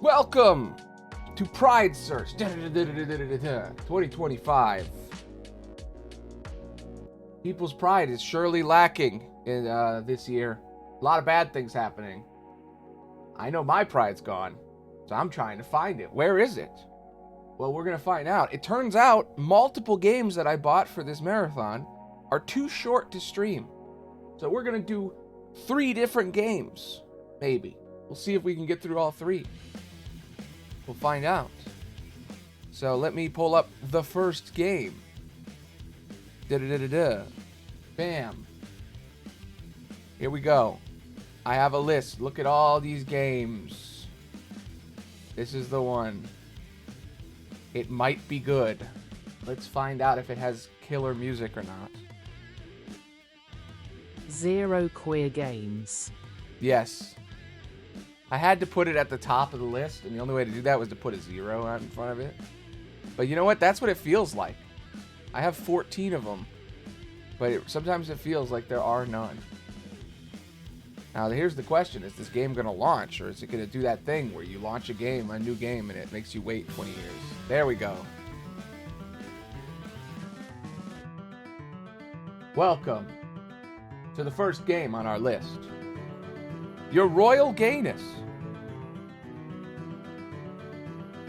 Welcome to Pride Search 2025. People's pride is surely lacking in this year. A lot of bad things happening. I know my pride's gone, so I'm trying to find it. Where is it? Well, we're going to find out. It turns out multiple games that I bought for this marathon are too short to stream. So we're going to do 3 different games, maybe. We'll see if we can get through all 3. We'll find out. So let me pull up the first game. Bam. Here we go. I have a list. Look at all these games. This is the one. It might be good. Let's find out if it has killer music or not. 0 queer games. Yes. I had to put it at the top of the list, and the only way to do that was to put a 0 out in front of it. But you know what? That's what it feels like. I have 14 of them, but sometimes it feels like there are none. Now, here's the question. Is this game going to launch, or is it going to do that thing where you launch a new game, and it makes you wait 20 years? There we go. Welcome to the first game on our list. Your Royal Gayness.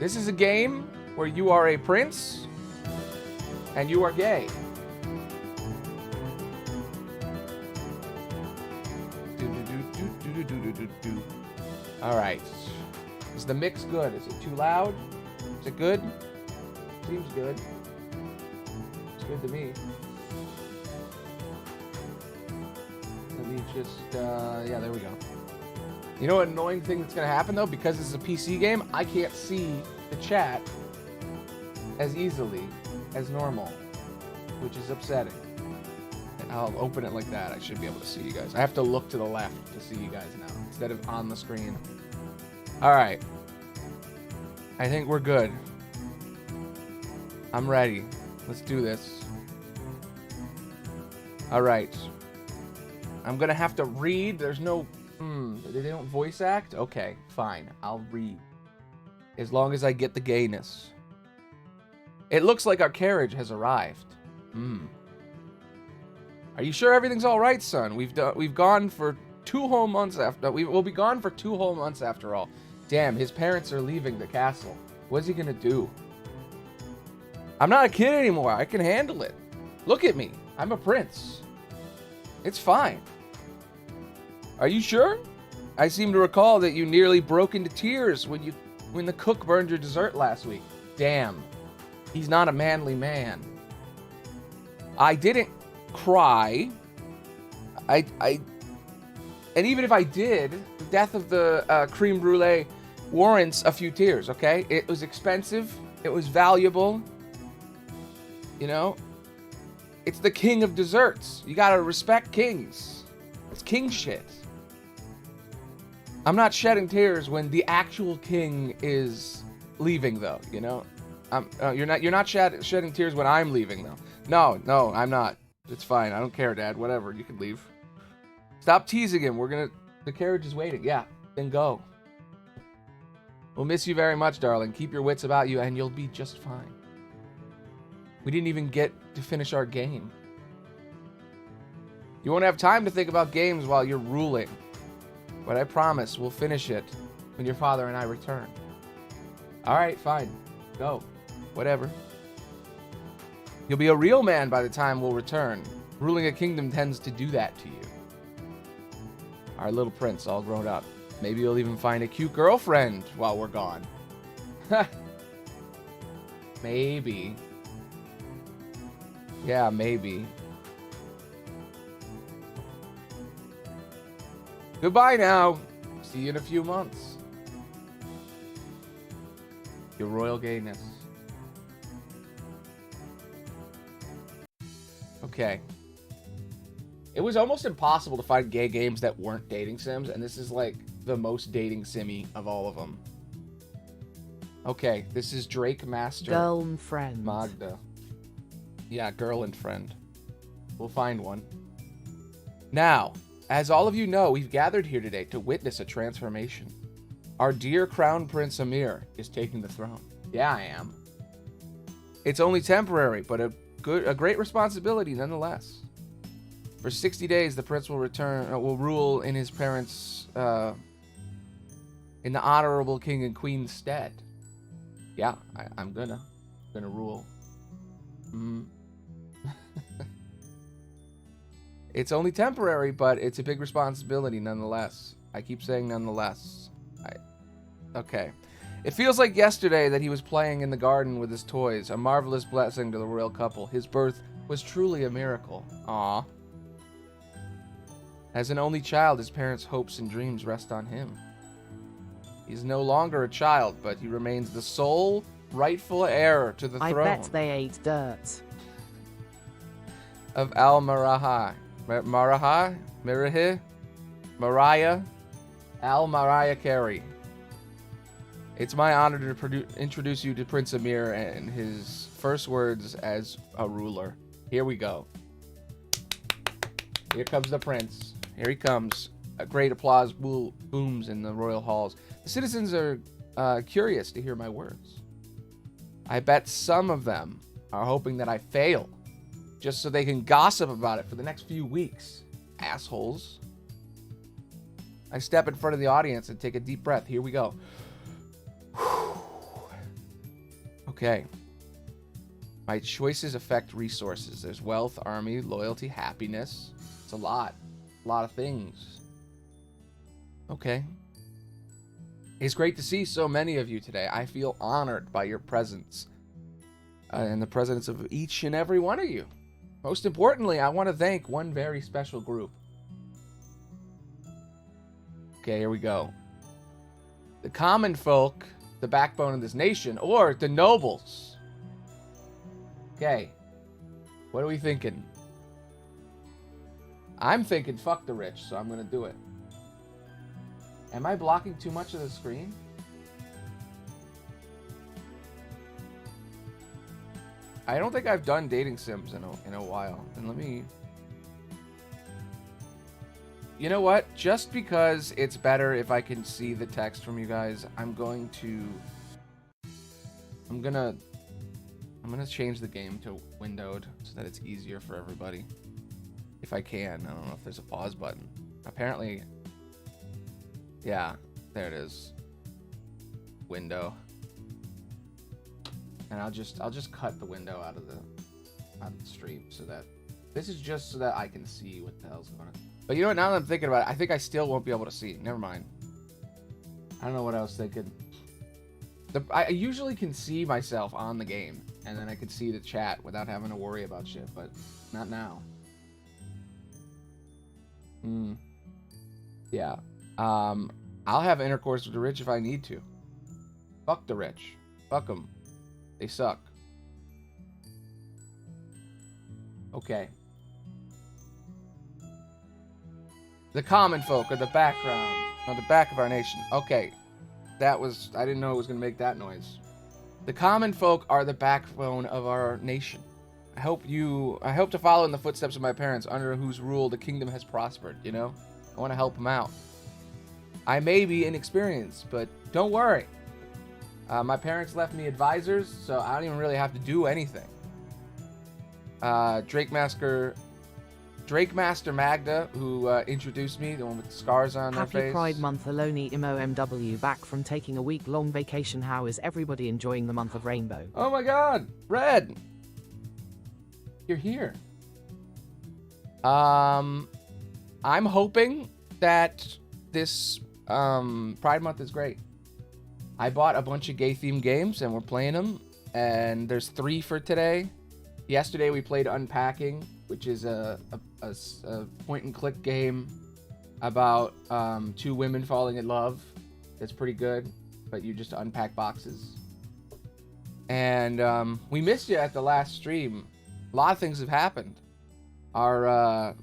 This is a game where you are a prince and you are gay. All right. Is the mix good? Is it too loud? Is it good? Seems good. It's good to me. Let me just, yeah, there we go. You know what annoying thing that's going to happen, though? Because this is a PC game, I can't see the chat as easily as normal, which is upsetting. And I'll open it like that. I should be able to see you guys. I have to look to the left to see you guys now, instead of on the screen. All right. I think we're good. I'm ready. Let's do this. All right. I'm going to have to read. There's no... They don't voice act? Okay, fine. I'll read. As long as I get the gayness. It looks like our carriage has arrived. Are you sure everything's all right, son? We've gone for 2 whole months after... We'll be gone for 2 whole months after all. Damn, his parents are leaving the castle. What's he gonna do? I'm not a kid anymore. I can handle it. Look at me. I'm a prince. It's fine. Are you sure? I seem to recall that you nearly broke into tears when the cook burned your dessert last week. Damn. He's not a manly man. I didn't cry. And even if I did, the death of the creme brulee warrants a few tears, okay? It was expensive. It was valuable. You know? It's the king of desserts. You gotta respect kings. It's king shit. I'm not shedding tears when the actual king is leaving, though. You know, you're not shedding tears when I'm leaving, though. No, I'm not. It's fine. I don't care, Dad. Whatever. You can leave. Stop teasing him. The carriage is waiting. Yeah, then go. We'll miss you very much, darling. Keep your wits about you, and you'll be just fine. We didn't even get to finish our game. You won't have time to think about games while you're ruling. But I promise we'll finish it when your father and I return. Alright, fine. Go. Whatever. You'll be a real man by the time we'll return. Ruling a kingdom tends to do that to you. Our little prince, all grown up. Maybe you'll even find a cute girlfriend while we're gone. Maybe. Yeah, maybe. Goodbye now. See you in a few months. Your Royal Gayness. Okay. It was almost impossible to find gay games that weren't dating sims, and this is like the most dating simmy of all of them. Okay, this is Drake Master. Girl and friend. Magda. Yeah, girl and friend. We'll find one. Now, as all of you know, we've gathered here today to witness a transformation. Our dear Crown Prince Amir is taking the throne. Yeah, I am. It's only temporary, but a great responsibility nonetheless. For 60 days, the prince will rule in his parents' in the honorable king and queen's stead. Yeah, I'm gonna rule. It's only temporary, but it's a big responsibility nonetheless. I keep saying nonetheless. Okay. It feels like yesterday that he was playing in the garden with his toys, a marvelous blessing to the royal couple. His birth was truly a miracle. Aww. As an only child, his parents' hopes and dreams rest on him. He's no longer a child, but he remains the sole rightful heir to the throne. I bet they ate dirt. Of Al-Marahai. Mariah. Al-Mariah Carey. It's my honor to introduce you to Prince Amir and his first words as a ruler. Here we go. Here comes the prince. Here he comes. A great applause booms in the royal halls. The citizens are curious to hear my words. I bet some of them are hoping that I fail, just so they can gossip about it for the next few weeks. Assholes. I step in front of the audience and take a deep breath. Here we go. Okay. My choices affect resources. There's wealth, army, loyalty, happiness. It's a lot. A lot of things. Okay. It's great to see so many of you today. I feel honored by your presence and the presence of each and every one of you. Most importantly, I want to thank one very special group. Okay, here we go. The common folk, the backbone of this nation, or the nobles. Okay. What are we thinking? I'm thinking fuck the rich, so I'm going to do it. Am I blocking too much of the screen? I don't think I've done dating sims in a while. And let me... You know what? Just because it's better if I can see the text from you guys, I'm gonna change the game to windowed so that it's easier for everybody. If I can. I don't know if there's a pause button. Apparently, yeah, there it is. Window. And I'll just cut the window out of the stream so that this is just so that I can see what the hell's going on. But you know what? Now that I'm thinking about it, I think I still won't be able to see. Never mind. I don't know what I was thinking. I usually can see myself on the game, and then I can see the chat without having to worry about shit, but not now. Yeah. I'll have intercourse with the rich if I need to. Fuck the rich. Fuck them. They suck. Okay. The common folk are the background, or the back of our nation. Okay. That was, I didn't know it was going to make that noise. The common folk are the backbone of our nation. I hope to follow in the footsteps of my parents, under whose rule the kingdom has prospered, you know? I want to help them out. I may be inexperienced, but don't worry. My parents left me advisors, so I don't even really have to do anything. Drake Master Magda, who introduced me, the one with the scars on their face. Happy Pride Month, Aloni Imo MW, back from taking a week-long vacation. How is everybody enjoying the month of Rainbow? Oh my god, Red! You're here. I'm hoping that this Pride Month is great. I bought a bunch of gay-themed games, and we're playing them, and there's 3 for today. Yesterday we played Unpacking, which is a point-and-click game about 2 women falling in love. It's pretty good, but you just unpack boxes. And we missed you at the last stream. A lot of things have happened. Our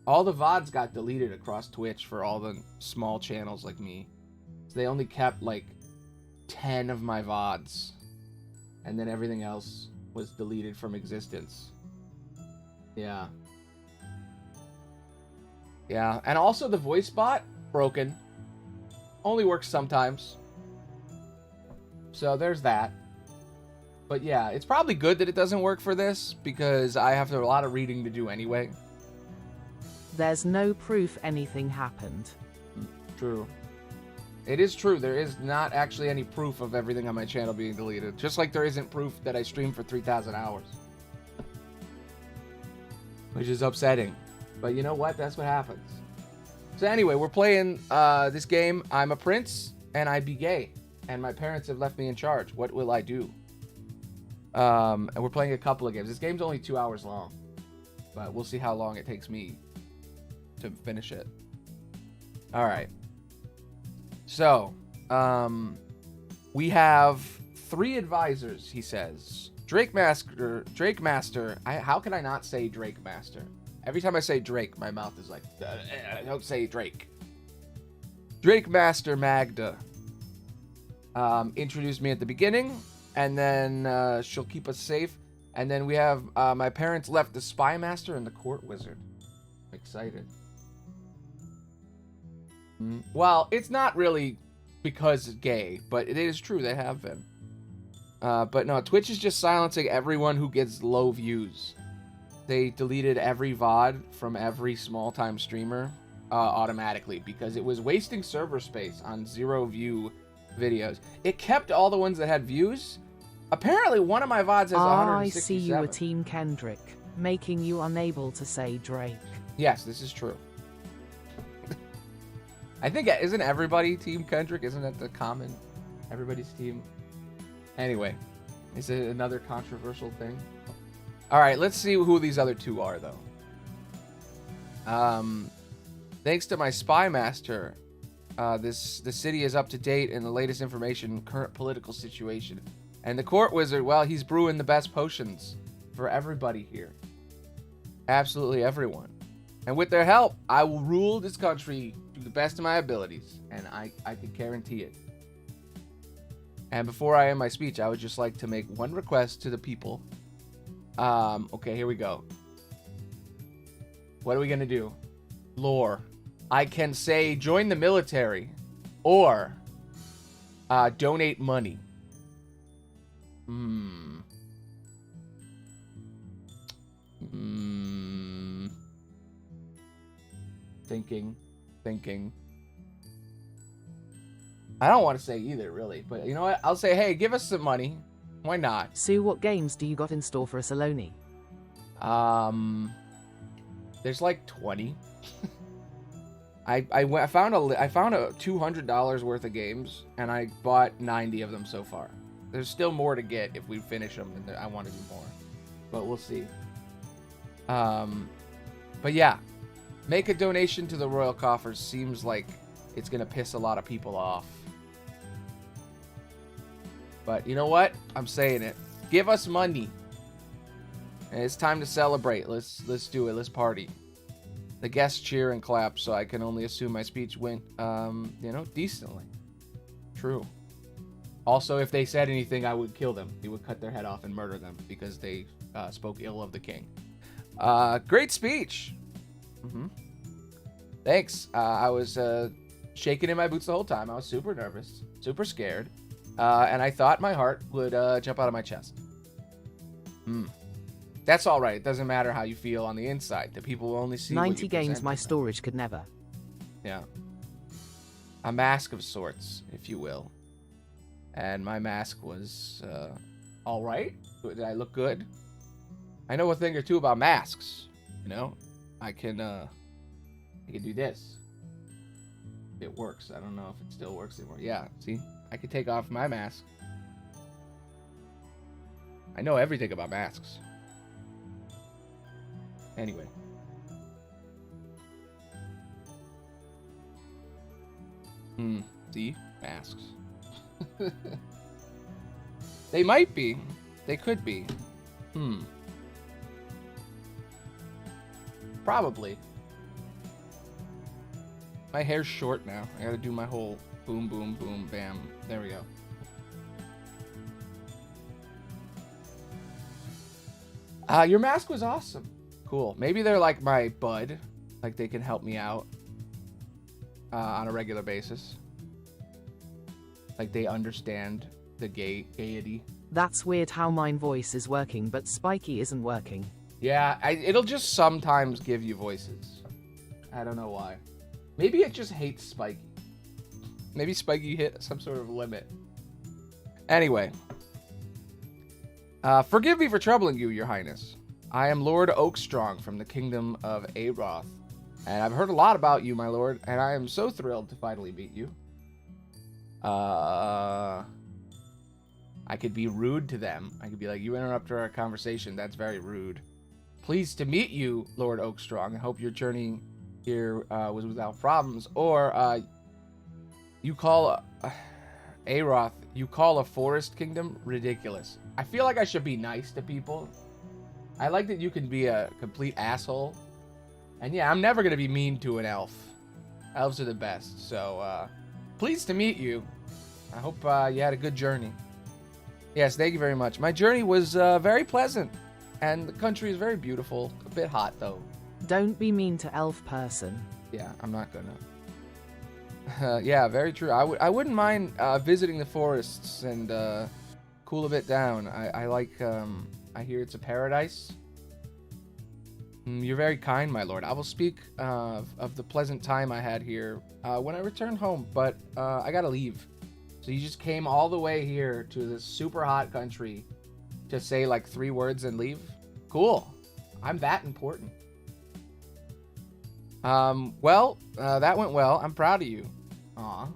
all the VODs got deleted across Twitch for all the small channels like me. So they only kept like 10 of my VODs, and then everything else was deleted from existence. Yeah. Yeah, and also the voice bot, broken. Only works sometimes. So there's that. But yeah, it's probably good that it doesn't work for this because I have a lot of reading to do anyway. There's no proof anything happened. True. It is true. There is not actually any proof of everything on my channel being deleted. Just like there isn't proof that I streamed for 3,000 hours. Which is upsetting. But you know what? That's what happens. So anyway, we're playing this game. I'm a prince and I be gay. And my parents have left me in charge. What will I do? And we're playing a couple of games. This game's only 2 hours long. But we'll see how long it takes me to finish it. Alright. So, we have 3 advisors, he says. Drake Master, how can I not say Drake Master? Every time I say Drake, my mouth is like, don't say Drake. Drake Master Magda introduced me at the beginning, and then she'll keep us safe. And then we have my parents left the Spy Master and the Court Wizard. I'm excited. Well, it's not really because it's gay, but it is true they have been. But no, Twitch is just silencing everyone who gets low views. They deleted every VOD from every small-time streamer automatically because it was wasting server space on 0 view videos. It kept all the ones that had views. Apparently, one of my VODs has 167. I see you were Team Kendrick, making you unable to say Drake. Yes, this is true. I think, isn't everybody Team Kendrick? Isn't that the common? Everybody's team. Anyway, is it another controversial thing? All right, let's see who these other 2 are, though. Thanks to my Spy Master, the city is up to date in the latest information, current political situation. And the Court Wizard, well, he's brewing the best potions for everybody here. Absolutely everyone. And with their help, I will rule this country to the best of my abilities. And I can guarantee it. And before I end my speech, I would just like to make one request to the people. Okay, here we go. What are we going to do? Lore. I can say join the military or donate money. Thinking. I don't want to say either, really. But you know what? I'll say, hey, give us some money. Why not? Sue, what games do you got in store for us, Aloni? There's like 20. I found a $200 worth of games, and I bought 90 of them so far. There's still more to get if we finish them, and I want to do more. But we'll see. But yeah. Make a donation to the Royal Coffers seems like it's going to piss a lot of people off. But you know what? I'm saying it. Give us money. And it's time to celebrate. Let's do it. Let's party. The guests cheer and clap, so I can only assume my speech went, decently. True. Also, if they said anything, I would kill them. We would cut their head off and murder them because they spoke ill of the king. Great speech. Thanks. I was shaking in my boots the whole time. I was super nervous, super scared, and I thought my heart would jump out of my chest. That's all right. It doesn't matter how you feel on the inside. The people will only see 90 games my storage could never. Yeah. A mask of sorts, if you will. And my mask was all right. Did I look good? I know a thing or two about masks. You know, I can do this. It works. I don't know if it still works anymore. Yeah, see? I can take off my mask. I know everything about masks. Anyway. See? Masks. They might be. They could be. Probably. My hair's short now. I gotta do my whole boom, boom, boom, bam. There we go. Your mask was awesome. Cool. Maybe they're like my bud. Like they can help me out on a regular basis. Like they understand the gaiety. That's weird how mine voice is working, but Spiky isn't working. Yeah, it'll just sometimes give you voices. I don't know why. Maybe it just hates Spiky. Maybe Spiky hit some sort of limit. Anyway. Forgive me for troubling you, Your Highness. I am Lord Oakstrong from the kingdom of Aroth. And I've heard a lot about you, my lord, and I am so thrilled to finally meet you. I could be rude to them. I could be like, you interrupted our conversation. That's very rude. Pleased to meet you, Lord Oakstrong. I hope your journey here was without problems. Or, you call Aroth, you call a forest kingdom ridiculous. I feel like I should be nice to people. I like that you can be a complete asshole. And yeah, I'm never going to be mean to an elf. Elves are the best. So, pleased to meet you. I hope you had a good journey. Yes, thank you very much. My journey was very pleasant. And the country is very beautiful. A bit hot, though. Don't be mean to elf person. Yeah, I'm not gonna. Yeah, very true. I wouldn't mind visiting the forests and cool a bit down. I like, I hear it's a paradise. You're very kind, my lord. I will speak of the pleasant time I had here when I return home, but I gotta leave. So you just came all the way here to this super hot country to say like 3 words and leave? Cool. I'm that important. Well, that went well. I'm proud of you. Aw.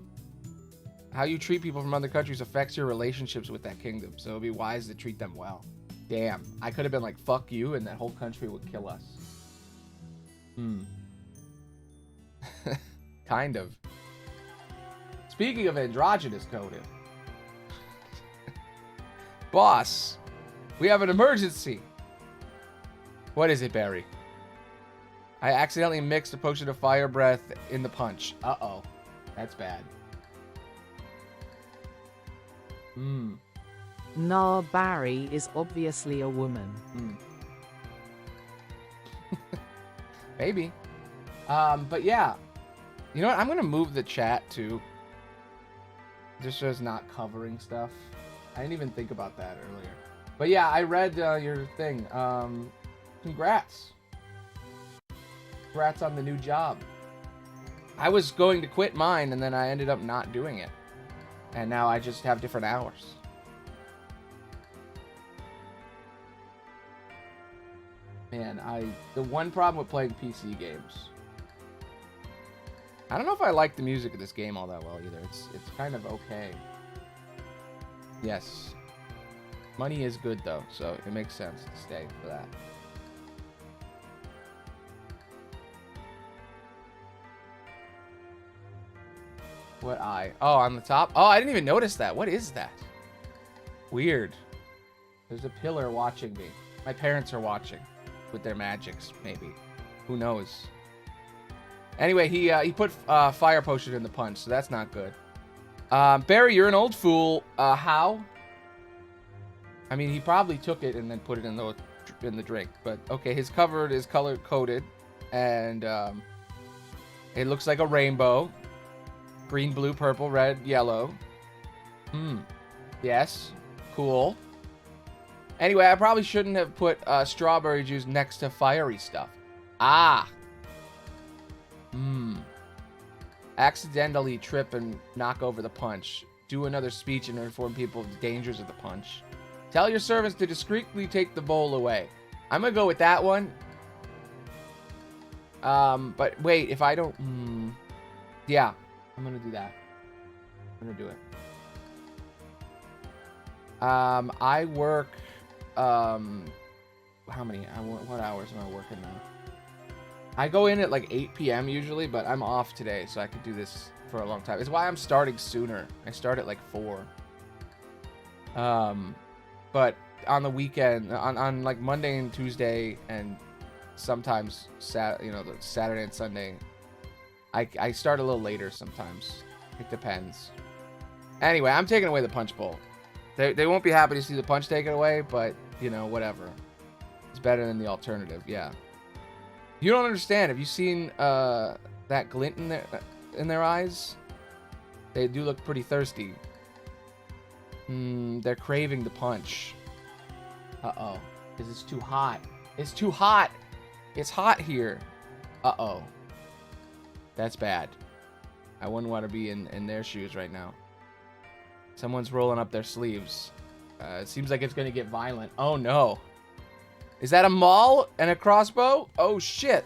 How you treat people from other countries affects your relationships with that kingdom, so it'd be wise to treat them well. Damn, I could have been like, fuck you, and that whole country would kill us. Kind of. Speaking of androgynous coding. Boss, we have an emergency. What is it, Barry? I accidentally mixed a potion of fire breath in the punch. Uh-oh. That's bad. Nah, Barry is obviously a woman. Maybe. But yeah. You know what? I'm going to move the chat too. Just so it's not covering stuff. I didn't even think about that earlier. But yeah, I read your thing. Congrats. Congrats on the new job. I was going to quit mine, and then I ended up not doing it. And now I just have different hours. Man, the one problem with playing PC games. I don't know if I like the music of this game all that well either. It's kind of okay. Yes. Money is good though, so it makes sense to stay for that. What eye? Oh, on the top? Oh, I didn't even notice that. What is that? Weird. There's a pillar watching me. My parents are watching. With their magics, maybe. Who knows? Anyway, he put fire potion in the punch, so that's not good. Barry, you're an old fool. How? I mean, he probably took it and then put it in the drink. But okay, his cover is color coded, and it looks like a rainbow. Green, blue, purple, red, yellow. Yes. Cool. Anyway, I probably shouldn't have put strawberry juice next to fiery stuff. Ah. Accidentally trip and knock over the punch. Do another speech and inform people of the dangers of the punch. Tell your servants to discreetly take the bowl away. I'm gonna go with that one. But wait, if I don't... yeah, I'm gonna do that. I'm gonna do it. I work... how many? What hours am I working now? I go in at like 8 p.m. usually, but I'm off today, so I could do this for a long time. It's why I'm starting sooner. I start at like 4. But on the weekend, on like Monday and Tuesday, and sometimes the Saturday and Sunday, I start a little later sometimes. It depends. Anyway, I'm taking away the punch bowl. They won't be happy to see the punch taken away, but you know, whatever. It's better than the alternative. Yeah. You don't understand. Have you seen that glint in their eyes? They do look pretty thirsty. They're craving the punch. Uh-oh. Because it's too hot. It's too hot. It's hot here. Uh-oh. That's bad. I wouldn't want to be in their shoes right now. Someone's rolling up their sleeves. It seems like it's going to get violent. Oh, no. Is that a maul and a crossbow? Oh, shit.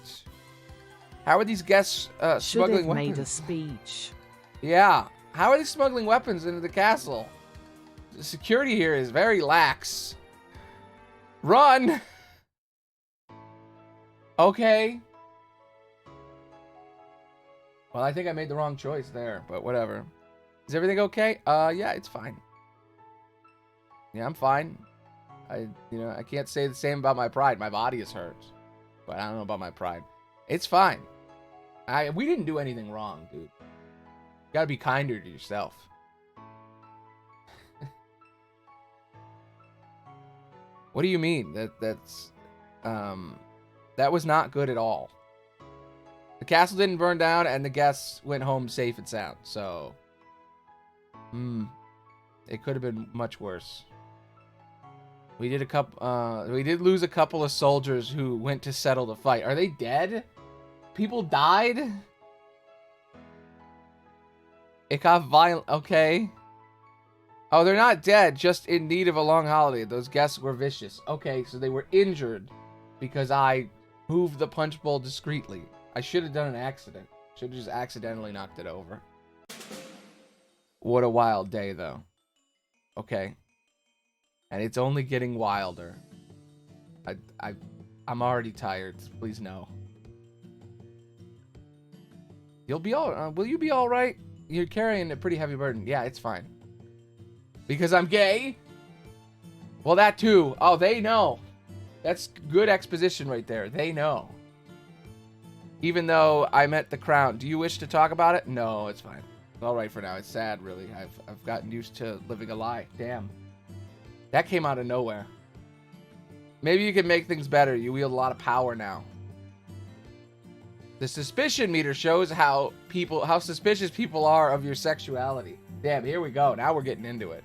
How are these guests smuggling weapons? Made a speech. Yeah. How are they smuggling weapons into the castle? The security here is very lax. Run! Okay. Well, I think I made the wrong choice there, but whatever. Is everything okay? Yeah, it's fine. Yeah, I'm fine. I can't say the same about my pride. My body is hurt, but I don't know about my pride. It's fine. We didn't do anything wrong, dude. You gotta be kinder to yourself. What do you mean? That was not good at all. The castle didn't burn down, and the guests went home safe and sound. So, it could have been much worse. We did lose a couple of soldiers who went to settle the fight. Are they dead? People died? It got violent. Okay. Oh, they're not dead, just in need of a long holiday. Those guests were vicious. Okay, so they were injured because I moved the punch bowl discreetly. I should have done an accident. Should have just accidentally knocked it over. What a wild day, though. Okay. And it's only getting wilder. I'm already tired. Please no. You'll be all. Will you be all right? You're carrying a pretty heavy burden. Yeah, it's fine. Because I'm gay? Well, that too. Oh, they know. That's good exposition right there. They know. Even though I met the crown. Do you wish to talk about it? No, it's fine. It's all right for now. It's sad, really. I've gotten used to living a lie. Damn. That came out of nowhere. Maybe you can make things better. You wield a lot of power now. The suspicion meter shows how suspicious people are of your sexuality. Damn, here we go. Now we're getting into it.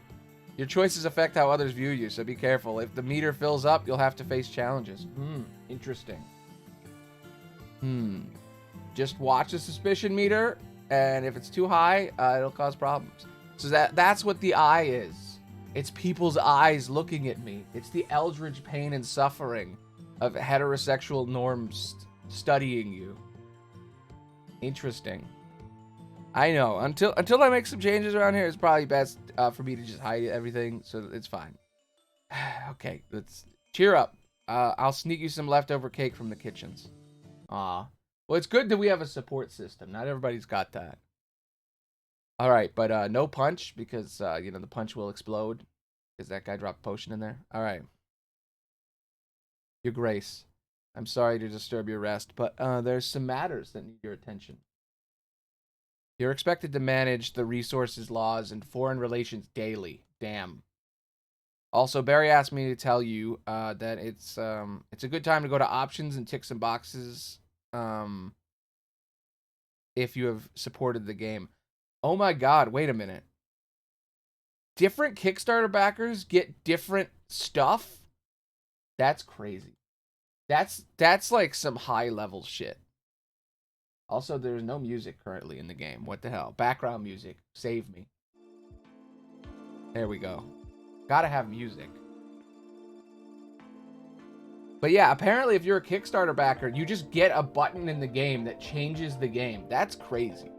Your choices affect how others view you, so be careful. If the meter fills up, you'll have to face challenges. Interesting. Just watch the suspicion meter, and if it's too high, it'll cause problems. So that's what the eye is. It's people's eyes looking at me. It's the eldritch pain and suffering of heterosexual norms studying you. Interesting. I know. Until I make some changes around here, it's probably best for me to just hide everything, so it's fine. Okay, let's cheer up. I'll sneak you some leftover cake from the kitchens. Aw. Well, it's good that we have a support system. Not everybody's got that. All right, but no punch because the punch will explode because that guy dropped potion in there. All right. Your Grace, I'm sorry to disturb your rest, but there's some matters that need your attention. You're expected to manage the resources laws and foreign relations daily. Damn. Also, Barry asked me to tell you that it's a good time to go to options and tick some boxes if you have supported the game. Oh my god, wait a minute. Different Kickstarter backers get different stuff? That's crazy. That's like some high level shit. Also, there's no music currently in the game. What the hell? Background music. Save me. There we go. Gotta have music. But yeah, apparently if you're a Kickstarter backer, you just get a button in the game that changes the game. That's crazy.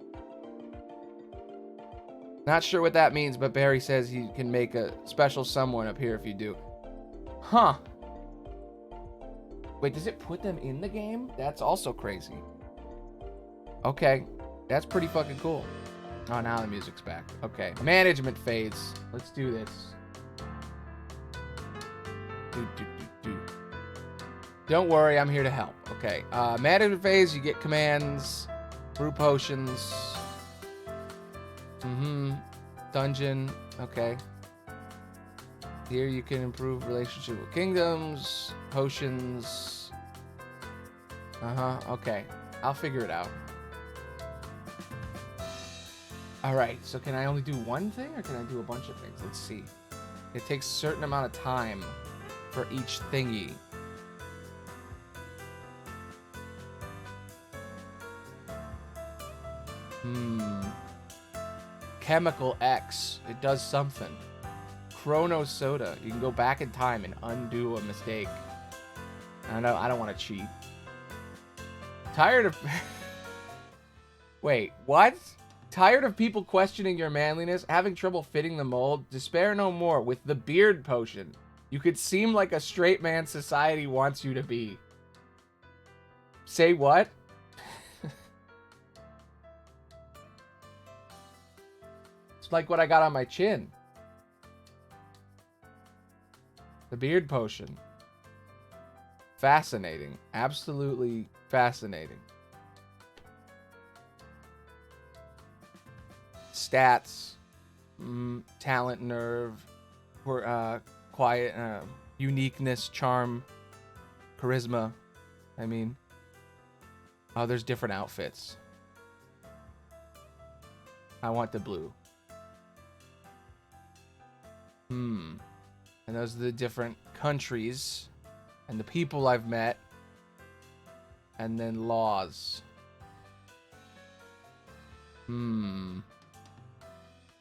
Not sure what that means, but Barry says he can make a special someone up here if you do. Huh. Wait, does it put them in the game? That's also crazy. Okay, that's pretty fucking cool. Oh, now the music's back. Okay, management phase. Let's do this. Don't worry, I'm here to help. Okay, management phase, you get commands, brew potions. Dungeon, okay. Here you can improve relationship with kingdoms, potions. Okay. I'll figure it out. Alright, so can I only do one thing or can I do a bunch of things? Let's see. It takes a certain amount of time for each thingy. Chemical X. It does something. Chrono Soda. You can go back in time and undo a mistake. I don't want to cheat. Tired of... Wait, what? Tired of people questioning your manliness, having trouble fitting the mold? Despair no more with the beard potion. You could seem like a straight man society wants you to be. Say what? It's like what I got on my chin. The beard potion. Fascinating. Absolutely fascinating. Stats. Talent, nerve. Quiet. Uniqueness, charm. Charisma. I mean. Oh, there's different outfits. I want the blue. And those are the different countries and the people I've met. And then laws.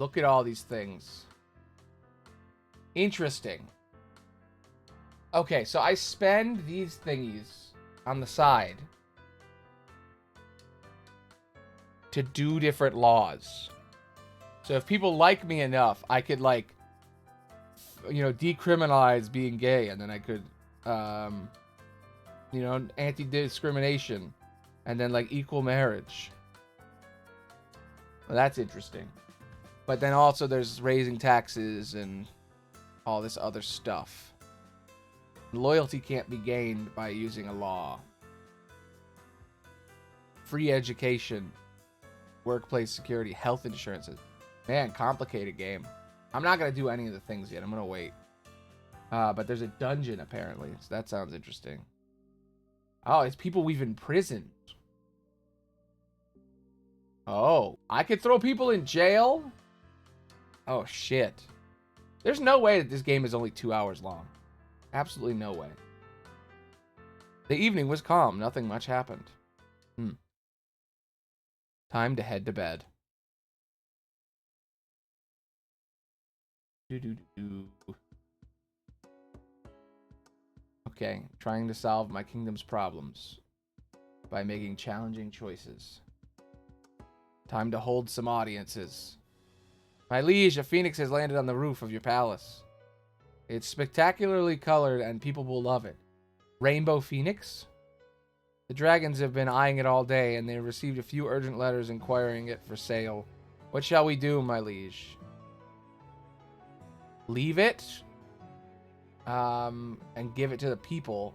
Look at all these things. Interesting. Okay, so I spend these thingies on the side to do different laws. So if people like me enough, I could, like, you know, decriminalize being gay, and then I could, you know, anti-discrimination, and then, like, equal marriage. Well, that's interesting. But then also there's raising taxes and all this other stuff. Loyalty can't be gained by using a law. Free education, workplace security, health insurances. Man, complicated game. I'm not going to do any of the things yet. I'm going to wait. But there's a dungeon, apparently. So that sounds interesting. Oh, it's people we've imprisoned. Oh, I could throw people in jail? Oh, shit. There's no way that this game is only 2 hours long. Absolutely no way. The evening was calm. Nothing much happened. Time to head to bed. Okay, trying to solve my kingdom's problems by making challenging choices. Time to hold some audiences. My liege, a phoenix has landed on the roof of your palace. It's spectacularly colored and people will love it. Rainbow Phoenix? The dragons have been eyeing it all day and they received a few urgent letters inquiring it for sale. What shall we do, my liege? Leave it? And give it to the people.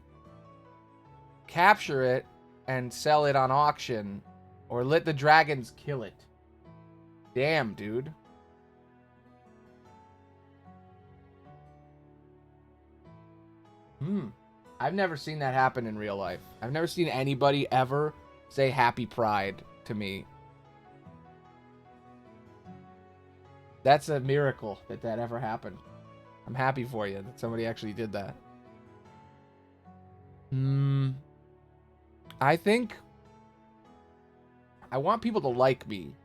Capture it and sell it on auction. Or let the dragons kill it. Damn, dude. I've never seen that happen in real life. I've never seen anybody ever say happy pride to me. That's a miracle that that ever happened. I'm happy for you that somebody actually did that. I think I want people to like me.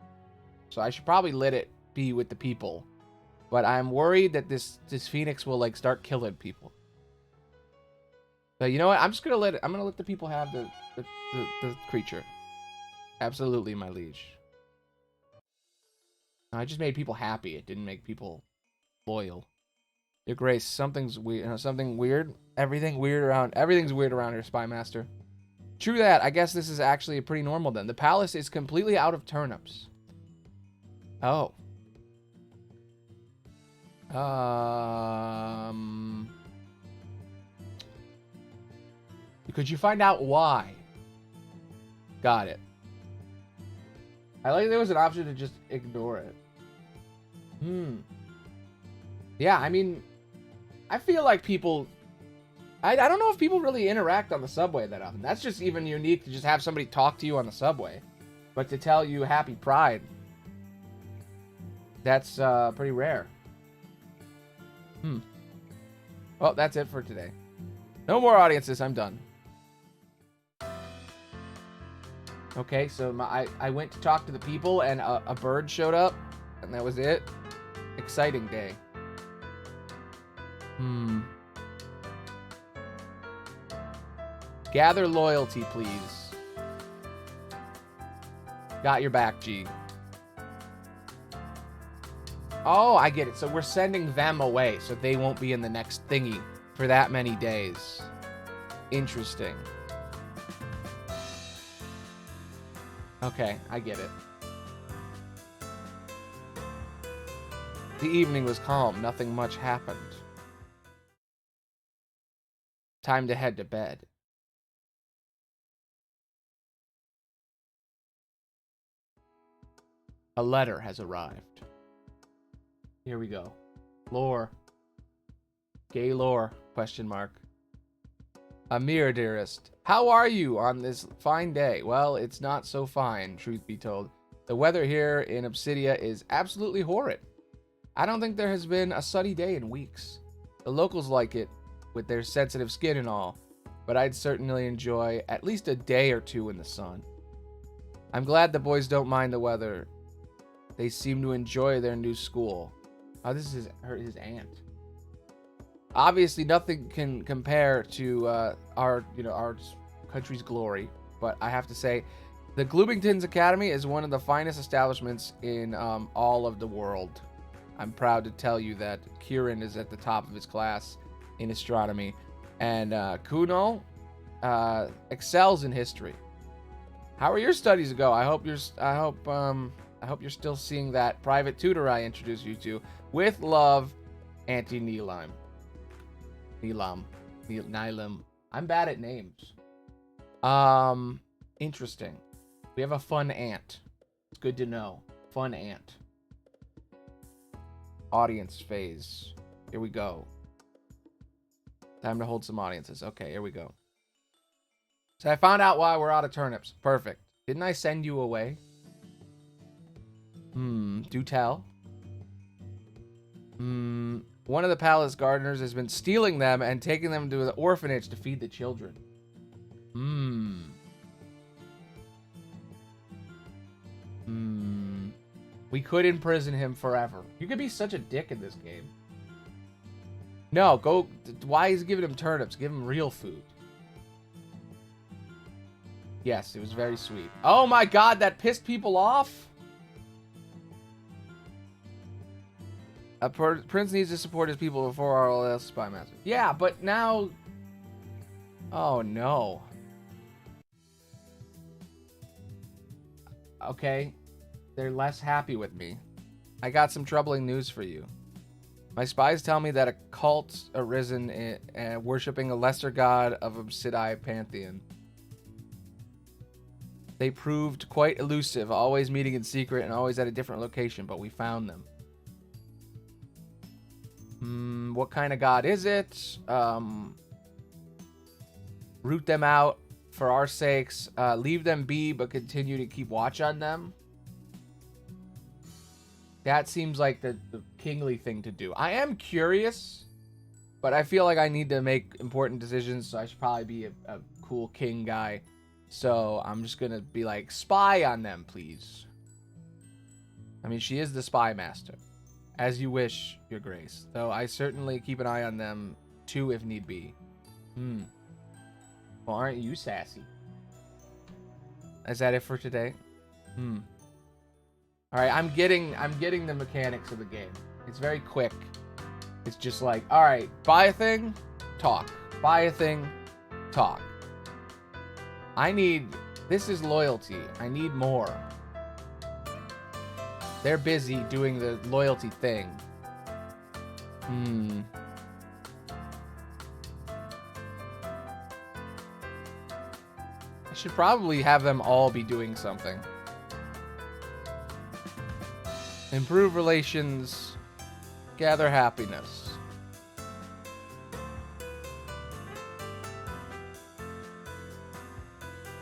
So I should probably let it be with the people. But I'm worried that this phoenix will, like, start killing people. But you know what? I'm just gonna let it. I'm gonna let the people have the creature. Absolutely, my liege. I just made people happy. It didn't make people loyal. Your Grace, something's weird. Something weird. Everything's weird around here, Spy Master. True that. I guess this is actually pretty normal then. The palace is completely out of turnips. Oh. Could you find out why? Got it. I like there was an option to just ignore it. Yeah, I mean, I feel like people... I don't know if people really interact on the subway that often. That's just even unique to just have somebody talk to you on the subway. But to tell you happy pride, that's pretty rare. Well, that's it for today. No more audiences. I'm done. Okay, so I went to talk to the people, and a bird showed up, and that was it. Exciting day. Gather loyalty, please. Got your back, G. Oh, I get it. So we're sending them away, so they won't be in the next thingy for that many days. Interesting. Okay, I get it. The evening was calm. Nothing much happened. Time to head to bed. A letter has arrived. Here we go. Lore. Gay lore, question mark. Amir, dearest. How are you on this fine day? Well, it's not so fine, truth be told. The weather here in Obsidia is absolutely horrid. I don't think there has been a sunny day in weeks. The locals like it, with their sensitive skin and all, but I'd certainly enjoy at least a day or two in the sun. I'm glad the boys don't mind the weather. They seem to enjoy their new school. Oh, this is his aunt. Obviously, nothing can compare to our country's glory, but I have to say, the Gloomingtons Academy is one of the finest establishments in all of the world. I'm proud to tell you that Kieran is at the top of his class in astronomy, and Kuno excels in history. How are your studies go? I hope you're still seeing that private tutor I introduced you to. With love, Auntie Neelam. Neelam. I'm bad at names. Interesting. We have a fun aunt. It's good to know. Fun aunt. Audience phase. Here we go. Time to hold some audiences. Okay, here we go. So I found out why we're out of turnips. Perfect. Didn't I send you away? Do tell. One of the palace gardeners has been stealing them and taking them to the orphanage to feed the children. We could imprison him forever. You could be such a dick in this game. No, go. Why is he giving him turnips? Give him real food. Yes, it was very sweet. Oh my god, that pissed people off? A prince needs to support his people before all else spy master. Yeah, but now... Oh, no. Okay. They're less happy with me. I got some troubling news for you. My spies tell me that a cult arisen worshipping a lesser god of Obsidii Pantheon. They proved quite elusive, always meeting in secret and always at a different location, but we found them. What kind of god is it? Root them out for our sakes. Leave them be, but continue to keep watch on them. That seems like the kingly thing to do. I am curious, but I feel like I need to make important decisions, so I should probably be a cool king guy. So I'm just going to be like, spy on them, please. I mean, she is the spy master. As you wish, your grace. Though I certainly keep an eye on them, too, if need be. Well, aren't you sassy? Is that it for today? Alright, I'm getting the mechanics of the game. It's very quick. It's just like, alright, buy a thing, talk. Buy a thing, talk. This is loyalty. I need more. They're busy doing the loyalty thing. I should probably have them all be doing something. Improve relations. Gather happiness.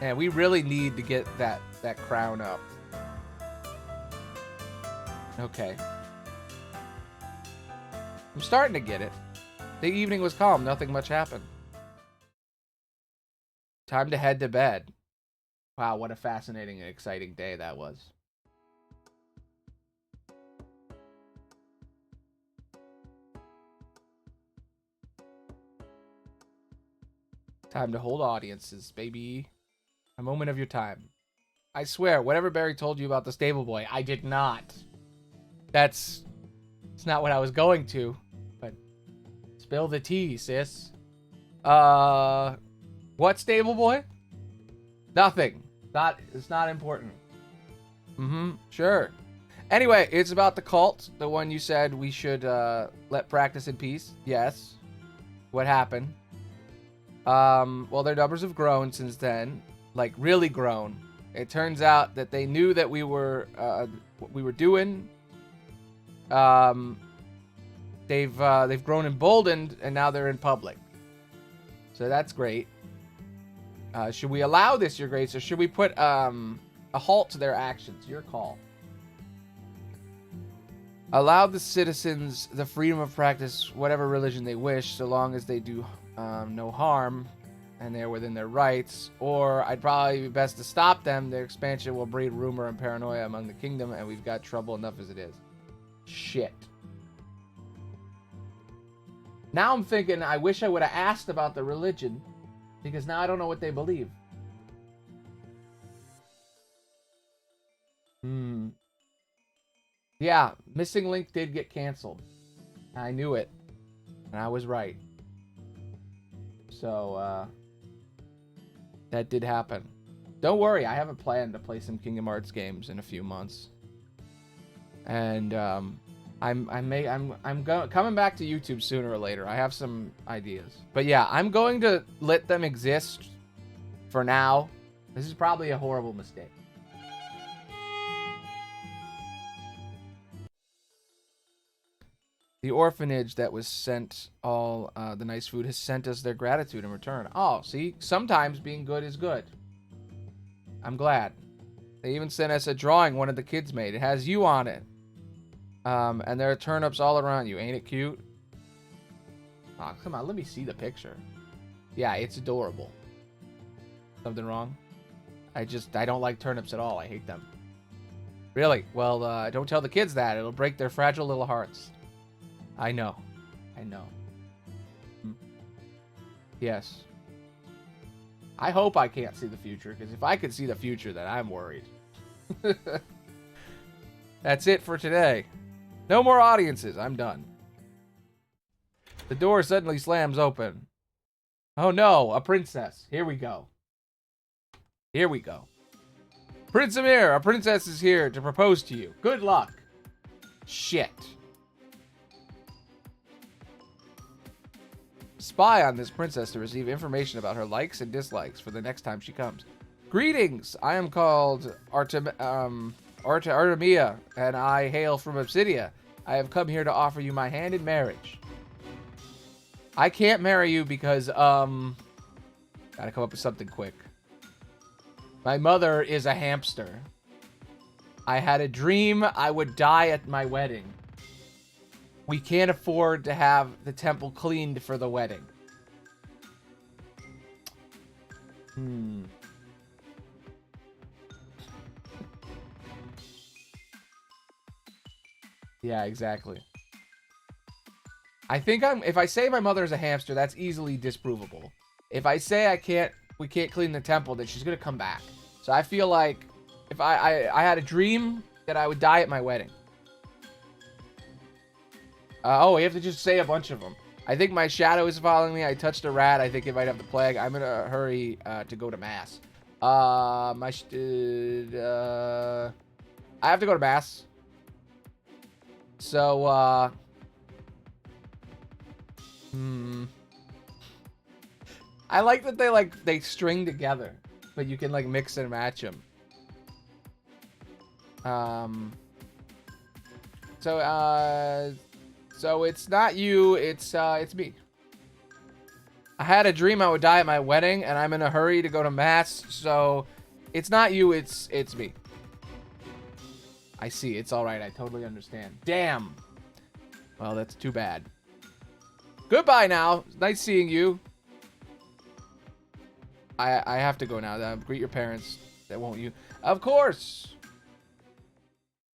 Man, we really need to get that crown up. Okay. I'm starting to get it. The evening was calm. Nothing much happened. Time to head to bed. Wow, what a fascinating and exciting day that was. Time to hold audiences, baby. A moment of your time. I swear, whatever Barry told you about the stable boy, I did not. It's not what I was going to. But spill the tea, sis. What stable boy? Nothing. It's not important. Sure. Anyway, it's about the cult. The one you said we should let practice in peace. Yes. What happened? Well, their numbers have grown since then. Like, really grown. It turns out that they knew that we were, what we were doing. They've grown emboldened, and now they're in public. So that's great. Should we allow this, Your Grace, or should we put, a halt to their actions? Your call. Allow the citizens the freedom of practice whatever religion they wish, so long as they do no harm and they're within their rights. Or I'd probably be best to stop them. Their expansion will breed rumor and paranoia among the kingdom, and we've got trouble enough as it is. Shit. Now I'm thinking I wish I would have asked about the religion, because now I don't know what they believe. Yeah, Missing Link did get canceled. I knew it. And I was right. So, that did happen. Don't worry, I have a plan to play some Kingdom Hearts games in a few months. And, I'm coming back to YouTube sooner or later. I have some ideas. But yeah, I'm going to let them exist for now. This is probably a horrible mistake. The orphanage that was sent all the nice food has sent us their gratitude in return. Oh, see? Sometimes being good is good. I'm glad. They even sent us a drawing one of the kids made. It has you on it. And there are turnips all around you. Ain't it cute? Oh, come on. Let me see the picture. Yeah, it's adorable. Something wrong? I don't like turnips at all. I hate them. Really? Well, don't tell the kids that. It'll break their fragile little hearts. I know. Yes. I hope I can't see the future, because if I could see the future, then I'm worried. That's it for today. No more audiences. I'm done. The door suddenly slams open. Oh no, a princess. Here we go. Prince Amir, a princess is here to propose to you. Good luck. Shit. Spy on this princess to receive information about her likes and dislikes for the next time she comes. Greetings! I am called Artemia, and I hail from Obsidia. I have come here to offer you my hand in marriage. I can't marry you because, gotta come up with something quick. My mother is a hamster. I had a dream I would die at my wedding. We can't afford to have the temple cleaned for the wedding. Yeah, exactly. I think if I say my mother is a hamster, that's easily disprovable. If I say we can't clean the temple, then she's gonna come back. So I feel like if I had a dream that I would die at my wedding. Oh, we have to just say a bunch of them. I think my shadow is following me. I touched a rat. I think it might have the plague. I'm in a hurry to go to mass. I have to go to mass. So, I like that they string together, but you can like mix and match them. So it's not you, it's me. I had a dream I would die at my wedding, and I'm in a hurry to go to mass, so it's not you, it's me. I see, it's alright, I totally understand. Damn! Well, that's too bad. Goodbye now. Nice seeing you. I have to go now. Greet your parents. That won't you? Of course.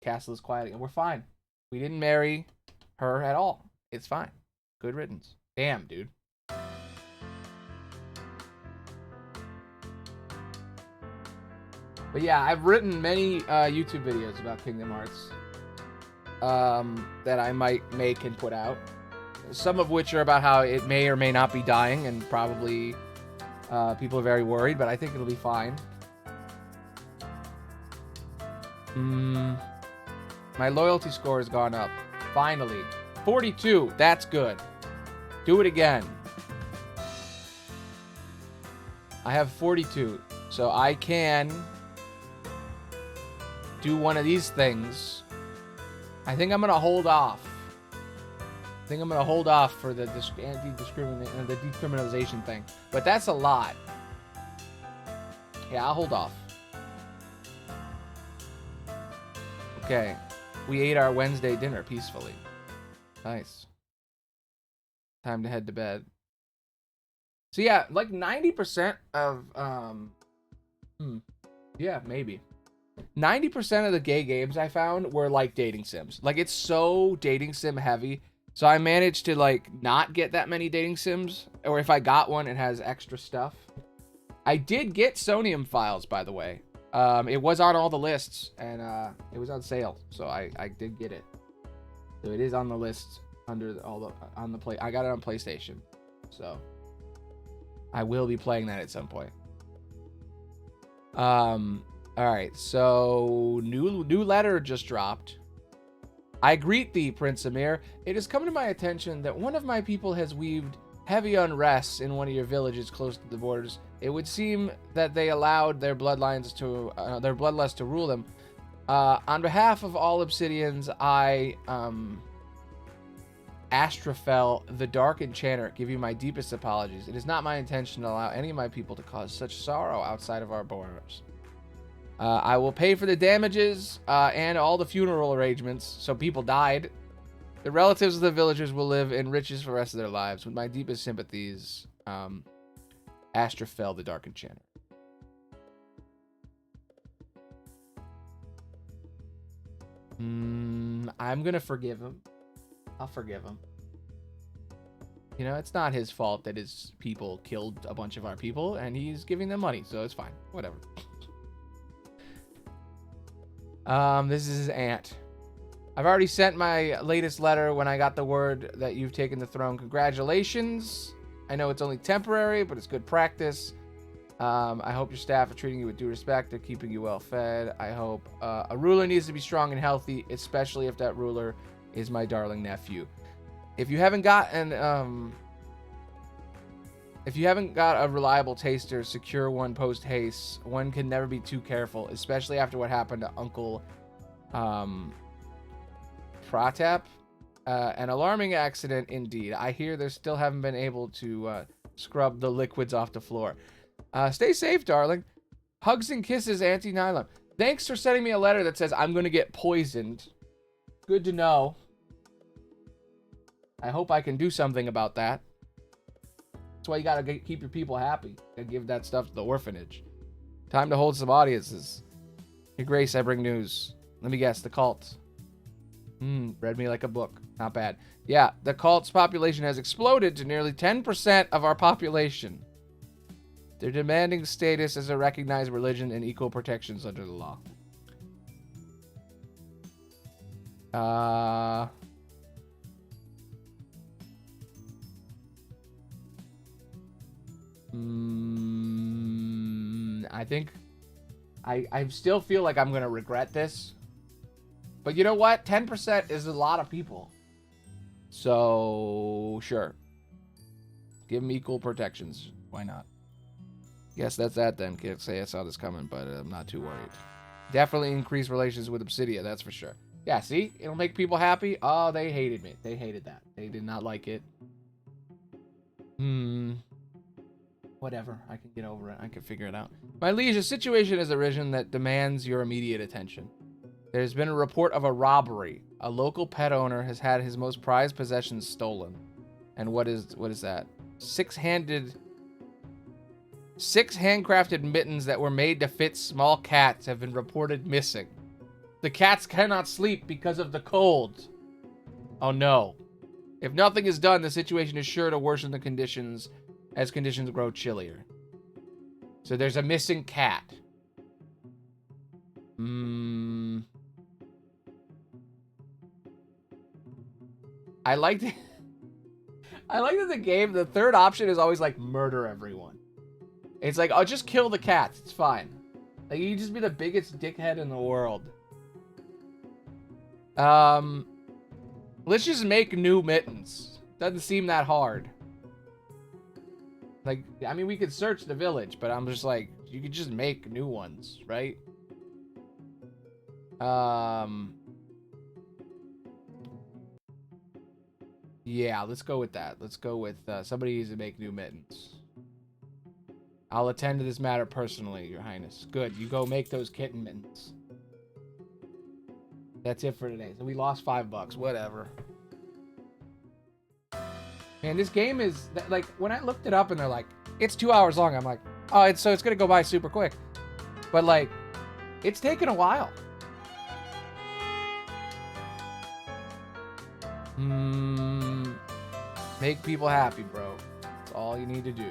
Castle is quiet again. We're fine. We didn't marry her at all. It's fine. Good riddance. Damn, dude. But yeah, I've written many YouTube videos about Kingdom Hearts that I might make and put out. Some of which are about how it may or may not be dying, and probably people are very worried, but I think it'll be fine. My loyalty score has gone up. Finally. 42. That's good. Do it again. I have 42. So I can do one of these things. I think I'm going to hold off. I think I'm going to hold off for the decriminalization thing. But that's a lot. Yeah, I'll hold off. Okay. We ate our Wednesday dinner peacefully. Nice. Time to head to bed. So yeah, like 90% of yeah, maybe 90% of the gay games I found were like dating sims. Like, it's so dating sim heavy. So I managed to like not get that many dating sims, or if I got one, it has extra stuff. I did get Sonium Files, by the way. It was on all the lists, and it was on sale, so I did get it. So it is on the list under all the on the play. I got it on PlayStation, so I will be playing that at some point. All right, so new letter just dropped. I greet thee, Prince Amir. It has come to my attention that one of my people has weaved heavy unrest in one of your villages close to the borders. It would seem that they allowed their bloodlust to rule them. On behalf of all Obsidians, I, Astrafel, the Dark Enchanter, give you my deepest apologies. It is not my intention to allow any of my people to cause such sorrow outside of our borders. I will pay for the damages and all the funeral arrangements, so people died. The relatives of the villagers will live in riches for the rest of their lives. With my deepest sympathies, Astrafel, the Dark Enchanter. I'm gonna forgive him. I'll forgive him. You know, it's not his fault that his people killed a bunch of our people, and he's giving them money, so it's fine. Whatever. This is his aunt. I've already sent my latest letter when I got the word that you've taken the throne. Congratulations. I know it's only temporary, but it's good practice. I hope your staff are treating you with due respect. They're keeping you well fed. I hope a ruler needs to be strong and healthy, especially if that ruler is my darling nephew. If you haven't got a reliable taster, secure one post haste. One can never be too careful, especially after what happened to Uncle Pratap. An alarming accident indeed. I hear they still haven't been able to scrub the liquids off the floor. Stay safe, darling. Hugs and kisses, Auntie Nyla. Thanks for sending me a letter that says I'm going to get poisoned. Good to know. I hope I can do something about that. That's why you got to keep your people happy and give that stuff to the orphanage. Time to hold some audiences. Your Grace, I bring news. Let me guess, the cult. Read me like a book. Not bad. Yeah, the cult's population has exploded to nearly 10% of our population. They're demanding status as a recognized religion and equal protections under the law. I think I still feel like I'm gonna regret this, but you know what? 10% is a lot of people, so sure, give them equal protections. Why not? Guess that's that then. Can't say I saw this coming, but I'm not too worried. Definitely increase relations with Obsidia, that's for sure. Yeah, see? It'll make people happy. Oh, they hated me. They hated that. They did not like it. Whatever. I can get over it. I can figure it out. My liege, a situation has arisen that demands your immediate attention. There's been a report of a robbery. A local pet owner has had his most prized possessions stolen. And what is that? Six handcrafted mittens that were made to fit small cats have been reported missing. The cats cannot sleep because of the cold. Oh no. If nothing is done, the situation is sure to worsen the conditions as conditions grow chillier. So there's a missing cat. I like that the game, the third option is always like murder everyone. It's like, I'll just kill the cats. It's fine. Like, you just be the biggest dickhead in the world. Let's just make new mittens. Doesn't seem that hard. Like, I mean, we could search the village, but I'm just like, you could just make new ones, right? Yeah, let's go with that. Let's go with somebody needs to make new mittens. I'll attend to this matter personally, Your Highness. Good, you go make those kitten mittens. That's it for today. So we lost $5. Whatever. Man, this game is like, when I looked it up and they're like, it's 2 hours long. I'm like, oh, it's gonna go by super quick. But like, it's taken a while. Make people happy, bro. That's all you need to do.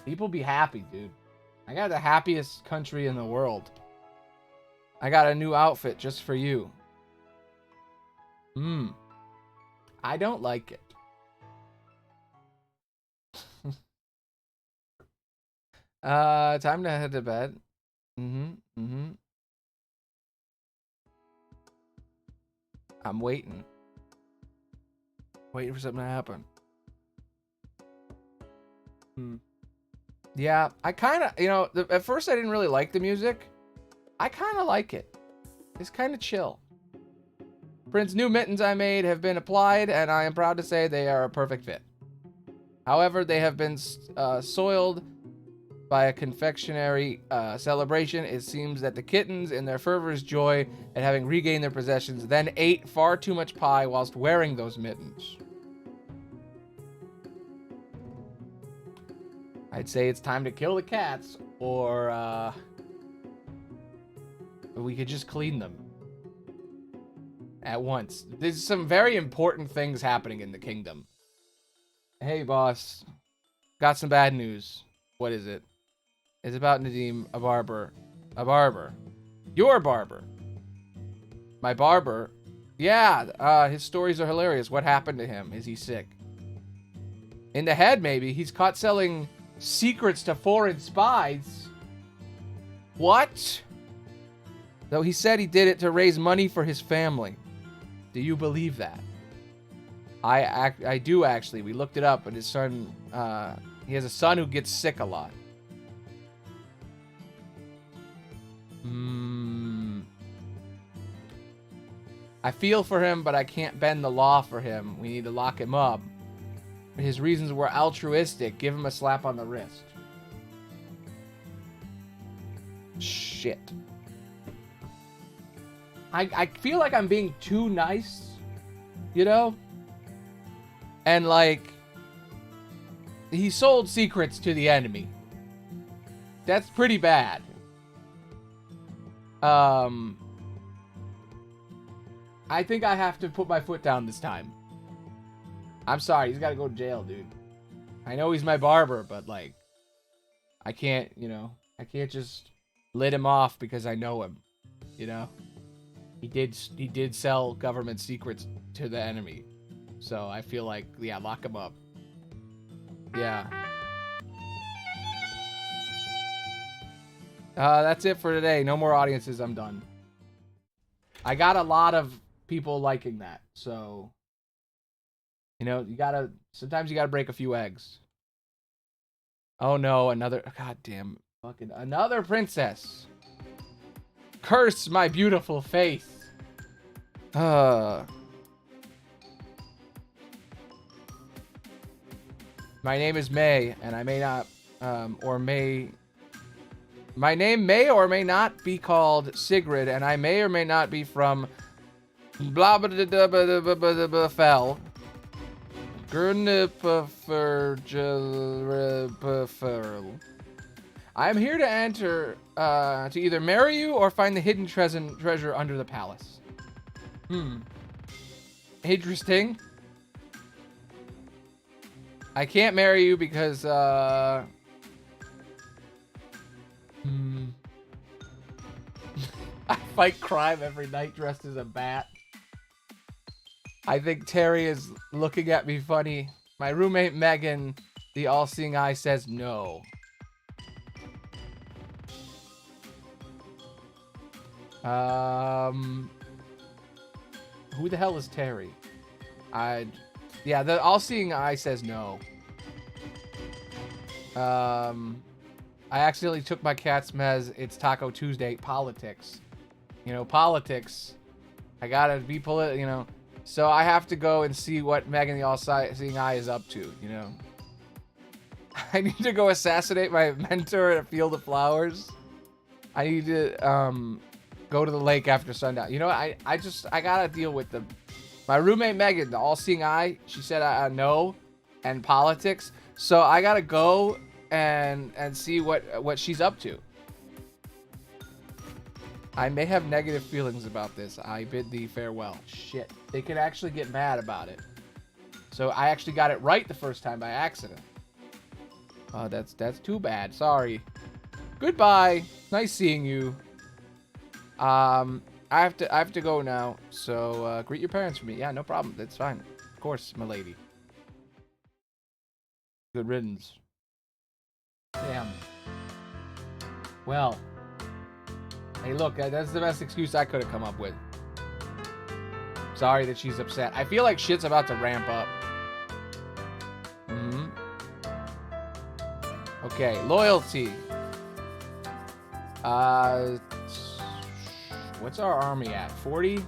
People be happy, dude. I got the happiest country in the world. I got a new outfit just for you. I don't like it. Time to head to bed. I'm waiting. Waiting for something to happen. Yeah, I kind of, at first I didn't really like the music. I kind of like it. It's kind of chill. Prince, new mittens I made have been applied, and I am proud to say they are a perfect fit. However, they have been soiled by a confectionery celebration. It seems that the kittens, in their fervor's joy at having regained their possessions, then ate far too much pie whilst wearing those mittens. I'd say it's time to kill the cats, or we could just clean them at once. There's some very important things happening in the kingdom. Hey, boss. Got some bad news. What is it? It's about Nadim, a barber. A barber. Your barber. My barber? Yeah, his stories are hilarious. What happened to him? Is he sick? In the head, maybe. He's caught selling secrets to foreign spies. What? Though he said he did it to raise money for his family. Do you believe that? I do, actually. We looked it up, and his son, he has a son who gets sick a lot. I feel for him, but I can't bend the law for him. We need to lock him up. His reasons were altruistic. Give him a slap on the wrist. Shit. I feel like I'm being too nice, you know? And like, he sold secrets to the enemy. That's pretty bad. I think I have to put my foot down this time. I'm sorry, he's got to go to jail, dude. I know he's my barber, but like, I can't, I can't just let him off because I know him, He did sell government secrets to the enemy. So I feel like, yeah, lock him up. Yeah. That's it for today. No more audiences. I'm done. I got a lot of people liking that. So, sometimes you gotta break a few eggs. Oh no, goddamn, fucking another princess. Curse my beautiful face. My name is May, and I may not, my name may or may not be called Sigrid, and I may or may not be from blah blah blah blah blah blah blah fell. I'm here to enter, to either marry you or find the hidden treasure under the palace. Interesting. I can't marry you because, I fight crime every night dressed as a bat. I think Terry is looking at me funny. My roommate Megan, the all-seeing eye, says no. Who the hell is Terry? Yeah, the all-seeing eye says no. I accidentally took my cat's mez. It's Taco Tuesday. Politics. You know, politics. I gotta be you know. So I have to go and see what Megan the all-seeing eye is up to, you know. I need to go assassinate my mentor at a field of flowers. I need to, go to the lake after sundown. You know, I gotta deal with my roommate Megan, the all-seeing eye. She said no, and politics. So I gotta go and see what she's up to. I may have negative feelings about this. I bid thee farewell. Shit, they could actually get mad about it. So I actually got it right the first time by accident. Oh, that's too bad. Sorry. Goodbye. Nice seeing you. I have to go now. So greet your parents for me. Yeah, no problem. That's fine. Of course, my lady. Good riddance. Damn. Well. Hey, look, that's the best excuse I could have come up with. Sorry that she's upset. I feel like shit's about to ramp up. Okay, loyalty. What's our army at? 40?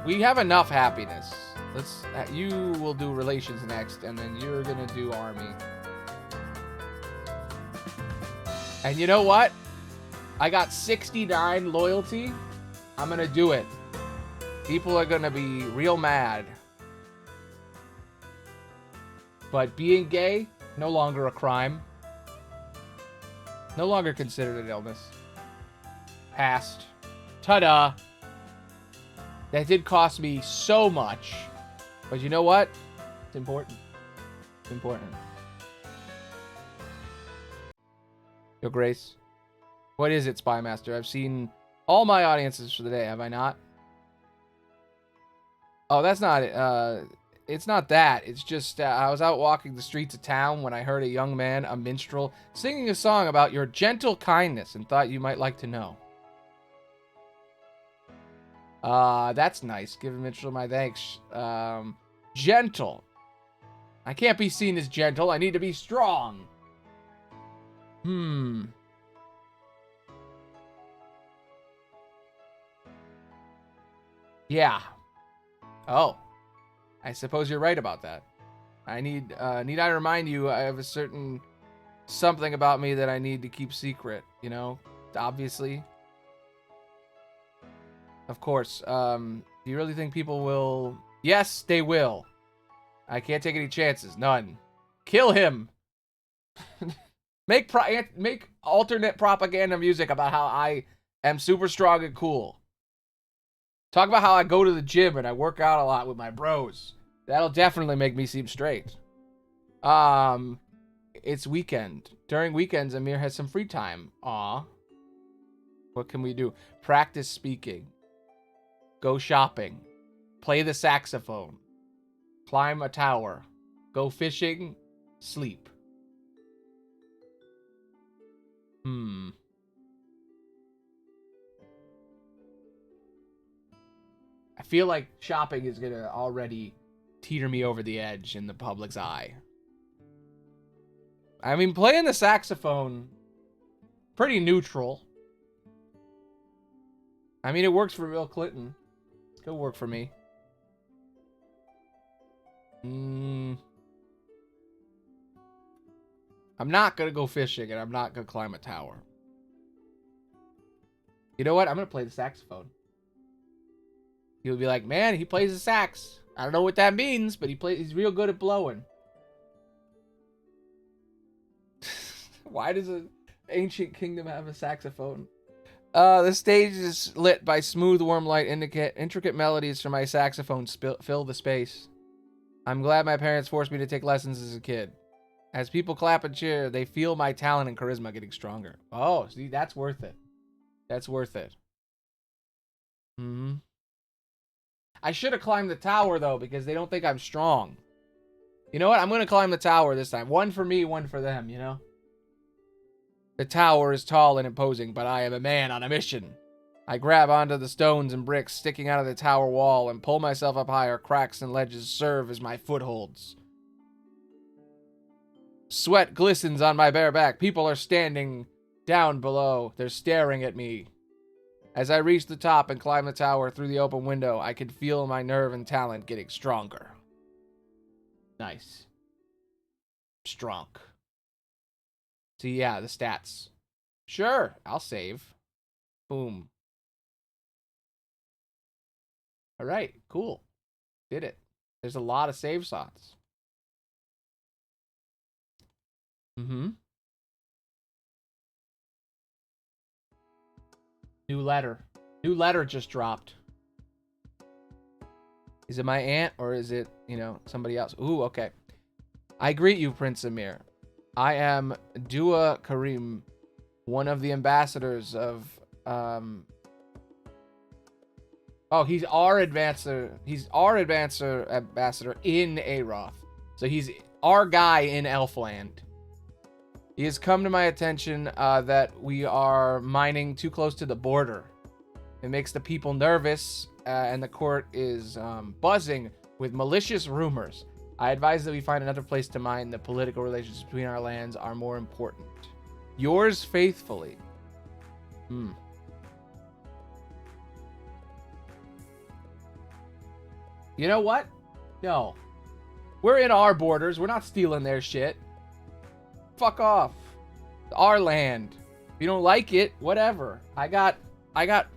We have enough happiness. You will do relations next, and then you're gonna do army. And you know what? I got 69 loyalty. I'm gonna do it. People are gonna be real mad. But being gay, no longer a crime. No longer considered an illness. Passed. Ta-da! That did cost me so much. But you know what? It's important. It's important. Yo, Grace. What is it, Spy Master? I've seen all my audiences for the day, have I not? Oh, that's not it. It's not that. It's just I was out walking the streets of town when I heard a young man, a minstrel, singing a song about your gentle kindness and thought you might like to know. That's nice. Give a minstrel my thanks. Gentle. I can't be seen as gentle. I need to be strong. Yeah. Oh. I suppose you're right about that. Need I remind you, I have a certain something about me that I need to keep secret, you know? Obviously. Of course. Do you really think people will... Yes, they will. I can't take any chances. None. Kill him! Make alternate propaganda music about how I am super strong and cool. Talk about how I go to the gym and I work out a lot with my bros. That'll definitely make me seem straight. It's weekend. During weekends, Amir has some free time. Aw. What can we do? Practice speaking. Go shopping. Play the saxophone. Climb a tower. Go fishing. Sleep. I feel like shopping is gonna already teeter me over the edge in the public's eye. I mean, playing the saxophone, pretty neutral. I mean, it works for Bill Clinton. It'll work for me. I'm not gonna go fishing, and I'm not gonna climb a tower. You know what? I'm gonna play the saxophone. He'll be like, man, he plays the sax. I don't know what that means, but he's real good at blowing. Why does an ancient kingdom have a saxophone? The stage is lit by smooth, warm light. Intricate melodies from my saxophone fill the space. I'm glad my parents forced me to take lessons as a kid. As people clap and cheer, they feel my talent and charisma getting stronger. Oh, see, that's worth it. That's worth it. I should have climbed the tower, though, because they don't think I'm strong. You know what? I'm going to climb the tower this time. One for me, one for them, you know? The tower is tall and imposing, but I am a man on a mission. I grab onto the stones and bricks sticking out of the tower wall and pull myself up higher. Cracks and ledges serve as my footholds. Sweat glistens on my bare back. People are standing down below. They're staring at me. As I reach the top and climb the tower through the open window, I can feel my nerve and talent getting stronger. Nice. Strong. See, yeah, the stats. Sure, I'll save. Boom. All right, cool. Did it. There's a lot of save slots. New letter. New letter just dropped. Is it my aunt or is it, somebody else? Ooh, okay. I greet you, Prince Amir. I am Dua Karim, one of the ambassadors of, he's our advancer. He's our ambassador in Aroth. So he's our guy in Elfland. He has come to my attention that we are mining too close to the border. It makes the people nervous, and the court is buzzing with malicious rumors. I advise that we find another place to mine. The political relations between our lands are more important. Yours faithfully. You know what? No. We're in our borders. We're not stealing their shit. Fuck off. It's our land. If you don't like it, whatever. I got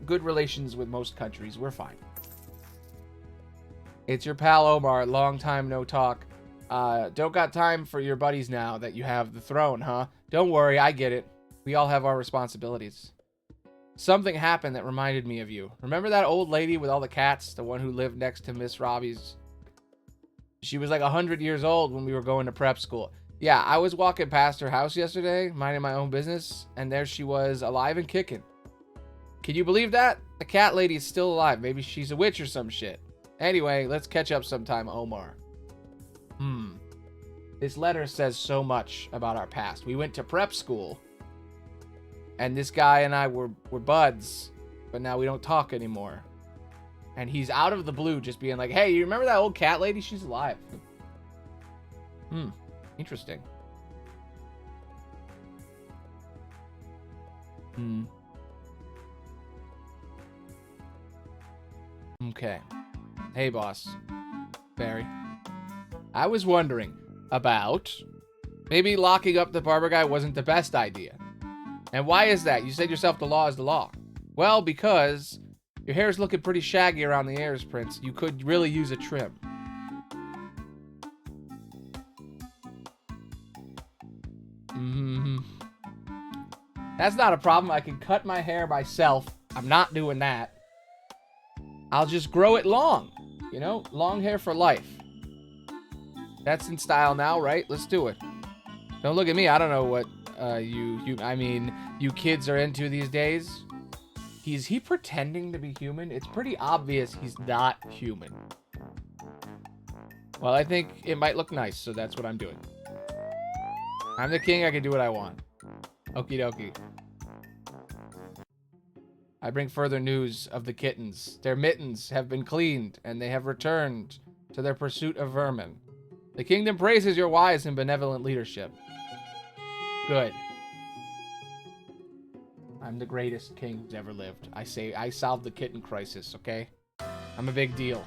good relations with most countries. We're fine. It's your pal Omar. Long time no talk. Don't got time for your buddies now that you have the throne, huh? Don't worry, I get it. We all have our responsibilities. Something happened that reminded me of you. Remember that old lady with all the cats? The one who lived next to Miss Robbie's? She was like 100 years old when we were going to prep school. Yeah, I was walking past her house yesterday, minding my own business, and there she was, alive and kicking. Can you believe that? The cat lady is still alive. Maybe she's a witch or some shit. Anyway, let's catch up sometime, Omar. This letter says so much about our past. We went to prep school, and this guy and I were buds, but now we don't talk anymore. And he's out of the blue just being like, hey, you remember that old cat lady? She's alive. Interesting. Okay. Hey, boss. Barry. I was wondering about maybe locking up the barber guy wasn't the best idea. And why is that? You said yourself the law is the law. Well, because your hair's looking pretty shaggy around the ears, Prince. You could really use a trim. That's not a problem. I can cut my hair myself. I'm not doing that. I'll just grow it long. Long hair for life. That's in style now, right? Let's do it. Don't look at me. I don't know what you kids are into these days. Is he pretending to be human? It's pretty obvious he's not human. Well, I think it might look nice, so that's what I'm doing. I'm the king. I can do what I want. Okie dokie. I bring further news of the kittens. Their mittens have been cleaned, and they have returned to their pursuit of vermin. The kingdom praises your wise and benevolent leadership. Good. I'm the greatest king who's ever lived. I solved the kitten crisis, okay? I'm a big deal.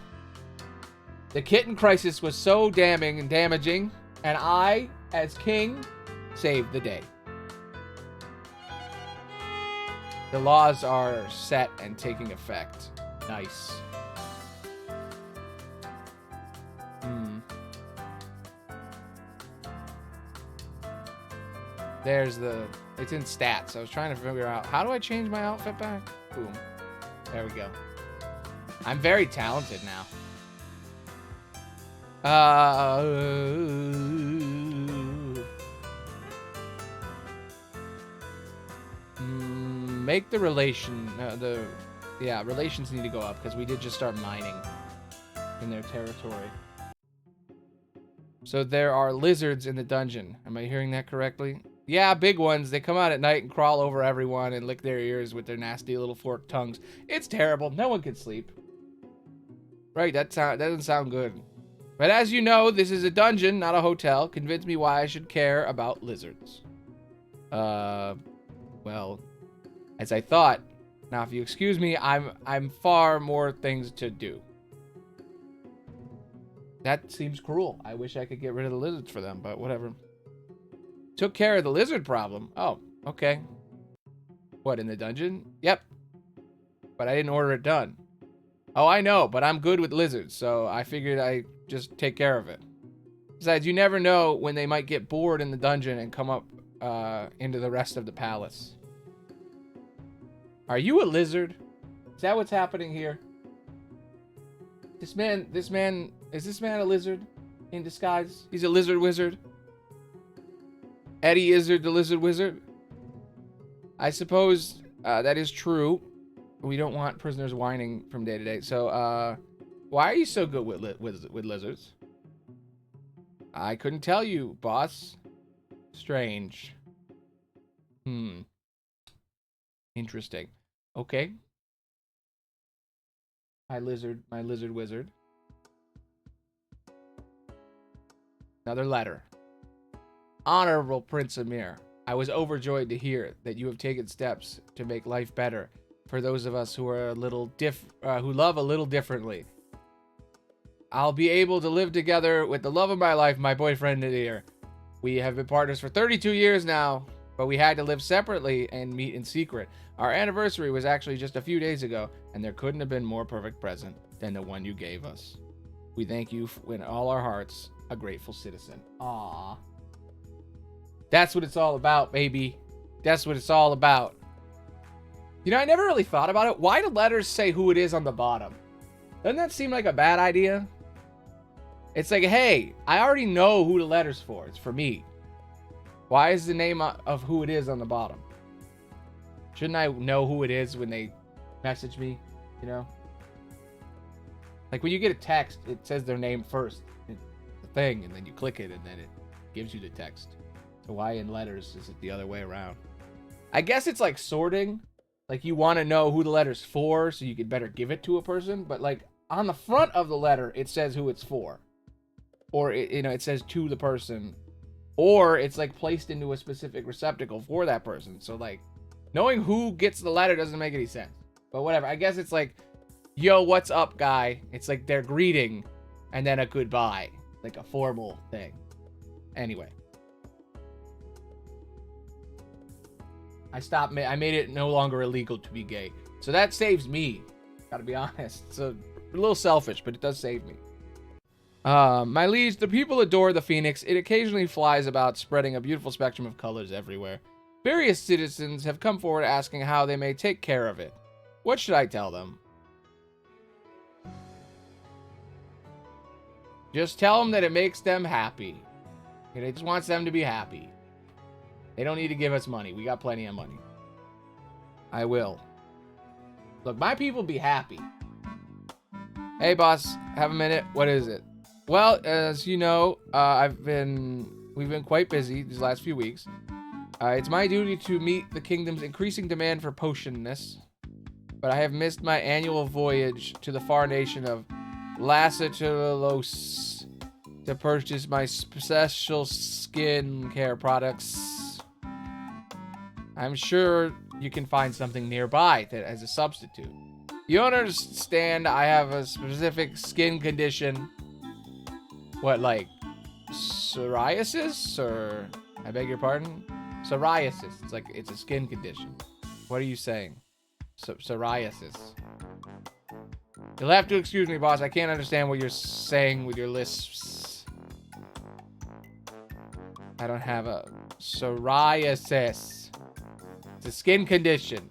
The kitten crisis was so damning and damaging, and I, as king, saved the day. The laws are set and taking effect. Nice. There's the... It's in stats. I was trying to figure out, how do I change my outfit back? Boom. There we go. I'm very talented now. Make the relation... relations need to go up, because we did just start mining in their territory. So there are lizards in the dungeon. Am I hearing that correctly? Yeah, big ones. They come out at night and crawl over everyone and lick their ears with their nasty little forked tongues. It's terrible. No one can sleep. Right, that doesn't sound good. But as you know, this is a dungeon, not a hotel. Convince me why I should care about lizards. Well, as I thought. Now, if you excuse me, I'm far more things to do. That seems cruel. I wish I could get rid of the lizards for them, but whatever. Took care of the lizard problem. Oh, okay. What, in the dungeon? Yep. But I didn't order it done. Oh, I know, but I'm good with lizards, so I figured I'd just take care of it. Besides, you never know when they might get bored in the dungeon and come up into the rest of the palace. Are you a lizard? Is that what's happening here? Is this man a lizard in disguise? He's a lizard wizard. Eddie Izzard, the lizard wizard. I suppose that is true. We don't want prisoners whining from day to day. So, why are you so good with lizards? I couldn't tell you, boss. Strange. Interesting. Okay. My lizard wizard. Another letter. Honorable Prince Amir, I was overjoyed to hear that you have taken steps to make life better for those of us who are who love a little differently. I'll be able to live together with the love of my life, my boyfriend Nadir. We have been partners for 32 years now, but we had to live separately and meet in secret. Our anniversary was actually just a few days ago, and there couldn't have been more perfect present than the one you gave us. We thank you in all our hearts, a grateful citizen. Aww. That's what it's all about, baby. That's what it's all about. You know, I never really thought about it. Why do letters say who it is on the bottom? Doesn't that seem like a bad idea? It's like, hey, I already know who the letter's for. It's for me. Why is the name of who it is on the bottom? Shouldn't I know who it is when they message me, you know? Like when you get a text, it says their name first, the thing, and then you click it, and then it gives you the text. So why in letters is it the other way around? I guess it's like sorting. Like you want to know who the letter's for, so you could better give it to a person. But like on the front of the letter, it says who it's for. Or, it says to the person. Or it's like placed into a specific receptacle for that person. So like knowing who gets the letter doesn't make any sense. But whatever. I guess it's like, yo, what's up, guy? It's like their greeting and then a goodbye. Like a formal thing. Anyway. I made it no longer illegal to be gay. So that saves me. Gotta be honest. It's a little selfish, but it does save me. My liege, the people adore the phoenix. It occasionally flies about, spreading a beautiful spectrum of colors everywhere. Various citizens have come forward asking how they may take care of it. What should I tell them? Just tell them that it makes them happy. It just wants them to be happy. They don't need to give us money. We got plenty of money. I will. Look, my people be happy. Hey, boss. Have a minute. What is it? Well, as you know, we've been quite busy these last few weeks. It's my duty to meet the kingdom's increasing demand for potionness, but I have missed my annual voyage to the far nation of Lassitulos to purchase my special skin care products. I'm sure you can find something nearby that as a substitute. You understand I have a specific skin condition. What, like psoriasis? Or, I beg your pardon? Psoriasis. It's a skin condition. What are you saying? Psoriasis. You'll have to excuse me, boss. I can't understand what you're saying with your lisps. I don't have a psoriasis. It's a skin condition.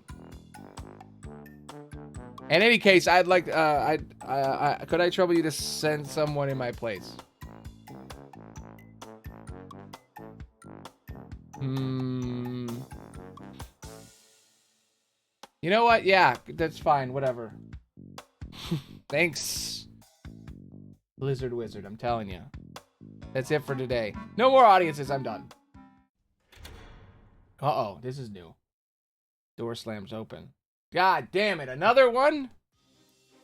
In any case, I'd like, could I trouble you to send someone in my place? You know what? Yeah, that's fine. Whatever. Thanks, Blizzard Wizard. I'm telling you. That's it for today. No more audiences. I'm done. Uh-oh. This is new. Door slams open. God damn it. Another one?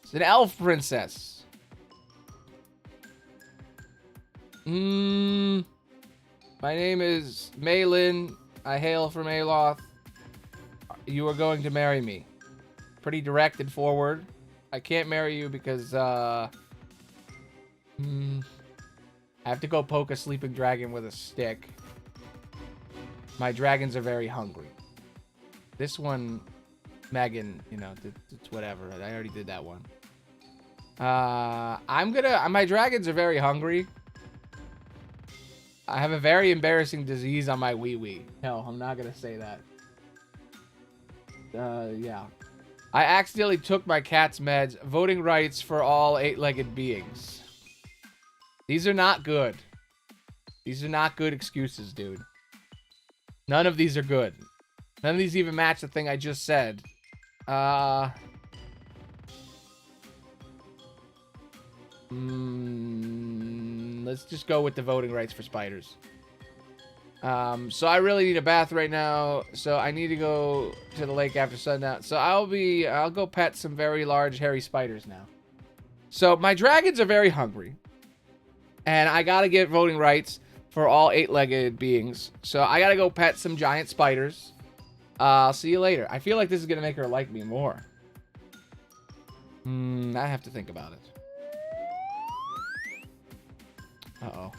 It's an elf princess. My name is Malin. I hail from Aloth. You are going to marry me. Pretty direct and forward. I can't marry you because, I have to go poke a sleeping dragon with a stick. My dragons are very hungry. This one, Megan, you know, it's whatever. I already did that one. My dragons are very hungry. I have a very embarrassing disease on my wee-wee. No, I'm not gonna say that. Yeah. I accidentally took my cat's meds. Voting rights for all 8-legged beings. These are not good. These are not good excuses, dude. None of these are good. None of these even match the thing I just said. Let's just go with the voting rights for spiders. So I really need a bath right now. So I need to go to the lake after sundown. So I'll go pet some very large hairy spiders now. So my dragons are very hungry. And I gotta get voting rights for all 8-legged beings. So I gotta go pet some giant spiders. I'll see you later. I feel like this is gonna make her like me more. I have to think about it. Uh-oh.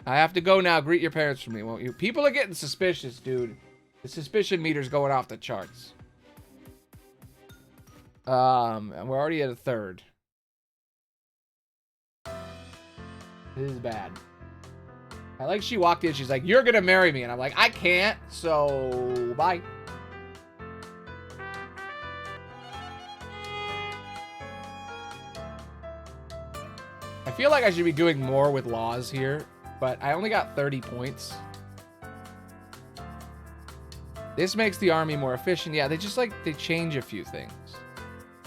I have to go now. Greet your parents for me, won't you? People are getting suspicious, dude. The suspicion meter's going off the charts. And we're already at a third. This is bad. I like she walked in. She's like, you're gonna marry me. And I'm like, I can't. So, bye. I feel like I should be doing more with laws here, but I only got 30 points. This makes the army more efficient. Yeah, they change a few things.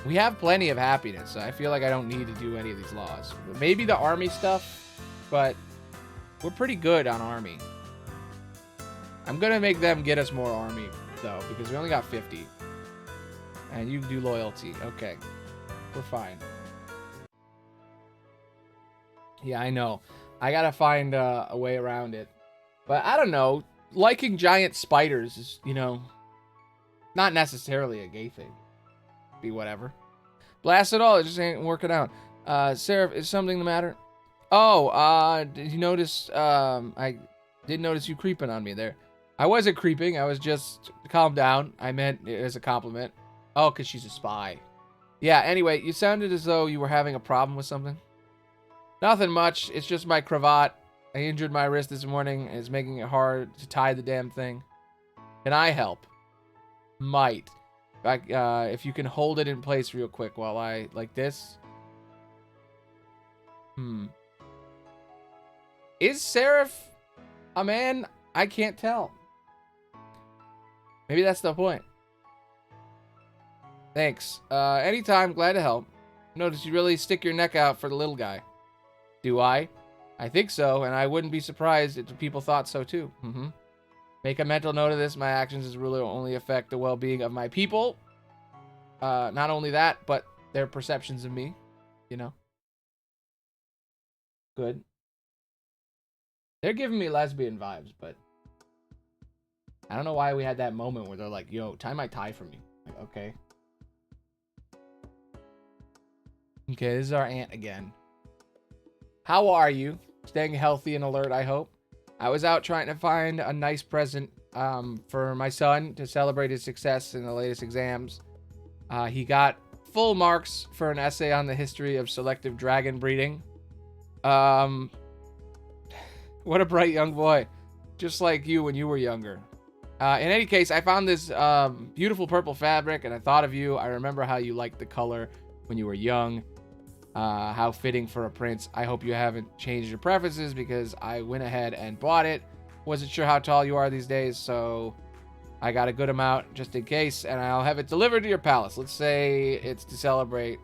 We have plenty of happiness, so I feel like I don't need to do any of these laws. Maybe the army stuff, but we're pretty good on army. I'm gonna make them get us more army, though, because we only got 50. And you do loyalty. Okay. We're fine. Yeah, I know. I gotta find a way around it. But I don't know. Liking giant spiders is, you know, not necessarily a gay thing. Be whatever. Blast it all. It just ain't working out. Seraph, is something the matter? Oh, did you notice, I did notice you creeping on me there. I wasn't creeping. I was just, calm down. I meant it as a compliment. Oh, because she's a spy. Yeah, anyway, you sounded as though you were having a problem with something. Nothing much. It's just my cravat. I injured my wrist this morning. And it's making it hard to tie the damn thing. Can I help? Might. If you can hold it in place real quick while I... Like this? Is Seraph a man? I can't tell. Maybe that's the point. Thanks. Anytime. Glad to help. Notice you really stick your neck out for the little guy. Do I? I think so, and I wouldn't be surprised if people thought so too. Make a mental note of this. My actions really only affect the well-being of my people. Not only that, but their perceptions of me. You know? Good. They're giving me lesbian vibes, but... I don't know why we had that moment where they're like, yo, tie my tie for me. Like, okay. Okay, this is our aunt again. How are you? Staying healthy and alert, I hope. I was out trying to find a nice present for my son to celebrate his success in the latest exams. He got full marks for an essay on the history of selective dragon breeding. What a bright young boy. Just like you when you were younger. In any case, I found this beautiful purple fabric, and I thought of you. I remember how you liked the color when you were young. How fitting for a prince. I hope you haven't changed your preferences, because I went ahead and bought it. Wasn't sure how tall you are these days, so I got a good amount just in case, and I'll have it delivered to your palace. Let's say it's to celebrate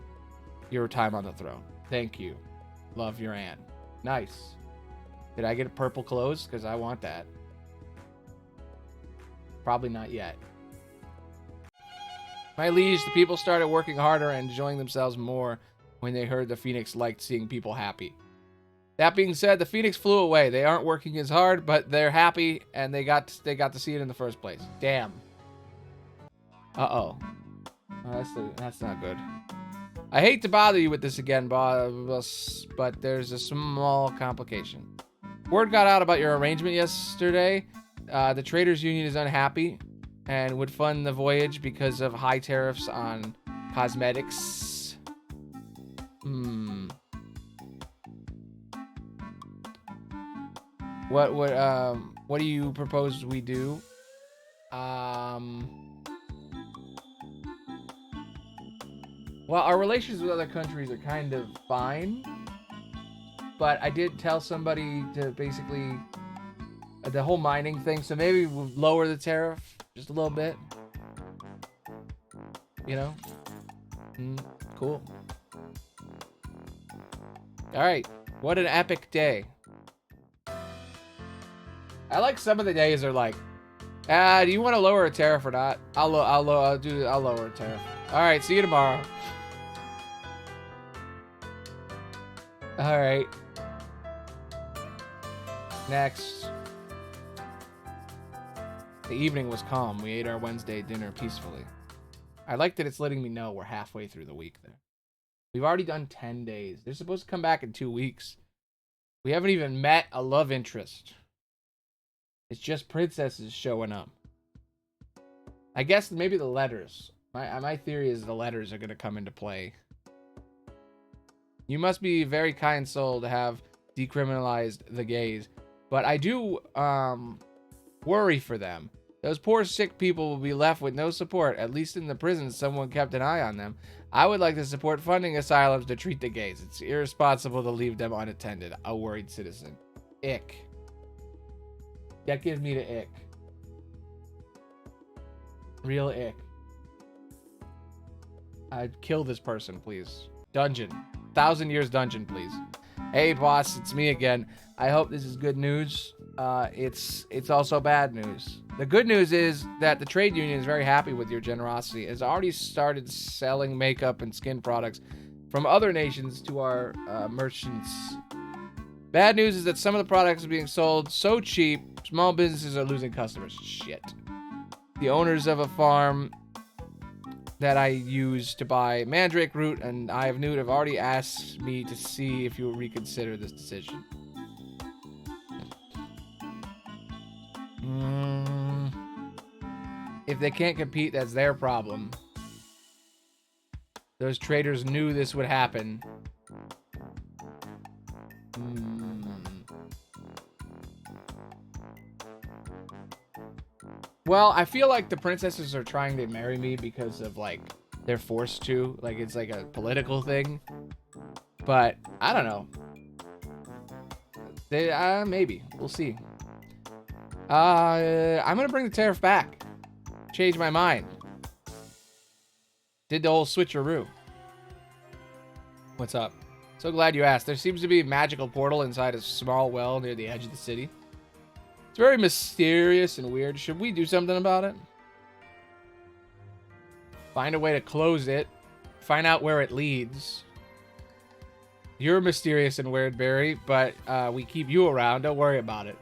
your time on the throne. Thank you. Love, your Anne. Nice. Did I get purple clothes? Because I want that. Probably not yet. My liege, the people started working harder and enjoying themselves more when they heard the Phoenix liked seeing people happy. That being said, the Phoenix flew away. They aren't working as hard, but they're happy, and they got to see it in the first place. Damn. Uh-oh. That's not good. I hate to bother you with this again, boss, but there's a small complication. Word got out about your arrangement yesterday. The Traders Union is unhappy and would fund the voyage because of high tariffs on cosmetics. What do you propose we do? Well, our relations with other countries are kind of fine, but I did tell somebody to basically the whole mining thing, so maybe we'll lower the tariff just a little bit. You know? Cool. All right. What an epic day. I like some of the days are like, do you want to lower a tariff or not? I'll lower a tariff. All right, see you tomorrow. All right. Next. The evening was calm. We ate our Wednesday dinner peacefully. I like that it's letting me know we're halfway through the week there. We've already done 10 days. They're supposed to come back in 2 weeks. We haven't even met a love interest. It's just princesses showing up. I guess maybe the letters. My theory is the letters are going to come into play. You must be a very kind soul to have decriminalized the gays. But I do worry for them. Those poor sick people will be left with no support. At least in the prisons, someone kept an eye on them. I would like to support funding asylums to treat the gays. It's irresponsible to leave them unattended. A worried citizen. Ick. That gives me the ick. Real ick. I'd kill this person, please. Dungeon. 1,000 years dungeon, please. Hey, boss, it's me again. I hope this is good news. It's also bad news. The good news is that the trade union is very happy with your generosity. It has already started selling makeup and skin products from other nations to our merchants. Bad news is that some of the products are being sold so cheap, small businesses are losing customers. Shit. The owners of a farm that I use to buy mandrake root and eye of newt have already asked me to see if you will reconsider this decision. If they can't compete, that's their problem. Those traders knew this would happen. Well, I feel like the princesses are trying to marry me because of, like, they're forced to. Like, it's like a political thing. But, I don't know. They, maybe. We'll see. I'm gonna bring the tariff back. Change my mind. Did the whole switcheroo. What's up? So glad you asked. There seems to be a magical portal inside a small well near the edge of the city. It's very mysterious and weird. Should we do something about it? Find a way to close it. Find out where it leads. You're mysterious and weird, Barry, but we keep you around. Don't worry about it.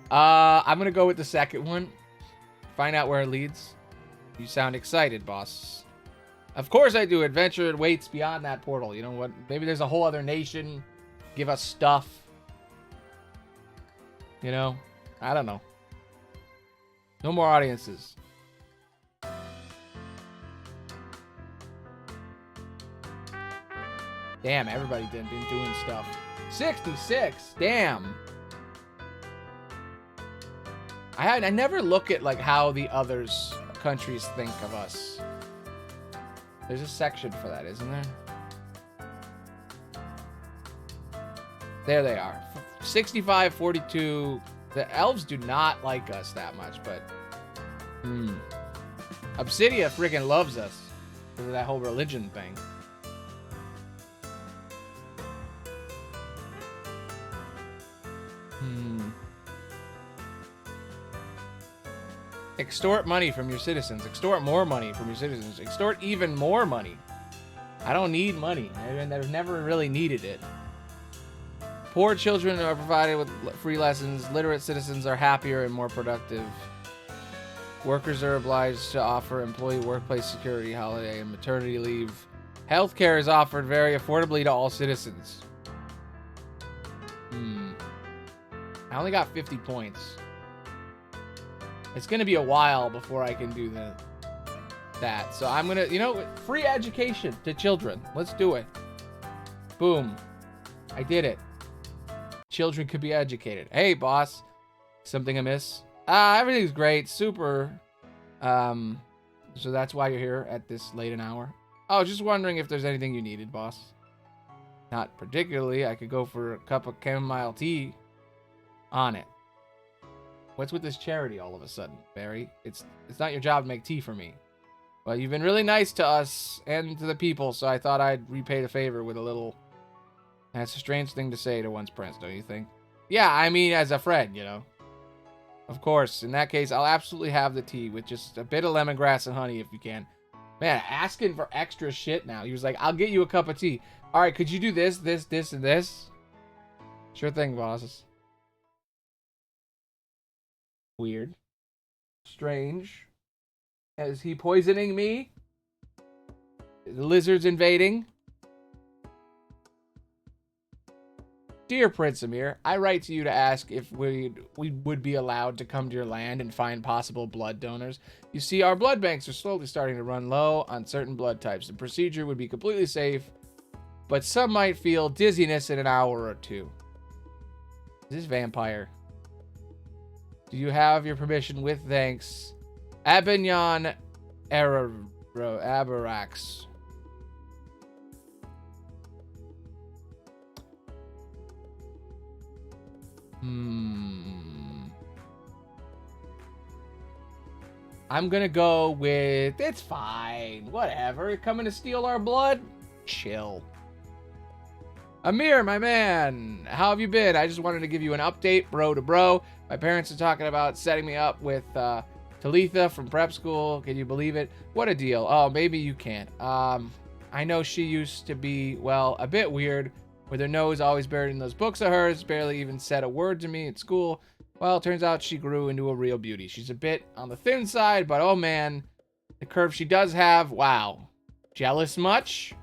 I'm going to go with the second one. Find out where it leads. You sound excited, boss. Of course I do. Adventure waits beyond that portal. You know what? Maybe there's a whole other nation. Give us stuff. You know? I don't know. No more audiences. Damn, everybody been doing stuff. 66. Damn. I never look at like how the countries think of us. There's a section for that, isn't there? There they are. 65, 42. The elves do not like us that much, but Obsidia freaking loves us because of that whole religion thing. Extort money from your citizens. Extort more money from your citizens. Extort even more money. I don't need money. I've never really needed it. Poor children are provided with free lessons. Literate citizens are happier and more productive. Workers are obliged to offer employee workplace security, holiday, and maternity leave. Healthcare is offered very affordably to all citizens. I only got 50 points. It's going to be a while before I can do that. So I'm going to, free education to children. Let's do it. Boom. I did it. Children could be educated. Hey, boss. Something amiss? Everything's great. Super. So that's why you're here at this late an hour. Oh, just wondering if there's anything you needed, boss. Not particularly. I could go for a cup of chamomile tea. On it. What's with this charity all of a sudden, Barry? It's not your job to make tea for me. Well, you've been really nice to us and to the people, so I thought I'd repay the favor with a little... That's a strange thing to say to one's prince, don't you think? Yeah, I mean, as a friend, Of course. In that case, I'll absolutely have the tea with just a bit of lemongrass and honey if you can. Man, asking for extra shit now. He was like, I'll get you a cup of tea. All right, could you do this, this, this, and this? Sure thing, bosses. Weird. Strange. Is he poisoning me? The lizards invading? Dear Prince Amir, I write to you to ask if we would be allowed to come to your land and find possible blood donors. You see, our blood banks are slowly starting to run low on certain blood types. The procedure would be completely safe, but some might feel dizziness in an hour or two. Is this vampire? Do you have your permission with thanks? Abinyon Abarax. I'm gonna go with, it's fine, whatever. You're coming to steal our blood? Chill. Amir, my man, how have you been? I just wanted to give you an update, bro to bro. My parents are talking about setting me up with Talitha from prep school. Can you believe it? What a deal. Oh, maybe you can't. I know she used to be, well, a bit weird, with her nose always buried in those books of hers, barely even said a word to me at school. Well, it turns out she grew into a real beauty. She's a bit on the thin side, but oh man, the curve she does have, wow. Jealous much?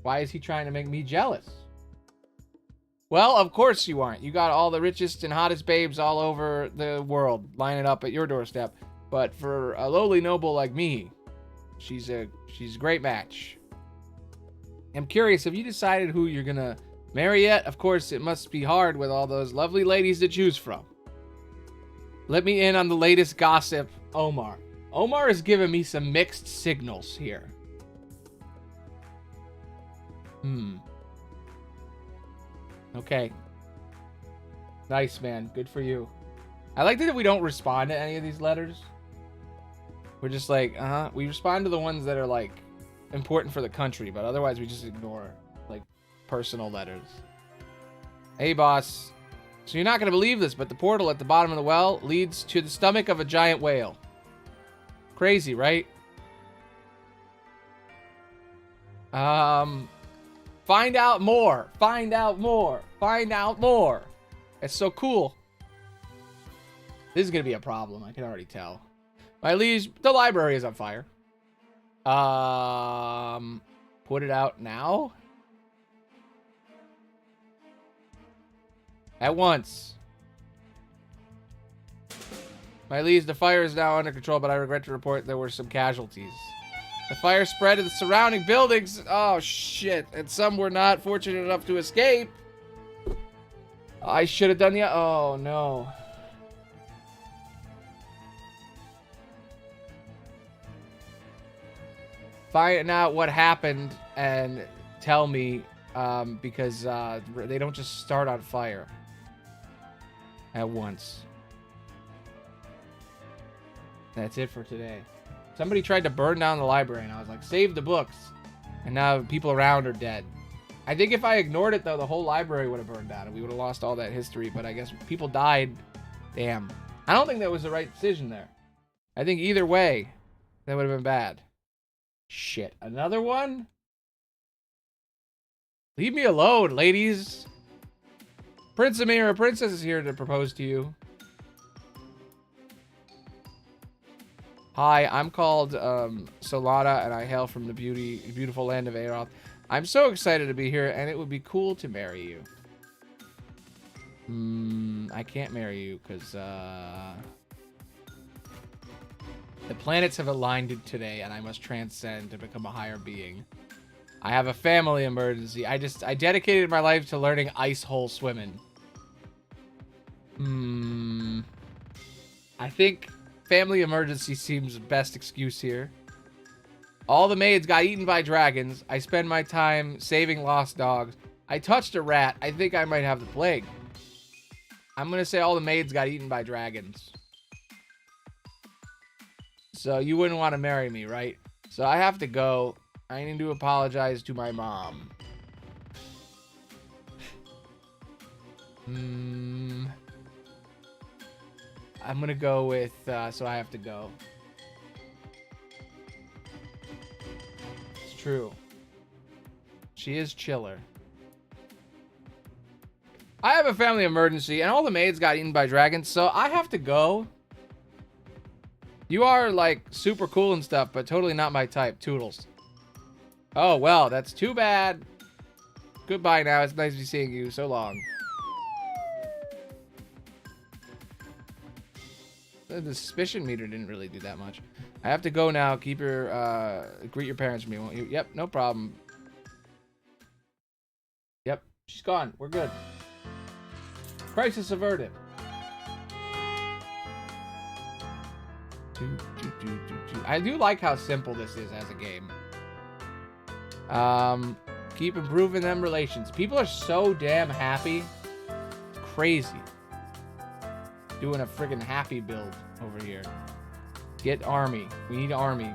Why is he trying to make me jealous? Well, of course you aren't. You got all the richest and hottest babes all over the world lining up at your doorstep. But for a lowly noble like me, she's a great match. I'm curious, have you decided who you're gonna marry yet? Of course, it must be hard with all those lovely ladies to choose from. Let me in on the latest gossip, Omar. Omar is giving me some mixed signals here. Okay. Nice, man. Good for you. I like that we don't respond to any of these letters. We're just like, we respond to the ones that are like important for the country, but otherwise we just ignore like personal letters. Hey, boss. So you're not going to believe this, but the portal at the bottom of the well leads to the stomach of a giant whale. Crazy, right? Find out more. Find out more. Find out more. It's so cool. This is going to be a problem. I can already tell. My liege, the library is on fire. Put it out now? At once. My liege, the fire is now under control, but I regret to report there were some casualties. The fire spread to the surrounding buildings. Oh, shit. And some were not fortunate enough to escape. I should have done the... Oh, no. find out what happened and tell me, because they don't just start on fire at once. That's it for today. Somebody tried to burn down the library, and I was like, save the books. And now people around are dead. I think if I ignored it, though, the whole library would have burned down, and we would have lost all that history. But I guess people died. Damn. I don't think that was the right decision there. I think either way, that would have been bad. Shit. Another one? Leave me alone, ladies. Prince Amir, a princess is here to propose to you. Hi, I'm called Solana, and I hail from the beautiful land of Aeroth. I'm so excited to be here, and it would be cool to marry you. I can't marry you, because the planets have aligned today, and I must transcend to become a higher being. I have a family emergency. I dedicated my life to learning ice hole swimming. I think family emergency seems the best excuse here. All the maids got eaten by dragons. I spend my time saving lost dogs. I touched a rat. I think I might have the plague. I'm going to say all the maids got eaten by dragons. So you wouldn't want to marry me, right? So I have to go. I need to apologize to my mom. I'm going to go with, so I have to go. It's true. She is chiller. I have a family emergency, and all the maids got eaten by dragons, so I have to go. You are, like, super cool and stuff, but totally not my type. Toodles. Oh, well, that's too bad. Goodbye now. It's nice to be seeing you. So long. The suspicion meter didn't really do that much. I have to go now. Keep your, greet your parents for me, won't you? Yep, no problem. Yep, she's gone. We're good. Crisis averted. I do like how simple this is as a game. Keep improving them relations. People are so damn happy. It's crazy. Doing a friggin' happy build over here. Get army. We need army.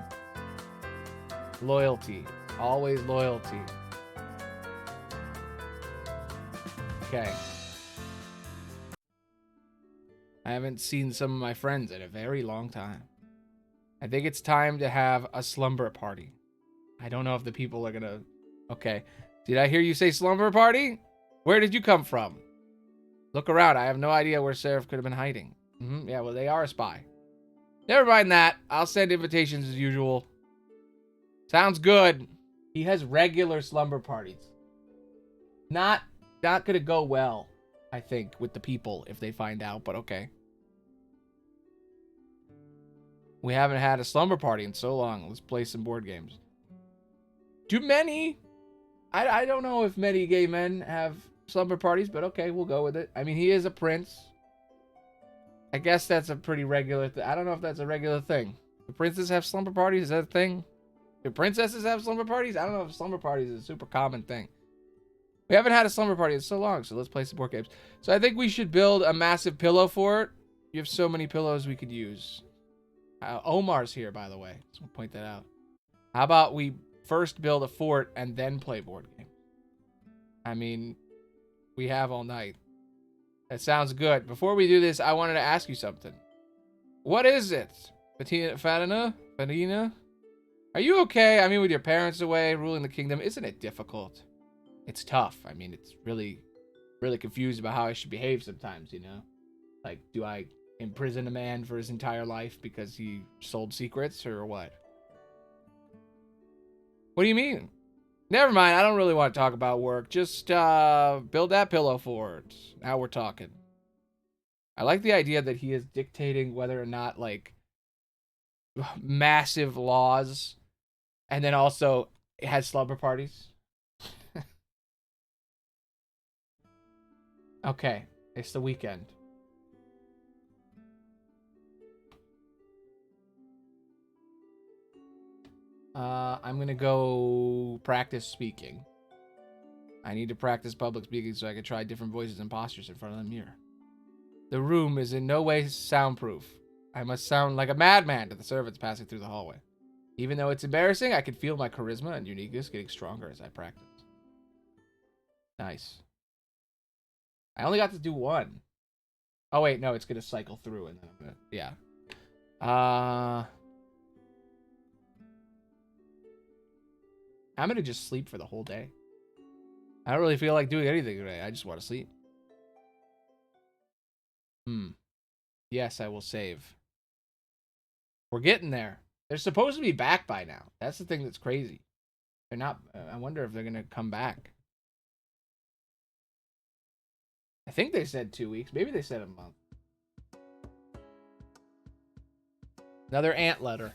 Loyalty. Always loyalty. Okay. I haven't seen some of my friends in a very long time. I think it's time to have a slumber party. I don't know if the people are gonna... Okay. Did I hear you say slumber party? Where did you come from? Look around. I have no idea where Seraph could have been hiding. Yeah, well, they are a spy. Never mind that. I'll send invitations as usual. Sounds good. He has regular slumber parties. Not gonna go well, I think, with the people if they find out, but okay. We haven't had a slumber party in so long. Let's play some board games. Do many? I don't know if many gay men have slumber parties, but okay, we'll go with it. I mean, he is a prince. I guess that's a pretty regular thing. I don't know if that's a regular thing. Do princes have slumber parties? Is that a thing? Do princesses have slumber parties? I don't know if slumber parties is a super common thing. We haven't had a slumber party in so long, so let's play some board games. So I think we should build a massive pillow fort. You have so many pillows we could use. Omar's here, by the way. Just want to point that out. How about we first build a fort and then play board games? I mean, we have all night. That sounds good. Before we do this, I wanted to ask you something. What is it? Fatina? Are you okay? I mean, with your parents away, ruling the kingdom, isn't it difficult? It's tough. I mean, it's really, really confused about how I should behave sometimes, you know? Like, do I imprison a man for his entire life because he sold secrets, or what? What do you mean? Never mind, I don't really want to talk about work. Just build that pillow fort. Now we're talking. I like the idea that he is dictating whether or not, like, massive laws, and then also it has slumber parties. Okay, it's the weekend. I'm gonna go practice speaking. I need to practice public speaking so I can try different voices and postures in front of the mirror. The room is in no way soundproof. I must sound like a madman to the servants passing through the hallway. Even though it's embarrassing, I can feel my charisma and uniqueness getting stronger as I practice. Nice. I only got to do one. Oh, wait, no, it's going to cycle through and then I'm going to... Yeah. I'm going to just sleep for the whole day. I don't really feel like doing anything today. I just want to sleep. Yes, I will save. We're getting there. They're supposed to be back by now. That's the thing that's crazy. They're not... I wonder if they're going to come back. I think they said 2 weeks. Maybe they said a month. Another ant letter.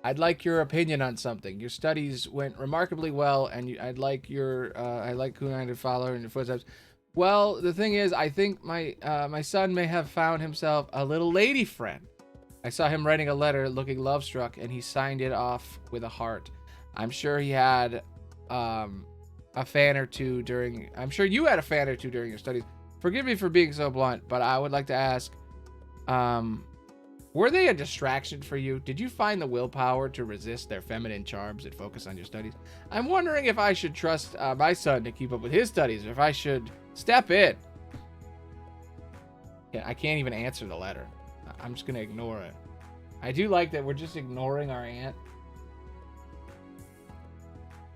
I'd like your opinion on something. Your studies went remarkably well, and I'd like your... I like Kunai to follow in your footsteps. Well, the thing is, I think my son may have found himself a little lady friend. I saw him writing a letter looking love-struck, and he signed it off with a heart. I'm sure he had a fan or two during... I'm sure you had a fan or two during your studies. Forgive me for being so blunt, but I would like to ask, were they a distraction for you? Did you find the willpower to resist their feminine charms and focus on your studies? I'm wondering if I should trust my son to keep up with his studies, or if I should step in. Yeah, I can't even answer the letter. I'm just going to ignore it. I do like that we're just ignoring our aunt.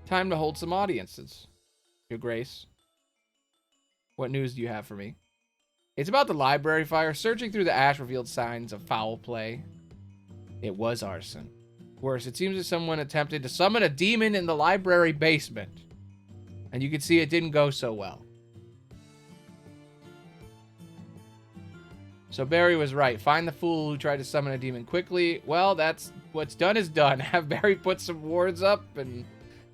Time to hold some audiences. Your Grace. What news do you have for me? It's about the library fire. Searching through the ash revealed signs of foul play. It was arson. Worse, it seems that someone attempted to summon a demon in the library basement. And you can see it didn't go so well. So Barry was right. Find the fool who tried to summon a demon quickly. Well, that's what's done is done. Have Barry put some wards up and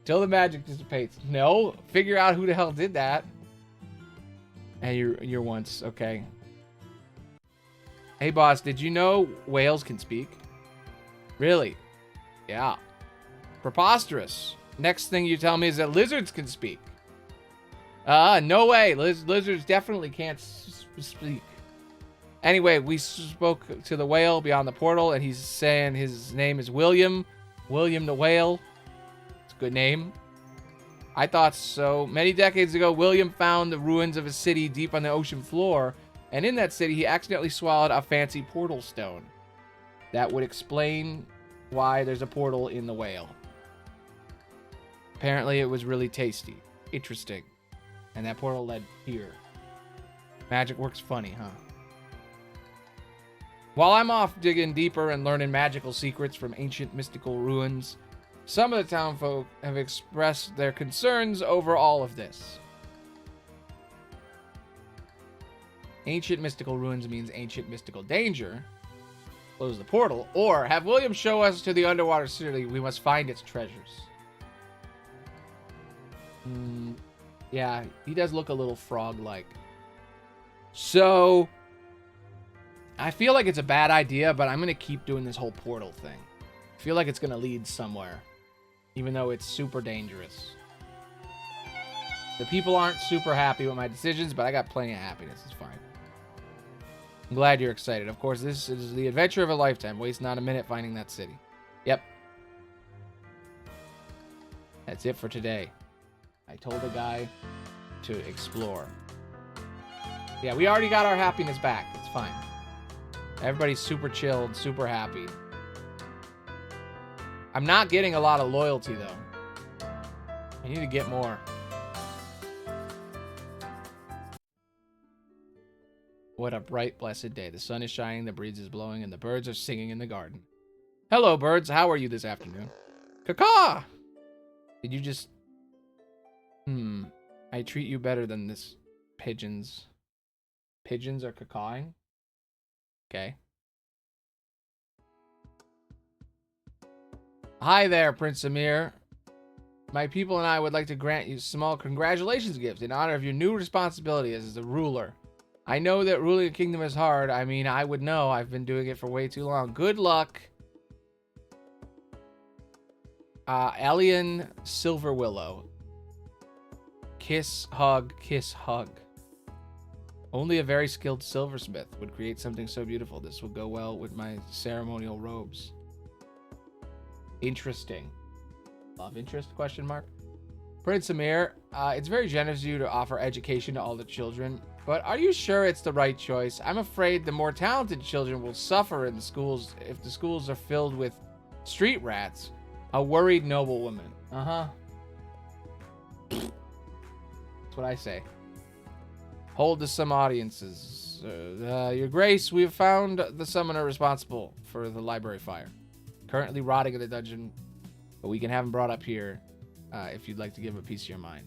till the magic dissipates. No, figure out who the hell did that. And you're once okay. Hey boss, did you know whales can speak? Really? Yeah. Preposterous. Next thing you tell me is that lizards can speak. No way. Lizards definitely can't speak. Anyway, we spoke to the whale beyond the portal, and he's saying his name is William. William the Whale. It's a good name. I thought so. Many decades ago, William found the ruins of a city deep on the ocean floor, and in that city, he accidentally swallowed a fancy portal stone. That would explain why there's a portal in the whale. Apparently, it was really tasty. Interesting. And that portal led here. Magic works funny, huh? While I'm off digging deeper and learning magical secrets from ancient mystical ruins, some of the townfolk have expressed their concerns over all of this. Ancient mystical ruins means ancient mystical danger. Close the portal. Or have William show us to the underwater city. We must find its treasures. Yeah, he does look a little frog-like. So... I feel like it's a bad idea, but I'm going to keep doing this whole portal thing. I feel like it's going to lead somewhere, even though it's super dangerous. The people aren't super happy with my decisions, but I got plenty of happiness. It's fine. I'm glad you're excited. Of course, this is the adventure of a lifetime. Waste not a minute finding that city. Yep. That's it for today. I told the guy to explore. Yeah, we already got our happiness back. It's fine. Everybody's super chilled, super happy. I'm not getting a lot of loyalty, though. I need to get more. What a bright, blessed day. The sun is shining, the breeze is blowing, and the birds are singing in the garden. Hello, birds. How are you this afternoon? Caw-caw! Did you just... I treat you better than this, pigeons. Pigeons are cacawing? Okay. Hi there, Prince Amir. My people and I would like to grant you small congratulations gifts in honor of your new responsibility as a ruler. I know that ruling a kingdom is hard. I mean, I would know. I've been doing it for way too long. Good luck. Alien Silver Willow. Kiss, hug, kiss, hug. Only a very skilled silversmith would create something so beautiful. This will go well with my ceremonial robes. Interesting. Love interest, question mark. Prince Amir, it's very generous of you to offer education to all the children, but are you sure it's the right choice? I'm afraid the more talented children will suffer in the schools if the schools are filled with street rats. A worried noblewoman. Uh-huh. That's what I say. Hold to some audiences. Your Grace, we have found the summoner responsible for the library fire. Currently rotting in the dungeon, but we can have him brought up here if you'd like to give him a piece of your mind.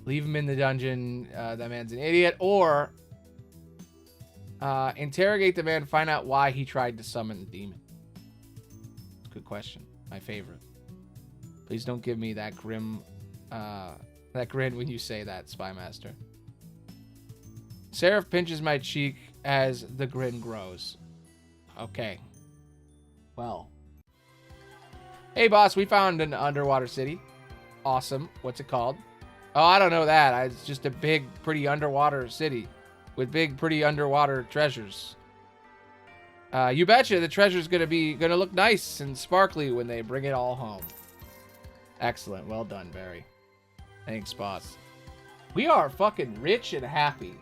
Leave him in the dungeon. That man's an idiot. Or interrogate the man, find out why he tried to summon the demon. Good question. My favorite. Please don't give me that grim... that grin when you say that, Spy Master. Seraph pinches my cheek as the grin grows. Okay. Well. Hey, boss, we found an underwater city. Awesome. What's it called? Oh, I don't know that. It's just a big, pretty underwater city with big, pretty underwater treasures. You betcha the treasure's gonna look nice and sparkly when they bring it all home. Excellent. Well done, Barry. Thanks, boss. We are fucking rich and happy.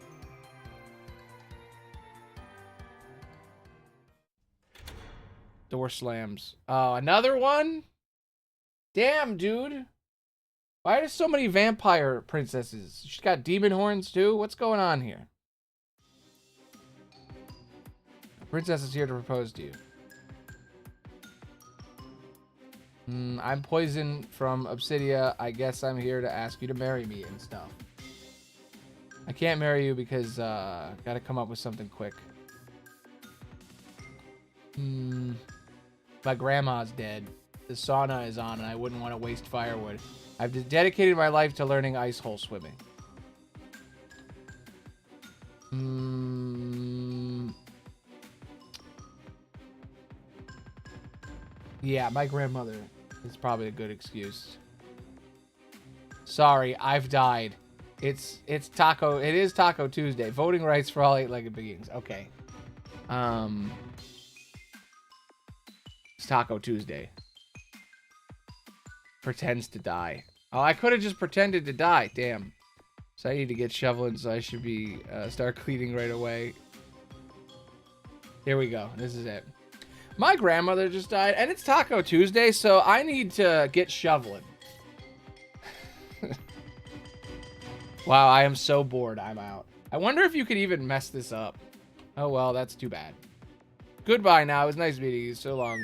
Door slams. Oh, another one? Damn, dude. Why are there so many vampire princesses? She's got demon horns, too? What's going on here? The princess is here to propose to you. I'm Poison from Obsidia. I guess I'm here to ask you to marry me and stuff. I can't marry you because gotta come up with something quick. My grandma's dead. The sauna is on and I wouldn't want to waste firewood. I've dedicated my life to learning ice hole swimming. Yeah, my grandmother is probably a good excuse. Sorry, I've died. It is Taco Tuesday. Voting rights for all 8-legged beings. Okay. It's Taco Tuesday. Pretends to die. Oh, I could have just pretended to die. Damn. So I need to get shoveling, so I should be start cleaning right away. Here we go. This is it. My grandmother just died, and it's Taco Tuesday, so I need to get shoveling. Wow, I am so bored. I'm out. I wonder if you could even mess this up. Oh, well, that's too bad. Goodbye now. It was nice meeting you. So long.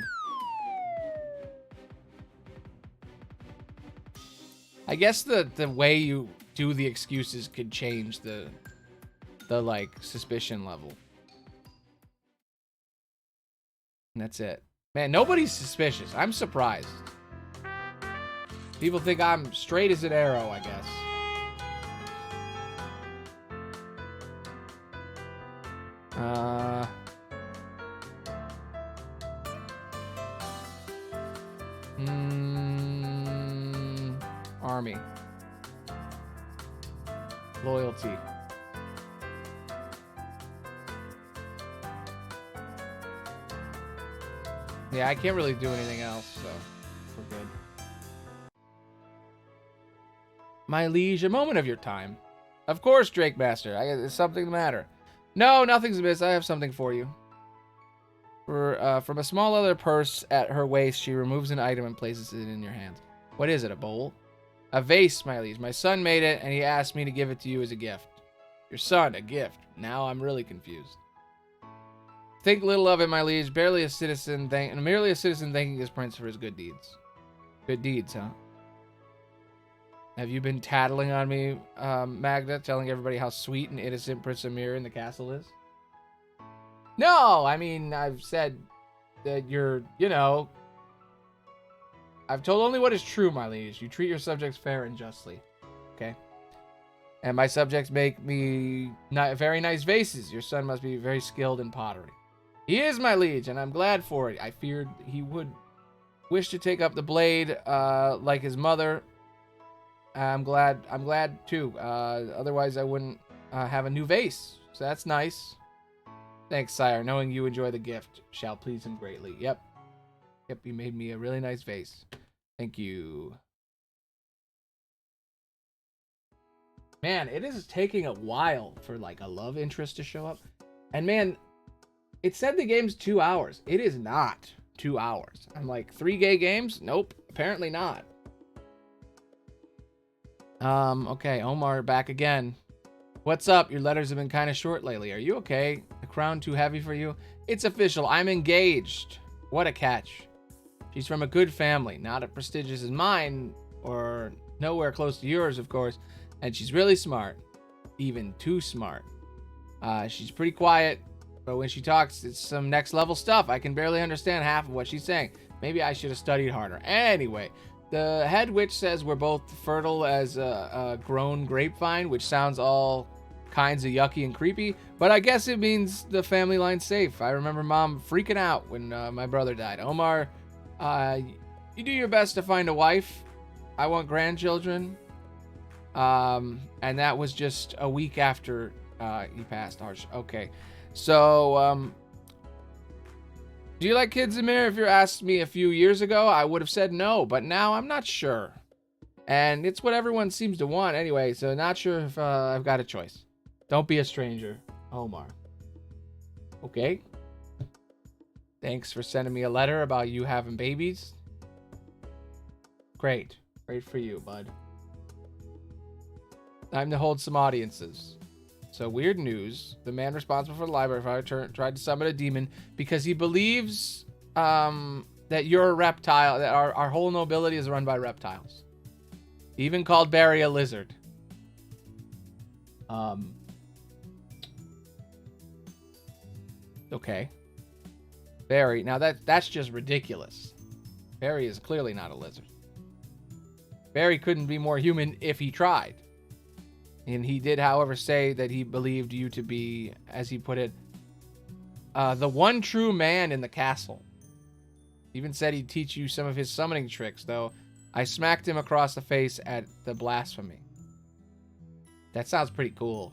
I guess the way you do the excuses could change the like, suspicion level. And that's it. Man, nobody's suspicious. I'm surprised. People think I'm straight as an arrow, I guess. Army. Loyalty. Yeah, I can't really do anything else, so we're good. My liege, a moment of your time. Of course, Drake Master. Is something the matter? No, nothing's amiss. I have something for you. From a small leather purse at her waist, she removes an item and places it in your hand. What is it, a bowl? A vase, my liege. My son made it, and he asked me to give it to you as a gift. Your son, a gift. Now I'm really confused. Think little of it, my liege. Merely a citizen thanking his prince for his good deeds. Good deeds, huh? Have you been tattling on me, Magda, telling everybody how sweet and innocent Prince Amir in the castle is? No, I mean, I've said that you're, I've told only what is true, my liege. You treat your subjects fair and justly, okay? And my subjects make me very nice vases. Your son must be very skilled in pottery. He is my liege, and I'm glad for it. I feared he would wish to take up the blade, like his mother. I'm glad too. Otherwise I wouldn't have a new vase. So that's nice. Thanks, sire. Knowing you enjoy the gift shall please him greatly. Yep, you made me a really nice vase. Thank you. Man, it is taking a while for like a love interest to show up. And man, it said the game's 2 hours. It is not 2 hours. I'm like, 3 gay games? Nope, apparently not. Okay, Omar back again. What's up? Your letters have been kind of short lately. Are you okay? The crown too heavy for you? It's official. I'm engaged. What a catch. She's from a good family, not as prestigious as mine, or nowhere close to yours, of course. And she's really smart. Even too smart. She's pretty quiet, but when she talks, it's some next level stuff. I can barely understand half of what she's saying. Maybe I should have studied harder. Anyway, the head witch says we're both fertile as a grown grapevine, which sounds all kinds of yucky and creepy, but I guess it means the family line's safe. I remember Mom freaking out when my brother died. Omar, you do your best to find a wife. I want grandchildren. And that was just a week after he passed. Okay, so do you like kids, Amir? If you asked me a few years ago, I would have said no, but now I'm not sure. And it's what everyone seems to want anyway, so not sure if I've got a choice. Don't be a stranger, Omar. Okay. Thanks for sending me a letter about you having babies. Great. Great for you, bud. Time to hold some audiences. So, weird news. The man responsible for the library fire tried to summon a demon because he believes that you're a reptile, that our whole nobility is run by reptiles. He even called Barry a lizard. Okay. Barry, now that's just ridiculous. Barry is clearly not a lizard. Barry couldn't be more human if he tried. And he did, however, say that he believed you to be, as he put it, the one true man in the castle. He even said he'd teach you some of his summoning tricks, though I smacked him across the face at the blasphemy. That sounds pretty cool.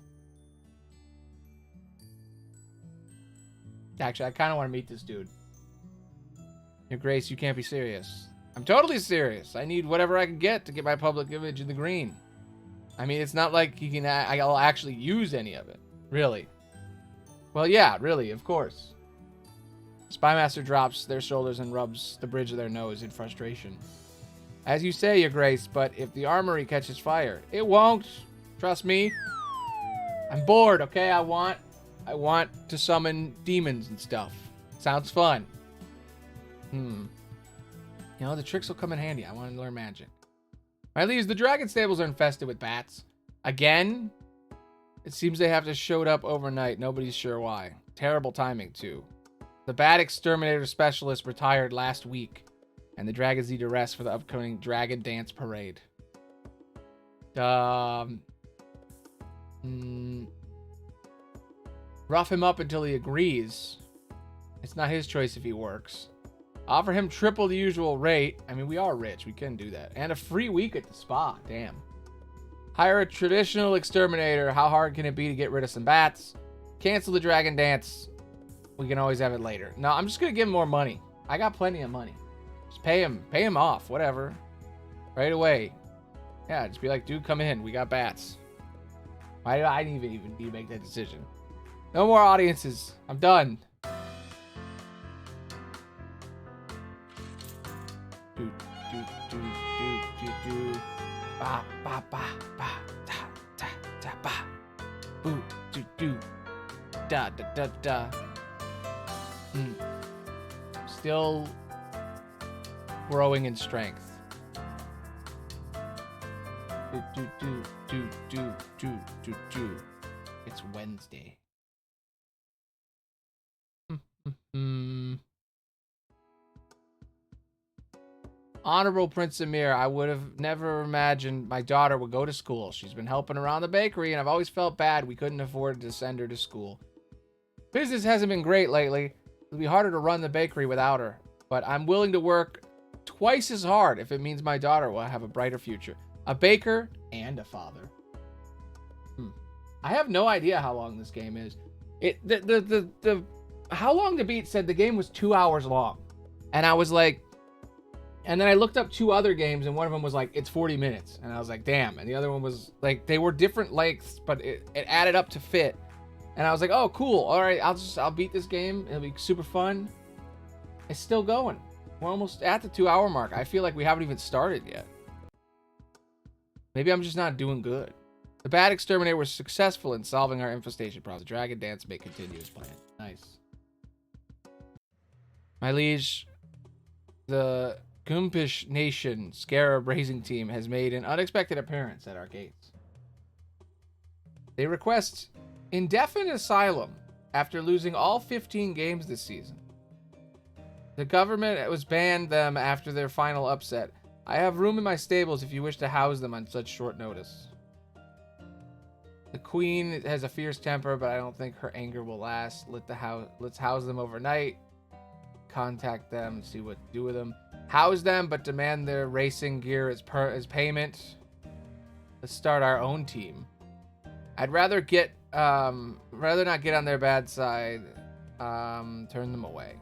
Actually, I kind of want to meet this dude. Your Grace, you can't be serious. I'm totally serious. I need whatever I can get to get my public image in the green. I mean, it's not like I'll actually use any of it. Really. Well, yeah, really, of course. Spymaster drops their shoulders and rubs the bridge of their nose in frustration. As you say, Your Grace, but if the armory catches fire, it won't. Trust me. I'm bored, okay? I want to summon demons and stuff. Sounds fun. You know, the tricks will come in handy. I want to learn magic. At least the dragon stables are infested with bats. Again? It seems they have to showed up overnight. Nobody's sure why. Terrible timing, too. The bat exterminator specialist retired last week, and the dragons need to rest for the upcoming dragon dance parade. Rough him up until he agrees. It's not his choice if he works. Offer him triple the usual rate. I mean, we are rich. We can do that. And a free week at the spa. Damn. Hire a traditional exterminator. How hard can it be to get rid of some bats? Cancel the dragon dance. We can always have it later. No, I'm just going to give him more money. I got plenty of money. Just pay him. Pay him off. Whatever. Right away. Yeah, just be like, dude, come in. We got bats. Why did I even need to make that decision? No more audiences. I'm done. Do, do, do, do, do, do. Ba, ba, ba, ba, da, da, da, ba. Boo, do, do. Da, da, da, da. Still growing in strength. Do, do, do, do, do, do, do, do. It's Wednesday. Honorable Prince Amir, I would have never imagined my daughter would go to school. She's been helping around the bakery, and I've always felt bad we couldn't afford to send her to school. Business hasn't been great lately. It'll be harder to run the bakery without her, but I'm willing to work twice as hard if it means my daughter will have a brighter future. A baker and a father. I have no idea how long this game is. The How Long to Beat said the game was 2 hours long. And I was like, and then I looked up 2 other games, and one of them was like, it's 40 minutes. And I was like, damn. And the other one was like, they were different lengths, but it added up to fit. And I was like, oh, cool. All right, I'll beat this game. It'll be super fun. It's still going. We're almost at the 2 hour mark. I feel like we haven't even started yet. Maybe I'm just not doing good. The bad exterminator was successful in solving our infestation problem. The dragon dance may continue as planned. Nice. My liege, the Goompish Nation Scarab Raising Team has made an unexpected appearance at our gates. They request indefinite asylum after losing all 15 games this season. The government was banned them after their final upset. I have room in my stables if you wish to house them on such short notice. The queen has a fierce temper, but I don't think her anger will last. Let's house them overnight. Contact them, see what to do with them. House them, but demand their racing gear as payment. Let's start our own team. I'd rather not get on their bad side. Turn them away.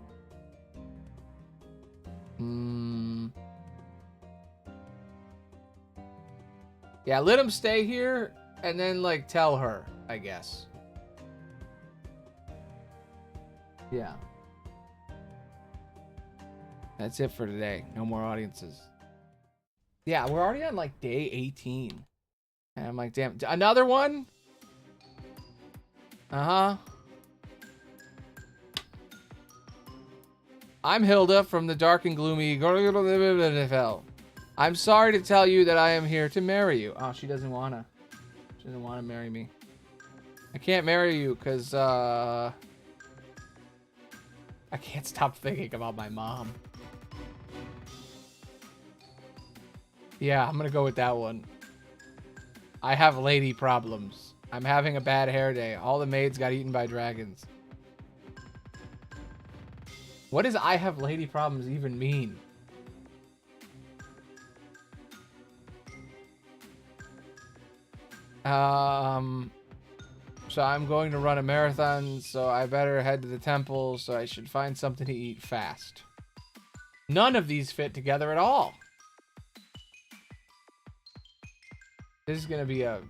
Yeah, let them stay here and then like tell her, I guess. Yeah. That's it for today. No more audiences. Yeah, we're already on like day 18. And I'm like, damn, another one? Uh-huh. I'm Hilda from the dark and gloomy hell. I'm sorry to tell you that I am here to marry you. Oh, she doesn't wanna. She doesn't wanna marry me. I can't marry you because, I can't stop thinking about my mom. Yeah, I'm gonna go with that one. I have lady problems. I'm having a bad hair day. All the maids got eaten by dragons. What does I have lady problems even mean? So I'm going to run a marathon, so I better head to the temple, so I should find something to eat fast. None of these fit together at all. This is gonna be a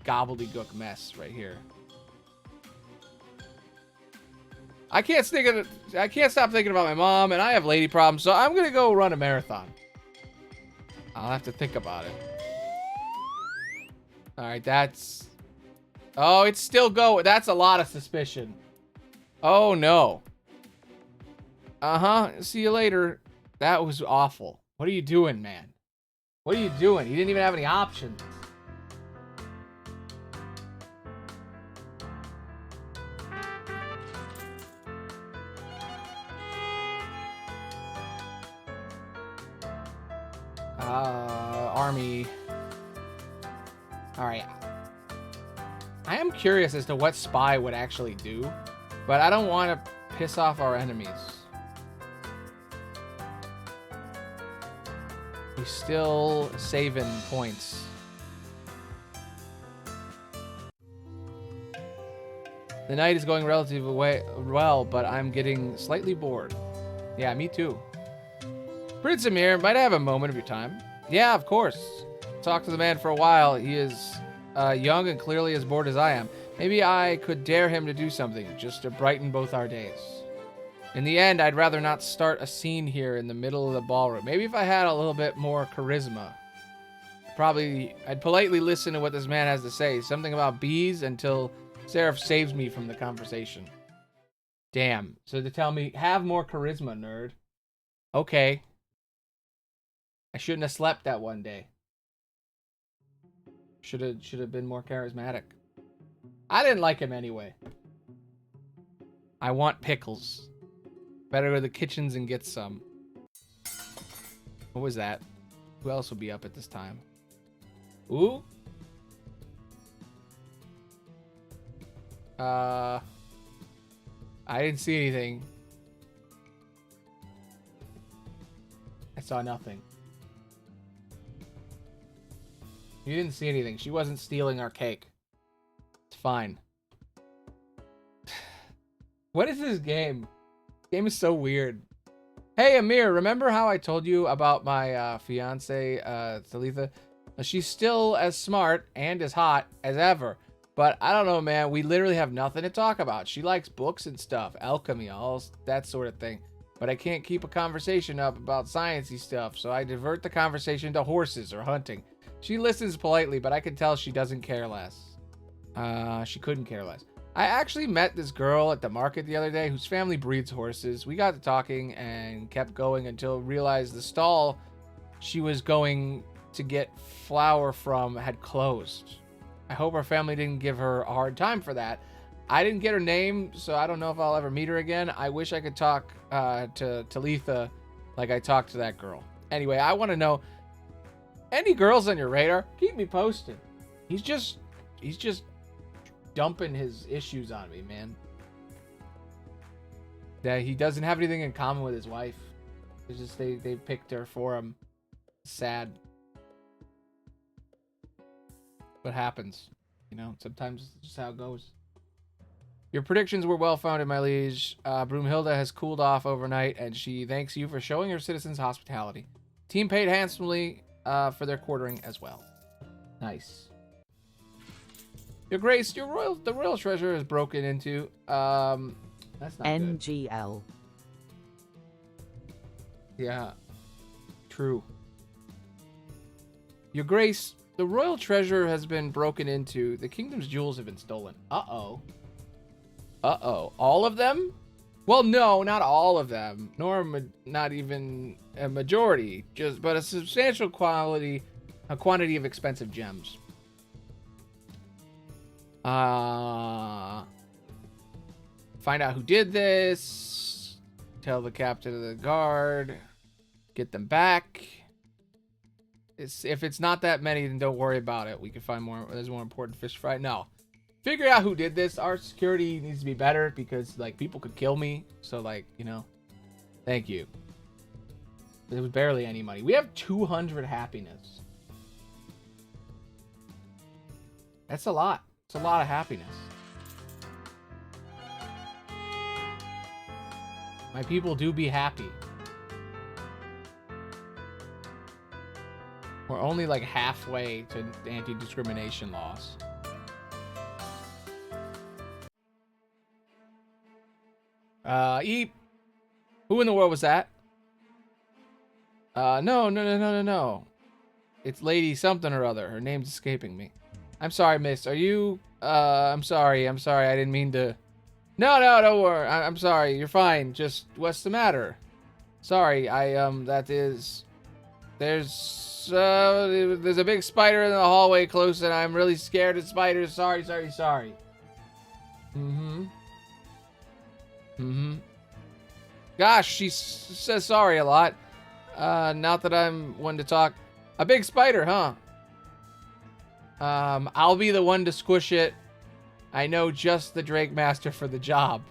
gobbledygook mess right here. I can't stop thinking about my mom, and I have lady problems, so I'm gonna go run a marathon. I'll have to think about it. All right, that's... Oh, it's still going. That's a lot of suspicion. Oh, no. Uh-huh. See you later. That was awful. What are you doing, man? What are you doing? You didn't even have any options. Army. All right. I am curious as to what spy would actually do, but I don't want to piss off our enemies. We're still saving points. The night is going relatively well, but I'm getting slightly bored. Yeah, me too. Prince Amir, might I have a moment of your time? Yeah, of course. Talk to the man for a while. He is young and clearly as bored as I am. Maybe I could dare him to do something, just to brighten both our days. In the end, I'd rather not start a scene here in the middle of the ballroom. Maybe if I had a little bit more charisma. I'd politely listen to what this man has to say. Something about bees until Seraph saves me from the conversation. Damn. So to tell me, have more charisma, nerd. Okay. I shouldn't have slept that one day. Should have been more charismatic. I didn't like him anyway. I want pickles. Better go to the kitchens and get some. What was that? Who else would be up at this time? Ooh. I didn't see anything. saw nothing. You didn't see anything. She wasn't stealing our cake. It's fine. What is this game? This game is so weird. Hey, Amir, remember how I told you about my fiance, Talitha? She's still as smart and as hot as ever. But I don't know, man. We literally have nothing to talk about. She likes books and stuff, alchemy, all that sort of thing. But I can't keep a conversation up about sciencey stuff, so I divert the conversation to horses or hunting. She listens politely, but I can tell she doesn't care less. She couldn't care less. I actually met this girl at the market the other day whose family breeds horses. We got to talking and kept going until realized the stall she was going to get flour from had closed. I hope her family didn't give her a hard time for that. I didn't get her name, so I don't know if I'll ever meet her again. I wish I could talk to Talitha like I talked to that girl. Anyway, I want to know, any girls on your radar? Keep me posted. He's just dumping his issues on me, man. That he doesn't have anything in common with his wife. It's just they picked her for him. Sad. What happens? You know, sometimes it's just how it goes. Your predictions were well founded, my liege. Broomhilda has cooled off overnight, and she thanks you for showing your citizens hospitality. Team paid handsomely for their quartering as well. Nice. Your Grace, the royal treasure is broken into. That's not NGL. good. Yeah. True. Your Grace, the royal treasure has been broken into. The kingdom's jewels have been stolen. Uh-oh. Uh-oh. All of them? Well, no, not all of them. Nor not even a majority. But a substantial quantity of expensive gems. Find out who did this. Tell the captain of the guard. Get them back. If it's not that many, then don't worry about it. We can find more. There's more important fish to fry. No. Figure out who did this. Our security needs to be better because, like, people could kill me. So, like, you know. Thank you. There was barely any money. We have 200 happiness. That's a lot. It's a lot of happiness. My people do be happy. We're only like halfway to anti-discrimination laws. Eep. Who in the world was that? No. It's Lady something or other. Her name's escaping me. I'm sorry, miss. Are you... I'm sorry. I didn't mean to... No, don't worry. I'm sorry. You're fine. Just, what's the matter? Sorry, There's a big spider in the hallway close, and I'm really scared of spiders. Sorry. Gosh, she says sorry a lot. Not that I'm one to talk. A big spider, huh? I'll be the one to squish it. I know just the Drake Master for the job.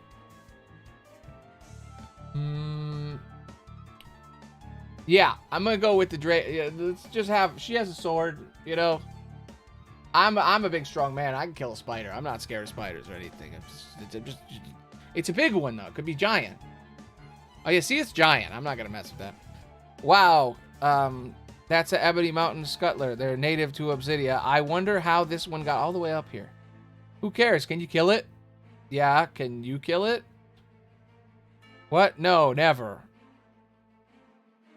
Yeah, I'm gonna go with the Drake. Yeah, let's just have. She has a sword, you know. I'm a big, strong man. I can kill a spider. I'm not scared of spiders or anything. It's a big one though. It could be giant. Oh yeah, see, it's giant. I'm not gonna mess with that. Wow. That's an Ebony Mountain Scuttler. They're native to Obsidia. I wonder how this one got all the way up here. Who cares? Can you kill it? Yeah, can you kill it? What? No, never.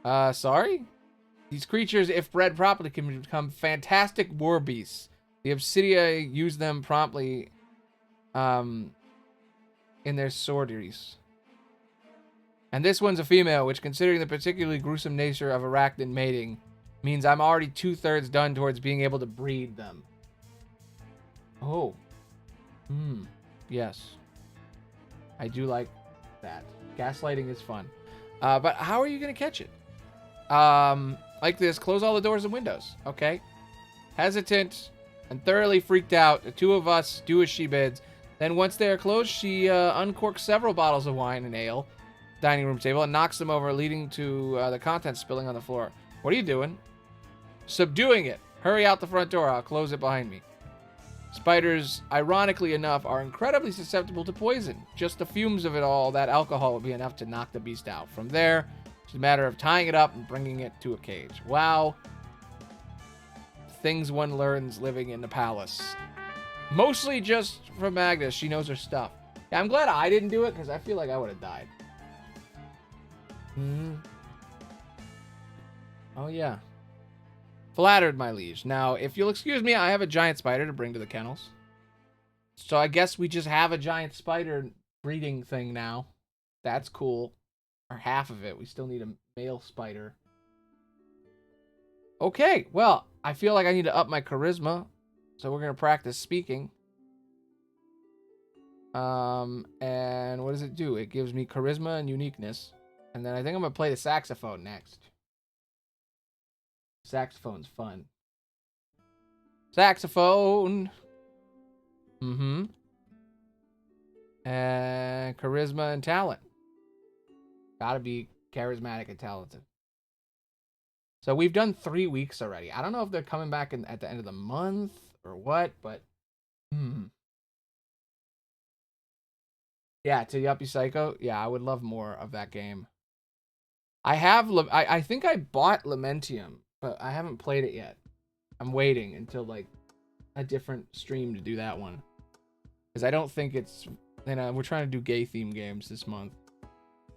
Sorry? These creatures, if bred properly, can become fantastic war beasts. The Obsidia use them promptly, in their sorties. And this one's a female, which, considering the particularly gruesome nature of arachnid mating, means I'm already 2/3 done towards being able to breed them. Oh. Yes. I do like that. Gaslighting is fun. But how are you going to catch it? Like this, close all the doors and windows. Okay. Hesitant and thoroughly freaked out, the two of us do as she bids. Then once they are closed, she uncorks several bottles of wine and ale, dining room table and knocks them over, leading to the contents spilling on the floor. What are you doing? Subduing it. Hurry out the front door. I'll close it behind me. Spiders, ironically enough, are incredibly susceptible to poison. Just the fumes of it all, that alcohol would be enough to knock the beast out. From there, it's a matter of tying it up and bringing it to a cage. Wow. Things one learns living in the palace. Mostly just from Agnes. She knows her stuff. Yeah, I'm glad I didn't do it, because I feel like I would have died. Oh, yeah. Flattered, my liege. Now, if you'll excuse me, I have a giant spider to bring to the kennels. So I guess we just have a giant spider breeding thing now. That's cool. Or half of it. We still need a male spider. Okay, well, I feel like I need to up my charisma. So we're going to practice speaking. And what does it do? It gives me charisma and uniqueness. And then I think I'm going to play the saxophone next. Saxophone's fun. Saxophone. And charisma and talent. Gotta be charismatic and talented. So we've done 3 weeks already. I don't know if they're coming back at the end of the month or what, but yeah, to Yuppie Psycho. Yeah, I would love more of that game. I think I bought Lamentium, but I haven't played it yet. I'm waiting until like a different stream to do that one. Because I don't think it's... we're trying to do gay theme games this month.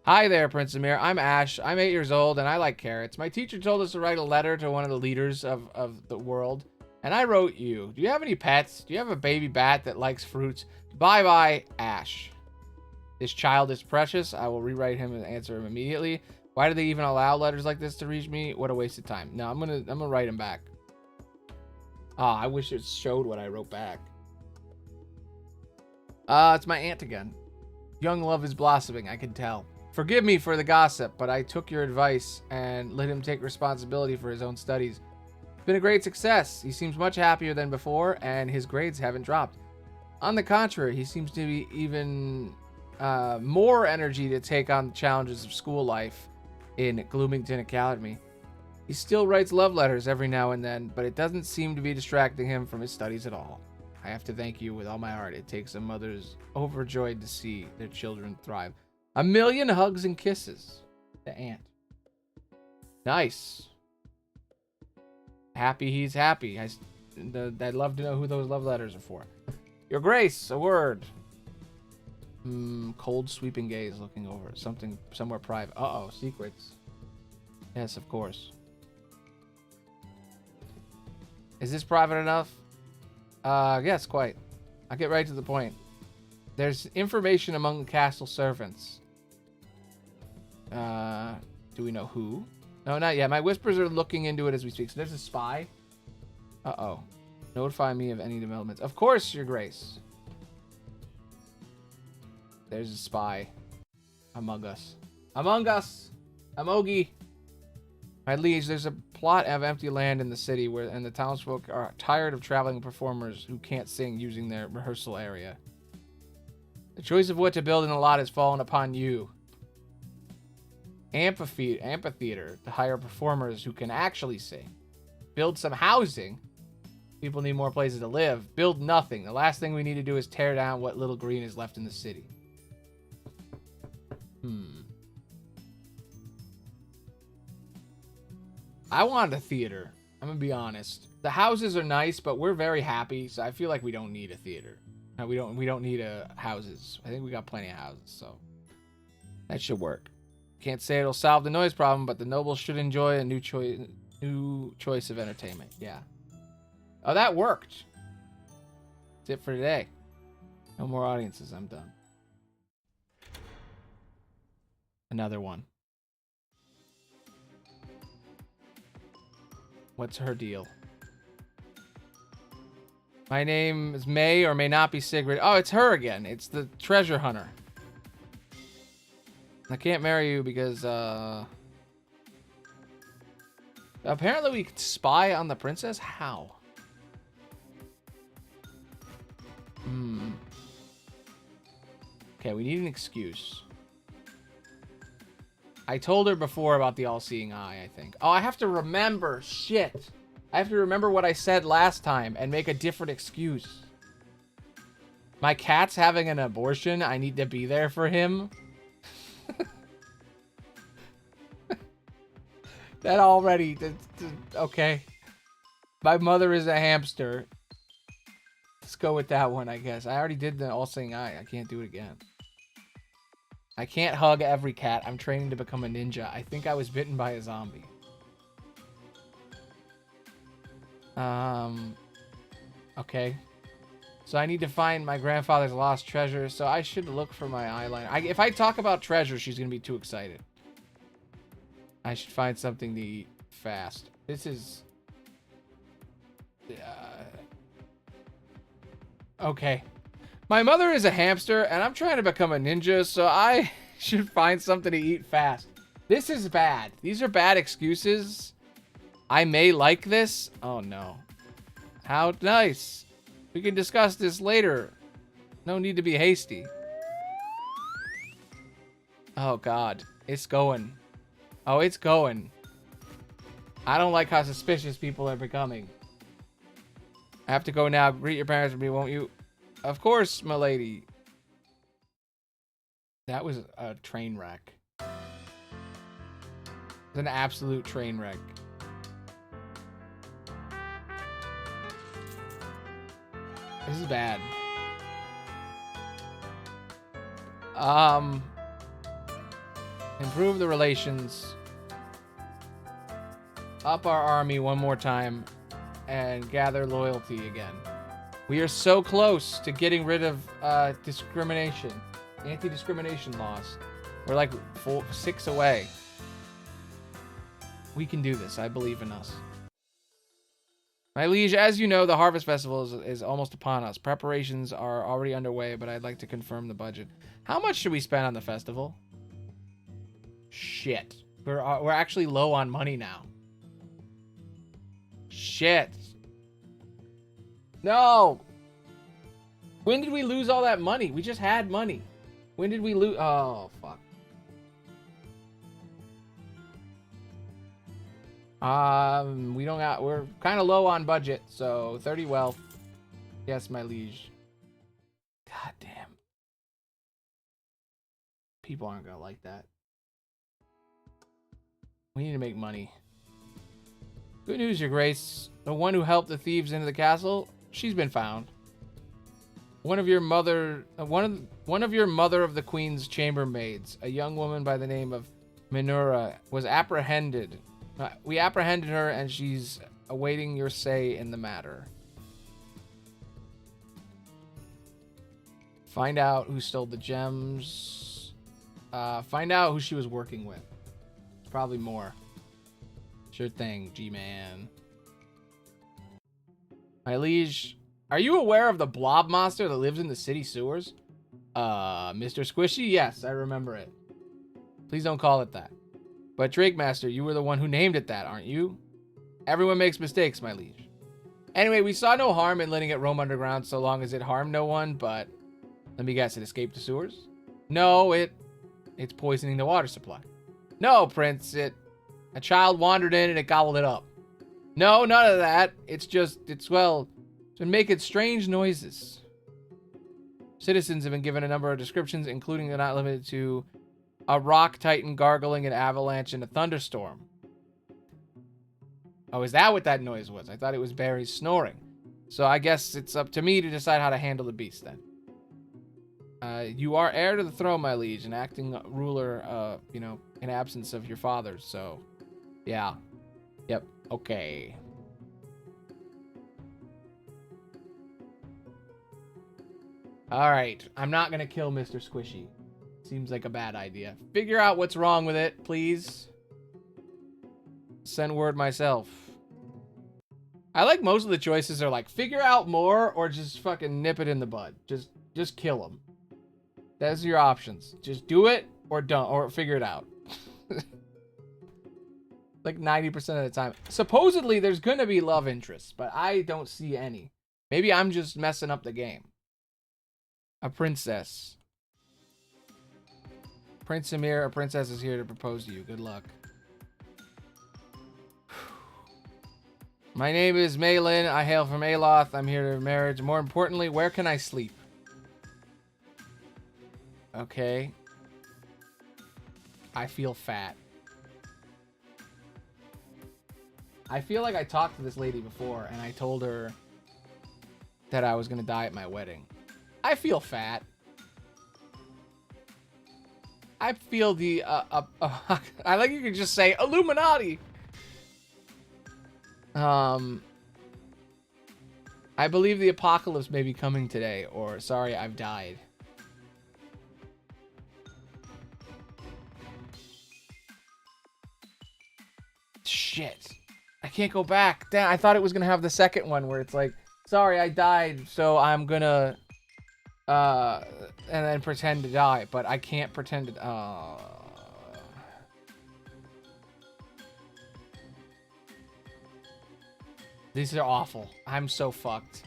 Hi there, Prince Amir. I'm Ash. I'm 8 years old and I like carrots. My teacher told us to write a letter to one of the leaders of the world. And I wrote you. Do you have any pets? Do you have a baby bat that likes fruits? Bye-bye, Ash. This child is precious. I will rewrite him and answer him immediately. Why do they even allow letters like this to reach me? What a waste of time. No, I'm gonna write him back. Ah, I wish it showed what I wrote back. It's my aunt again. Young love is blossoming, I can tell. Forgive me for the gossip, but I took your advice and let him take responsibility for his own studies. It's been a great success. He seems much happier than before, and his grades haven't dropped. On the contrary, he seems to be even more energy to take on the challenges of school life in Gloomington Academy. He still writes love letters every now and then, but it doesn't seem to be distracting him from his studies at all. I have to thank you with all my heart. It takes a mother's overjoyed to see their children thrive. 1,000,000 hugs and kisses. The aunt. Nice. Happy he's happy. I'd love to know who those love letters are for. Your Grace, a word. Cold sweeping gaze looking over. Something somewhere private. Uh-oh, secrets. Yes, of course. Is this private enough? Yes, quite. I'll get right to the point. There's information among the castle servants. Do we know who? No, not yet. My whispers are looking into it as we speak. So there's a spy. Uh-oh. Notify me of any developments. Of course, Your Grace. There's a spy. Among us. Among us! Amogi! My liege, there's a plot of empty land in the city and the townsfolk are tired of traveling performers who can't sing using their rehearsal area. The choice of what to build in the lot has fallen upon you. Amphitheater to hire performers who can actually sing. Build some housing. People need more places to live. Build nothing. The last thing we need to do is tear down what little green is left in the city. I wanted a theater. I'm gonna be honest. The houses are nice, but we're very happy, so I feel like we don't need a theater. No, we don't need houses. I think we got plenty of houses, so that should work. Can't say it'll solve the noise problem, but the nobles should enjoy a new choice of entertainment. Yeah. Oh, that worked. That's it for today. No more audiences. I'm done. Another one. What's her deal? My name is May or may not be Sigrid. Oh, it's her again. It's the treasure hunter. I can't marry you because, apparently we could spy on the princess? How? Okay, we need an excuse. I told her before about the all-seeing eye, I think. Oh, I have to remember. Shit. I have to remember what I said last time and make a different excuse. My cat's having an abortion. I need to be there for him. That already... Okay. My mother is a hamster. Let's go with that one, I guess. I already did the all-seeing eye. I can't do it again. I can't hug every cat. I'm training to become a ninja. I think I was bitten by a zombie. Okay. So I need to find my grandfather's lost treasure. So I should look for my eyeliner. If I talk about treasure, she's going to be too excited. I should find something to eat fast. This is... Okay. My mother is a hamster, and I'm trying to become a ninja, so I should find something to eat fast. This is bad. These are bad excuses. I may like this. Oh, no. How nice. We can discuss this later. No need to be hasty. Oh, God. It's going. Oh, it's going. I don't like how suspicious people are becoming. I have to go now. Greet your parents for me, won't you? Of course, my lady. That was a train wreck. It was an absolute train wreck. This is bad. Improve the relations. Up our army one more time. And gather loyalty again. We are so close to getting rid of discrimination. Anti-discrimination laws. We're like 6 away. We can do this. I believe in us. My liege, as you know, the Harvest Festival is almost upon us. Preparations are already underway, but I'd like to confirm the budget. How much should we spend on the festival? Shit. We're actually low on money now. Shit. No. When did we lose all that money? We just had money. When did we lose? Oh, fuck. We don't got, we're kind of low on budget, so 30 wealth. Yes, my liege. God damn. People aren't gonna like that. We need to make money. Good news, your grace. The one who helped the thieves into the castle, she's been found. One of your mother of the queen's chambermaids, a young woman by the name of Minura, was apprehended. We apprehended her, and she's awaiting your say in the matter. Find out who stole the gems. Find out who she was working with. Probably more. Sure thing, G-Man. My liege, are you aware of the blob monster that lives in the city sewers? Mr. Squishy? Yes, I remember it. Please don't call it that. But Drake Master, you were the one who named it that, aren't you? Everyone makes mistakes, my liege. Anyway, we saw no harm in letting it roam underground so long as it harmed no one, but... Let me guess, it escaped the sewers? No, it's poisoning the water supply. No, Prince, a child wandered in and it gobbled it up. No, none of that. It's been making strange noises. Citizens have been given a number of descriptions, including but not limited to a rock titan gargling, an avalanche, and a thunderstorm. Oh, is that what that noise was? I thought it was Barry snoring. So I guess it's up to me to decide how to handle the beast then. You are heir to the throne, my liege, and acting ruler, in absence of your father, so... Yeah. Yep. Okay. Alright. I'm not gonna kill Mr. Squishy. Seems like a bad idea. Figure out what's wrong with it, please. Send word myself. I like most of the choices are like, figure out more or just fucking nip it in the bud. Just kill him. Those are your options. Just do it or don't, or figure it out. Like 90% of the time. Supposedly, there's going to be love interests, but I don't see any. Maybe I'm just messing up the game. A princess. Prince Amir, a princess, is here to propose to you. Good luck. My name is Maylin. I hail from Aloth. I'm here to marriage. More importantly, where can I sleep? Okay. I feel fat. I feel like I talked to this lady before, and I told her that I was going to die at my wedding. I feel fat. I feel the, I like you could just say Illuminati. I believe the apocalypse may be coming today, or sorry, I've died. Shit. I can't go back. Damn, I thought it was gonna have the second one where it's like, sorry, I died, so I'm gonna, and then pretend to die, but I can't pretend to, These are awful. I'm so fucked.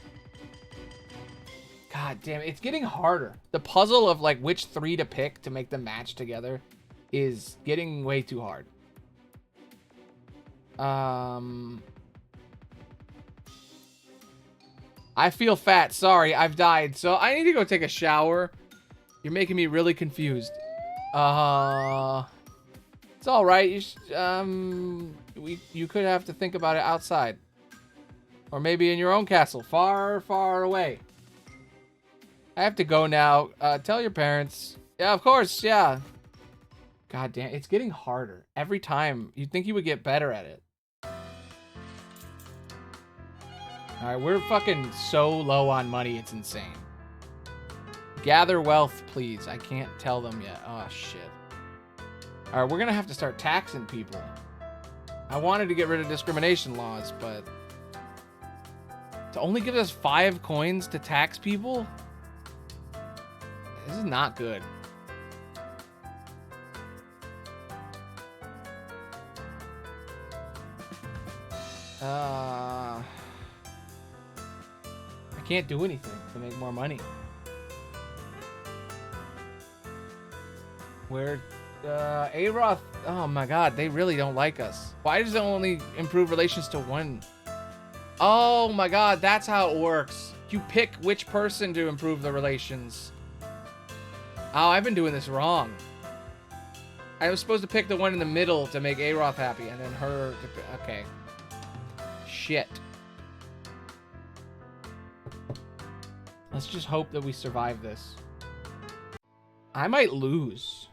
God damn it. It's getting harder. The puzzle of like which 3 to pick to make them match together is getting way too hard. I feel fat. Sorry, I've died. So I need to go take a shower. You're making me really confused. It's all right. You could have to think about it outside. Or maybe in your own castle, far, far away. I have to go now. Tell your parents. Yeah, of course, yeah. God damn, it's getting harder. Every time, you'd think you would get better at it. Alright, we're fucking so low on money, it's insane. Gather wealth, please. I can't tell them yet. Oh, shit. Alright, we're gonna have to start taxing people. I wanted to get rid of discrimination laws, but... to only give us 5 coins to tax people? This is not good. I can't do anything to make more money. Where, Aroth, oh my god, they really don't like us. Why does it only improve relations to 1? Oh my god, that's how it works. You pick which person to improve the relations. Oh, I've been doing this wrong. I was supposed to pick the one in the middle to make Aroth happy, and then her to pick, okay. Shit. Let's just hope that we survive this. I might lose.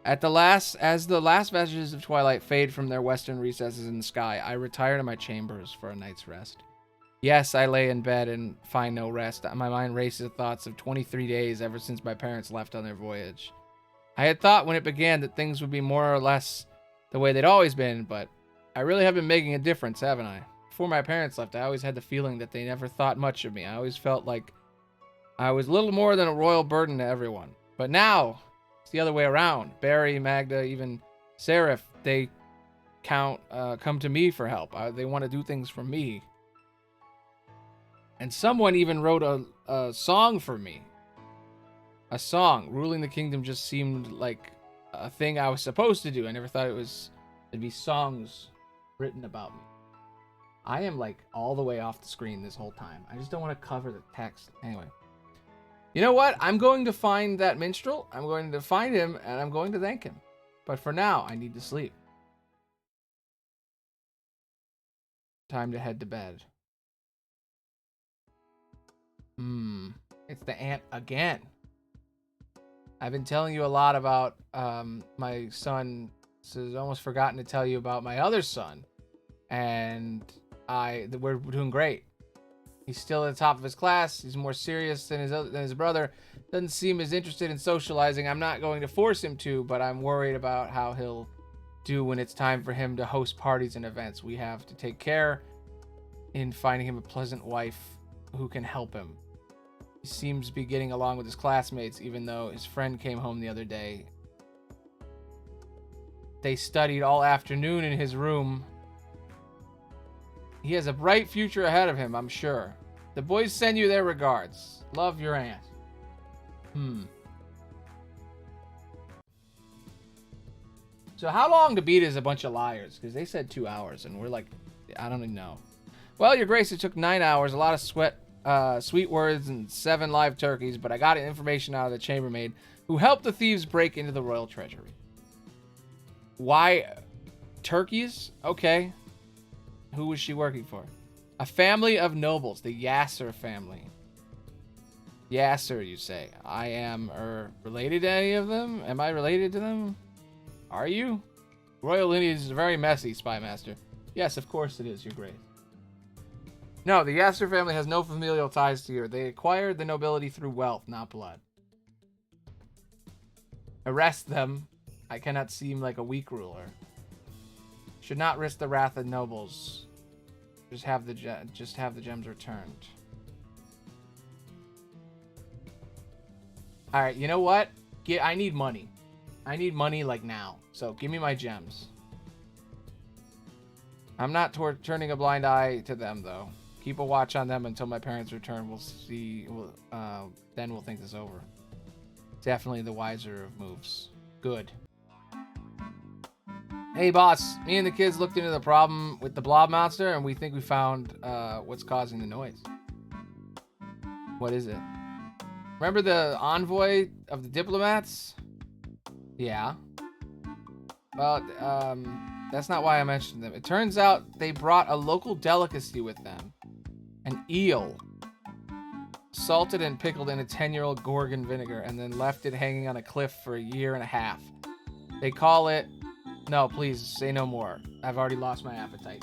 As the last vestiges of twilight fade from their western recesses in the sky, I retire to my chambers for a night's rest. Yes, I lay in bed and find no rest. My mind races with thoughts of 23 days ever since my parents left on their voyage. I had thought when it began that things would be more or less the way they'd always been, but I really have been making a difference, haven't I? Before my parents left, I always had the feeling that they never thought much of me. I always felt like I was little more than a royal burden to everyone. But now, it's the other way around. Barry, Magda, even Seraph, they come to me for help. They want to do things for me. And someone even wrote a song for me. A song. Ruling the kingdom just seemed like a thing I was supposed to do. I never thought it'd be songs written about me. I am like all the way off the screen this whole time. I just don't want to cover the text. Anyway. You know what? I'm going to find that minstrel. I'm going to find him and I'm going to thank him. But for now, I need to sleep. Time to head to bed. It's the ant again. I've been telling you a lot about my son, so I've almost forgotten to tell you about my other son. And we're doing great. He's still at the top of his class. He's more serious than his brother. Doesn't seem as interested in socializing. I'm not going to force him to, but I'm worried about how he'll do when it's time for him to host parties and events. We have to take care in finding him a pleasant wife who can help him. He seems to be getting along with his classmates, even though his friend came home the other day. They studied all afternoon in his room. He has a bright future ahead of him, I'm sure. The boys send you their regards. Love, your aunt. So how long to beat is a bunch of liars? Because they said 2 hours, and we're like, I don't even know. Well, Your Grace, it took 9 hours, a lot of sweet words, and 7 live turkeys, but I got information out of the chambermaid who helped the thieves break into the royal treasury. Why? Turkeys? Okay. Who was she working for? A family of nobles, the Yasser family. Yasser, you say. I am related to any of them? Am I related to them? Are you? Royal lineage is very messy, Spy Master. Yes, of course it is, Your Grace. No, the Yasser family has no familial ties to you. They acquired the nobility through wealth, not blood. Arrest them. I cannot seem like a weak ruler. Should not risk the wrath of nobles. Just have the gems returned. All right, you know what? I need money. I need money like now. So give me my gems. I'm not turning a blind eye to them though. Keep a watch on them until my parents return. We'll see. Then we'll think this over. Definitely the wiser of moves. Good. Hey boss, me and the kids looked into the problem with the blob monster and we think we found what's causing the noise. What is it? Remember the envoy of the diplomats? Yeah. Well, that's not why I mentioned them. It turns out they brought a local delicacy with them. An eel. Salted and pickled in a 10-year-old Gorgon vinegar and then left it hanging on a cliff for a year and a half. They call it... No, please, say no more. I've already lost my appetite.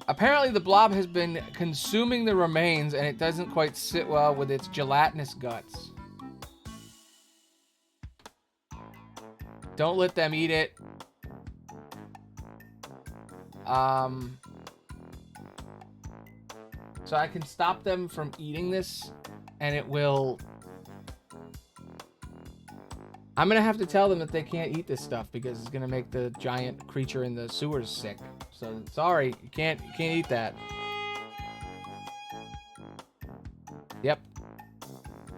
Apparently the blob has been consuming the remains and it doesn't quite sit well with its gelatinous guts. Don't let them eat it. So I can stop them from eating this and it will... I'm gonna have to tell them that they can't eat this stuff because it's gonna make the giant creature in the sewers sick. So sorry, you can't eat that. Yep.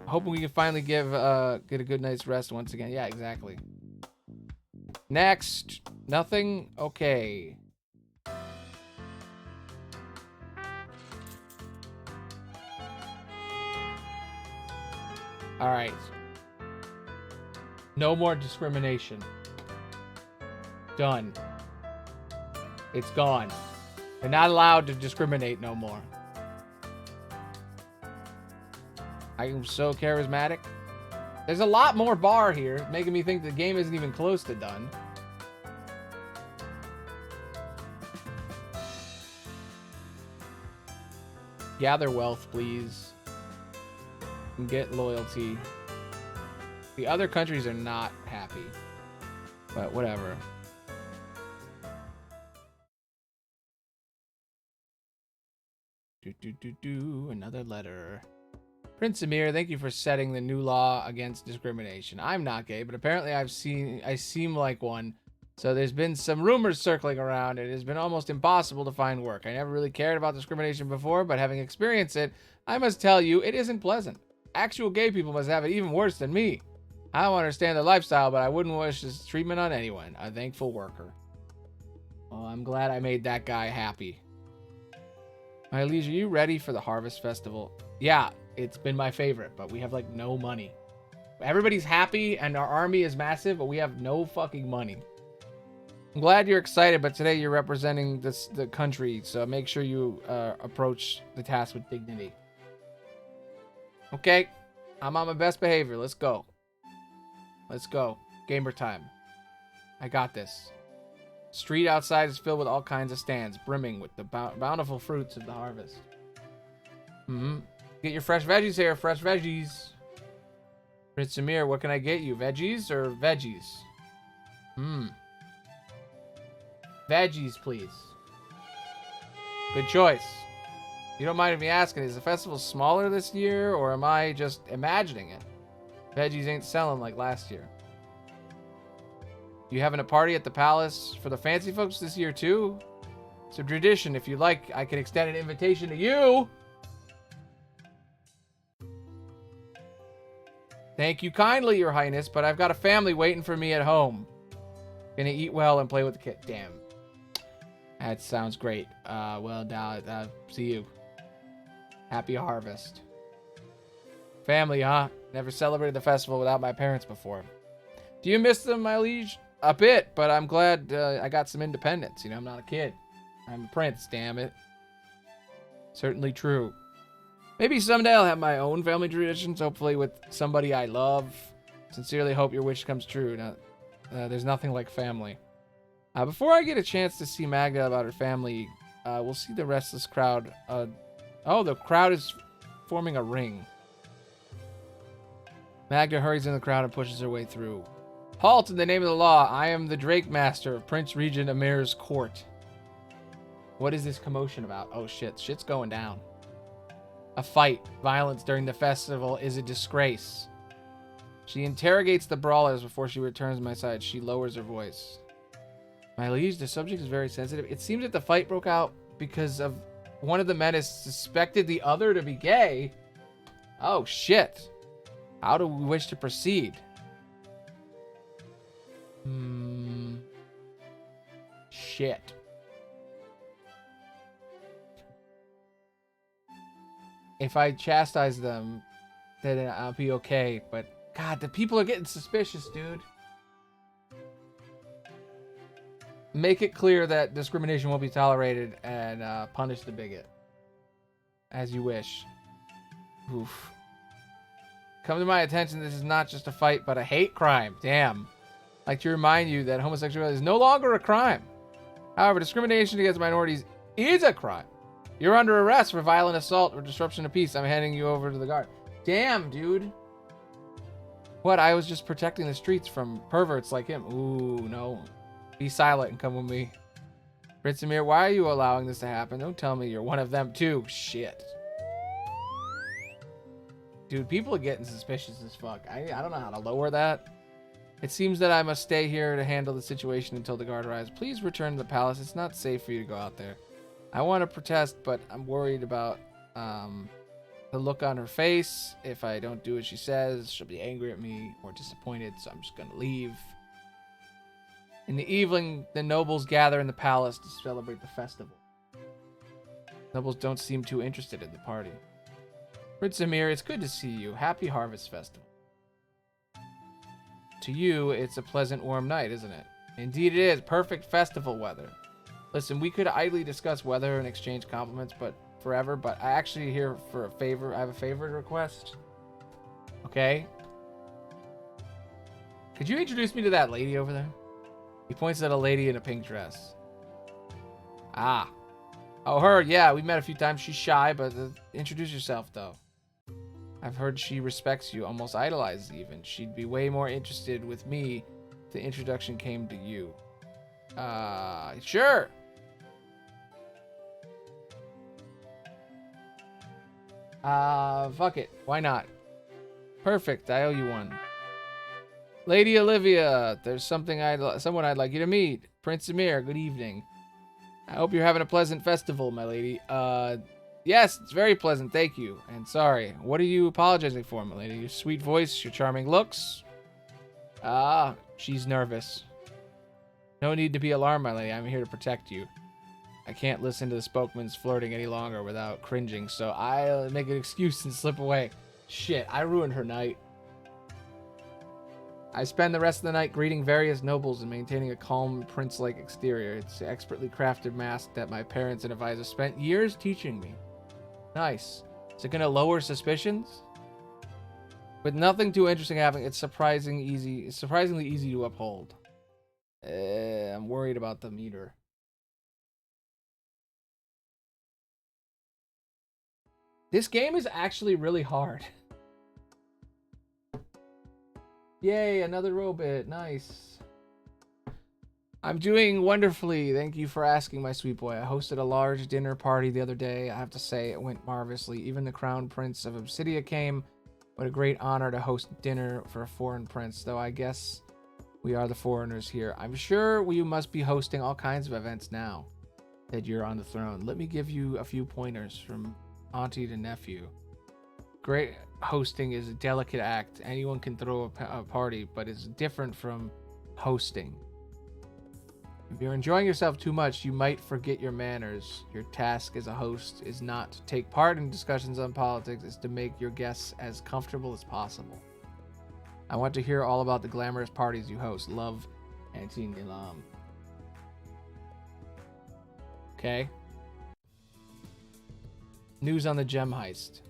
Hoping we can finally get a good night's rest once again. Yeah, exactly. Next, nothing. Okay. All right. No more discrimination. Done. It's gone. They're not allowed to discriminate no more. I am so charismatic. There's a lot more bar here, making me think the game isn't even close to done. Gather wealth, please. And get loyalty. The other countries are not happy. But whatever. Another letter. Prince Amir, thank you for setting the new law against discrimination. I'm not gay, but apparently I seem like one. So there's been some rumors circling around. It has been almost impossible to find work. I never really cared about discrimination before, but having experienced it, I must tell you, it isn't pleasant. Actual gay people must have it even worse than me. I don't understand their lifestyle, but I wouldn't wish this treatment on anyone. A thankful worker. Well, I'm glad I made that guy happy. My liege, are you ready for the Harvest Festival? Yeah, it's been my favorite, but we have, like, no money. Everybody's happy, and our army is massive, but we have no fucking money. I'm glad you're excited, but today you're representing the country, so make sure you approach the task with dignity. Okay, I'm on my best behavior. Let's go. Let's go. Gamer time. I got this. Street outside is filled with all kinds of stands, brimming with the bountiful fruits of the harvest. Get your fresh veggies here, fresh veggies. Prince Amir, what can I get you? Veggies or veggies? Veggies, please. Good choice. You don't mind me asking, is the festival smaller this year, or am I just imagining it? Veggies ain't selling like last year. You having a party at the palace for the fancy folks this year too? It's a tradition. If you like, I can extend an invitation to you. Thank you kindly, Your Highness, but I've got a family waiting for me at home. Gonna eat well and play with the kid. Damn. That sounds great. Well, now, see you. Happy harvest. Family, huh? Never celebrated the festival without my parents before. Do you miss them, my liege? A bit, but I'm glad I got some independence. You know, I'm not a kid. I'm a prince, damn it. Certainly true. Maybe someday I'll have my own family traditions, hopefully with somebody I love. Sincerely hope your wish comes true. Now, there's nothing like family. Before I get a chance to see Magda about her family, we'll see the restless crowd. Oh, the crowd is forming a ring. Magda hurries in the crowd and pushes her way through. Halt in the name of the law. I am the Drake Master of Prince Regent Amir's court. What is this commotion about? Oh shit, shit's going down. A fight. Violence during the festival is a disgrace. She interrogates the brawlers before she returns to my side. She lowers her voice. My liege, the subject is very sensitive. It seems that the fight broke out because of one of the men has suspected the other to be gay. Oh shit. How do we wish to proceed? Shit. If I chastise them, then I'll be okay. But God, the people are getting suspicious, dude. Make it clear that discrimination won't be tolerated and punish the bigot. As you wish. Oof. Come to my attention, this is not just a fight, but a hate crime. Damn. I'd like to remind you that homosexuality is no longer a crime. However, discrimination against minorities is a crime. You're under arrest for violent assault or disruption of peace. I'm handing you over to the guard. Damn, dude. What? I was just protecting the streets from perverts like him. Ooh, no. Be silent and come with me. Prince Amir, why are you allowing this to happen? Don't tell me you're one of them too. Shit. Dude, people are getting suspicious as fuck. I don't know how to lower that. It seems that I must stay here to handle the situation until the guard arrives. Please return to the palace. It's not safe for you to go out there. I want to protest, but I'm worried about the look on her face. If I don't do what she says, she'll be angry at me or disappointed, so I'm just going to leave. In the evening, the nobles gather in the palace to celebrate the festival. Nobles don't seem too interested in the party. Prince Amir, it's good to see you. Happy Harvest Festival. To you, it's a pleasant, warm night, isn't it? Indeed it is. Perfect festival weather. Listen, we could idly discuss weather and exchange compliments forever, but I actually here for a favor. I have a favor request. Okay? Could you introduce me to that lady over there? He points at a lady in a pink dress. Ah. Oh, her. Yeah, we met a few times. She's shy, but introduce yourself, though. I've heard she respects you, almost idolizes even. She'd be way more interested with me if the introduction came to you. Sure. Fuck it. Why not? Perfect. I owe you one. Lady Olivia, there's someone I'd like you to meet. Prince Amir, good evening. I hope you're having a pleasant festival, my lady. Yes, it's very pleasant, thank you. And sorry, what are you apologizing for, my lady? Your sweet voice, your charming looks? She's nervous. No need to be alarmed, my lady. I'm here to protect you. I can't listen to the spokesman's flirting any longer without cringing, so I'll make an excuse and slip away. Shit, I ruined her night. I spend the rest of the night greeting various nobles and maintaining a calm, prince-like exterior. It's an expertly crafted mask that my parents and advisors spent years teaching me. Nice. Is it going to lower suspicions? With nothing too interesting happening, it's surprisingly easy to uphold. I'm worried about the meter. This game is actually really hard. Yay, another robot. Nice. I'm doing wonderfully. Thank you for asking, my sweet boy. I hosted a large dinner party the other day. I have to say, it went marvelously. Even the Crown Prince of Obsidia came. What a great honor to host dinner for a foreign prince, though I guess we are the foreigners here. I'm sure you must be hosting all kinds of events now that you're on the throne. Let me give you a few pointers from auntie to nephew. Great hosting is a delicate act. Anyone can throw a party, but it's different from hosting. If you're enjoying yourself too much, you might forget your manners. Your task as a host is not to take part in discussions on politics, it's to make your guests as comfortable as possible. I want to hear all about the glamorous parties you host. Love, Auntie Nilam. Okay. News on the gem heist.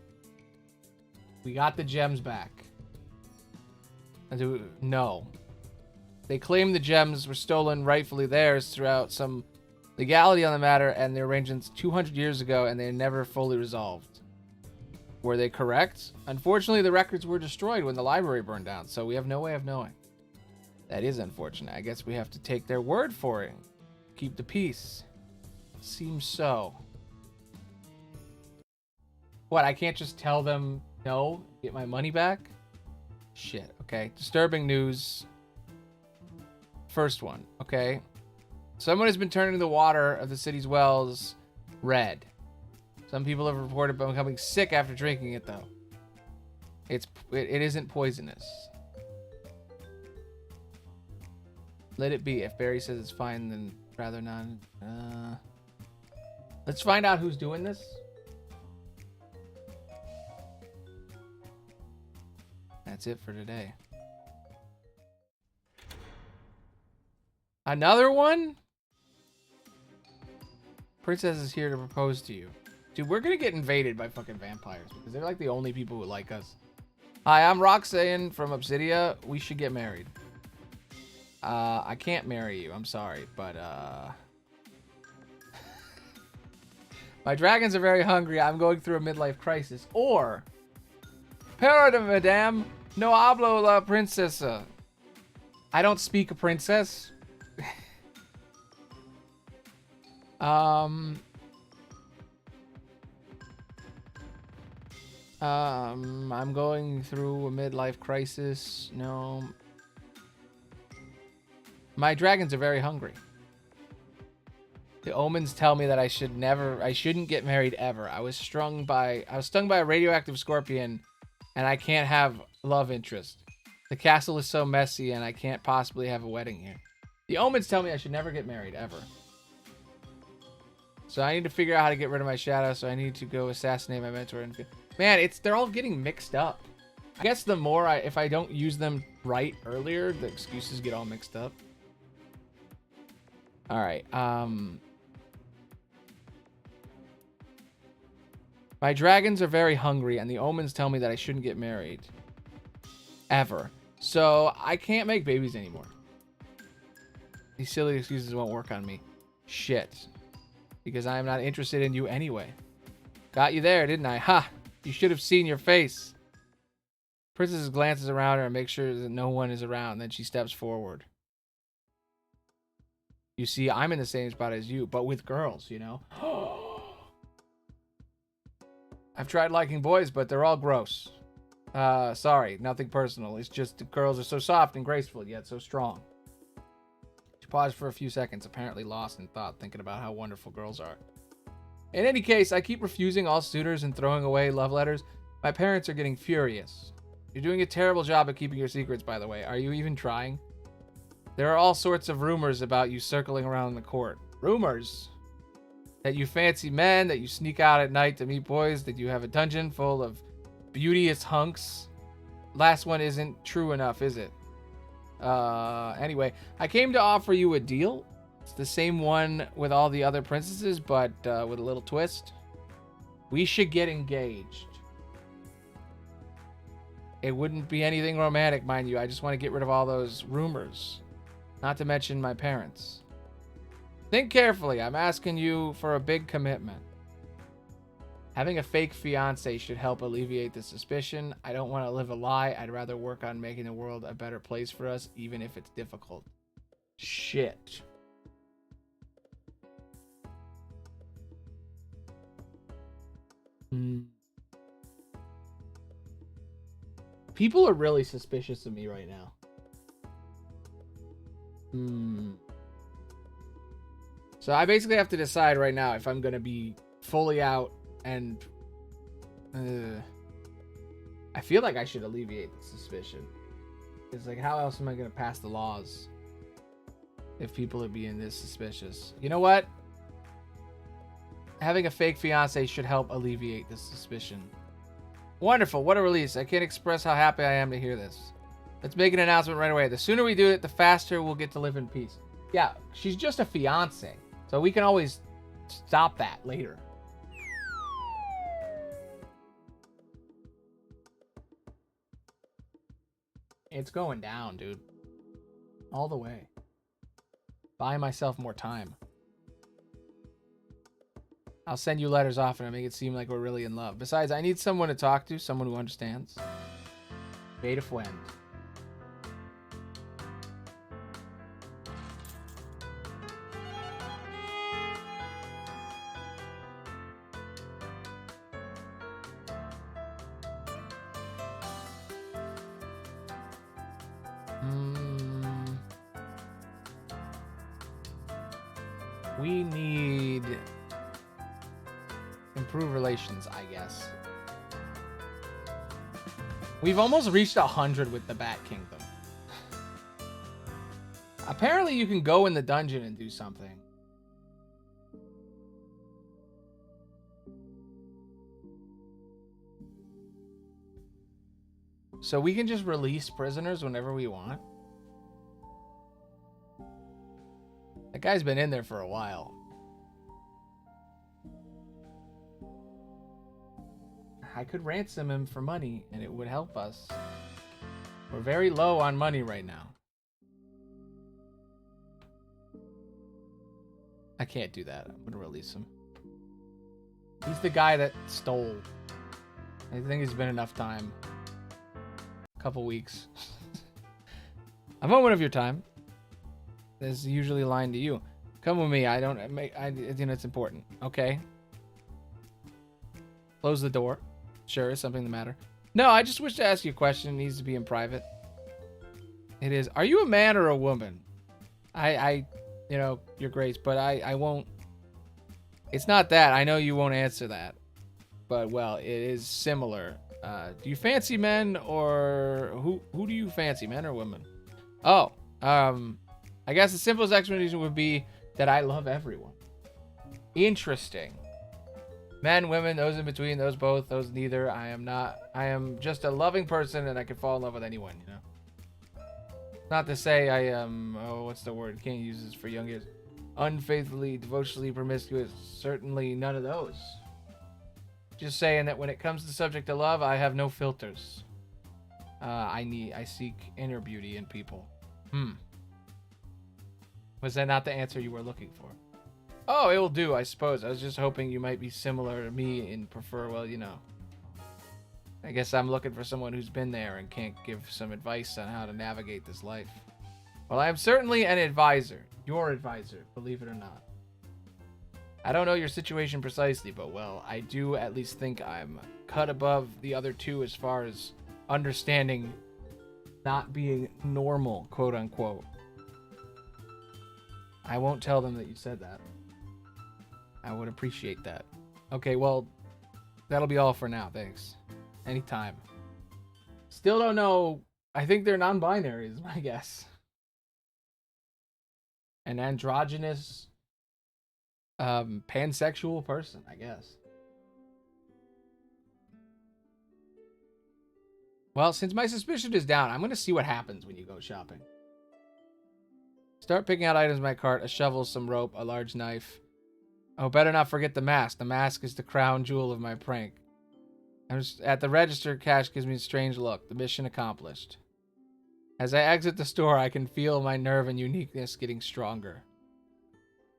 We got the gems back. No. They claim the gems were stolen rightfully theirs throughout some legality on the matter and the arrangements 200 years ago, and they never fully resolved. Were they correct? Unfortunately, the records were destroyed when the library burned down, so we have no way of knowing. That is unfortunate. I guess we have to take their word for it. Keep the peace. Seems so. What, I can't just tell them no, get my money back? Shit, okay. Disturbing news. First one, okay. Someone has been turning the water of the city's wells red. Some people have reported becoming sick after drinking it, though. It isn't poisonous. Let it be. If Barry says it's fine, then rather not. Let's find out who's doing this. That's it for today. Another one? Princess is here to propose to you. Dude, we're gonna get invaded by fucking vampires because they're like the only people who like us. Hi, I'm Roxanne from Obsidia. We should get married. I can't marry you. I'm sorry, but my dragons are very hungry. I'm going through a midlife crisis. Or, Pero madame, no hablo la princesa. I don't speak a princess. I'm going through a midlife crisis. No. My dragons are very hungry. The omens tell me that I shouldn't get married ever. I was stung by a radioactive scorpion, and I can't have love interest. The castle is so messy, and I can't possibly have a wedding here. The omens tell me I should never get married ever. So I need to figure out how to get rid of my shadow, so I need to go assassinate my mentor. And man, they're all getting mixed up. I guess the more if I don't use them right earlier, the excuses get all mixed up. All right. My dragons are very hungry, and the omens tell me that I shouldn't get married. Ever. So I can't make babies anymore. These silly excuses won't work on me. Shit. Because I am not interested in you anyway. Got you there, didn't I? Ha! You should have seen your face. Princess glances around her and makes sure that no one is around. Then she steps forward. You see, I'm in the same spot as you, but with girls, you know? I've tried liking boys, but they're all gross. Sorry, nothing personal. It's just the girls are so soft and graceful, yet so strong. She paused for a few seconds, apparently lost in thought, thinking about how wonderful girls are. In any case, I keep refusing all suitors and throwing away love letters. My parents are getting furious. You're doing a terrible job at keeping your secrets, by the way. Are you even trying? There are all sorts of rumors about you circling around the court. Rumors? That you fancy men, that you sneak out at night to meet boys, that you have a dungeon full of beauteous hunks. Last one isn't true enough, is it? Anyway, I came to offer you a deal. It's the same one with all the other princesses, but with a little twist. We should get engaged. It wouldn't be anything romantic, mind you. I just want to get rid of all those rumors. Not to mention my parents. Think carefully. I'm asking you for a big commitment. Having a fake fiance should help alleviate the suspicion. I don't want to live a lie. I'd rather work on making the world a better place for us, even if it's difficult. Shit. People are really suspicious of me right now. So I basically have to decide right now if I'm going to be fully out and... I feel like I should alleviate the suspicion. It's like, how else am I going to pass the laws? if people are being this suspicious. You know what? Having a fake fiance should help alleviate this suspicion. Wonderful. What a release. I can't express how happy I am to hear this. Let's make an announcement right away. The sooner we do it, the faster we'll get to live in peace. Yeah, she's just a fiance. So we can always stop that later. It's going down, dude. All the way. Buy myself more time. I'll send you letters often and make it seem like we're really in love. Besides, I need someone to talk to, someone who understands. Beta friend. We need improve relations, I guess. We've almost reached 100 with the Bat Kingdom. Apparently you can go in the dungeon and do something. So we can just release prisoners whenever we want. That guy's been in there for a while. I could ransom him for money and it would help us. We're very low on money right now. I can't do that. I'm gonna release him. He's the guy that stole. I think it's been enough time. A couple weeks. A moment of your time. This is usually aligned to you. Come with me. I think it's important. Okay. Close the door. Sure, is something the matter? No, I just wish to ask you a question. It needs to be in private. It is. Are you a man or a woman? You know, Your Grace, but I won't. It's not that. I know you won't answer that. But, well, it is similar. Do you fancy men or who do you fancy, men or women? Oh, I guess the simplest explanation would be that I love everyone. Interesting. Men, women, those in between, those both, those neither. I am just a loving person and I can fall in love with anyone, you know. Not to say I am, what's the word? Can't use this for young years. Unfaithfully, devotionally promiscuous. Certainly none of those. Just saying that when it comes to the subject of love, I have no filters. I seek inner beauty in people. Was that not the answer you were looking for? Oh, it will do, I suppose. I was just hoping you might be similar to me and prefer, well, you know. I guess I'm looking for someone who's been there and can't give some advice on how to navigate this life. Well, I am certainly an advisor. Your advisor, believe it or not. I don't know your situation precisely, but, well, I do at least think I'm cut above the other two as far as understanding not being normal, quote unquote. I won't tell them that you said that. I would appreciate that. Okay, well, that'll be all for now. Thanks. Anytime. Still don't know. I think they're non-binary is my guess. An androgynous, pansexual person, I guess. Well, since my suspicion is down, I'm going to see what happens when you go shopping. Start picking out items in my cart. A shovel, some rope, a large knife. Oh, better not forget the mask. The mask is the crown jewel of my prank. I'm just, at the register, cash gives me a strange look. The mission accomplished. As I exit the store, I can feel my nerve and uniqueness getting stronger.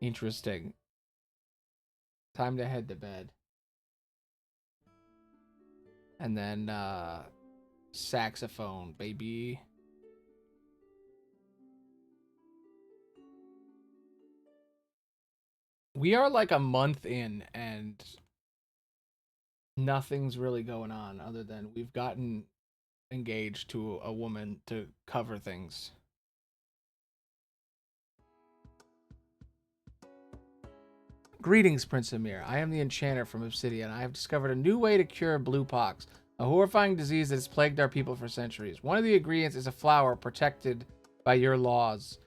Interesting. Time to head to bed. And then, saxophone, baby. We are like a month in and nothing's really going on other than we've gotten engaged to a woman to cover things. Greetings, Prince Amir. I am the enchanter from Obsidian. I have discovered a new way to cure blue pox, a horrifying disease that has plagued our people for centuries. One of the ingredients is a flower protected by your laws.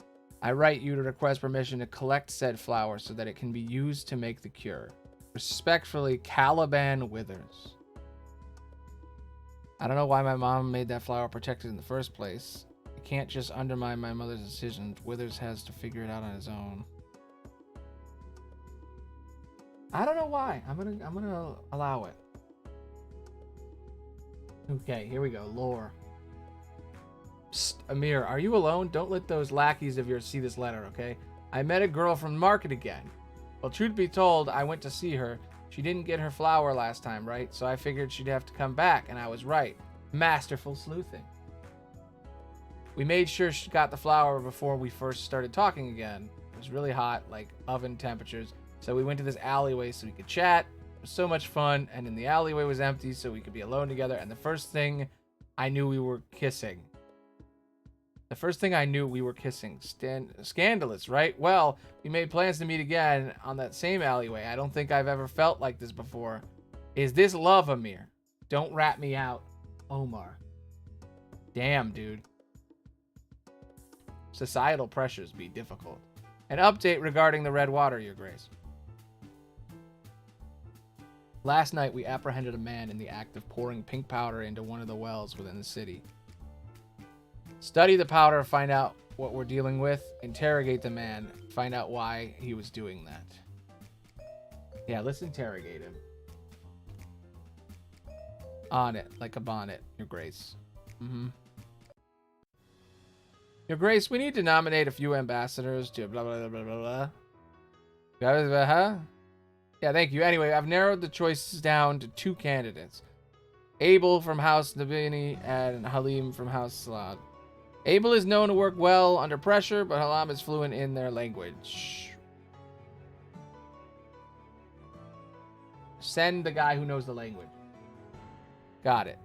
I write you to request permission to collect said flower so that it can be used to make the cure. Respectfully, Caliban Withers. I don't know why my mom made that flower protected in the first place. I can't just undermine my mother's decisions. Withers has to figure it out on his own. I don't know why. I'm gonna allow it. Okay, here we go. Lore. Psst, Amir, are you alone? Don't let those lackeys of yours see this letter, okay? I met a girl from the market again. Well, truth be told, I went to see her. She didn't get her flower last time, right? So I figured she'd have to come back, and I was right. Masterful sleuthing. We made sure she got the flower before we first started talking again. It was really hot, like oven temperatures. So we went to this alleyway so we could chat. It was so much fun, and then the alleyway was empty so we could be alone together. And the first thing I knew we were kissing. The first thing I knew we were kissing. Scandalous, right? Well, we made plans to meet again on that same alleyway. I don't think I've ever felt like this before. Is this love, Amir? Don't rat me out, Omar. Damn, dude. Societal pressures be difficult. An update regarding the red water, Your Grace. Last night, we apprehended a man in the act of pouring pink powder into one of the wells within the city. Study the powder, find out what we're dealing with, interrogate the man, find out why he was doing that. Yeah, let's interrogate him. On it, like a bonnet, Your Grace. Your Grace, we need to nominate a few ambassadors to blah, blah, blah, blah, blah, blah. Huh? Yeah, thank you. Anyway, I've narrowed the choices down to 2 candidates. Abel from House Nabini and Halim from House Salad. Abel is known to work well under pressure, but Halam is fluent in their language. Send the guy who knows the language. Got it.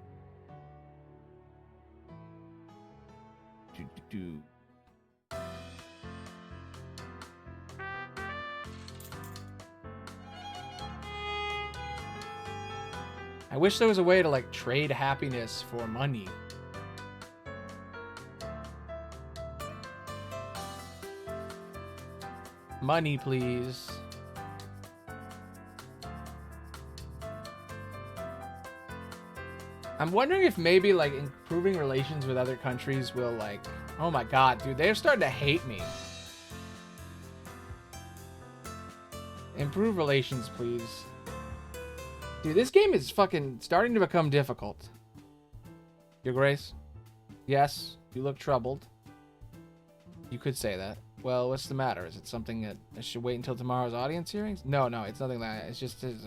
I wish there was a way to, like, trade happiness for money. Money, please. I'm wondering if maybe, like, improving relations with other countries will, like... Oh my god, dude, they're starting to hate me. Improve relations, please. Dude, this game is fucking starting to become difficult. Your Grace? Yes, you look troubled. You could say that. Well, what's the matter? Is it something that I should wait until tomorrow's audience hearings? No, it's nothing like that. It's just his,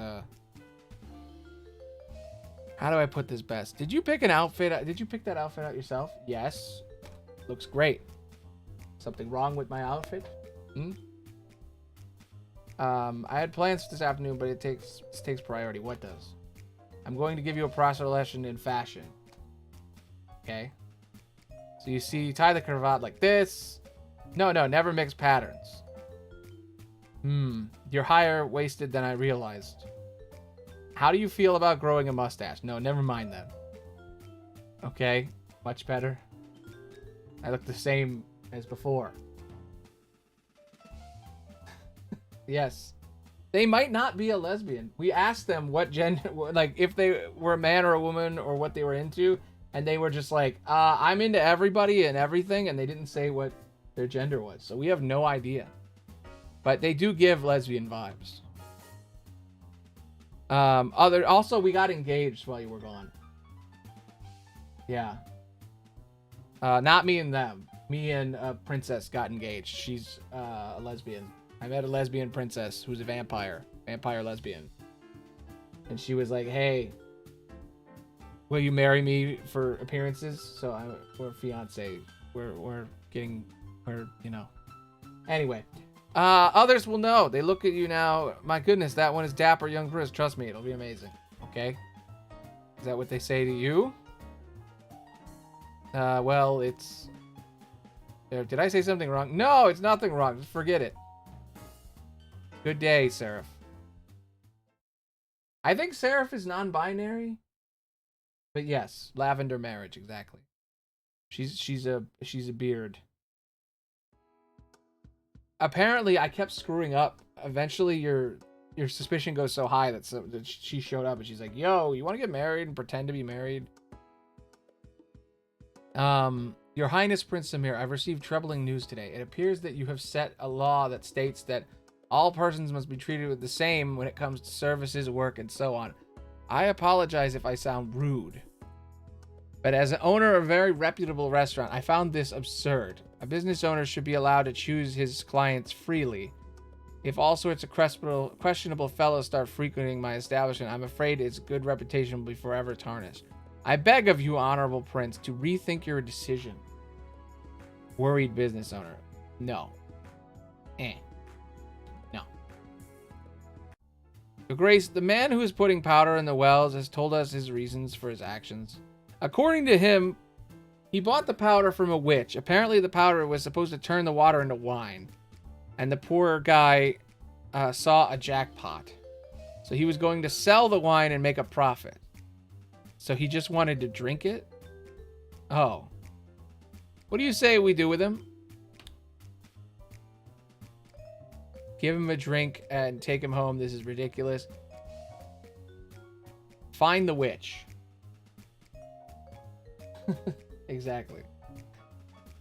How do I put this best? Did you pick an outfit? Did you pick that outfit out yourself? Yes. Looks great. Something wrong with my outfit? I had plans this afternoon, but it takes priority. What does? I'm going to give you a process lesson in fashion. Okay. So you see, tie the cravat like this. No, never mix patterns. You're higher waisted than I realized. How do you feel about growing a mustache? No, never mind that. Okay, much better. I look the same as before. Yes. They might not be a lesbian. We asked them what gender, like if they were a man or a woman or what they were into, and they were just like, I'm into everybody and everything, and they didn't say what their gender was. So we have no idea. But they do give lesbian vibes. Also, we got engaged while you were gone. Yeah. Not me and them. Me and a princess got engaged. She's a lesbian. I met a lesbian princess who's a vampire lesbian. And she was like, hey, will you marry me for appearances? So we're fiancé. We're you know. Anyway. Others will know. They look at you now. My goodness, that one is dapper young Chris. Trust me, it'll be amazing. Okay? Is that what they say to you? Well, it's... Did I say something wrong? No, it's nothing wrong. Just forget it. Good day, Seraph. I think Seraph is non-binary. But yes, lavender marriage, exactly. She's a beard. apparently I kept screwing up. Eventually your suspicion goes so high that she showed up and she's like, yo, you want to get married and pretend to be married? Your Highness Prince Samir, I've received troubling news today. It appears that you have set a law that states that all persons must be treated with the same when it comes to services, work, and so on. I apologize if I sound rude, but as an owner of a very reputable restaurant, I found this absurd. A business owner should be allowed to choose his clients freely. If all sorts of questionable fellows start frequenting my establishment, I'm afraid its good reputation will be forever tarnished. I beg of you, Honorable Prince, to rethink your decision. Worried business owner. No. No. Your Grace, the man who is putting powder in the wells has told us his reasons for his actions. According to him, he bought the powder from a witch. Apparently the powder was supposed to turn the water into wine. And the poor guy saw a jackpot. So he was going to sell the wine and make a profit. So he just wanted to drink it? Oh. What do you say we do with him? Give him a drink and take him home. This is ridiculous. Find the witch. Exactly.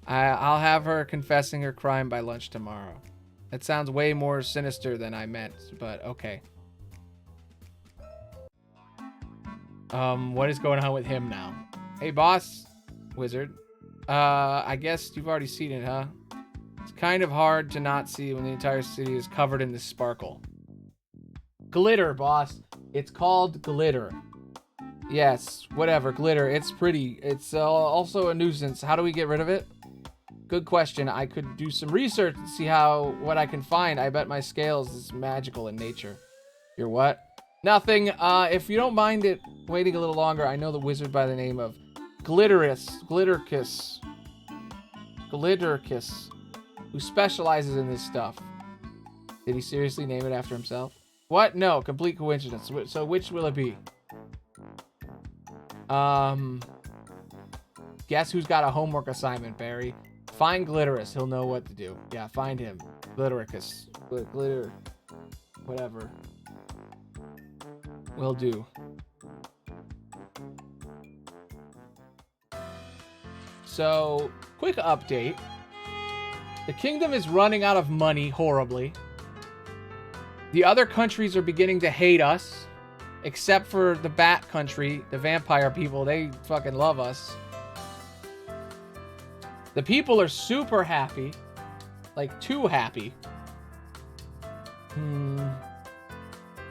I'll have her confessing her crime by lunch tomorrow. That sounds way more sinister than I meant, but okay. What is going on with him now? Hey, boss, wizard. I guess you've already seen it, huh? It's kind of hard to not see when the entire city is covered in this sparkle. Glitter, boss. It's called glitter. Yes, whatever, glitter. It's pretty. It's also a nuisance. How do we get rid of it? Good question. I could do some research and see what I can find. I bet my scales is magical in nature. You're what? Nothing. If you don't mind it waiting a little longer, I know the wizard by the name of Glitterkiss, who specializes in this stuff. Did he seriously name it after himself? What? No, complete coincidence. So which will it be? Guess who's got a homework assignment, Barry? Find Glitterus. He'll know what to do. Yeah, find him. Glittericus. Glitter. Whatever. Will do. So, quick update. The kingdom is running out of money horribly. The other countries are beginning to hate us. Except for the Bat country, the vampire people. They fucking love us. The people are super happy. Like, too happy.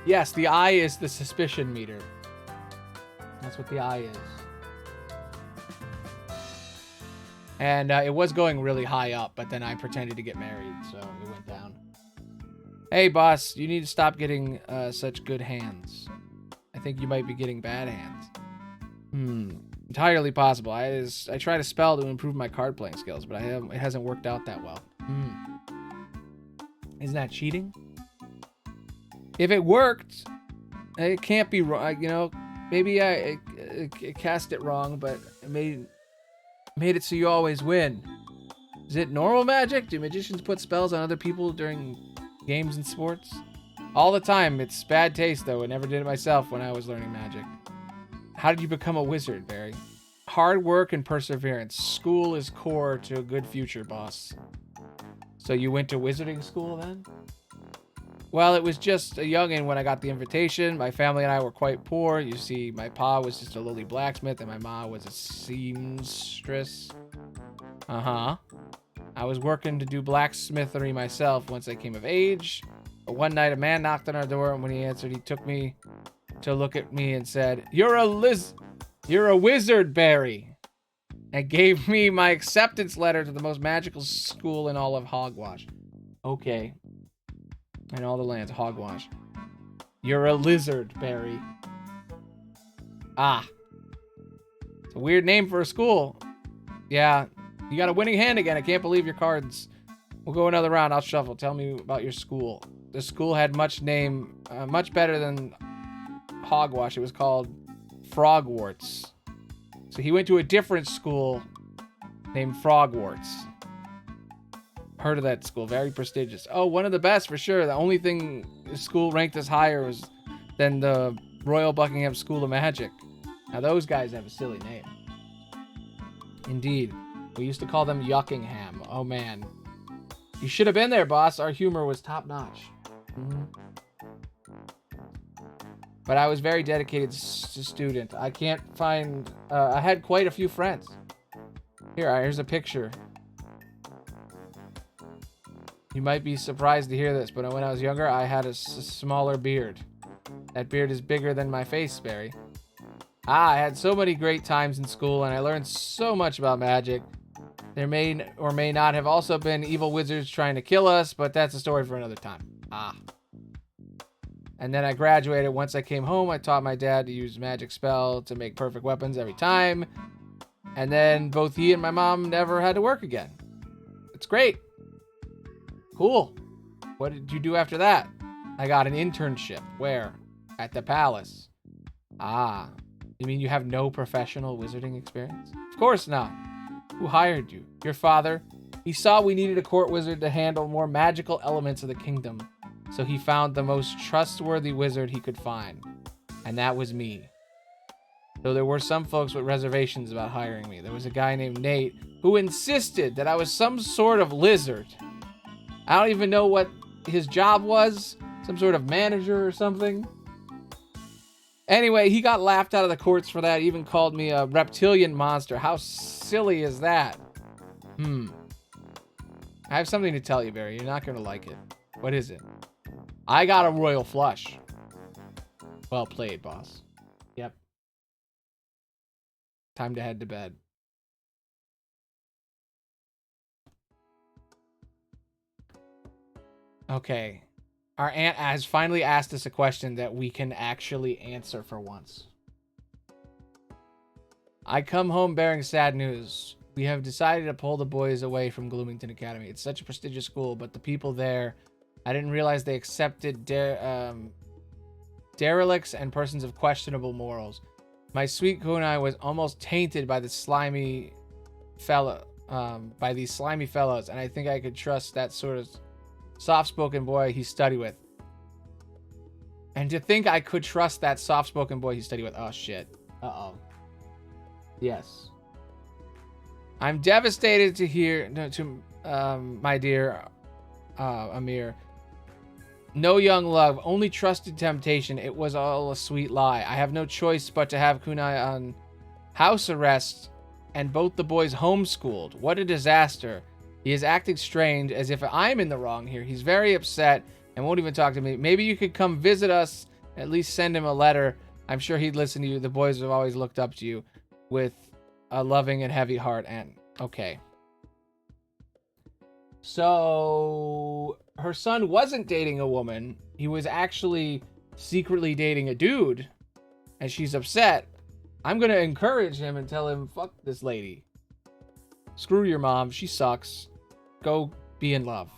Yes, the eye is the suspicion meter. That's what the eye is. And it was going really high up, but then I pretended to get married, so it went down. Hey, boss, you need to stop getting such good hands. I think you might be getting bad hands. Entirely possible. I tried a spell to improve my card playing skills, but it hasn't worked out that well. Isn't that cheating? If it worked, it can't be wrong. You know, maybe I cast it wrong, but it made it so you always win. Is it normal magic? Do magicians put spells on other people during games and sports? All the time. It's bad taste, though. I never did it myself when I was learning magic. How did you become a wizard, Barry? Hard work and perseverance. School is core to a good future, boss. So you went to wizarding school then? Well, it was just a youngin' when I got the invitation. My family and I were quite poor. You see, my pa was just a lowly blacksmith and my ma was a seamstress. I was working to do blacksmithery myself once I came of age. But one night a man knocked on our door, and when he answered, he took me to look at me and said, You're a wizard, Barry. And gave me my acceptance letter to the most magical school in all of Hogwash. Okay. In all the lands, Hogwash. You're a lizard, Barry. Ah. It's a weird name for a school. Yeah. You got a winning hand again. I can't believe your cards. We'll go another round. I'll shuffle. Tell me about your school. The school had much better than Hogwash. It was called Frogwarts. So he went to a different school named Frogwarts. Heard of that school. Very prestigious. Oh, one of the best for sure. The only thing the school ranked us higher was than the Royal Buckingham School of Magic. Now those guys have a silly name. Indeed. We used to call them Yuckingham. Oh man. You should have been there, boss. Our humor was top notch. But I was very dedicated student. I can't find... I had quite a few friends. Here's a picture. You might be surprised to hear this, but when I was younger, I had a smaller beard. That beard is bigger than my face, Barry. I had so many great times in school, and I learned so much about magic. There may or may not have also been evil wizards trying to kill us, but that's a story for another time. And then I graduated. Once I came home, I taught my dad to use magic spell to make perfect weapons every time. And then both he and my mom never had to work again. It's great. Cool. What did you do after that? I got an internship. Where? At the palace. You mean you have no professional wizarding experience? Of course not. Who hired you? Your father. He saw we needed a court wizard to handle more magical elements of the kingdom. So he found the most trustworthy wizard he could find. And that was me. Though there were some folks with reservations about hiring me. There was a guy named Nate who insisted that I was some sort of lizard. I don't even know what his job was. Some sort of manager or something. Anyway, he got laughed out of the courts for that. He even called me a reptilian monster. How silly is that? I have something to tell you, Barry. You're not going to like it. What is it? I got a royal flush. Well played, boss. Yep. Time to head to bed. Okay. Our aunt has finally asked us a question that we can actually answer for once. I come home bearing sad news. We have decided to pull the boys away from Gloomington Academy. It's such a prestigious school, but the people there, I didn't realize they accepted derelicts and persons of questionable morals. My sweet kunai was almost tainted by the slimy fellow, by these slimy fellows, and I think I could trust that sort of soft-spoken boy he studied with. And to think I could trust that soft-spoken boy he studied with. Oh, shit. Uh-oh. Yes. I'm devastated to hear, my dear Amir. No young love, only trusted temptation. It was all a sweet lie. I have no choice but to have kunai on house arrest and both the boys homeschooled. What a disaster. He is acting strange, as if I'm in the wrong here. He's very upset and won't even talk to me. Maybe you could come visit us, at least send him a letter. I'm sure he'd listen to you. The boys have always looked up to you with a loving and heavy heart. And okay. So her son wasn't dating a woman. He was actually secretly dating a dude. And she's upset. I'm going to encourage him and tell him, fuck this lady. Screw your mom. She sucks. Go be in love.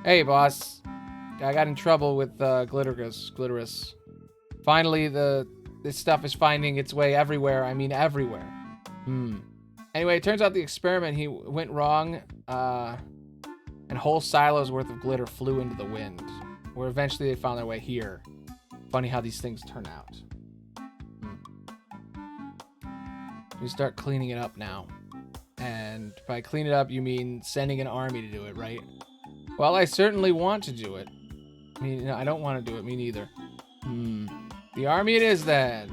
Hey, boss. I got in trouble with Glitterous. Finally, this stuff is finding its way everywhere. I mean, everywhere. Anyway, it turns out the experiment went wrong. And whole silos worth of glitter flew into the wind. Where eventually they found their way here. Funny how these things turn out. We start cleaning it up now. And by clean it up, you mean sending an army to do it, right? Well, I certainly want to do it. I mean, no, I don't want to do it. Me neither. The army it is, then.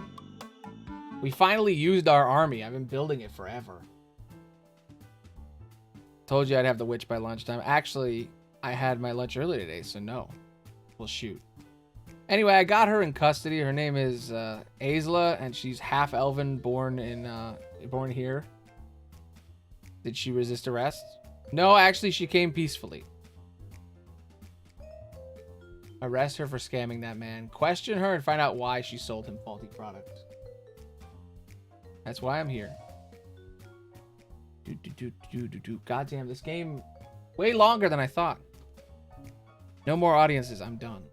We finally used our army. I've been building it forever. Told you I'd have the witch by lunchtime. Actually, I had my lunch early today, so no. Well, shoot. Anyway, I got her in custody. Her name is Aisla, and she's half elven, born here. Did she resist arrest? No, actually, she came peacefully. Arrest her for scamming that man. Question her and find out why she sold him faulty product. That's why I'm here. God damn, this game way longer than I thought. No more audiences. I'm done.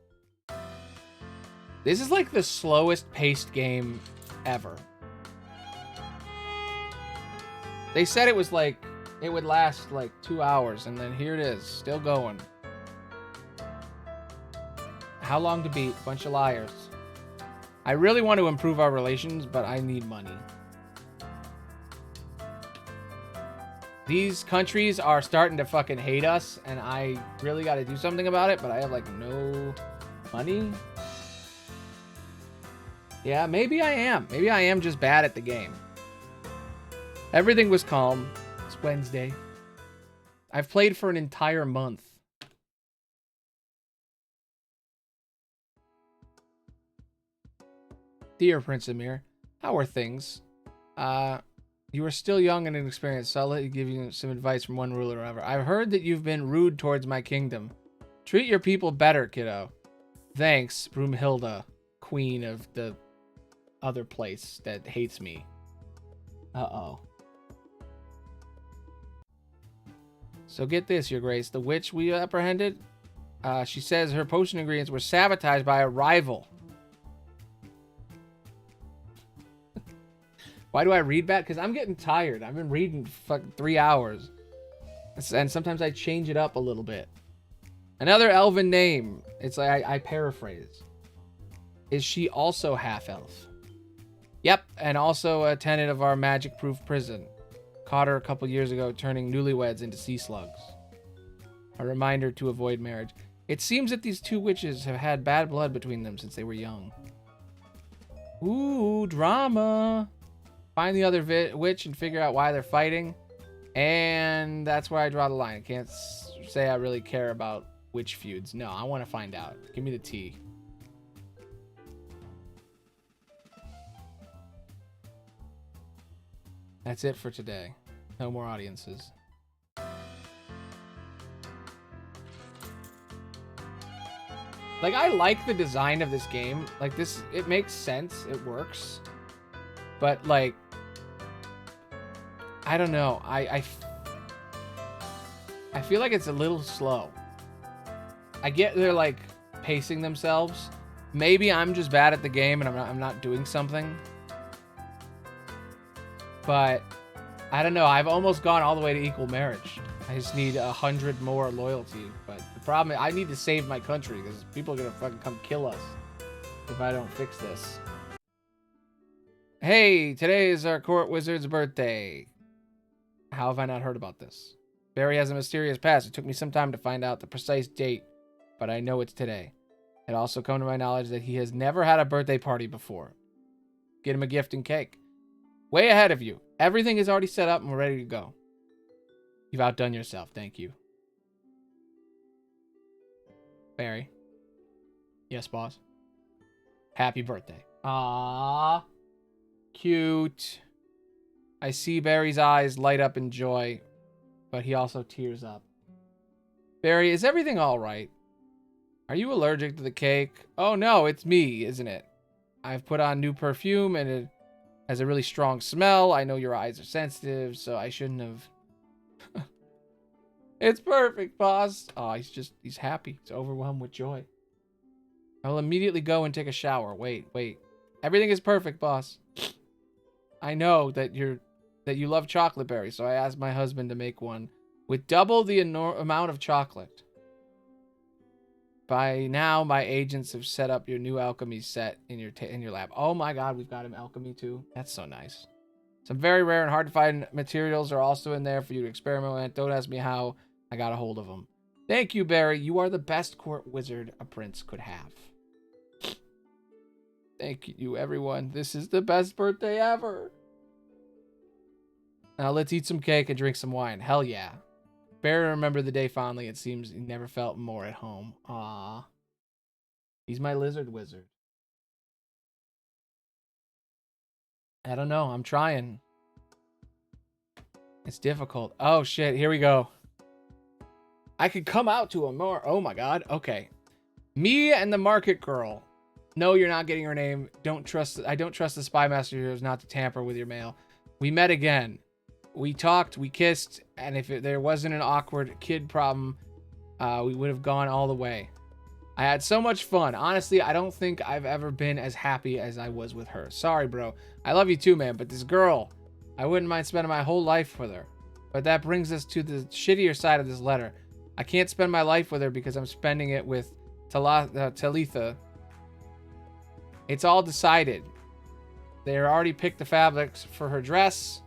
This is like the slowest paced game ever. They said it was like it would last like 2 hours, and then here it is, still going. How long to beat? Bunch of liars. I really want to improve our relations, but I need money. These countries are starting to fucking hate us, and I really got to do something about it, but I have like no money. Yeah, maybe I am. Maybe I am just bad at the game. Everything was calm. It's Wednesday. I've played for an entire month. Dear Prince Amir, how are things? You are still young and inexperienced, so I'll let you give you some advice from one ruler or ever. I've heard that you've been rude towards my kingdom. Treat your people better, kiddo. Thanks, Broomhilda, queen of the other place that hates me. Uh-oh. So get this, Your Grace. The witch we apprehended, she says her potion ingredients were sabotaged by a rival. Why do I read that? Because I'm getting tired. I've been reading for 3 hours. And sometimes I change it up a little bit. Another elven name. It's like I paraphrase. Is she also half-elf? Yep, and also a tenant of our magic-proof prison. Caught her a couple years ago turning newlyweds into sea slugs. A reminder to avoid marriage. It seems that these two witches have had bad blood between them since they were young. Ooh, drama. Find the other witch and figure out why they're fighting. And that's where I draw the line. I can't say I really care about witch feuds. No, I want to find out. Give me the tea. That's it for today. No more audiences. Like, I like the design of this game. Like, this, it makes sense. It works. But, like, I don't know. I feel like it's a little slow. I get they're, like, pacing themselves. Maybe I'm just bad at the game and I'm not doing something. But, I don't know. I've almost gone all the way to equal marriage. I just need 100 more loyalty. But the problem is I need to save my country because people are going to fucking come kill us if I don't fix this. Hey, today is our court wizard's birthday. How have I not heard about this? Barry has a mysterious past. It took me some time to find out the precise date, but I know it's today. It also come to my knowledge that he has never had a birthday party before. Get him a gift and cake. Way ahead of you. Everything is already set up and we're ready to go. You've outdone yourself. Thank you. Barry. Yes, boss. Happy birthday. Aww. Cute. I see Barry's eyes light up in joy, but he also tears up. Barry, is everything all right? Are you allergic to the cake? Oh no, it's me, isn't it? I've put on new perfume and it has a really strong smell. I know your eyes are sensitive, so I shouldn't have. It's perfect, boss. Oh, he's happy. He's overwhelmed with joy. I'll immediately go and take a shower. Wait. Everything is perfect, boss. I know that you love chocolate berries, so I asked my husband to make one with double the amount of chocolate. By now, my agents have set up your new alchemy set in your lab. Oh my god, we've got an alchemy too. That's so nice. Some very rare and hard to find materials are also in there for you to experiment with. Don't ask me how I got a hold of them. Thank you, Barry. You are the best court wizard a prince could have. Thank you, everyone. This is the best birthday ever. Now let's eat some cake and drink some wine. Hell yeah. Barry remembered the day fondly. It seems he never felt more at home. Aww. He's my lizard wizard. I don't know. I'm trying. It's difficult. Oh, shit. Here we go. I could come out to a more... Oh, my God. Okay. Me and the market girl. No, you're not getting her name. I don't trust the spy messengers not to tamper with your mail. We met again. We talked, we kissed, and if there wasn't an awkward kid problem, we would have gone all the way. I had so much fun. Honestly, I don't think I've ever been as happy as I was with her. Sorry, bro. I love you too, man, but this girl, I wouldn't mind spending my whole life with her. But that brings us to the shittier side of this letter. I can't spend my life with her because I'm spending it with Talitha. It's all decided. They already picked the fabrics for her dress.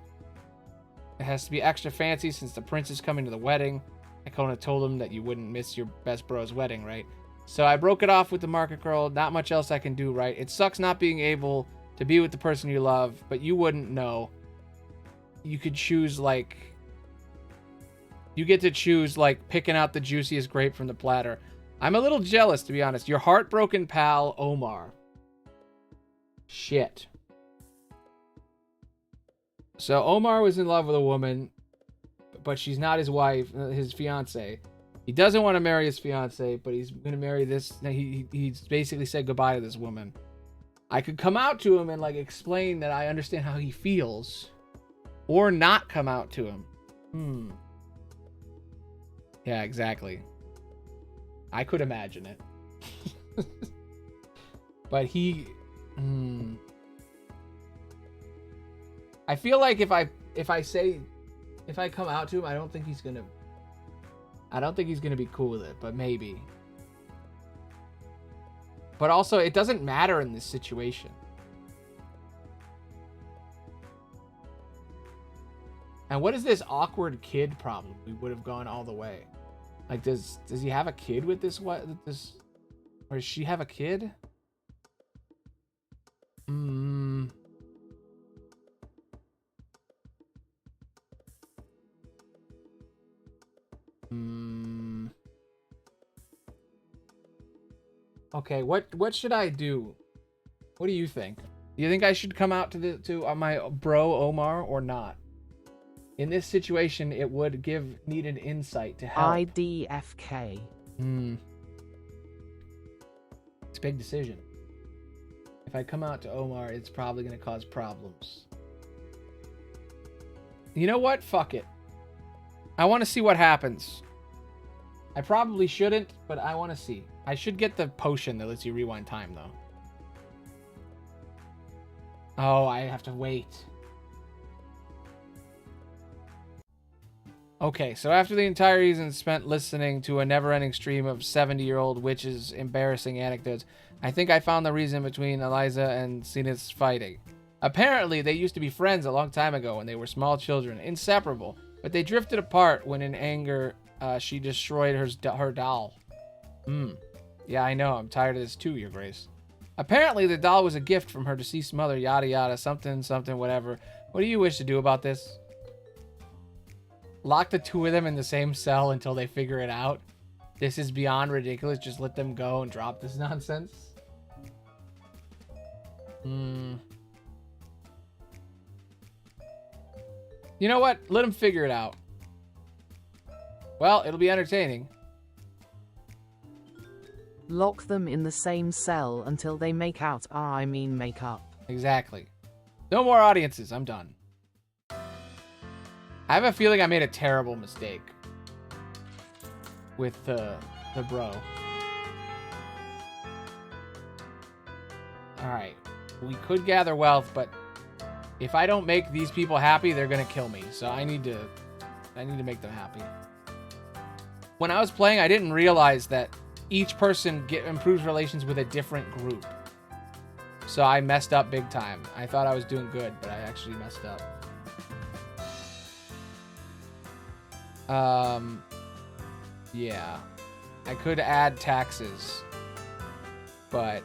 It has to be extra fancy since the prince is coming to the wedding. I kind of told him that you wouldn't miss your best bro's wedding, right? So I broke it off with the market girl. Not much else I can do, right? It sucks not being able to be with the person you love, but you wouldn't know. You could choose, like... You get to choose, like, picking out the juiciest grape from the platter. I'm a little jealous, to be honest. Your heartbroken pal, Omar. Shit. So Omar was in love with a woman, but she's not his wife, his fiance. He doesn't want to marry his fiance, but he's going to marry this. He's basically said goodbye to this woman. I could come out to him and, like, explain that I understand how he feels, or not come out to him. Yeah, exactly. I could imagine it. But he... I feel like if I come out to him, I don't think he's gonna be cool with it, but maybe. But also, it doesn't matter in this situation. And what is this awkward kid problem? We would have gone all the way. Like, does he have a kid with this? Or does she have a kid? Okay, what should I do? What do you think? Do you think I should come out to my bro Omar or not? In this situation, it would need an insight to help. IDFK. It's a big decision. If I come out to Omar, it's probably going to cause problems. You know what? Fuck it. I want to see what happens. I probably shouldn't, but I want to see. I should get the potion that lets you rewind time, though. Oh, I have to wait. Okay, so after the entire season spent listening to a never-ending stream of 70-year-old witches' embarrassing anecdotes, I think I found the reason between Eliza and Cena's fighting. Apparently, they used to be friends a long time ago when they were small children, inseparable, but they drifted apart when in anger, she destroyed her doll. Yeah, I know, I'm tired of this too, Your Grace. Apparently, the doll was a gift from her deceased mother, yada yada, something, something, whatever. What do you wish to do about this? Lock the two of them in the same cell until they figure it out. This is beyond ridiculous. Just let them go and drop this nonsense. You know what? Let them figure it out. Well, it'll be entertaining. Lock them in the same cell until they make out. I mean make up. Exactly. No more audiences. I'm done. I have a feeling I made a terrible mistake with the bro. Alright. We could gather wealth, but if I don't make these people happy, they're gonna kill me. So I need to make them happy. When I was playing, I didn't realize that each person improves relations with a different group. So I messed up big time. I thought I was doing good, but I actually messed up. Yeah. I could add taxes, but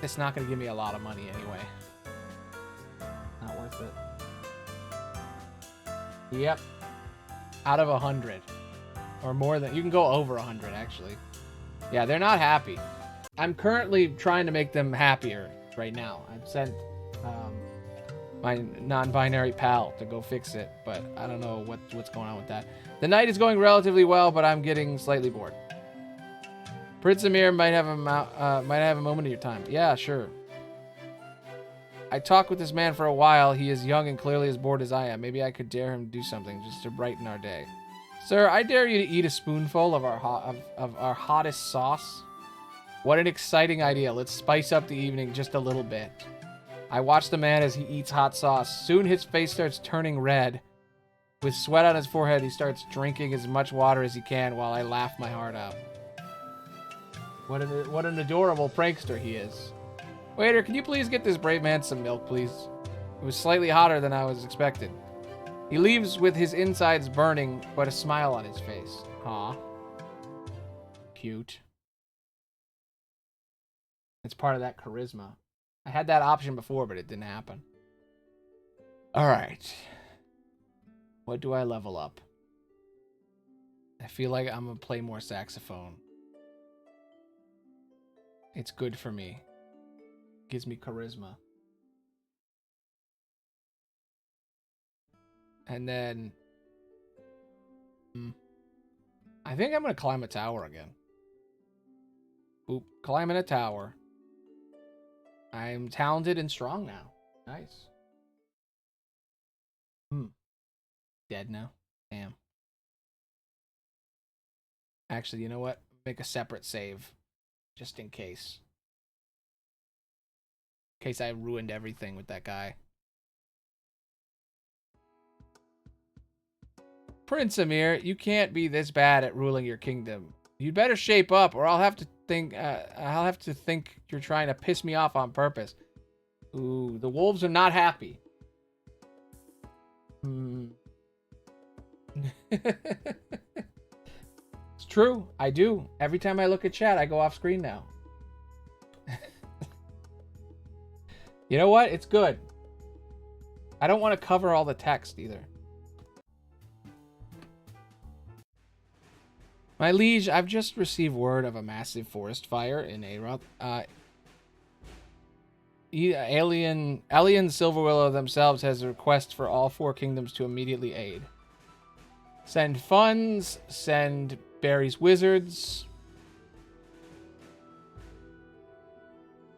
it's not going to give me a lot of money anyway. Not worth it. Yep. Out of 100. Or more than... You can go over 100, actually. Yeah, they're not happy. I'm currently trying to make them happier right now. I've sent my non-binary pal to go fix it, but I don't know what's going on with that. The night is going relatively well, but I'm getting slightly bored. Prince Amir might have a moment of your time. Yeah, sure. I talked with this man for a while. He is young and clearly as bored as I am. Maybe I could dare him to do something just to brighten our day. Sir, I dare you to eat a spoonful of our hottest sauce. What an exciting idea. Let's spice up the evening just a little bit. I watch the man as he eats hot sauce. Soon his face starts turning red. With sweat on his forehead, he starts drinking as much water as he can while I laugh my heart out. What an adorable prankster he is. Waiter, can you please get this brave man some milk, please? It was slightly hotter than I was expecting. He leaves with his insides burning, but a smile on his face. Aw. Cute. It's part of that charisma. I had that option before, but it didn't happen. Alright. What do I level up? I feel like I'm gonna play more saxophone. It's good for me. Gives me charisma. And then... I think I'm gonna climb a tower again. Oop, climbing a tower. I'm talented and strong now. Nice. Dead now? Damn. Actually, you know what? Make a separate save. Just in case. In case I ruined everything with that guy. Prince Amir, you can't be this bad at ruling your kingdom. You'd better shape up, or I'll have to think you're trying to piss me off on purpose. Ooh, the wolves are not happy. It's true. I do. Every time I look at chat, I go off screen now. You know what? It's good. I don't want to cover all the text either. My liege, I've just received word of a massive forest fire in Aroth. Alien Silverwillow themselves has a request for all 4 kingdoms to immediately aid. Send funds, send Barry's wizards.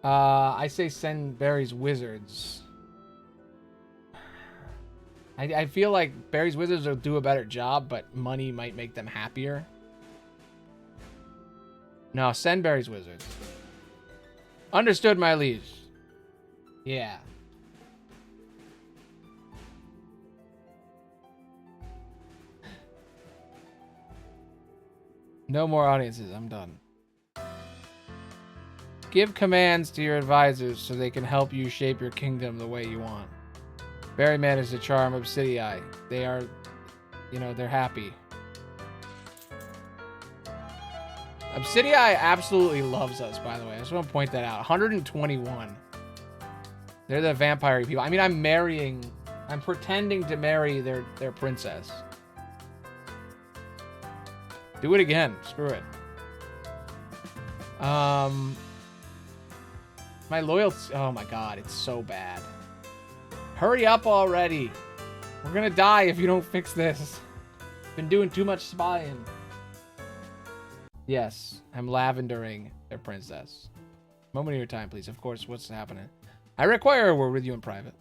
I say send Barry's wizards. I feel like Barry's wizards will do a better job, but money might make them happier. No, send Barry's wizards. Understood, my liege. Yeah. No more audiences. I'm done. Give commands to your advisors so they can help you shape your kingdom the way you want. Barry managed to charm Obsidii. They are, they're happy. Obsidii absolutely loves us, by the way. I just want to point that out. 121. They're the vampire people. I mean, I'm pretending to marry their princess. Do it again. Screw it. My loyalty. Oh my god, it's so bad. Hurry up already. We're gonna die if you don't fix this. Been doing too much spying. Yes, I'm lavendering their princess. Moment of your time, please. Of course, what's happening? I require a word with you in private.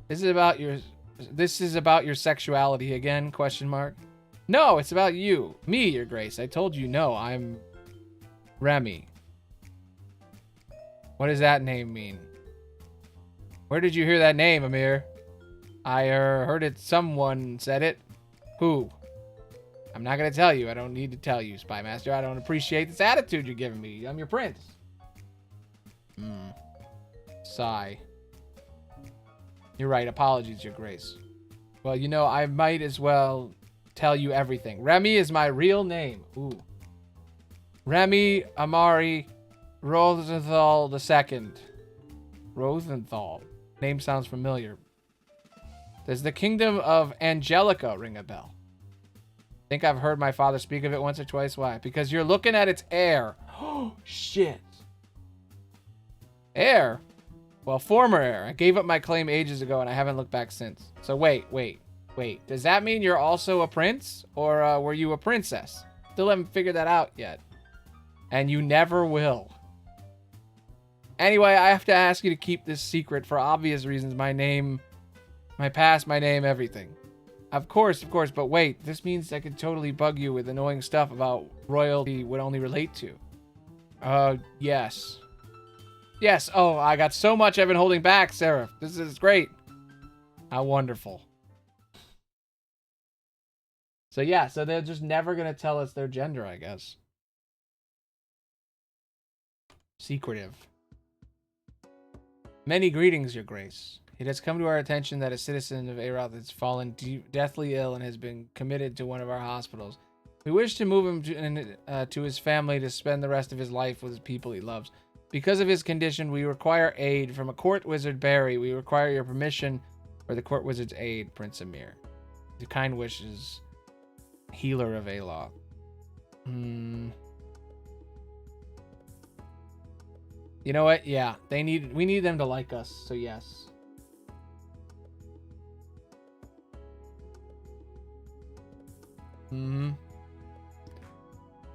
This is about your sexuality again, question mark. No, it's about you. Me, your grace. I told you no, I'm Remy. What does that name mean? Where did you hear that name, Amir? I heard it. Someone said it. Who? I'm not going to tell you. I don't need to tell you, Spy Master. I don't appreciate this attitude you're giving me. I'm your prince. Sigh. You're right. Apologies, your grace. Well, I might as well tell you everything. Remy is my real name. Ooh. Remy Amari Rosenthal II. Rosenthal. Name sounds familiar. Does the kingdom of Angelica ring a bell? I think I've heard my father speak of it once or twice. Why? Because you're looking at its heir. Oh, shit. Heir? Well, former heir. I gave up my claim ages ago and I haven't looked back since. So wait. Does that mean you're also a prince? Or were you a princess? Still haven't figured that out yet. And you never will. Anyway, I have to ask you to keep this secret for obvious reasons. My name, my past, my name, everything. Of course, but wait. This means I could totally bug you with annoying stuff about royalty would only relate to. Yes. Yes, oh, I got so much I've been holding back, Seraph. This is great. How wonderful. So yeah, so they're just never gonna tell us their gender, I guess. Secretive. Many greetings, Your Grace. It has come to our attention that a citizen of Aroth has fallen deathly ill and has been committed to one of our hospitals. We wish to move him to his family to spend the rest of his life with his people he loves. Because of his condition, we require aid from a court wizard, Barry. We require your permission for the court wizard's aid, Prince Amir. The kind wishes, healer of Aloth. You know what? Yeah, we need them to like us, so yes.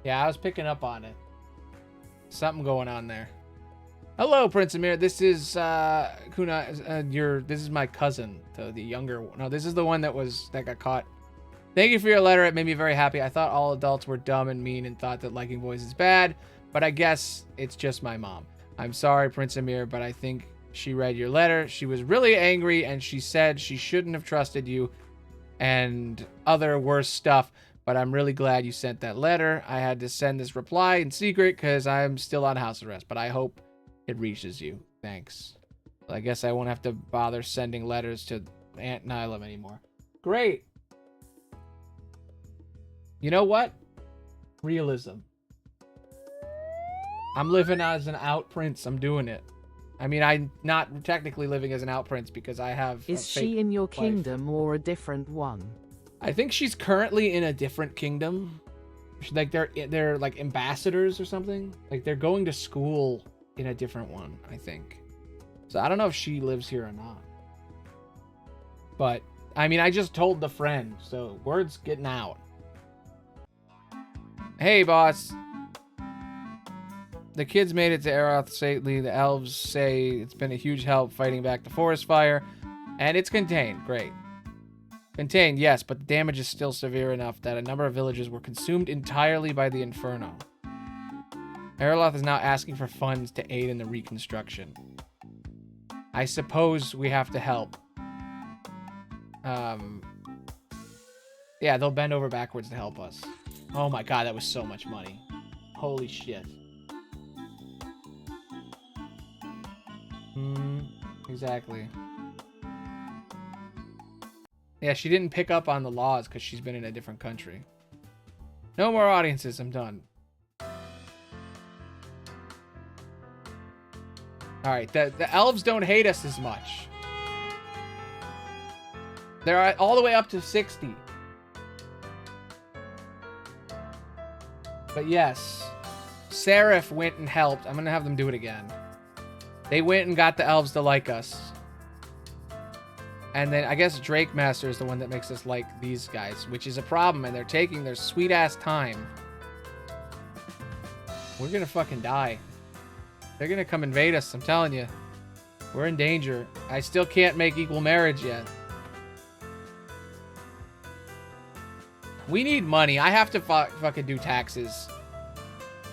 Yeah, I was picking up on it. Something going on there. Hello, Prince Amir. This is Kuna. This is my cousin, the younger one. No, this is the one that got caught. Thank you for your letter. It made me very happy. I thought all adults were dumb and mean and thought that liking boys is bad, but I guess it's just my mom. I'm sorry, Prince Amir, but I think she read your letter. She was really angry and she said she shouldn't have trusted you and other worse stuff, but I'm really glad you sent that letter. I had to send this reply in secret because I'm still on house arrest, but I hope it reaches you. Thanks. Well, I guess I won't have to bother sending letters to Aunt Nylam anymore. Great. You know what? Realism. I'm living as an out prince. I'm doing it. I mean, I'm not technically living as an out prince because I have. Is she in your kingdom or a different one? I think she's currently in a different kingdom. Like they're like ambassadors or something. Like they're going to school in a different one, I think. So I don't know if she lives here or not. But I mean, I just told the friend, so word's getting out. Hey, boss. The kids made it to Aroth safely. The elves say it's been a huge help fighting back the forest fire. And it's contained. Great. Contained, yes, but the damage is still severe enough that a number of villages were consumed entirely by the inferno. Aroth is now asking for funds to aid in the reconstruction. I suppose we have to help. Yeah, they'll bend over backwards to help us. Oh my god, that was so much money. Holy shit. Exactly. Yeah, she didn't pick up on the laws because she's been in a different country. No more audiences, I'm done. Alright, the elves don't hate us as much. They're all the way up to 60. But yes, Seraph went and helped. I'm going to have them do it again. They went and got the elves to like us. And then I guess Drake Master is the one that makes us like these guys, which is a problem, and they're taking their sweet-ass time. We're going to fucking die. They're going to come invade us, I'm telling you. We're in danger. I still can't make equal marriage yet. We need money. I have to fucking do taxes.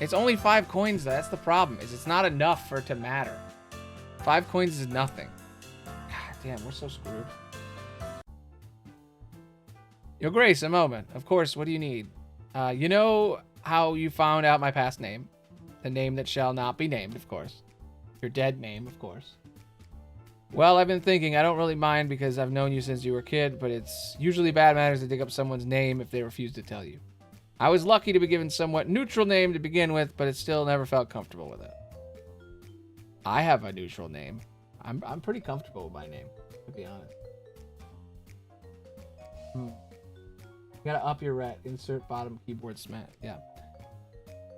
It's only 5 coins, though. That's the problem, is it's not enough for it to matter. 5 coins is nothing. God damn, we're so screwed. Your Grace, a moment. Of course, what do you need? You know how you found out my past name? The name that shall not be named, of course. Your dead name, of course. Well, I've been thinking, I don't really mind because I've known you since you were a kid, but it's usually bad manners to dig up someone's name if they refuse to tell you. I was lucky to be given somewhat neutral name to begin with, but it still never felt comfortable with it. I have a neutral name. I'm pretty comfortable with my name, to be honest. You gotta up your ret. Insert bottom keyboard smash. Yeah.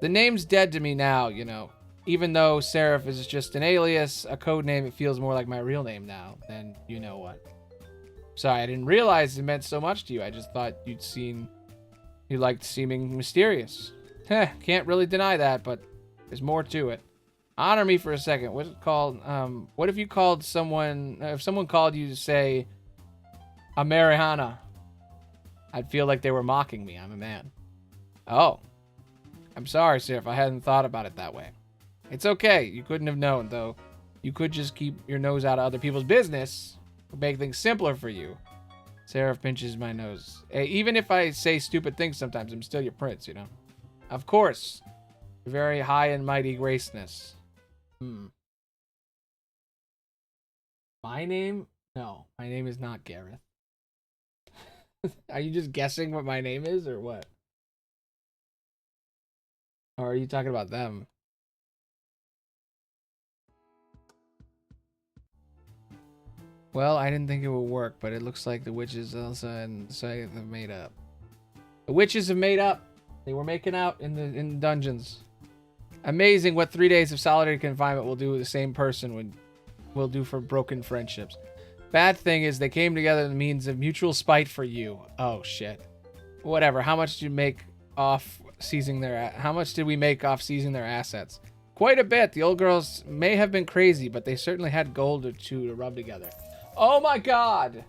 The name's dead to me now, you know. Even though Seraph is just an alias, a code name, it feels more like my real name now than you know what. Sorry, I didn't realize it meant so much to you. I just thought you liked seeming mysterious. Can't really deny that, but there's more to it. Honor me for a second. What's it called? What if you called someone, if someone called you to say, Amerihana? I'd feel like they were mocking me. I'm a man. Oh. I'm sorry, Seraph. I hadn't thought about it that way. It's okay. You couldn't have known, though. You could just keep your nose out of other people's business. Would make things simpler for you. Seraph pinches my nose. Hey, even if I say stupid things sometimes, I'm still your prince, you know? Of course. Very high and mighty graceness. My name? No, my name is not Gareth. Are you just guessing what my name is, or what? Or are you talking about them? Well, I didn't think it would work, but it looks like the witches also and say have made up. The witches have made up. They were making out in the dungeons. Amazing what 3 days of solitary confinement will do with the same person will do for broken friendships. Bad thing is they came together in the means of mutual spite for you. Oh shit. Whatever. How much did you make off seizing their? How much did we make off seizing their assets? Quite a bit. The old girls may have been crazy, but they certainly had gold or two to rub together. Oh my god.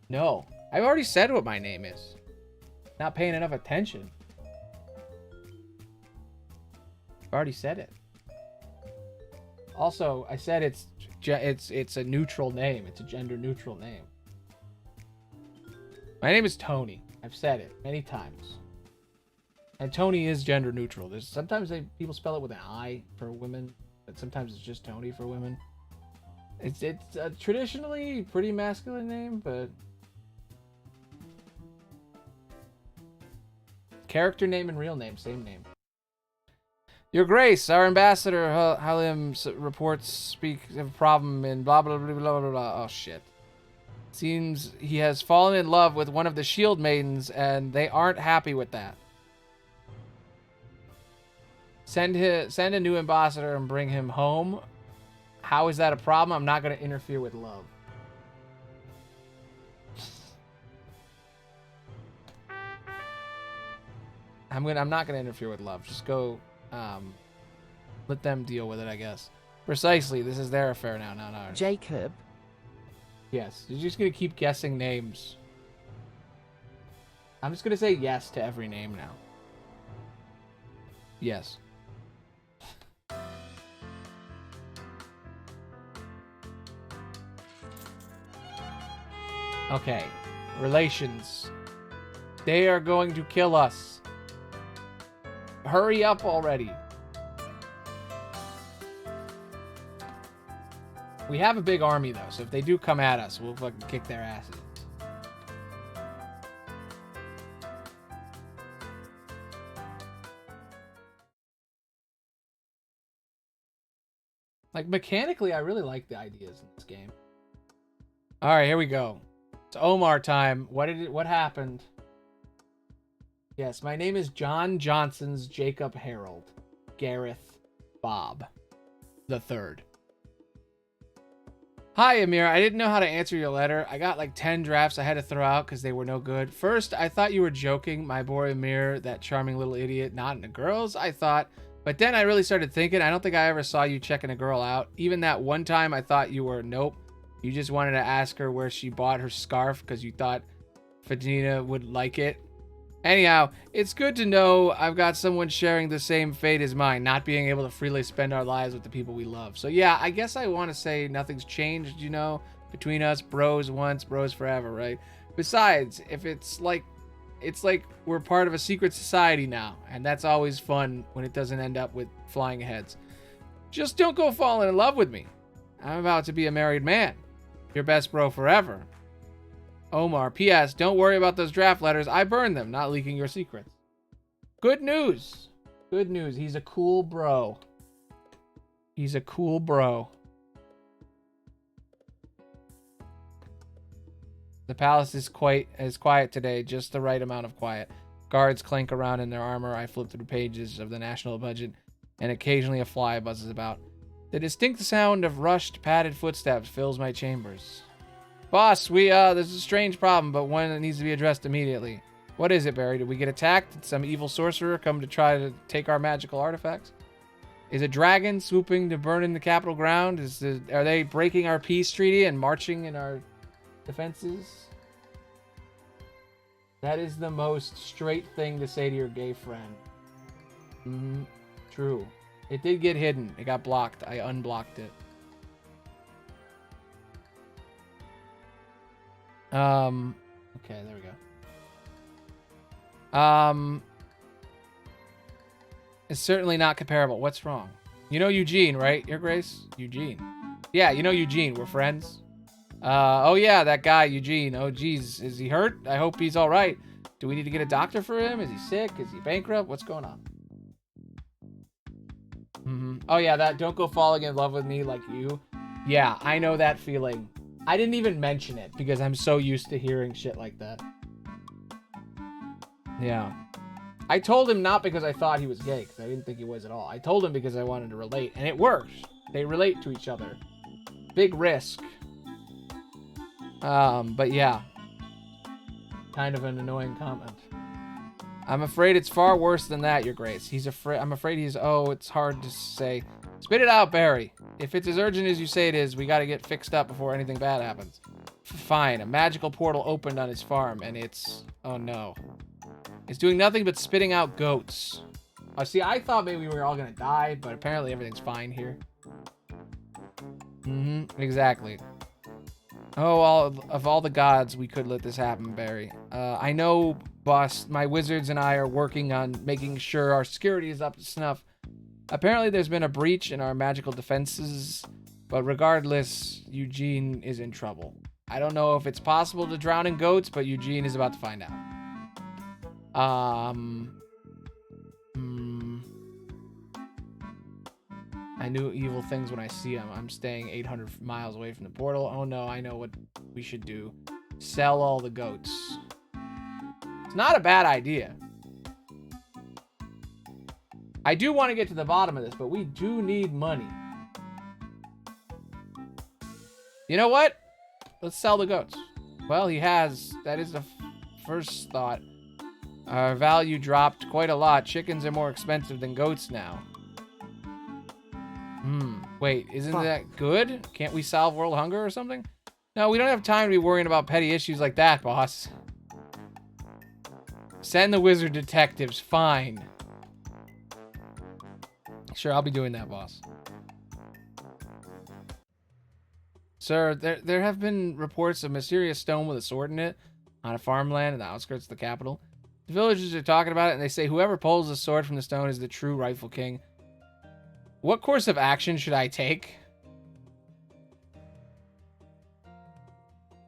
No. I've already said what my name is. Not paying enough attention. I've already said it. Also, I said it's a neutral name. It's a gender neutral name. My name is Tony. I've said it many times. And Tony is gender neutral. There's sometimes people spell it with an I for women, but sometimes it's just Tony for women. It's a traditionally pretty masculine name, but character name and real name, same name. Your Grace, our ambassador Halim reports speak of a problem in blah blah blah blah blah blah. Oh shit. Seems he has fallen in love with one of the shield maidens and they aren't happy with that. Send a new ambassador and bring him home. How is that a problem? I'm not going to interfere with love. I'm not going to interfere with love. Just go let them deal with it, I guess. Precisely. This is their affair now, not ours. Jacob. Yes. You're just going to keep guessing names. I'm just going to say yes to every name now. Yes. Okay. Relations. They are going to kill us. Hurry up already. We have a big army, though, so if they do come at us, we'll fucking kick their asses. Like, mechanically, I really like the ideas in this game. Alright, here we go. It's Omar time. What happened? Yes, my name is John Johnson's Jacob Harold. Gareth Bob the Third. Hi, Amir. I didn't know how to answer your letter. I got like 10 drafts I had to throw out because they were no good. First, I thought you were joking. My boy Amir, that charming little idiot, not into girls, I thought. But then I really started thinking, I don't think I ever saw you checking a girl out. Even that one time I thought you were, nope. You just wanted to ask her where she bought her scarf because you thought Fadina would like it. Anyhow, it's good to know I've got someone sharing the same fate as mine, not being able to freely spend our lives with the people we love. So yeah, I guess I want to say nothing's changed, you know, between us. Bros once, bros forever, right? Besides, if it's like we're part of a secret society now, and that's always fun when it doesn't end up with flying heads. Just don't go falling in love with me. I'm about to be a married man. Your best bro forever. Omar, P.S. Don't worry about those draft letters. I burned them, not leaking your secrets. Good news. Good news. He's a cool bro. He's a cool bro. The palace is quiet today, just the right amount of quiet. Guards clank around in their armor. I flip through pages of the national budget, and occasionally a fly buzzes about. The distinct sound of rushed, padded footsteps fills my chambers. Boss, there's a strange problem, but one that needs to be addressed immediately. What is it, Barry? Did we get attacked? Did some evil sorcerer come to try to take our magical artifacts? Is a dragon swooping to burn in the capital ground? Are they breaking our peace treaty and marching in our defenses? That is the most straight thing to say to your gay friend. Mm-hmm. True. It did get hidden. It got blocked. I unblocked it. Okay, there we go. It's certainly not comparable. What's wrong? You know Eugene, right? Your Grace? Eugene. Yeah, you know Eugene. We're friends. Oh yeah, that guy, Eugene. Oh geez, is he hurt? I hope he's all right. Do we need to get a doctor for him? Is he sick? Is he bankrupt? What's going on? Oh yeah, that don't go falling in love with me like you. Yeah, I know that feeling. I didn't even mention it because I'm so used to hearing shit like that. Yeah. I told him not because I thought he was gay, because I didn't think he was at all. I told him because I wanted to relate, and it works. They relate to each other. Big risk. But yeah. Kind of an annoying comment. I'm afraid it's far worse than that, Your Grace. I'm afraid he's... Oh, it's hard to say. Spit it out, Barry. If it's as urgent as you say it is, we gotta get fixed up before anything bad happens. Fine. A magical portal opened on his farm, and it's... Oh, no. It's doing nothing but spitting out goats. Oh, see, I thought maybe we were all gonna die, but apparently everything's fine here. Exactly. Oh, of all the gods, we could let this happen, Barry. I know, boss, my wizards and I are working on making sure our security is up to snuff. Apparently there's been a breach in our magical defenses, but regardless, Eugene is in trouble. I don't know if it's possible to drown in goats, but Eugene is about to find out. I knew evil things when I see them. I'm staying 800 miles away from the portal. Oh no, I know what we should do. Sell all the goats. It's not a bad idea. I do want to get to the bottom of this, but we do need money. You know what? Let's sell the goats. Well, he has. That is the first thought. Our value dropped quite a lot. Chickens are more expensive than goats now. Wait, isn't that good? Can't we solve world hunger or something? No, we don't have time to be worrying about petty issues like that, boss. Send the wizard detectives. Fine. Sure, I'll be doing that, boss. Sir, there have been reports of a mysterious stone with a sword in it on a farmland in the outskirts of the capital. The villagers are talking about it, and they say whoever pulls the sword from the stone is the true rightful king. What course of action should I take?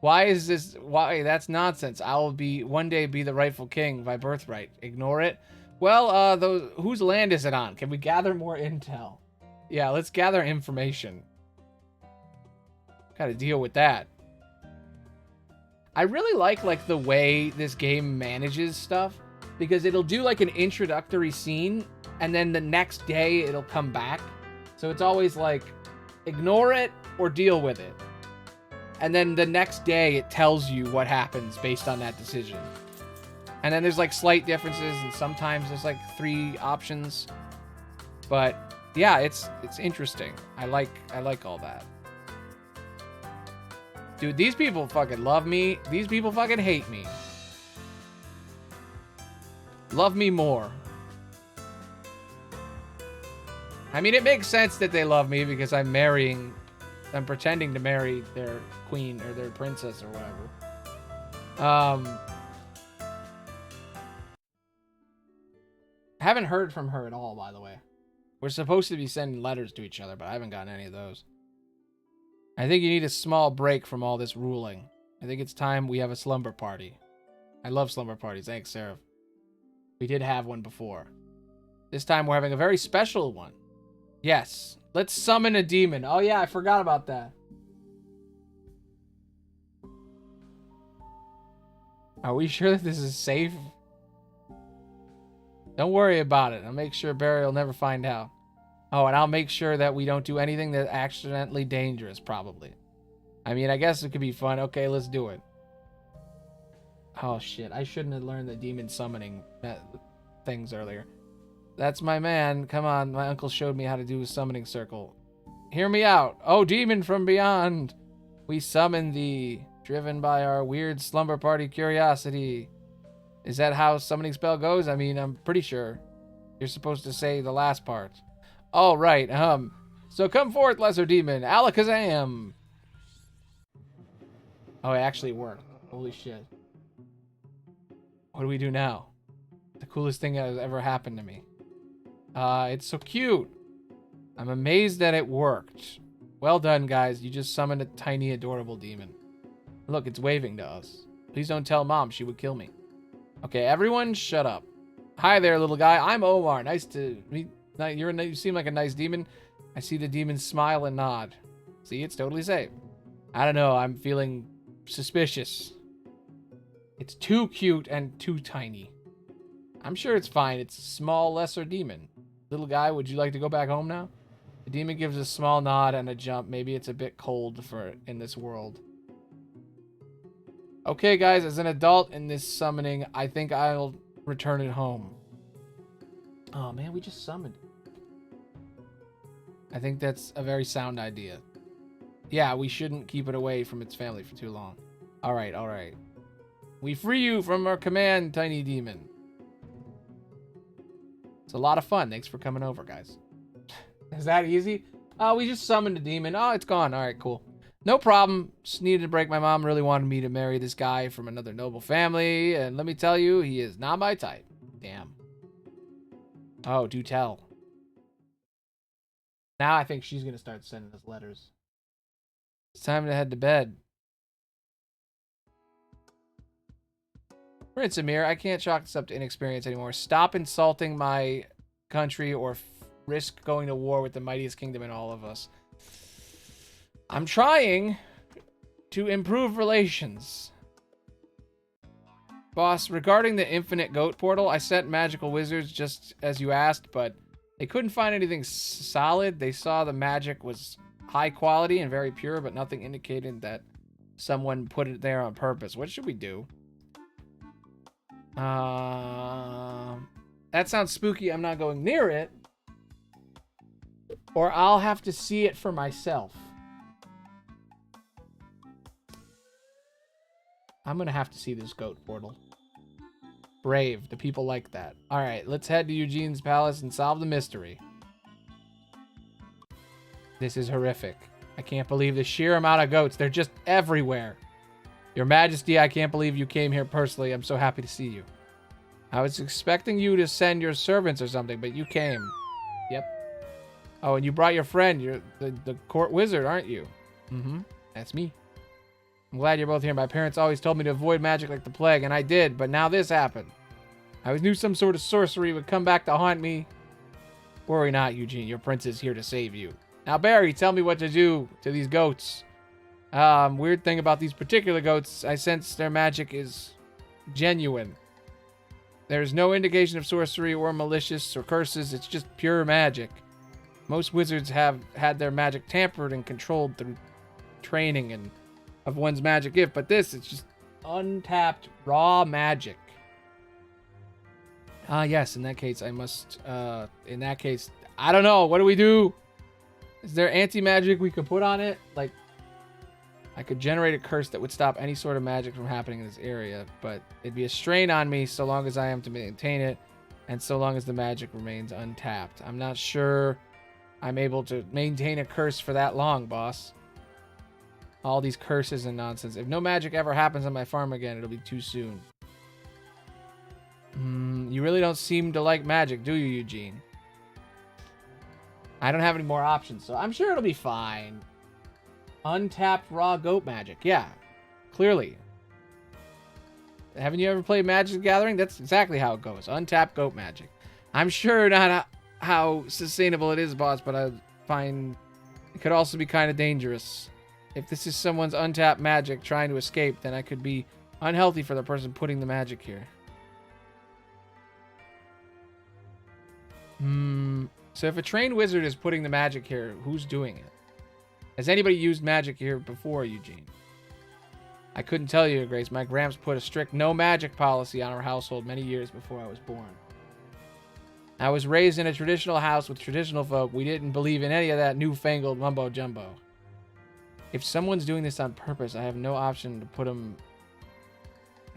Why is this? Why? That's nonsense. I will one day be the rightful king by birthright. Ignore it. Well, whose land is it on? Can we gather more intel? Yeah, let's gather information. Gotta deal with that. I really like the way this game manages stuff, because it'll do like an introductory scene and then the next day it'll come back. So it's always like, ignore it or deal with it. And then the next day it tells you what happens based on that decision. And then there's like slight differences, and sometimes there's like 3 options. But yeah, it's interesting. I like all that. Dude, these people fucking love me. These people fucking hate me. Love me more. I mean, it makes sense that they love me because I'm pretending to marry their queen or their princess or whatever. Haven't heard from her at all, by the way. We're supposed to be sending letters to each other, but I haven't gotten any of those. I think you need a small break from all this ruling. I think it's time we have a slumber party. I love slumber parties. Thanks, Seraph. We did have one before. This time we're having a very special one. Yes. Let's summon a demon. Oh yeah, I forgot about that. Are we sure that this is safe? Don't worry about it. I'll make sure Barry will never find out. Oh, and I'll make sure that we don't do anything that's accidentally dangerous, probably. I mean, I guess it could be fun. Okay, let's do it. Oh, shit. I shouldn't have learned the demon summoning things earlier. That's my man. Come on. My uncle showed me how to do a summoning circle. Hear me out. Oh, demon from beyond. We summon thee, driven by our weird slumber party curiosity. Is that how summoning spell goes? I mean, I'm pretty sure. You're supposed to say the last part. All right, so come forth, lesser demon. Alakazam. Oh, it actually worked. Holy shit. What do we do now? The coolest thing that has ever happened to me. It's so cute. I'm amazed that it worked. Well done, guys. You just summoned a tiny, adorable demon. Look, it's waving to us. Please don't tell Mom. She would kill me. Okay, everyone shut up. Hi there, little guy. I'm Omar. Nice to meet... You seem like a nice demon. I see the demon smile and nod. See, it's totally safe. I don't know. I'm feeling suspicious. It's too cute and too tiny. I'm sure it's fine. It's a small, lesser demon. Little guy, would you like to go back home now? The demon gives a small nod and a jump. Maybe it's a bit cold for in this world. Okay, guys, as an adult in this summoning, I think I'll return it home. Oh, man, we just summoned it. I think that's a very sound idea. Yeah, we shouldn't keep it away from its family for too long. All right, all right. We free you from our command, tiny demon. It's a lot of fun. Thanks for coming over, guys. Is that easy? Oh, we just summoned a demon. Oh, it's gone. All right, cool. No problem. Just needed to break. My mom really wanted me to marry this guy from another noble family. And let me tell you, he is not my type. Damn. Oh, do tell. Now I think she's going to start sending us letters. It's time to head to bed. Prince Amir, I can't chalk this up to inexperience anymore. Stop insulting my country or risk going to war with the mightiest kingdom in all of us. I'm trying to improve relations. Boss, regarding the infinite goat portal, I sent magical wizards just as you asked, but they couldn't find anything solid. They saw the magic was high quality and very pure, but nothing indicated that someone put it there on purpose. What should we do? That sounds spooky. I'm not going near it. Or I'll have to see it for myself. I'm going to have to see this goat portal. Brave. The people like that. All right, let's head to Eugene's palace and solve the mystery. This is horrific. I can't believe the sheer amount of goats. They're just everywhere. Your Majesty, I can't believe you came here personally. I'm so happy to see you. I was expecting you to send your servants or something, but you came. Yep. Oh, and you brought your friend. You're the court wizard, aren't you? Mm-hmm. That's me. I'm glad you're both here. My parents always told me to avoid magic like the plague, and I did, but now this happened. I always knew some sort of sorcery would come back to haunt me. Worry not, Eugene. Your prince is here to save you. Now, Barry, tell me what to do to these goats. Weird thing about these particular goats, I sense their magic is genuine. There's no indication of sorcery or malicious or curses. It's just pure magic. Most wizards have had their magic tampered and controlled through training and of one's magic gift, but this, it's just untapped, raw magic. Yes, in that case, I must, in that case, I don't know, what do we do? Is there anti-magic we could put on it? Like, I could generate a curse that would stop any sort of magic from happening in this area, but it'd be a strain on me so long as I am to maintain it, and so long as the magic remains untapped. I'm not sure I'm able to maintain a curse for that long, boss. All these curses and nonsense. If no magic ever happens on my farm again, it'll be too soon. You really don't seem to like magic, do you, Eugene? I don't have any more options, so I'm sure it'll be fine. Untapped raw goat magic. Yeah, clearly. Haven't you ever played Magic the Gathering? That's exactly how it goes. Untapped goat magic. I'm sure not how sustainable it is, boss, but I find it could also be kind of dangerous. If this is someone's untapped magic trying to escape, then I could be unhealthy for the person putting the magic here. So if a trained wizard is putting the magic here, who's doing it? Has anybody used magic here before, Eugene? I couldn't tell you, Grace. My gramps put a strict no magic policy on our household many years before I was born. I was raised in a traditional house with traditional folk. We didn't believe in any of that newfangled mumbo jumbo. If someone's doing this on purpose, I have no option to put them,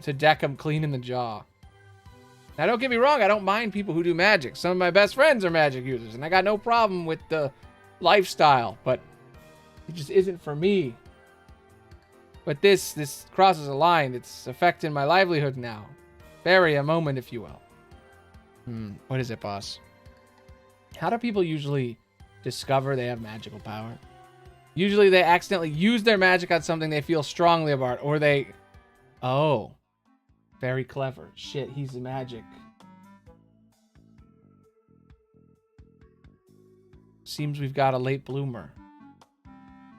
to deck them clean in the jaw. Now, don't get me wrong. I don't mind people who do magic. Some of my best friends are magic users, and I got no problem with the lifestyle, but it just isn't for me. But this crosses a line. It's affecting my livelihood now. Bury a moment, if you will. What is it, boss? How do people usually discover they have magical power? Usually they accidentally use their magic on something they feel strongly about, or they... Oh. Very clever. Shit, he's a magic. Seems we've got a late bloomer.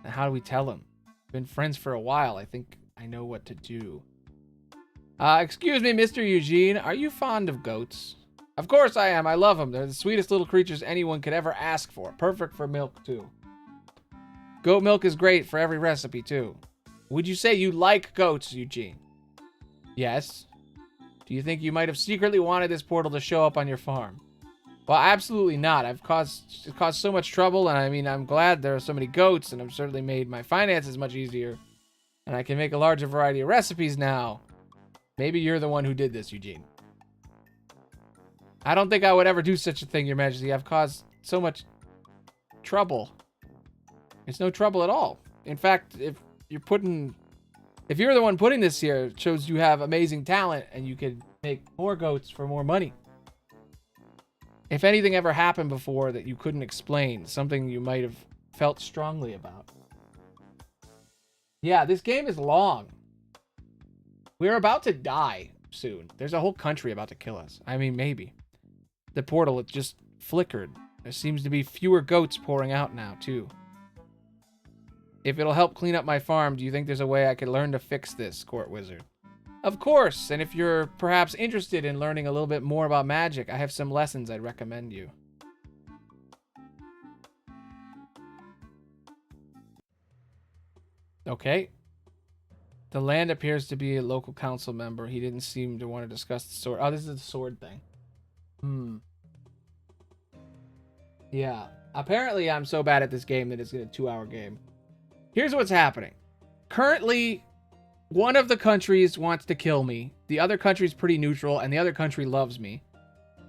Now, how do we tell him? Been friends for a while. I think I know what to do. Excuse me, Mr. Eugene. Are you fond of goats? Of course I am. I love them. They're the sweetest little creatures anyone could ever ask for. Perfect for milk, too. Goat milk is great for every recipe, too. Would you say you like goats, Eugene? Yes. Do you think you might have secretly wanted this portal to show up on your farm? Well, absolutely not. It's caused so much trouble, and I mean, I'm glad there are so many goats, and I've certainly made my finances much easier. And I can make a larger variety of recipes now. Maybe you're the one who did this, Eugene. I don't think I would ever do such a thing, Your Majesty. I've caused so much trouble. It's no trouble at all. In fact, if you're the one putting this here, it shows you have amazing talent and you could make more goats for more money. If anything ever happened before that you couldn't explain, something you might have felt strongly about. Yeah, this game is long. We're about to die soon. There's a whole country about to kill us. I mean, maybe. The portal, it just flickered. There seems to be fewer goats pouring out now, too. If it'll help clean up my farm, do you think there's a way I could learn to fix this, Court Wizard? Of course, and if you're perhaps interested in learning a little bit more about magic, I have some lessons I'd recommend you. Okay. The land appears to be a local council member. He didn't seem to want to discuss the sword. Oh, this is the sword thing. Yeah. Apparently, I'm so bad at this game that it's a 2-hour game. Here's what's happening. Currently, one of the countries wants to kill me. The other country's pretty neutral, and the other country loves me.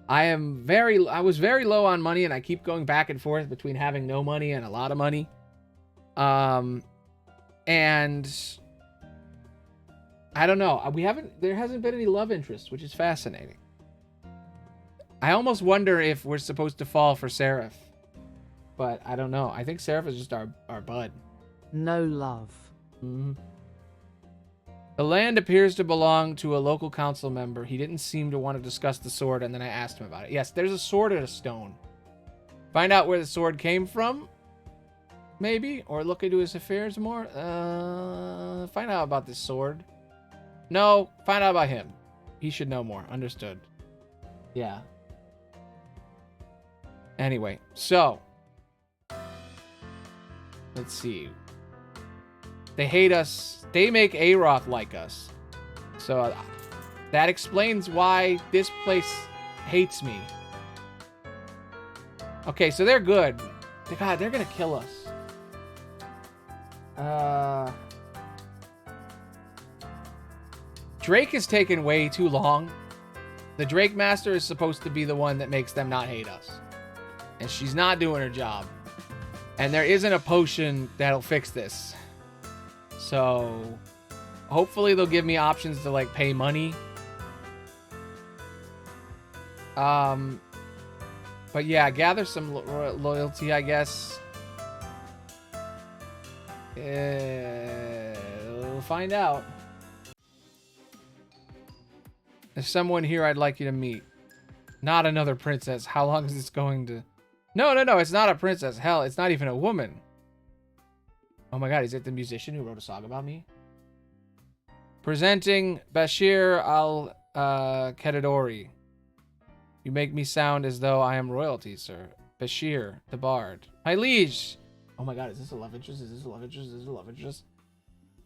I was very low on money, and I keep going back and forth between having no money and a lot of money. And I don't know. There hasn't been any love interest, which is fascinating. I almost wonder if we're supposed to fall for Seraph. But I don't know. I think Seraph is just our bud. No love. Mm-hmm. The land appears to belong to a local council member. He didn't seem to want to discuss the sword, and then I asked him about it. Yes, there's a sword and a stone. Find out where the sword came from, maybe? Or look into his affairs more? Find out about this sword. No, find out about him. He should know more. Understood. Yeah. Anyway, so. Let's see. They hate us. They make Aroth like us. So that explains why this place hates me. Okay, so they're good. God, they're gonna kill us. Drake is taking way too long. The Drake Master is supposed to be the one that makes them not hate us. And she's not doing her job. And there isn't a potion that'll fix this. So, hopefully they'll give me options to, like, pay money. But yeah, gather some loyalty, I guess. We'll find out. There's someone here I'd like you to meet. Not another princess. How long is this going to... No, it's not a princess. Hell, it's not even a woman. Oh my god, is it the musician who wrote a song about me? Presenting Bashir al-Kedadori. You make me sound as though I am royalty, sir. Bashir, the bard. My liege! Oh my god, is this a love interest? Is this a love interest? Is this a love interest?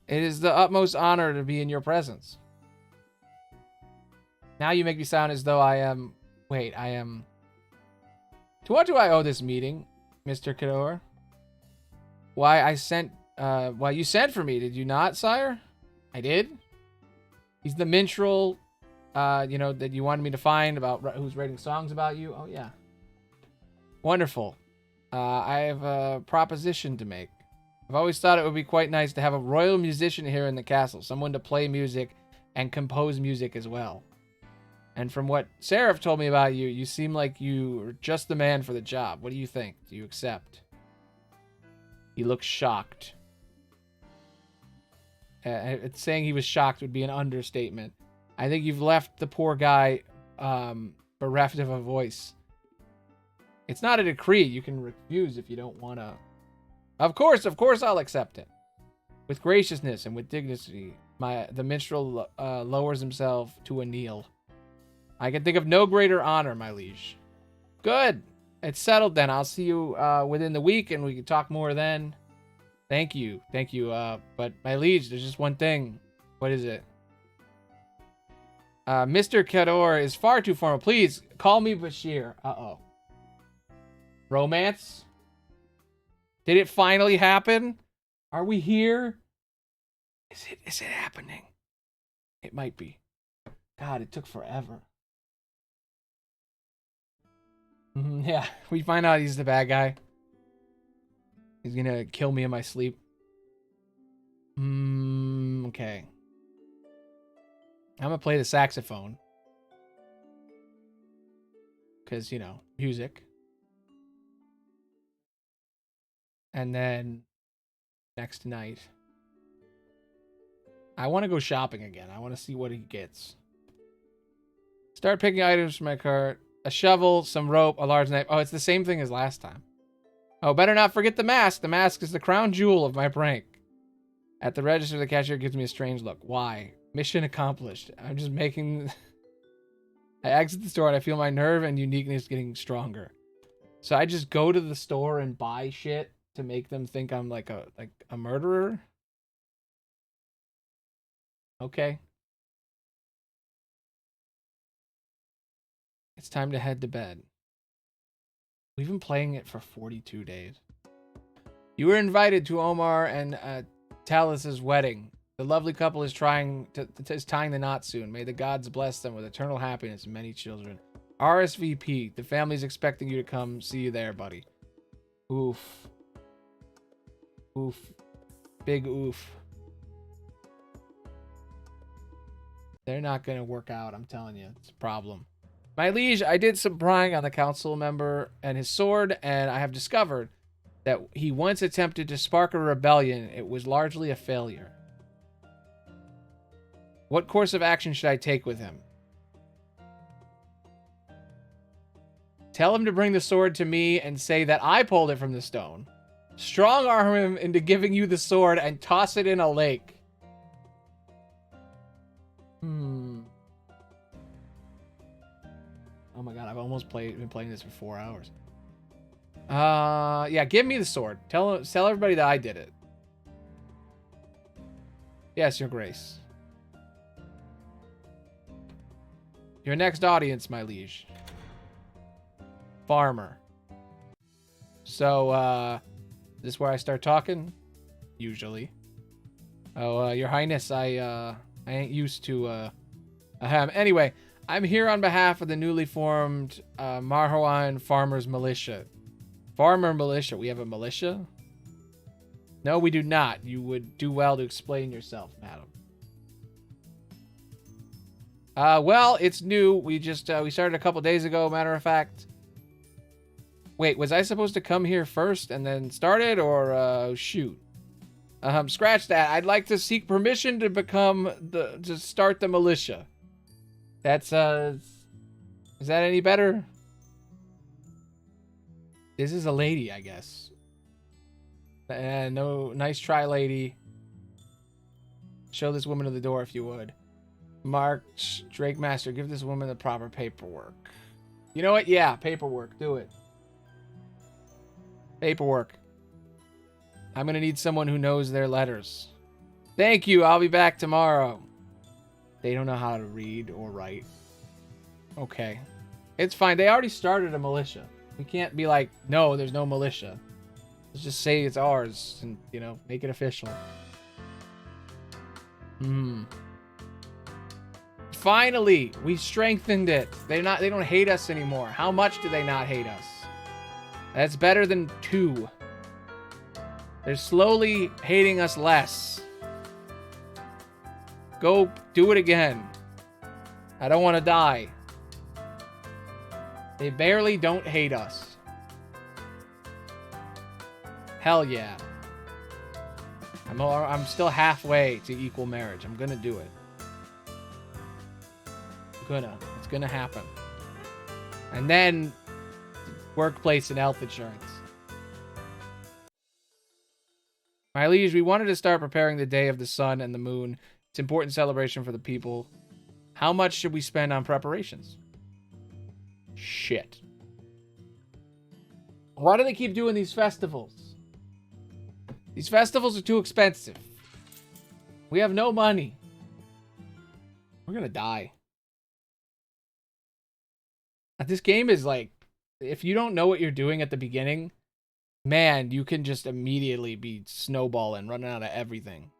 It is the utmost honor to be in your presence. Now you make me sound as though I am... Wait, I am... To what do I owe this meeting, Mr. Kador? Why you sent for me, did you not, sire? I did? He's the minstrel, that you wanted me to find about who's writing songs about you. Oh, yeah. Wonderful. I have a proposition to make. I've always thought it would be quite nice to have a royal musician here in the castle, someone to play music and compose music as well. And from what Seraph told me about you, you seem like you are just the man for the job. What do you think? Do you accept? He looks shocked. Saying he was shocked would be an understatement. I think you've left the poor guy bereft of a voice. It's not a decree. You can refuse if you don't want to. Of course, I'll accept it. With graciousness and with dignity, the minstrel lowers himself to a kneel. I can think of no greater honor, my liege. Good. It's settled then. I'll see you within the week, and we can talk more then. Thank you. But my liege, there's just one thing. What is it? Mr. Kador is far too formal. Please, call me Bashir. Uh-oh. Romance? Did it finally happen? Are we here? Is it happening? It might be. God, it took forever. Yeah, we find out he's the bad guy. He's gonna kill me in my sleep. Okay. I'm gonna play the saxophone. Because, you know, music. And then next night, I want to go shopping again. I want to see what he gets. Start picking items from my cart. A shovel, some rope, a large knife. Oh, it's the same thing as last time. Oh, better not forget the mask. The mask is the crown jewel of my prank. At the register, the cashier gives me a strange look. Why? Mission accomplished. I'm just making... I exit the store and I feel my nerve and uniqueness getting stronger. So I just go to the store and buy shit to make them think I'm like a murderer? Okay. It's time to head to bed. We've been playing it for 42 days. You were invited to Omar and Talus's wedding. The lovely couple is tying the knot soon. May the gods bless them with eternal happiness and many children. RSVP. The family's expecting you to come. See you there, buddy. Oof. Oof. Big oof. They're not going to work out, I'm telling you. It's a problem. My liege, I did some prying on the council member and his sword, and I have discovered that he once attempted to spark a rebellion. It was largely a failure. What course of action should I take with him? Tell him to bring the sword to me and say that I pulled it from the stone. Strong arm him into giving you the sword and toss it in a lake. Oh my god, I've almost been playing this for 4 hours. Yeah, give me the sword. Tell everybody that I did it. Yes, Your Grace. Your next audience, my liege. Farmer. So, this is where I start talking? Usually. Oh, Your Highness, I ain't used to, Anyway, I'm here on behalf of the newly formed, Marhawan Farmers Militia. Farmer Militia. We have a militia? No, we do not. You would do well to explain yourself, madam. Well, it's new. We just, we started a couple days ago, matter of fact. Wait, was I supposed to come here first and then start it, or, shoot? Scratch that. I'd like to seek permission to start the militia. That's, is that any better? This is a lady, I guess. No, nice try, lady. Show this woman to the door if you would. Mark, Drake Master, give this woman the proper paperwork. You know what? Yeah, paperwork. Do it. Paperwork. I'm gonna need someone who knows their letters. Thank you. I'll be back tomorrow. They don't know how to read or write. Okay. It's fine. They already started a militia. We can't be like, no, there's no militia. Let's just say it's ours and, you know, make it official. Finally, we strengthened it. They don't hate us anymore. How much do they not hate us? That's better than 2. They're slowly hating us less. Go do it again. I don't want to die. They barely don't hate us. Hell yeah. I'm still halfway to equal marriage. I'm gonna do it. It's gonna happen. And then workplace and health insurance. My liege, we wanted to start preparing the day of the sun and the moon. It's an important celebration for the people. How much should we spend on preparations? Shit. Why do they keep doing these festivals? These festivals are too expensive. We have no money. We're gonna die. This game is like, if you don't know what you're doing at the beginning, man, you can just immediately be snowballing, running out of everything.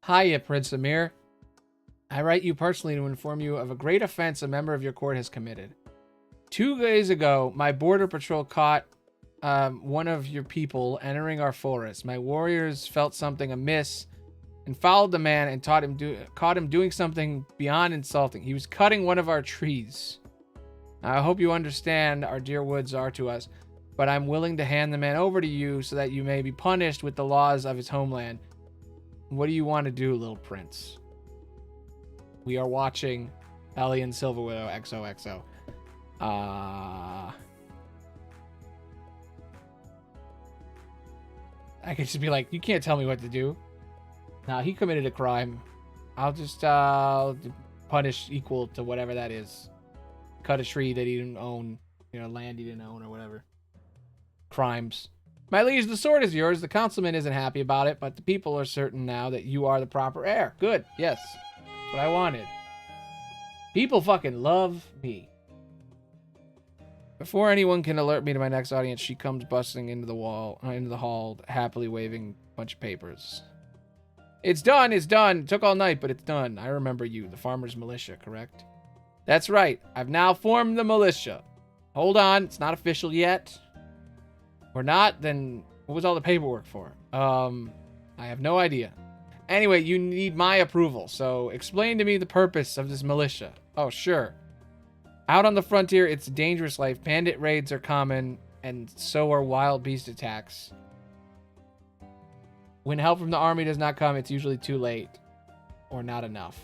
Hiya, Prince Amir. I write you personally to inform you of a great offense a member of your court has committed. 2 days ago, my border patrol caught one of your people entering our forest. My warriors felt something amiss and followed the man and caught him doing something beyond insulting. He was cutting one of our trees. I hope you understand our dear woods are to us, but I'm willing to hand the man over to you so that you may be punished with the laws of his homeland. What do you want to do, little prince? We are watching Ellie and Silver Widow XOXO. I could just be like, you can't tell me what to do. Nah, he committed a crime. I'll just punish equal to whatever that is. Cut a tree that he didn't own, land he didn't own or whatever. Crimes. My liege, the sword is yours. The councilman isn't happy about it, but the people are certain now that you are the proper heir. Good. Yes. That's what I wanted. People fucking love me. Before anyone can alert me to my next audience, she comes busting into the hall, happily waving a bunch of papers. It's done. It's done. It took all night, but it's done. I remember you, the farmer's militia, correct? That's right. I've now formed the militia. Hold on. It's not official yet. Or not, then what was all the paperwork for? I have no idea. Anyway, you need my approval, so explain to me the purpose of this militia. Oh, sure. Out on the frontier, it's a dangerous life. Bandit raids are common, and so are wild beast attacks. When help from the army does not come, it's usually too late. Or not enough.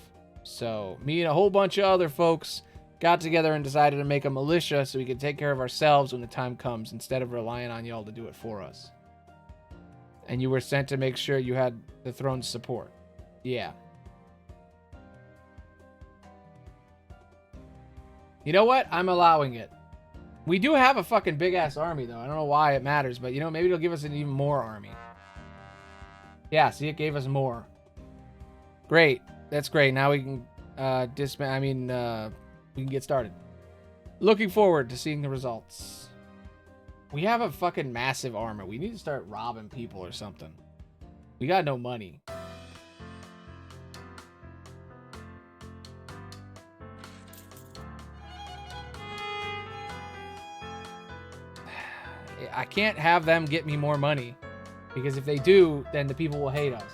So, me and a whole bunch of other folks got together and decided to make a militia so we could take care of ourselves when the time comes instead of relying on y'all to do it for us. And you were sent to make sure you had the throne's support. Yeah. You know what? I'm allowing it. We do have a fucking big-ass army, though. I don't know why it matters, but, maybe it'll give us an even more army. Yeah, see, it gave us more. Great. That's great. Now we can we can get started. Looking forward to seeing the results. We have a fucking massive armor. We need to start robbing people or something. We got no money. I can't have them get me more money. Because if they do, then the people will hate us.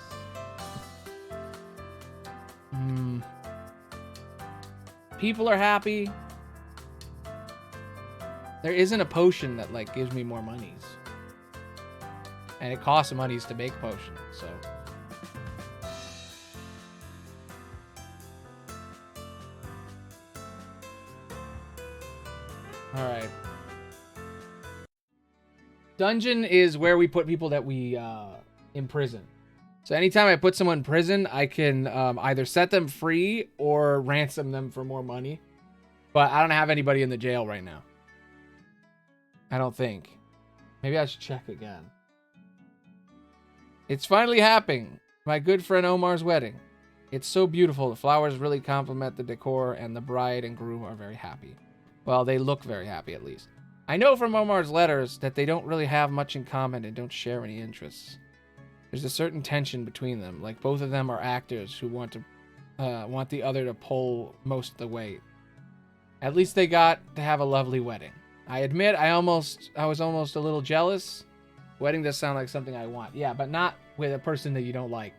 People are happy. There isn't a potion that gives me more monies. And it costs monies to make potions, so. Alright. Dungeon is where we put people that we imprison. So anytime I put someone in prison, I can either set them free or ransom them for more money. But I don't have anybody in the jail right now. I don't think. Maybe I should check again. It's finally happening. My good friend Omar's wedding. It's so beautiful. The flowers really complement the decor, and the bride and groom are very happy. Well, they look very happy at least. I know from Omar's letters that they don't really have much in common and don't share any interests. There's a certain tension between them, like both of them are actors who want the other to pull most of the weight. At least they got to have a lovely wedding. I admit I was almost a little jealous. Wedding does sound like something I want. Yeah, but not with a person that you don't like.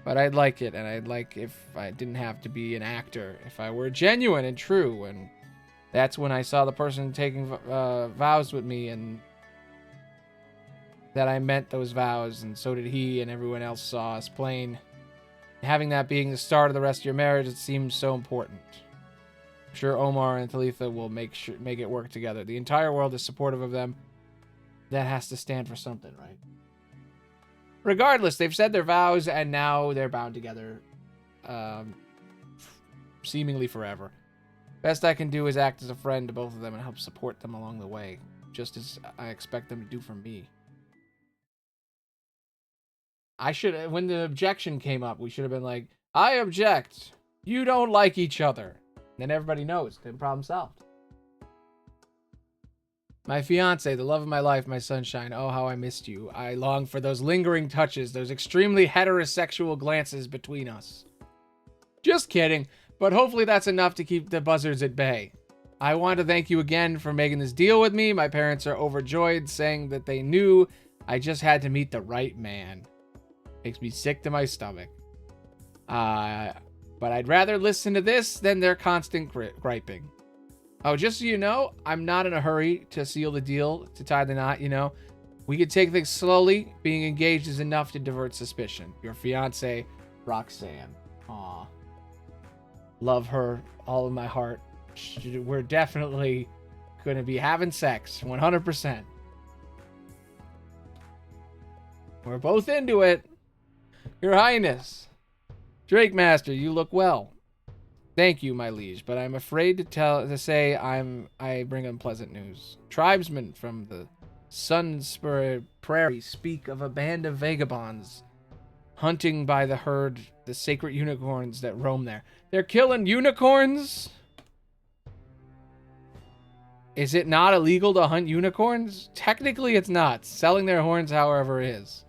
But I'd like it, and I'd like if I didn't have to be an actor. If I were genuine and true, and that's when I saw the person taking vows with me, and that I meant those vows, and so did he, and everyone else saw us plain. Having that being the start of the rest of your marriage, it seems so important. I'm sure Omar and Talitha will make it work together. The entire world is supportive of them. That has to stand for something, right? Regardless, they've said their vows, and now they're bound together, seemingly forever. Best I can do is act as a friend to both of them and help support them along the way, just as I expect them to do for me. When the objection came up, we should have been like, I object. You don't like each other. Then everybody knows. Then problem solved. My fiance, the love of my life, my sunshine. Oh, how I missed you. I long for those lingering touches, those extremely heterosexual glances between us. Just kidding, but hopefully that's enough to keep the buzzards at bay. I want to thank you again for making this deal with me. My parents are overjoyed, saying that they knew I just had to meet the right man. Makes me sick to my stomach. But I'd rather listen to this than their constant griping. Oh, just so you know, I'm not in a hurry to seal the deal, to tie the knot, you know. We could take things slowly. Being engaged is enough to divert suspicion. Your fiance, Roxanne. Aw. Love her, all of my heart. We're definitely going to be having sex, 100%. We're both into it. Your Highness. Drake Master, you look well. Thank you, my liege, but I'm afraid to say I bring unpleasant news. Tribesmen from the Sunspur Prairie speak of a band of vagabonds hunting by the herd the sacred unicorns that roam there. They're killing unicorns? Is it not illegal to hunt unicorns? Technically, it's not. Selling their horns, however, is.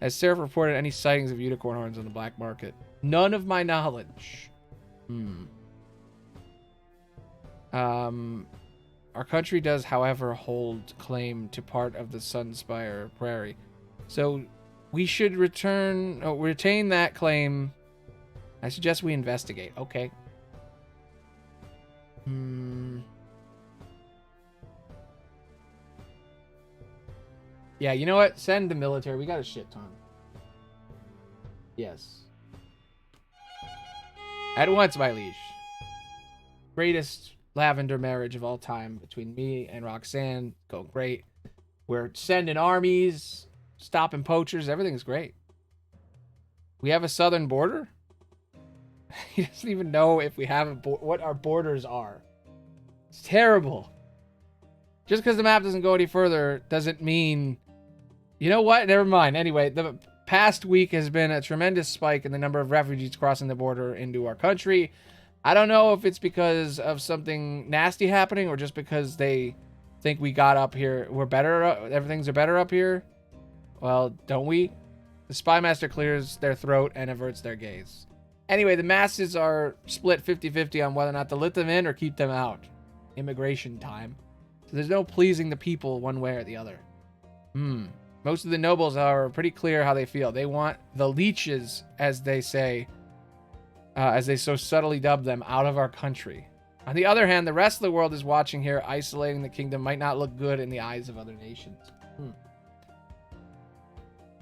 Has Seraph reported any sightings of unicorn horns on the black market? None of my knowledge. Our country does, however, hold claim to part of the Sunspire Prairie. So we should retain that claim. I suggest we investigate. Okay. Yeah, you know what? Send the military. We got a shit ton. Yes. At once, my liege. Greatest lavender marriage of all time between me and Roxanne. Going great. We're sending armies, stopping poachers. Everything's great. We have a southern border? He doesn't even know if we have what our borders are. It's terrible. Just because the map doesn't go any further doesn't mean... You know what? Never mind. Anyway, the past week has been a tremendous spike in the number of refugees crossing the border into our country. I don't know if it's because of something nasty happening or just because they think we got up here. We're better. Everything's better up here. Well, don't we? The spy master clears their throat and averts their gaze. Anyway, the masses are split 50-50 on whether or not to let them in or keep them out. Immigration time. So there's no pleasing the people one way or the other. Most of the nobles are pretty clear how they feel. They want the leeches, as they say, as they so subtly dub them, out of our country. On the other hand, the rest of the world is watching here. Isolating the kingdom might not look good in the eyes of other nations.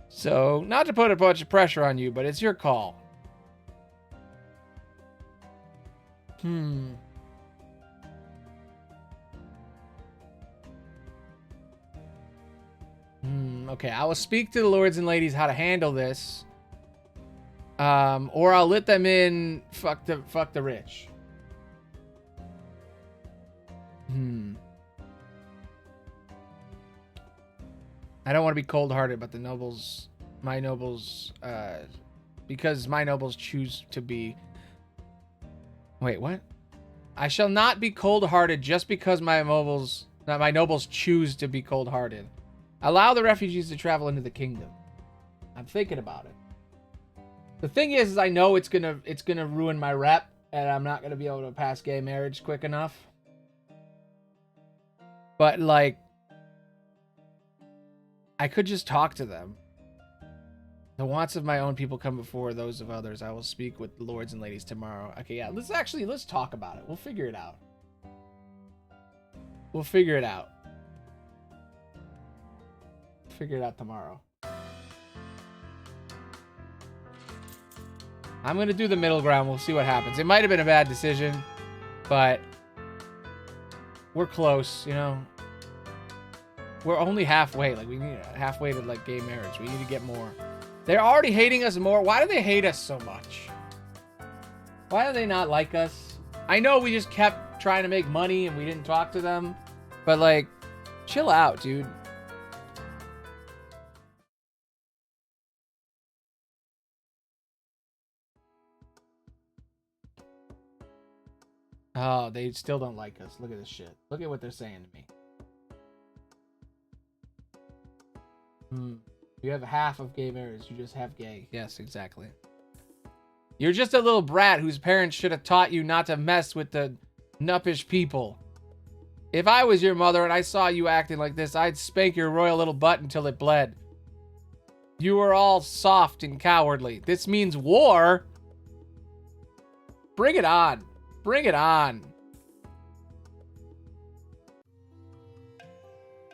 So, not to put a bunch of pressure on you, but it's your call. Okay, I will speak to the lords and ladies how to handle this. Or I'll let them in. Fuck the rich. I don't want to be cold-hearted, but the nobles, my nobles, because my nobles choose to be... Wait, what? I shall not be cold-hearted just because my nobles choose to be cold-hearted. Allow the refugees to travel into the kingdom. I'm thinking about it. The thing is I know it's gonna ruin my rep and I'm not going to be able to pass gay marriage quick enough. But, like, I could just talk to them. The wants of my own people come before those of others. I will speak with the lords and ladies tomorrow. Okay, yeah, let's talk about it. We'll figure it out. We'll figure it out. Figure it out tomorrow. I'm going to do the middle ground. We'll see what happens. It might have been a bad decision, but we're close, you know. We're only halfway. Like, we need halfway to, like, gay marriage. We need to get more. They're already hating us more. Why do they hate us so much? Why do they not like us? I know we just kept trying to make money and we didn't talk to them. But, like, chill out, dude. Oh, they still don't like us. Look at this shit. Look at what they're saying to me. You have half of gay marriage. You just have gay. Yes, exactly. You're just a little brat whose parents should have taught you not to mess with the nuppish people. If I was your mother and I saw you acting like this, I'd spank your royal little butt until it bled. You were all soft and cowardly. This means war. Bring it on. Bring it on.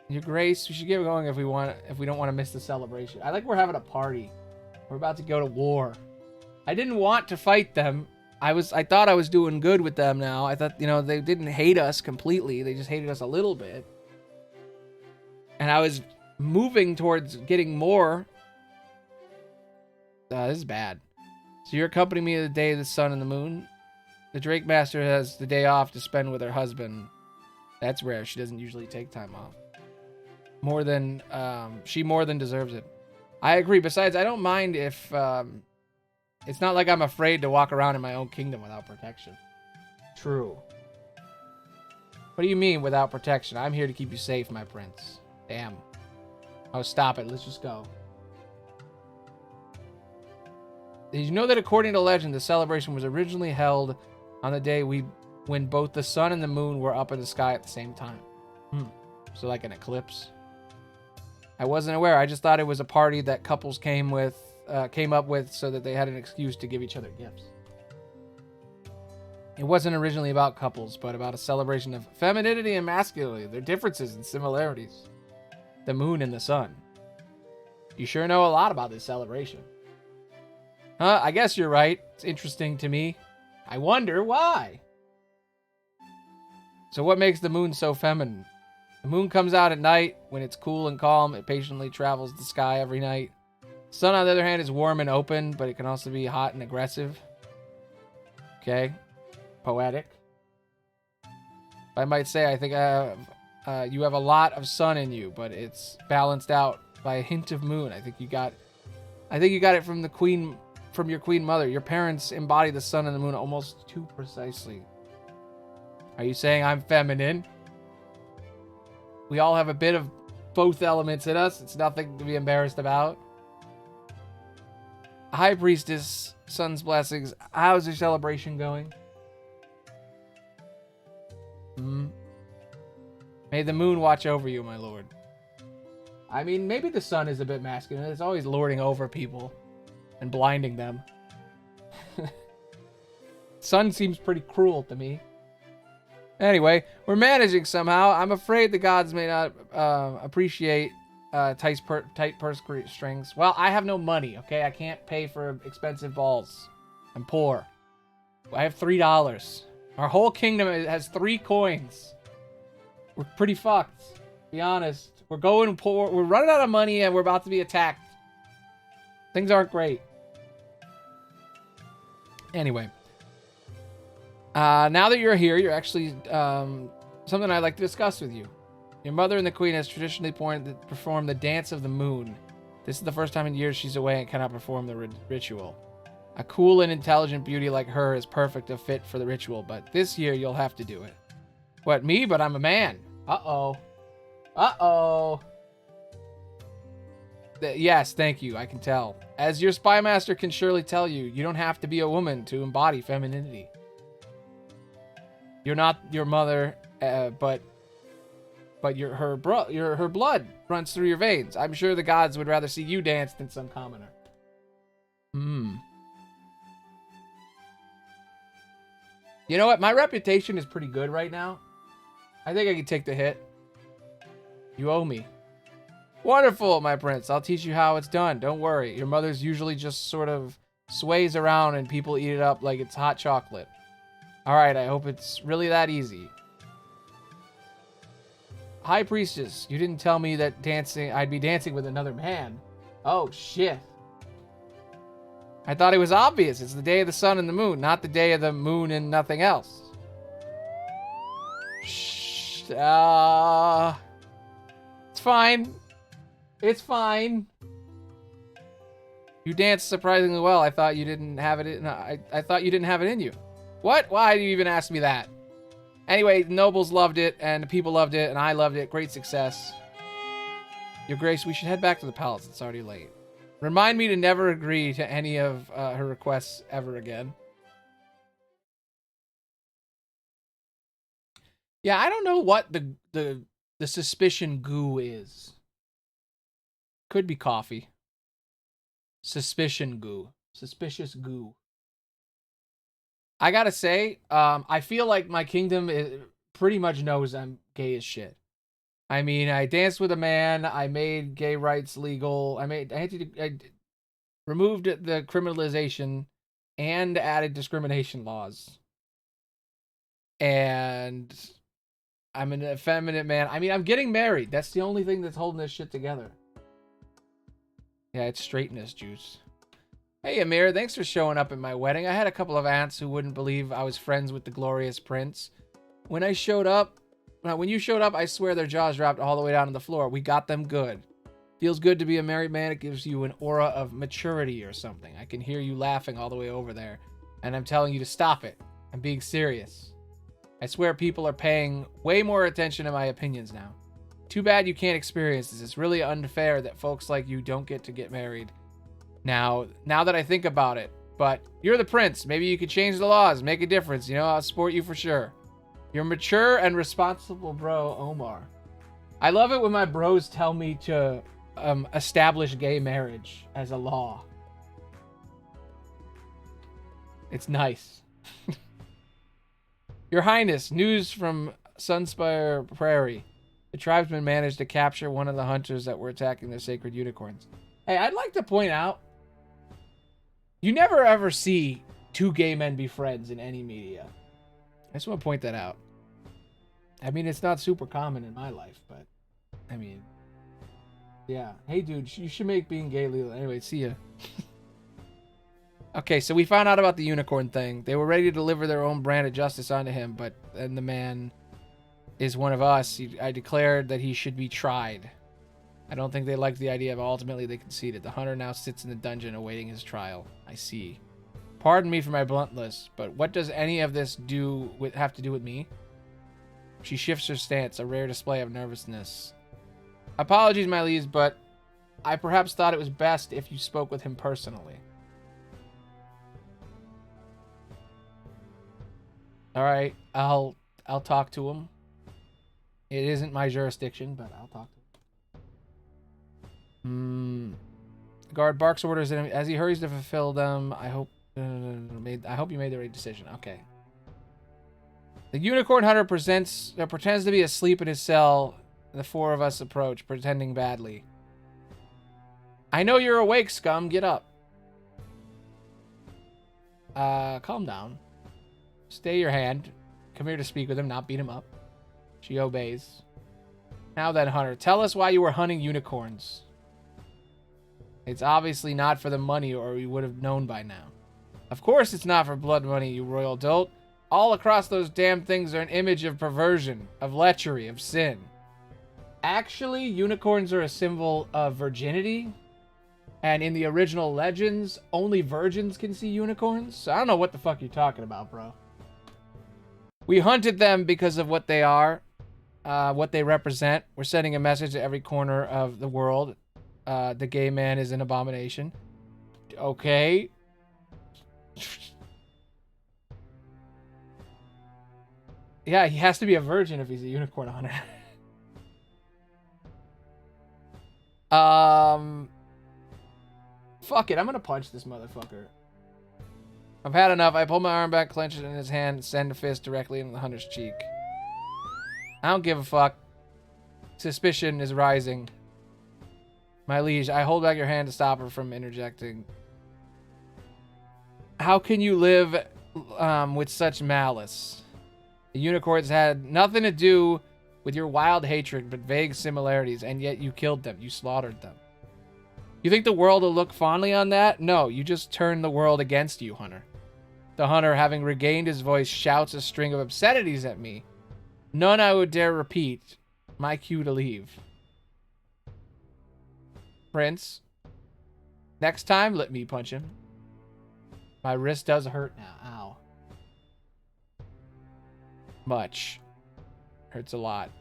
Your Grace, we should get going if we don't want to miss the celebration. I like we're having a party. We're about to go to war. I didn't want to fight them. I thought I was doing good with them now. I thought, you know, they didn't hate us completely. They just hated us a little bit. And I was moving towards getting more. This is bad. So you're accompanying me to the day of the sun and the moon? The Drake Master has the day off to spend with her husband. That's rare. She doesn't usually take time off. She more than deserves it. I agree. Besides, I don't mind if, it's not like I'm afraid to walk around in my own kingdom without protection. True. What do you mean without protection? I'm here to keep you safe, my prince. Damn. Oh, stop it. Let's just go. Did you know that according to legend, the celebration was originally held on the day when both the sun and the moon were up in the sky at the same time? So like an eclipse? I wasn't aware. I just thought it was a party that couples came up with so that they had an excuse to give each other gifts. It wasn't originally about couples, but about a celebration of femininity and masculinity, their differences and similarities. The moon and the sun. You sure know a lot about this celebration. Huh, I guess you're right. It's interesting to me. I wonder why. So what makes the moon so feminine? The moon comes out at night. When it's cool and calm, it patiently travels the sky every night. The sun, on the other hand, is warm and open, but it can also be hot and aggressive. Okay. Poetic. I might say, I think you have a lot of sun in you, but it's balanced out by a hint of moon. I think you got it from the queen, from your queen mother. Your parents embody the sun and the moon almost too precisely. Are you saying I'm feminine? We all have a bit of both elements in us. It's nothing to be embarrassed about. High Priestess, Sun's blessings. How's your celebration going? May the moon watch over you, my lord. I mean, maybe the sun is a bit masculine. It's always lording over people and blinding them. Sun seems pretty cruel to me. Anyway, we're managing somehow. I'm afraid the gods may not appreciate tight purse strings. Well, I have no money, okay? I can't pay for expensive balls. I'm poor. I have $3. Our whole kingdom has 3 coins. We're pretty fucked, to be honest. We're going poor. We're running out of money and we're about to be attacked. Things aren't great. Anyway. Now that you're here, you're actually something I'd like to discuss with you. Your mother and the queen has traditionally performed the dance of the moon. This is the first time in years she's away and cannot perform the ritual. A cool and intelligent beauty like her is perfect a fit for the ritual, but this year you'll have to do it. What, me? But I'm a man. Uh-oh. Uh-oh. Yes, thank you. I can tell. As your spy master can surely tell you, you don't have to be a woman to embody femininity. You're not your mother, but her blood runs through your veins. I'm sure the gods would rather see you dance than some commoner. You know what? My reputation is pretty good right now. I think I can take the hit. You owe me. Wonderful, my prince. I'll teach you how it's done. Don't worry. Your mother's usually just sort of sways around and people eat it up like it's hot chocolate. All right, I hope it's really that easy. High Priestess, you didn't tell me that I'd be dancing with another man. Oh, shit. I thought it was obvious. It's the day of the sun and the moon, not the day of the moon and nothing else. Shh. It's fine. It's fine. You danced surprisingly well. I thought you didn't have it in, I thought you didn't have it in you. What? Why do you even ask me that? Anyway, the nobles loved it, and the people loved it, and I loved it. Great success. Your Grace, we should head back to the palace. It's already late. Remind me to never agree to any of her requests ever again. Yeah, I don't know what the suspicion goo is. Could be coffee. Suspicion goo. Suspicious goo. I gotta say, I feel like my kingdom pretty much knows I'm gay as shit. I mean, I danced with a man. I made gay rights legal. I removed the criminalization and added discrimination laws. And I'm an effeminate man. I mean, I'm getting married. That's the only thing that's holding this shit together. Yeah, it's straightness juice. Hey, Amir, thanks for showing up at my wedding. I had a couple of aunts who wouldn't believe I was friends with the glorious prince. When you showed up, I swear their jaws dropped all the way down to the floor. We got them good. Feels good to be a married man. It gives you an aura of maturity or something. I can hear you laughing all the way over there. And I'm telling you to stop it. I'm being serious. I swear people are paying way more attention to my opinions now. Too bad you can't experience this. It's really unfair that folks like you don't get to get married. Now that I think about it. But you're the prince. Maybe you could change the laws, make a difference. You know, I'll support you for sure. You're mature and responsible bro, Omar. I love it when my bros tell me to establish gay marriage as a law. It's nice. Your Highness, news from Sunspire Prairie. The tribesmen managed to capture one of the hunters that were attacking their sacred unicorns. Hey, I'd like to point out, you never ever see two gay men be friends in any media. I just want to point that out. I mean, it's not super common in my life, but I mean, yeah. Hey, dude, you should make being gay legal. Anyway, see ya. Okay, so we found out about the unicorn thing. They were ready to deliver their own brand of justice onto him, but then the man is one of us. I declared that he should be tried. I don't think they liked the idea, but ultimately they conceded. The hunter now sits in the dungeon awaiting his trial. I see. Pardon me for my bluntness, but what does any of this have to do with me? She shifts her stance, a rare display of nervousness. Apologies, my liege, but I perhaps thought it was best if you spoke with him personally. All right, I'll talk to him. It isn't my jurisdiction, but I'll talk to him. The guard barks orders at him as he hurries to fulfill them. I hope you made the right decision. Okay. The unicorn hunter pretends to be asleep in his cell. The four of us approach, pretending badly. I know you're awake, scum. Get up. Calm down. Stay your hand. Come here to speak with him, not beat him up. She obeys. Now then, hunter, tell us why you were hunting unicorns. It's obviously not for the money, or we would have known by now. Of course it's not for blood money, you royal dolt. All across those damn things are an image of perversion, of lechery, of sin. Actually, unicorns are a symbol of virginity. And in the original legends, only virgins can see unicorns. So I don't know what the fuck you're talking about, bro. We hunted them because of what they are, what they represent. We're sending a message to every corner of the world. The gay man is an abomination. Okay. Yeah, he has to be a virgin if he's a unicorn hunter. Fuck it. I'm gonna punch this motherfucker. I've had enough. I pull my arm back, clench it in his hand, and send a fist directly into the hunter's cheek. I don't give a fuck. Suspicion is rising. My liege, I hold back your hand to stop her from interjecting. How can you live with such malice? The unicorns had nothing to do with your wild hatred, but vague similarities, and yet you killed them. You slaughtered them. You think the world will look fondly on that? No, you just turned the world against you, Hunter. The hunter, having regained his voice, shouts a string of obscenities at me. None I would dare repeat. My cue to leave. Prince, next time, let me punch him. My wrist does hurt now. Ow. Much. Hurts a lot.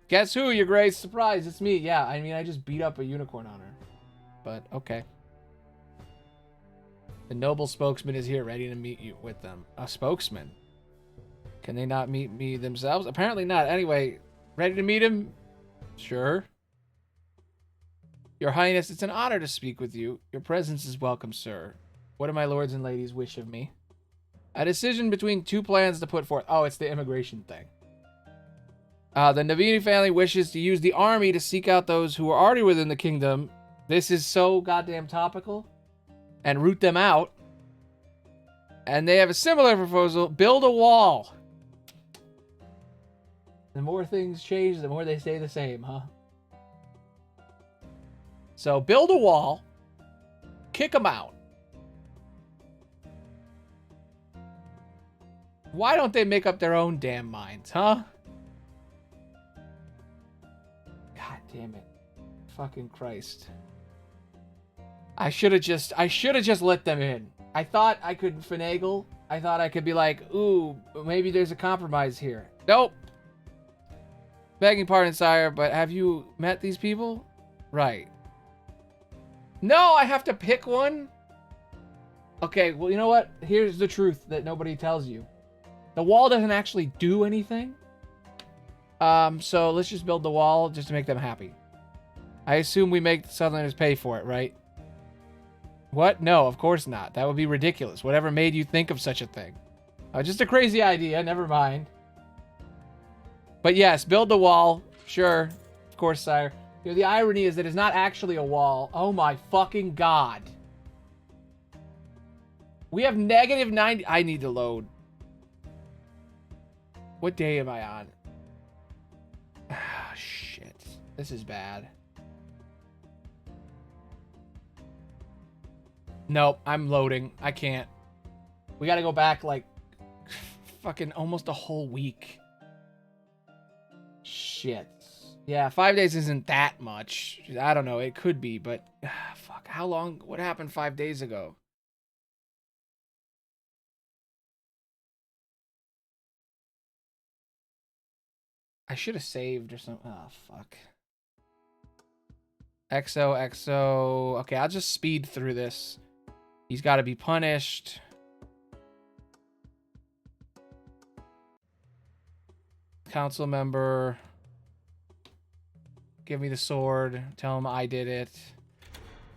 Guess who, your grace? Surprise, it's me. Yeah, I mean, I just beat up a unicorn on her. But, okay. The noble spokesman is here, ready to meet you with them. A spokesman? Can they not meet me themselves? Apparently not. Anyway, ready to meet him? Sure. Your Highness, it's an honor to speak with you. Your presence is welcome, sir. What do my lords and ladies wish of me? A decision between two plans to put forth. Oh, it's the immigration thing. The Navini family wishes to use the army to seek out those who are already within the kingdom. This is so goddamn topical. And root them out. And they have a similar proposal. Build a wall. The more things change, the more they stay the same, huh? So build a wall. Kick them out. Why don't they make up their own damn minds, huh? God damn it. Fucking Christ. I should have just let them in. I thought I could finagle. I thought I could be like, ooh, maybe there's a compromise here. Nope. Begging pardon, sire, but have you met these people? Right. No, I have to pick one? Okay, well, you know what? Here's the truth that nobody tells you. The wall doesn't actually do anything. So let's just build the wall just to make them happy. I assume we make the Southerners pay for it, right? What? No, of course not. That would be ridiculous. Whatever made you think of such a thing? Just a crazy idea. Never mind. But yes, build the wall. Sure. Of course, sire. You know, the irony is that it's not actually a wall. Oh my fucking god. We have negative 90. I need to load. What day am I on? Ah, shit. This is bad. Nope, I'm loading. I can't. We gotta go back like fucking almost a whole week. Shit. Yeah, 5 days isn't that much. I don't know. It could be, but fuck. How long? What happened 5 days ago? I should have saved or something. Oh, fuck. XO. Okay, I'll just speed through this. He's got to be punished. Council member. Give me the sword. Tell him I did it.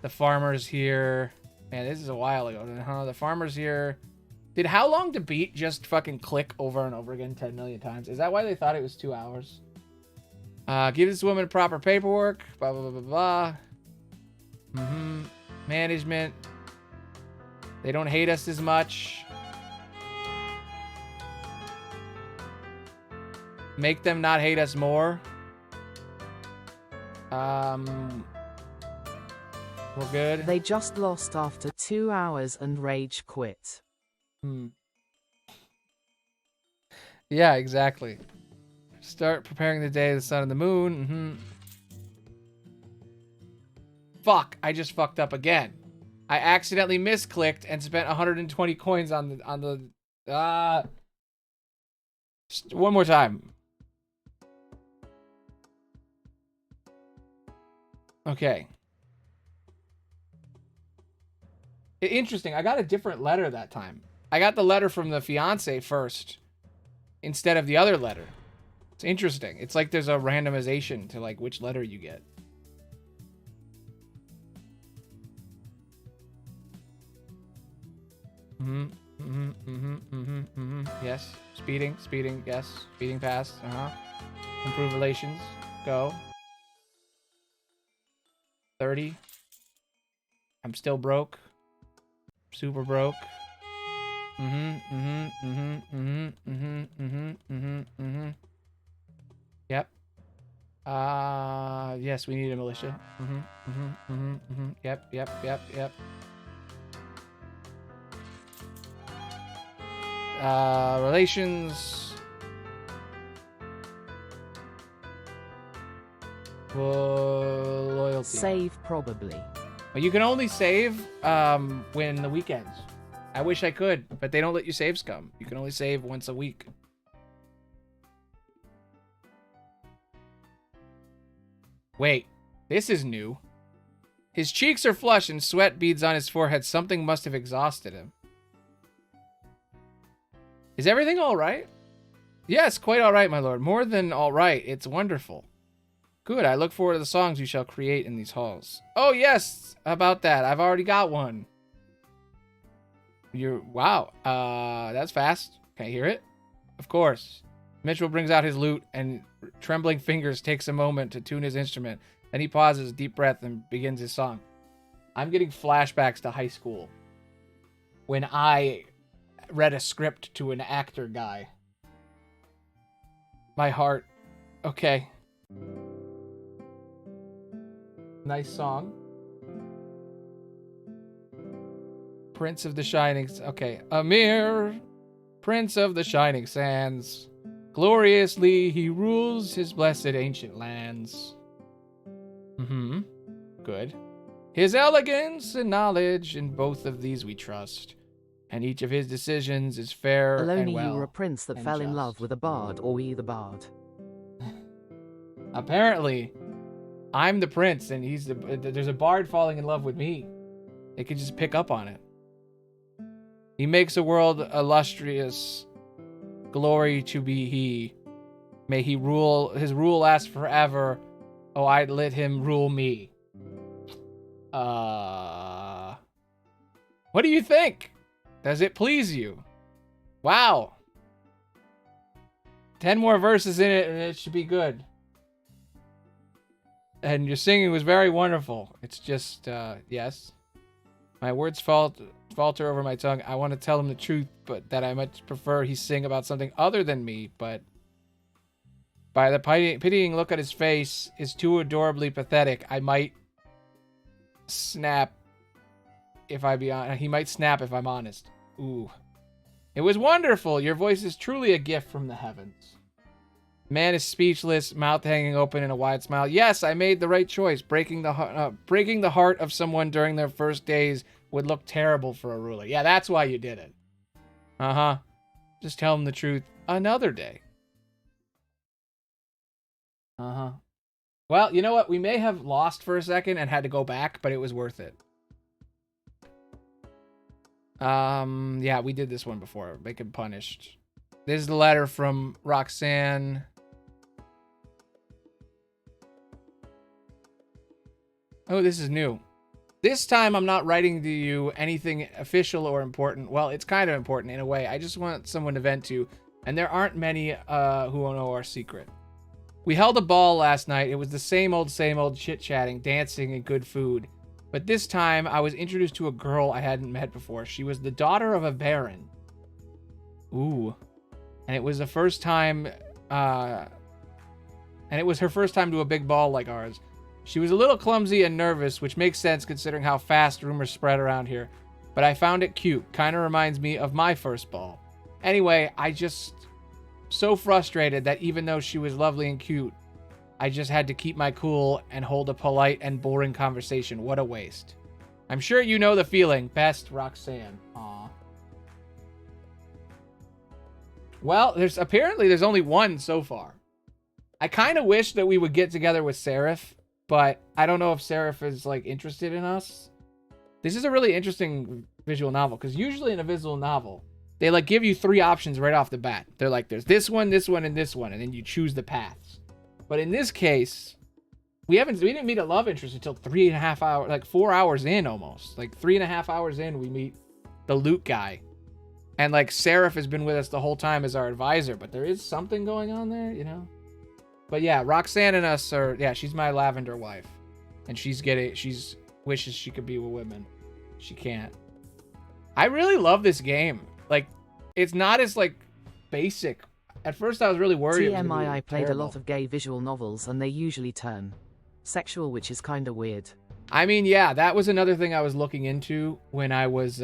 The farmer's here. Man, this is a while ago. Huh? The farmer's here. Did how long to beat just fucking click over and over again 10 million times? Is that why they thought it was 2 hours? Give this woman proper paperwork. Blah, blah, blah, blah, blah. Management. They don't hate us as much. Make them not hate us more. We're good. They just lost after 2 hours and rage quit. Yeah, exactly. Start preparing the day of the sun and the moon. Fuck, I just fucked up again. I accidentally misclicked and spent 120 coins on the one more time. Okay. Interesting. I got a different letter that time. I got the letter from the fiance first instead of the other letter. It's interesting. It's like there's a randomization to like which letter you get. Yes. Speeding. Yes. Speeding past. Improve relations. Go. 30. I'm still broke. Super broke. Yep. Yes, we need a militia. Yep. Relations. Loyalty. Save probably. Well, you can only save when the weekends. I wish I could, but they don't let you save scum. You can only save once a week. Wait, this is new. His cheeks are flushed and sweat beads on his forehead. Something must have exhausted him. Is everything all right? Yes, quite all right, my lord. More than all right. It's wonderful. Good. I look forward to the songs you shall create in these halls. Oh, yes. About that. I've already got one. Wow. That's fast. Can I hear it? Of course. Mitchell brings out his lute and trembling fingers takes a moment to tune his instrument. Then he pauses, deep breath, and begins his song. I'm getting flashbacks to high school when I read a script to an actor guy. My heart. Okay. Nice song. Prince of the Shining... Okay. Amir, Prince of the Shining Sands. Gloriously he rules his blessed ancient lands. Good. His elegance and knowledge, in both of these we trust. And each of his decisions is fair Alone and well. you were a prince that fell in love with a bard, or we the bard. Apparently, I'm the prince, and he's there's a bard falling in love with me. They could just pick up on it. He makes a world illustrious. Glory to be he. May he rule, his rule last forever. Oh, I'd let him rule me. What do you think? Does it please you? Wow. 10 more verses in it and it should be good. And your singing was very wonderful. It's just, yes. My words falter over my tongue. I want to tell him the truth, but that I much prefer he sing about something other than me, but by the pitying look at his face is too adorably pathetic. I might snap if I be honest. He might snap if I'm honest. Ooh. It was wonderful. Your voice is truly a gift from the heavens. Man is speechless, mouth hanging open in a wide smile. Yes, I made the right choice. Breaking the heart of someone during their first days would look terrible for a ruler. Yeah, that's why you did it. Just tell him the truth another day. Well, you know what? We may have lost for a second and had to go back, but it was worth it. Yeah, we did this one before. Make him punished. This is the letter from Roxanne. Oh, this is new. This time I'm not writing to you anything official or important. Well, it's kind of important in a way. I just want someone to vent to, and there aren't many who know our secret. We held a ball last night. It was the same old chit-chatting, dancing, and good food. But this time I was introduced to a girl I hadn't met before. She was the daughter of a baron. Ooh. And it was the first time, and it was her first time to a big ball like ours. She was a little clumsy and nervous, which makes sense considering how fast rumors spread around here. But I found it cute. Kind of reminds me of my first ball. Anyway, I just... so frustrated that even though she was lovely and cute, I just had to keep my cool and hold a polite and boring conversation. What a waste. I'm sure you know the feeling. Best, Roxanne. Aw. Well, there's only one so far. I kind of wish that we would get together with Seraph, but I don't know if Seraph is like interested in us. This is a really interesting visual novel, because usually in a visual novel, They like give you 3 options right off the bat. They're like, there's this one, and this one, and then you choose the paths. But in this case, we didn't meet a love interest until 3.5 hours, like 4 hours in almost. Like 3.5 hours in, we meet the loot guy. And like Seraph has been with us the whole time as our advisor, but there is something going on there, you know? But yeah, Roxanne and us are, yeah, she's my lavender wife. And she's wishes she could be with women. She can't. I really love this game. Like, it's not as like basic. At first I was really worried. TMI, I played a lot of gay visual novels and they usually turn sexual, which is kind of weird. I mean, yeah, that was another thing I was looking into when I was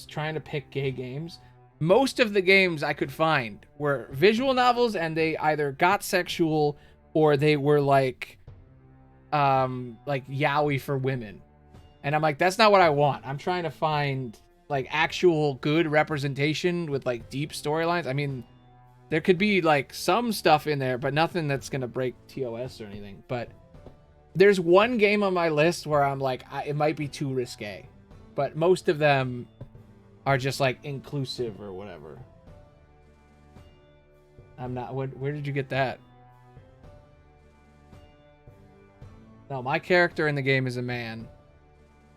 trying to pick gay games. Most of the games I could find were visual novels, and they either got sexual or they were like yaoi for women. And I'm like, that's not what I want. I'm trying to find like actual good representation with like deep storylines. I mean, there could be like some stuff in there, but nothing that's gonna break TOS or anything. But there's one game on my list where I'm like, it might be too risque. But most of them are just like inclusive or whatever. I'm not. Where did you get that? No, my character in the game is a man.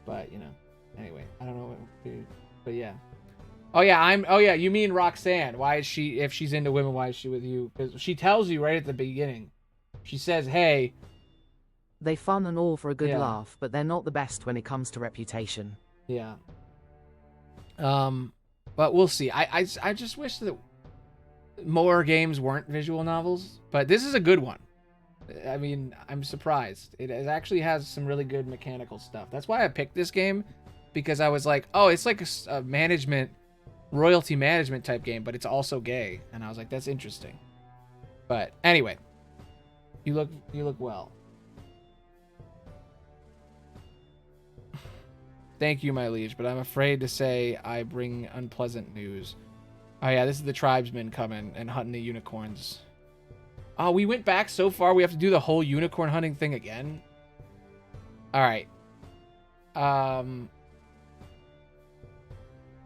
But you know, anyway, I don't know. But yeah. Oh yeah, Oh yeah, you mean Roxanne? Why is she? If she's into women, why is she with you? Because she tells you right at the beginning. She says, "Hey." They fun and all for a good laugh, but they're not the best when it comes to reputation. Yeah. But we'll see. I just wish that more games weren't visual novels, but this is a good one. I mean, I'm surprised. It actually has some really good mechanical stuff. That's why I picked this game, because I was like, oh, it's like a royalty management type game, but it's also gay, and I was like, that's interesting. But anyway, you look well. Thank you, my liege, but I'm afraid to say I bring unpleasant news. Oh yeah, this is the tribesmen coming and hunting the unicorns. Oh, we went back so far, we have to do the whole unicorn hunting thing again? Alright.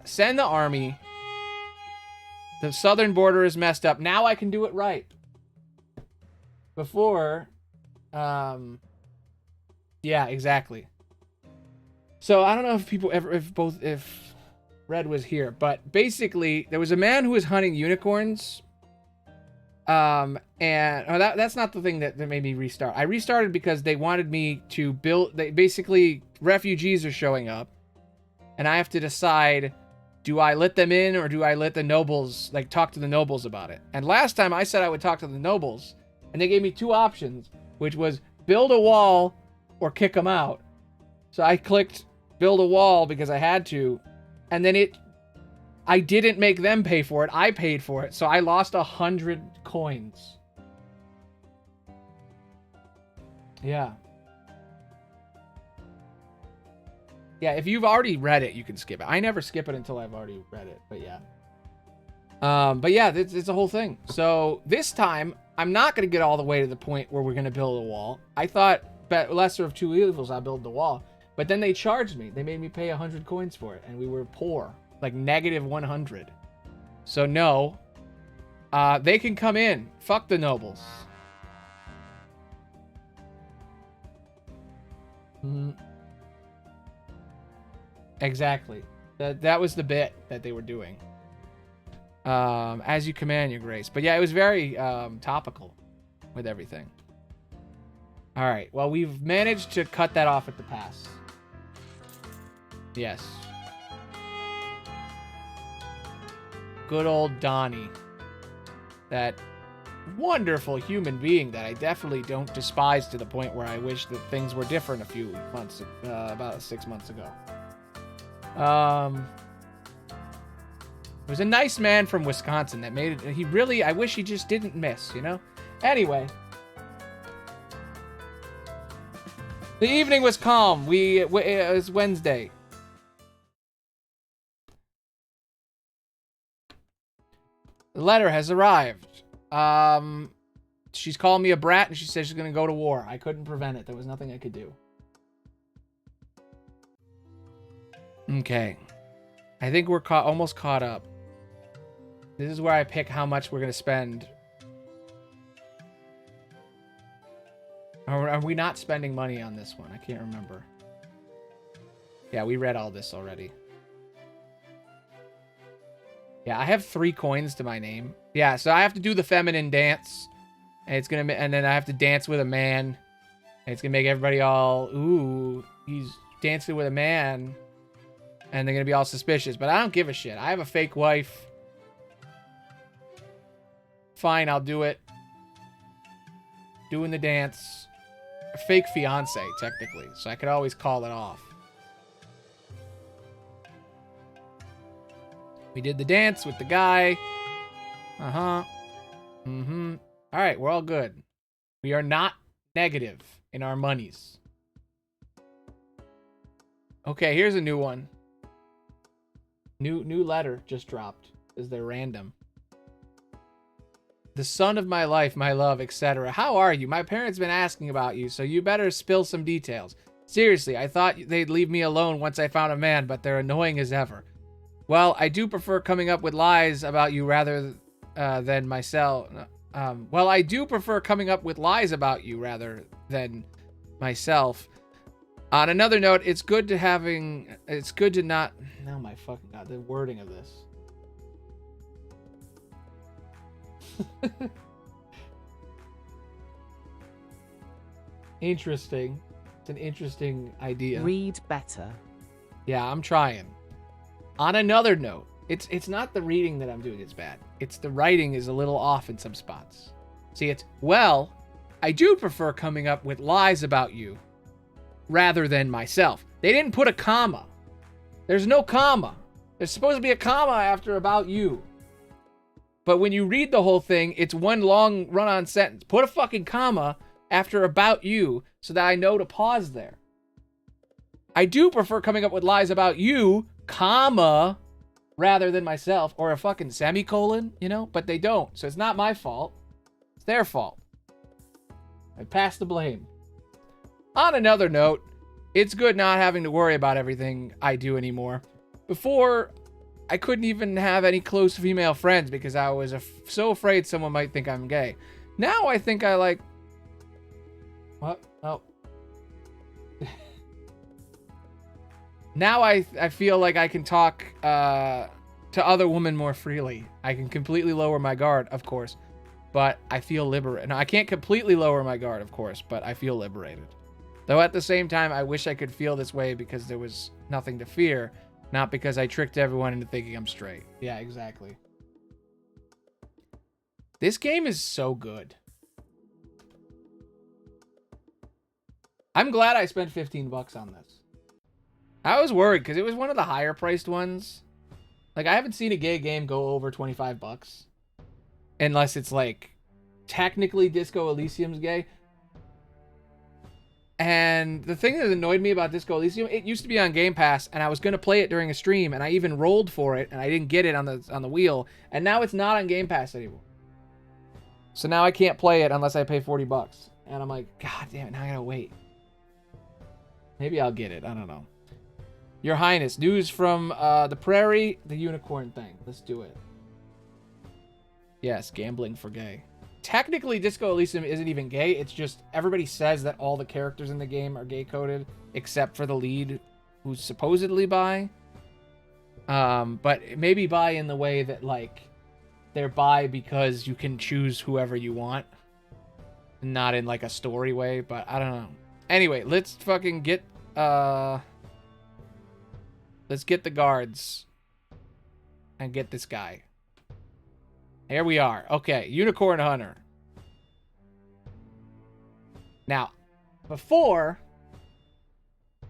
Send the army. The southern border is messed up. Now I can do it right. Before, yeah, exactly. So I don't know if if Red was here, but basically there was a man who was hunting unicorns. And that's not the thing that made me restart. I restarted because they wanted me to build. Basically refugees are showing up, and I have to decide: do I let them in or do I let the nobles talk to the nobles about it? And last time I said I would talk to the nobles, and they gave me 2 options, which was build a wall or kick them out. So I clicked build a wall because I had to, and then I didn't make them pay for it. I paid for it, so I lost 100 coins. Yeah. Yeah, if you've already read it, you can skip it. I never skip it until I've already read it, but yeah. But yeah, it's a whole thing. So this time, I'm not going to get all the way to the point where we're going to build a wall. I thought, lesser of 2 evils, I'll build the wall. But then they charged me. They made me pay 100 coins for it, and we were poor. Like negative 100. So no. They can come in. Fuck the nobles. Exactly. That was the bit that they were doing. As you command, your grace. But yeah, it was very topical with everything. All right. Well, we've managed to cut that off at the pass. Yes. Good old Donnie. That wonderful human being that I definitely don't despise to the point where I wish that things were different a few months, about 6 months ago. It was a nice man from Wisconsin that made it. I wish he just didn't miss, you know? Anyway. The evening was calm. It was Wednesday. The letter has arrived. She's calling me a brat, and she says she's going to go to war. I couldn't prevent it. There was nothing I could do. Okay. I think we're almost caught up. This is where I pick how much we're going to spend. Or are we not spending money on this one? I can't remember. Yeah, we read all this already. Yeah, I have 3 coins to my name. Yeah, so I have to do the feminine dance. And it's gonna, and then I have to dance with a man. And it's gonna make everybody all, ooh, he's dancing with a man. And they're gonna be all suspicious. But I don't give a shit. I have a fake wife. Fine, I'll do it. Doing the dance. A fake fiance, technically. So I could always call it off. We did the dance with the guy. Uh-huh. Mm-hmm. All right, we're all good. We are not negative in our monies. Okay, here's a new one. New letter just dropped. Is there random? The son of my life, my love, etc. How are you? My parents been asking about you, so you better spill some details. Seriously, I thought they'd leave me alone once I found a man, but they're annoying as ever. Well, I do prefer coming up with lies about you rather than myself. Well, I do prefer coming up with lies about you rather than myself. On another note, it's good to not... Oh my fucking god, the wording of this. Interesting. It's an interesting idea. Read better. Yeah, I'm trying. On another note, it's not the reading that I'm doing that's bad. It's the writing is a little off in some spots. See, it's, well, I do prefer coming up with lies about you rather than myself. They didn't put a comma. There's no comma. There's supposed to be a comma after about you. But when you read the whole thing, it's one long run-on sentence. Put a fucking comma after about you so that I know to pause there. I do prefer coming up with lies about you, comma, rather than myself, or a fucking semicolon, you know? But they don't, so it's not my fault. It's their fault. I pass the blame. On another note, it's good not having to worry about everything I do anymore. Before, I couldn't even have any close female friends because I was so afraid someone might think I'm gay. Now I think I like... What? Oh. Now I feel like I can talk to other women more freely. I can completely lower my guard, of course. But I feel liberated. No, I can't completely lower my guard, of course, but I feel liberated. Though at the same time, I wish I could feel this way because there was nothing to fear. Not because I tricked everyone into thinking I'm straight. Yeah, exactly. This game is so good. I'm glad I spent 15 bucks on this. I was worried because it was one of the higher priced ones. Like, I haven't seen a gay game go over 25 bucks. Unless it's like, technically Disco Elysium's gay. And the thing that annoyed me about Disco Elysium, it used to be on Game Pass, and I was going to play it during a stream, and I even rolled for it, and I didn't get it on the wheel, and now it's not on Game Pass anymore. So now I can't play it unless I pay 40 bucks. And I'm like, God damn it, now I gotta wait. Maybe I'll get it, I don't know. Your Highness, news from the prairie, the unicorn thing. Let's do it. Yes, gambling for gay. Technically, Disco Elysium isn't even gay. It's just everybody says that all the characters in the game are gay-coded, except for the lead, who's supposedly bi. But maybe bi in the way that, like, they're bi because you can choose whoever you want. Not in, like, a story way, but I don't know. Anyway, let's fucking get, let's get the guards. And get this guy. Here we are. Okay, Unicorn Hunter. Now, before,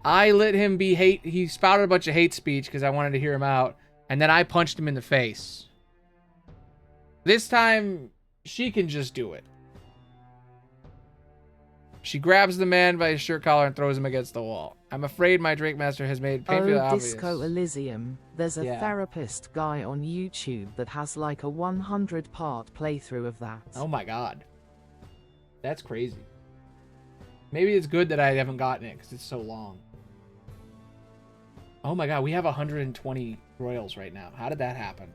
I let him be hate. He spouted a bunch of hate speech because I wanted to hear him out. And then I punched him in the face. This time, she can just do it. She grabs the man by his shirt collar and throws him against the wall. I'm afraid my Drake Master has made painfully obvious. Disco Elysium. There's a therapist guy on YouTube that has like a 100-part playthrough of that. Oh my god. That's crazy. Maybe it's good that I haven't gotten it because it's so long. Oh my god, we have 120 royals right now. How did that happen?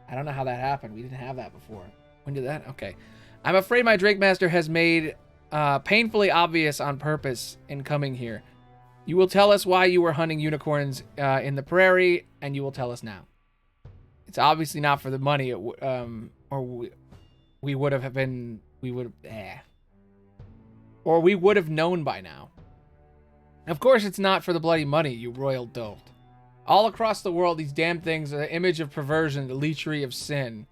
I don't know how that happened. We didn't have that before. When did that? Okay. I'm afraid my Drake Master has made painfully obvious on purpose in coming here. You will tell us why you were hunting unicorns in the prairie, and you will tell us now. It's obviously not for the money, or we would have been, or we would have known by now. Of course it's not for the bloody money, you royal dolt. All across the world, these damn things are the image of perversion, the lechery of sin.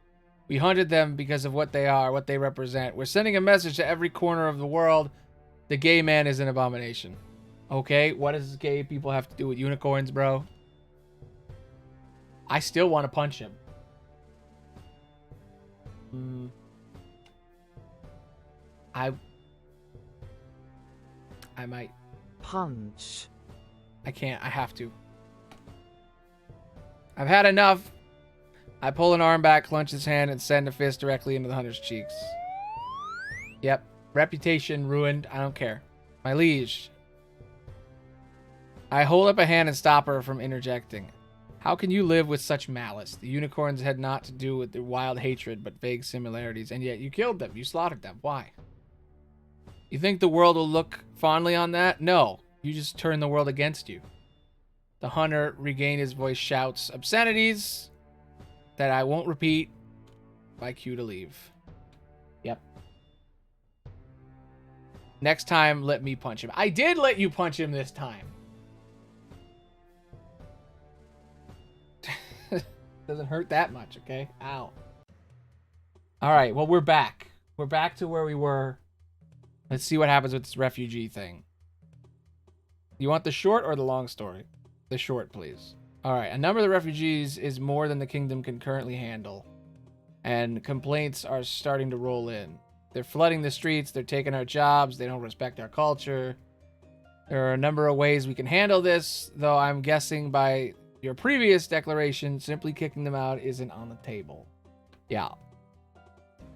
We hunted them because of what they are, what they represent. We're sending a message to every corner of the world. The gay man is an abomination. Okay, what does gay people have to do with unicorns, bro? I still want to punch him. I might. Punch. I can't. I have to. I've had enough. I pull an arm back, clench his hand, and send a fist directly into the hunter's cheeks. Yep. Reputation ruined. I don't care. My liege. I hold up a hand and stop her from interjecting. How can you live with such malice? The unicorns had naught to do with their wild hatred, but vague similarities, and yet you killed them. You slaughtered them. Why? You think the world will look fondly on that? No. You just turn the world against you. The hunter, regain his voice, shouts obscenities that I won't repeat by cue to leave. Yep. Next time, let me punch him. I did let you punch him this time. Doesn't hurt that much, okay? Ow. Alright, well, we're back. We're back to where we were. Let's see what happens with this refugee thing. You want the short or the long story? The short, please. Alright, a number of the refugees is more than the kingdom can currently handle. And complaints are starting to roll in. They're flooding the streets, they're taking our jobs, they don't respect our culture. There are a number of ways we can handle this, though I'm guessing by your previous declaration, simply kicking them out isn't on the table. Yeah.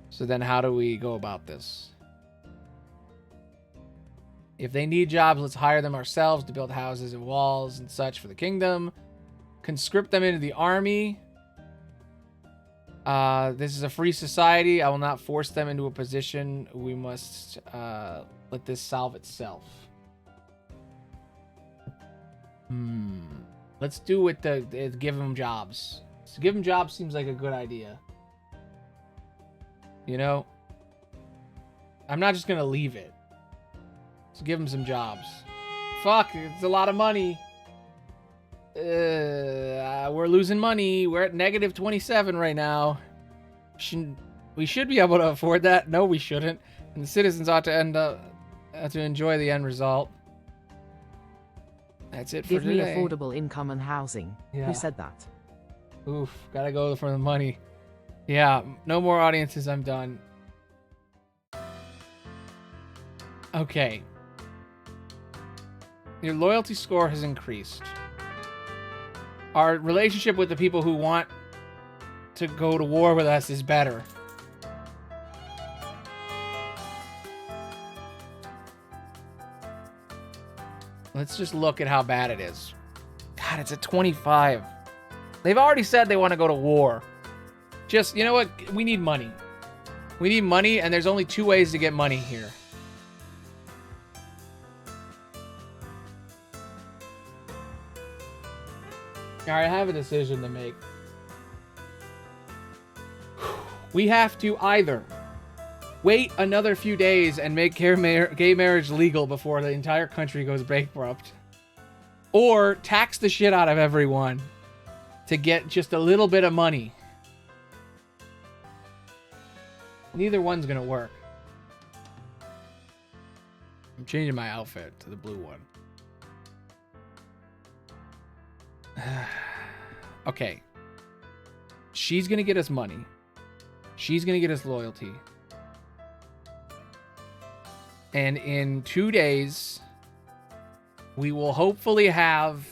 So then how do we go about this? If they need jobs, let's hire them ourselves to build houses and walls and such for the kingdom. Conscript them into the army. This is a free society. I will not force them into a position. We must let this solve itself. Let's do with the give them jobs. So give them jobs seems like a good idea. You know? I'm not just going to leave it. Let's give them some jobs. Fuck, it's a lot of money. We're losing money. We're at negative 27 right now. We should be able to afford that. No, we shouldn't. And the citizens ought to to enjoy the end result. That's it for today. Give me affordable income and housing. Yeah. Who said that? Oof, gotta go for the money. Yeah, no more audiences. I'm done. Okay. Your loyalty score has increased. Our relationship with the people who want to go to war with us is better. Let's just look at how bad it is. God, it's at 25. They've already said they want to go to war. Just, you know what? We need money. We need money, and there's only two ways to get money here. Alright, I have a decision to make. We have to either wait another few days and make gay marriage legal before the entire country goes bankrupt, or tax the shit out of everyone to get just a little bit of money. Neither one's gonna work. I'm changing my outfit to the blue one. Okay. She's gonna get us money. She's gonna get us loyalty. And in 2 days, we will hopefully have,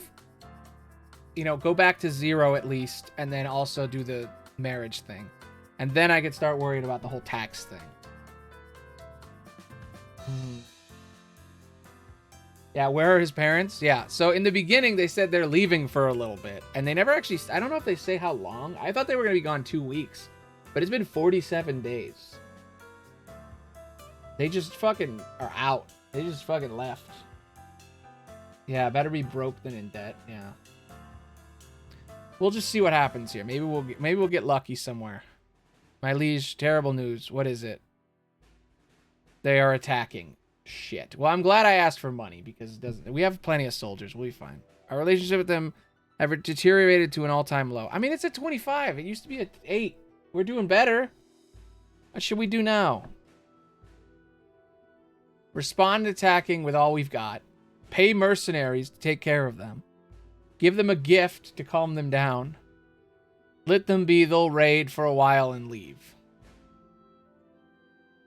you know, go back to 0 at least, and then also do the marriage thing. And then I could start worrying about the whole tax thing. Yeah, where are his parents? Yeah, so in the beginning, they said they're leaving for a little bit. And they never actually... I don't know if they say how long. I thought they were going to be gone 2 weeks. But it's been 47 days. They just fucking are out. They just fucking left. Yeah, better be broke than in debt. Yeah. We'll just see what happens here. Maybe we'll get lucky somewhere. My liege, terrible news. What is it? They are attacking. Shit. Well, I'm glad I asked for money because it doesn't. We have plenty of soldiers. We'll be fine. Our relationship with them have deteriorated to an all-time low. I mean, it's at 25. It used to be at 8. We're doing better. What should we do now? Respond attacking with all we've got. Pay mercenaries to take care of them. Give them a gift to calm them down. Let them be, they'll raid for a while and leave.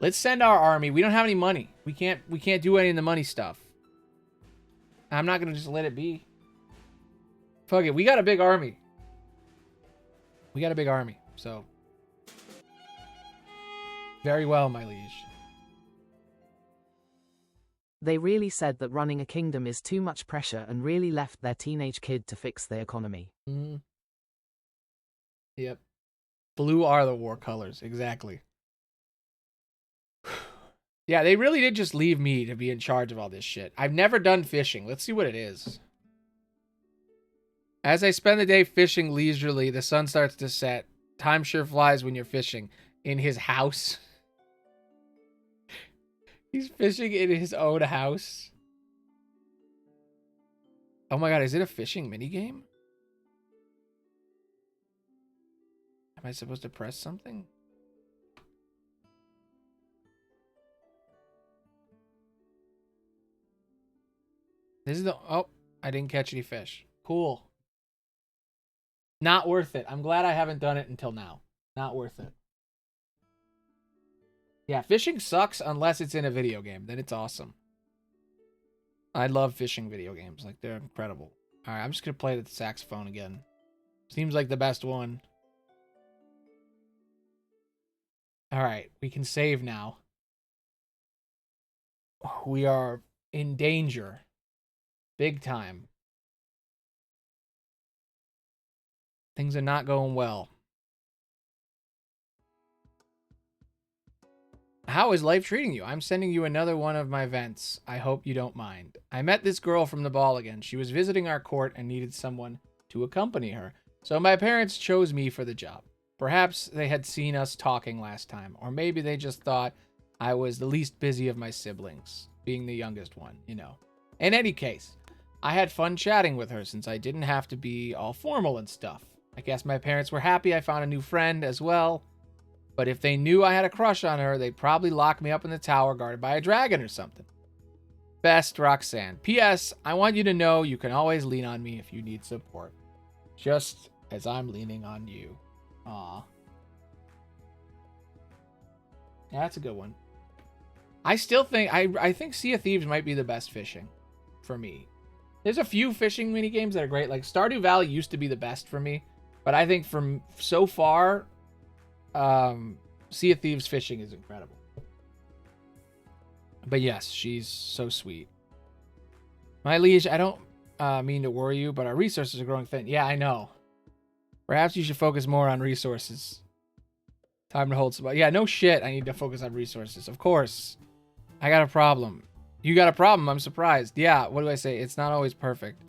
Let's send our army. We don't have any money. We can't do any of the money stuff. I'm not gonna just let it be. Fuck it. We got a big army. We got a big army. So very well, my liege. They really said that running a kingdom is too much pressure and really left their teenage kid to fix the economy. Mm-hmm. Yep. Blue are the war colors. Exactly. Yeah, they really did just leave me to be in charge of all this shit. I've never done fishing. Let's see what it is. As I spend the day fishing leisurely, the sun starts to set. Time sure flies when you're fishing. In his house. He's fishing in his own house. Oh my god, is it a fishing minigame? Am I supposed to press something? This is the... Oh, I didn't catch any fish. Cool. Not worth it. I'm glad I haven't done it until now. Not worth it. Yeah, fishing sucks unless it's in a video game. Then it's awesome. I love fishing video games. Like, they're incredible. Alright, I'm just going to play the saxophone again. Seems like the best one. Alright, we can save now. We are in danger. Big time. Things are not going well. How is life treating you? I'm sending you another one of my events. I hope you don't mind. I met this girl from the ball again. She was visiting our court and needed someone to accompany her. So my parents chose me for the job. Perhaps they had seen us talking last time, or maybe they just thought I was the least busy of my siblings, being the youngest one, you know. In any case, I had fun chatting with her since I didn't have to be all formal and stuff. I guess my parents were happy I found a new friend as well. But if they knew I had a crush on her, they'd probably lock me up in the tower guarded by a dragon or something. Best, Roxanne. P.S. I want you to know you can always lean on me if you need support. Just as I'm leaning on you. Aw. Yeah, that's a good one. I still think... I think Sea of Thieves might be the best fishing for me. There's a few fishing minigames that are great. Like, Stardew Valley used to be the best for me. But I think from so far... Sea of Thieves fishing is incredible. But yes, she's so sweet. My liege, I don't mean to worry you, but our resources are growing thin. Yeah, I know. Perhaps you should focus more on resources. Time to hold some... Yeah, no shit. I need to focus on resources. Of course. I got a problem. You got a problem? I'm surprised. Yeah, what do I say? It's not always perfect.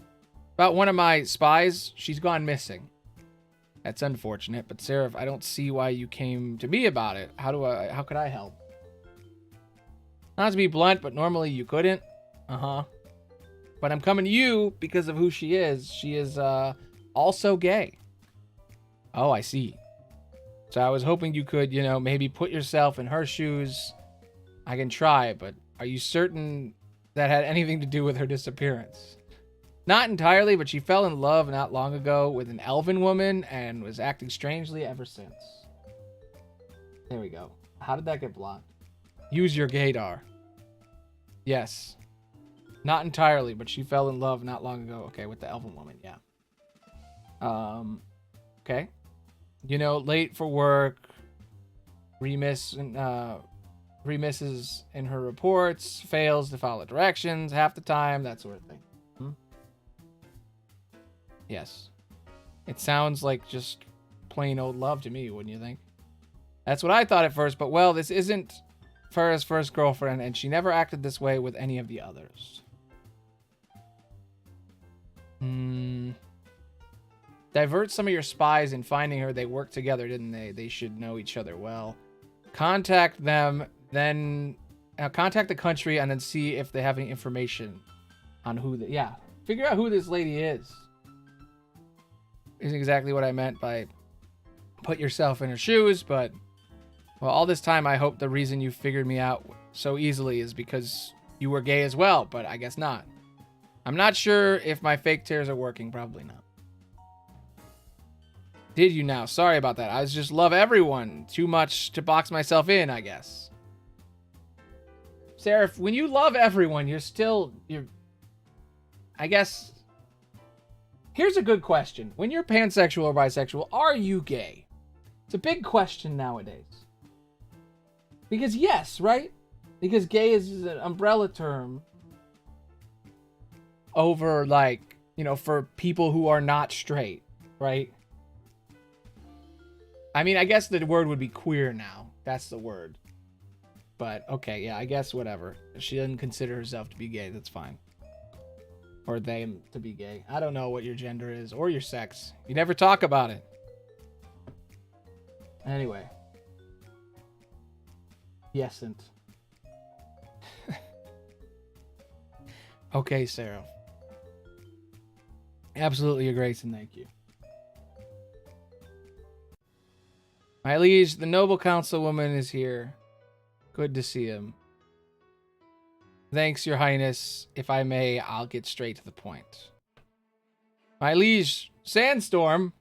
About one of my spies, she's gone missing. That's unfortunate, but Seraph, I don't see why you came to me about it. How could I help? Not to be blunt, but normally you couldn't. Uh-huh. But I'm coming to you because of who she is. She is, also gay. Oh, I see. So I was hoping you could, you know, maybe put yourself in her shoes. I can try, but are you certain that had anything to do with her disappearance? Not entirely, but she fell in love not long ago with an elven woman and was acting strangely ever since. There we go. How did that get blocked? Use your gaydar. Yes. Not entirely, but she fell in love not long ago. Okay, with the elven woman, yeah. Okay. You know, late for work. Remiss and remisses in her reports, fails to follow directions half the time, that sort of thing. Yes. It sounds like just plain old love to me, wouldn't you think? That's what I thought at first, but well, this isn't Farah's first girlfriend, and she never acted this way with any of the others. Divert some of your spies in finding her. They worked together, didn't they? They should know each other well. Contact them, then contact the country, and then see if they have any information on who the... Yeah, figure out who this lady is. Isn't exactly what I meant by put yourself in her shoes, but... Well, all this time, I hope the reason you figured me out so easily is because you were gay as well, but I guess not. I'm not sure if my fake tears are working. Probably not. Did you now? Sorry about that. I just love everyone too much to box myself in, I guess. Seraph, when you love everyone, you're... I guess... Here's a good question. When you're pansexual or bisexual, are you gay? It's a big question nowadays. Because yes, right? Because gay is an umbrella term over, like, you know, for people who are not straight, right? I mean, I guess the word would be queer now. That's the word. But, okay, yeah, I guess whatever. If she doesn't consider herself to be gay, that's fine. Or they to be gay. I don't know what your gender is or your sex. You never talk about it. Anyway. Yesn't. Okay, Sarah. Absolutely your grace and thank you. My liege, the noble councilwoman is here. Good to see him. Thanks, your highness. If I may, I'll get straight to the point. My liege, sandstorm.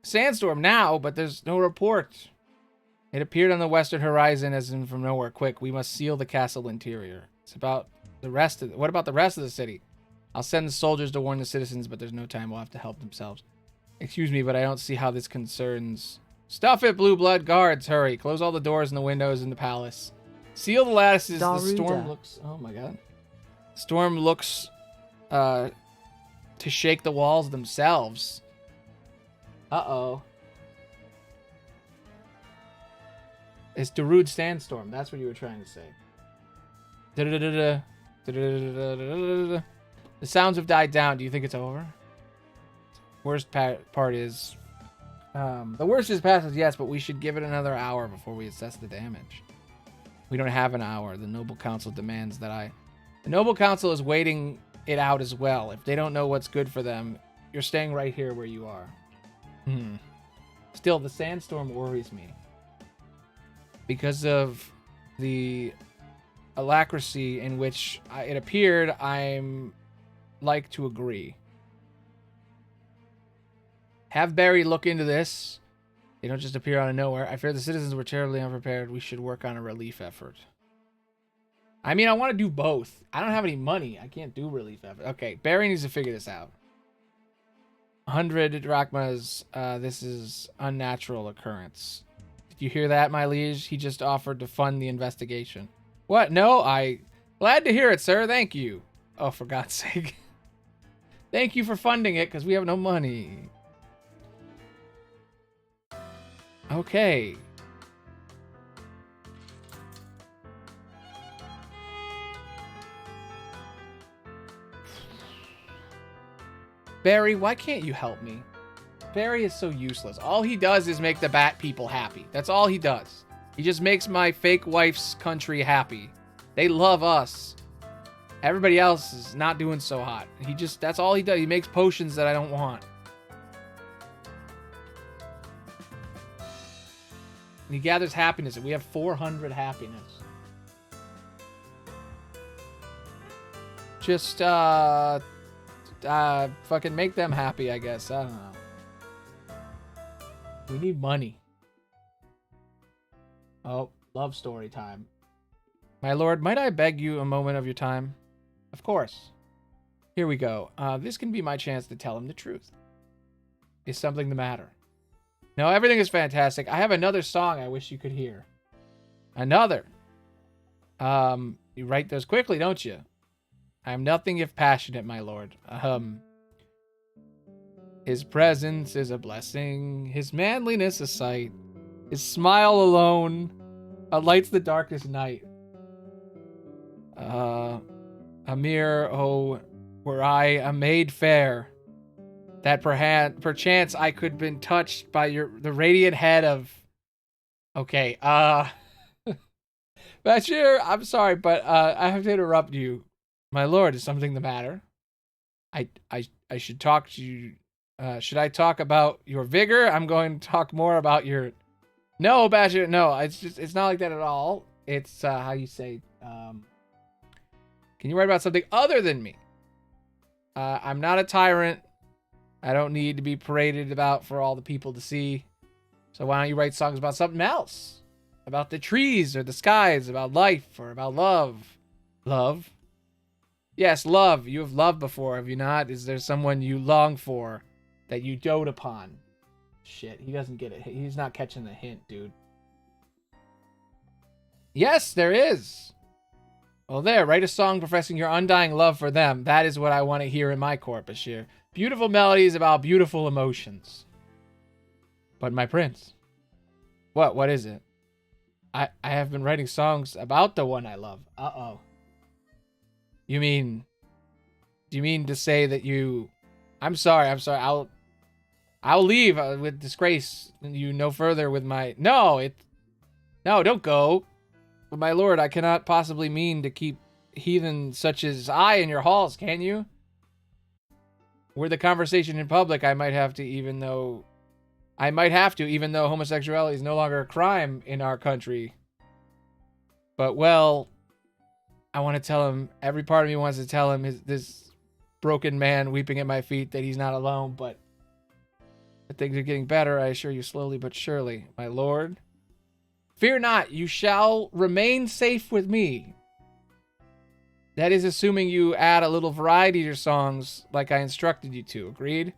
Sandstorm now, but there's no report. It appeared on the western horizon as in from nowhere. Quick, we must seal the castle interior. It's about the rest of... What about the rest of the city? I'll send the soldiers to warn the citizens, but there's no time. We'll have to help themselves. Excuse me, but I don't see how this concerns... Stuff it, blue blood guards. Hurry. Close all the doors and the windows in the palace. Seal the lattices. Daruda. The storm looks... Oh my god. Storm looks... to shake the walls themselves. Uh-oh. It's Darude Sandstorm. That's what you were trying to say. Da-da-da-da-da. Da-da-da-da-da-da-da. The sounds have died down. Do you think it's over? Worst part is... the worst is past, yes, but we should give it another hour before we assess the damage. We don't have an hour. The Noble Council demands that I... The Noble Council is waiting it out as well. If they don't know what's good for them, you're staying right here where you are. Still, the sandstorm worries me. Because of the alacrity in which it appeared, I'm like to agree. Have Barry look into this. They don't just appear out of nowhere. I fear the citizens were terribly unprepared. We should work on a relief effort. I mean, I want to do both. I don't have any money. I can't do relief effort. Okay, Barry needs to figure this out. 100 drachmas. This is unnatural occurrence. Did you hear that, my liege? He just offered to fund the investigation. What? No, glad to hear it, sir. Thank you. Oh, for God's sake. Thank you for funding it, because we have no money. Okay. Barry, why can't you help me? Barry is so useless. All he does is make the bat people happy. That's all he does. He just makes my fake wife's country happy. They love us. Everybody else is not doing so hot. That's all he does. He makes potions that I don't want. And he gathers happiness, and we have 400 happiness. Just, fucking make them happy, I guess. I don't know. We need money. Oh, love story time. My lord, might I beg you a moment of your time? Of course. Here we go. This can be my chance to tell him the truth. Is something the matter? No, everything is fantastic. I have another song I wish you could hear. Another. You write those quickly, don't you? I am nothing if passionate, my lord. His presence is a blessing, his manliness a sight, his smile alone lights the darkest night. Amir, oh, were I a maid fair, that perchance I could been touched by the radiant head of... Okay, Bashir, I'm sorry, but I have to interrupt you. My lord, is something the matter? I should talk to you. Should I talk about your vigor? I'm going to talk more about your... No, Bashir, no. It's not like that at all. It's, how you say, can you write about something other than me? I'm not a tyrant. I don't need to be paraded about for all the people to see. So why don't you write songs about something else? About the trees or the skies, about life or about love. Love? Yes, love. You have loved before, have you not? Is there someone you long for that you dote upon? Shit, he doesn't get it. He's not catching the hint, dude. Yes, there is. Well, there, write a song professing your undying love for them. That is what I want to hear in my court, Bashir. Beautiful melodies about beautiful emotions. But my prince. What is it? I have been writing songs about the one I love. Uh-oh. Do you mean to say that you... I'm sorry. I'll leave with disgrace you no further with my... No, don't go. But my lord, I cannot possibly mean to keep heathen such as I in your halls, can you? Were the conversation in public, I might have to, even though homosexuality is no longer a crime in our country. But, well, I want to tell him, every part of me wants to tell him, this broken man weeping at my feet, that he's not alone, but things are getting better, I assure you, slowly but surely, my lord. Fear not, you shall remain safe with me. That is assuming you add a little variety to your songs like I instructed you to. Agreed?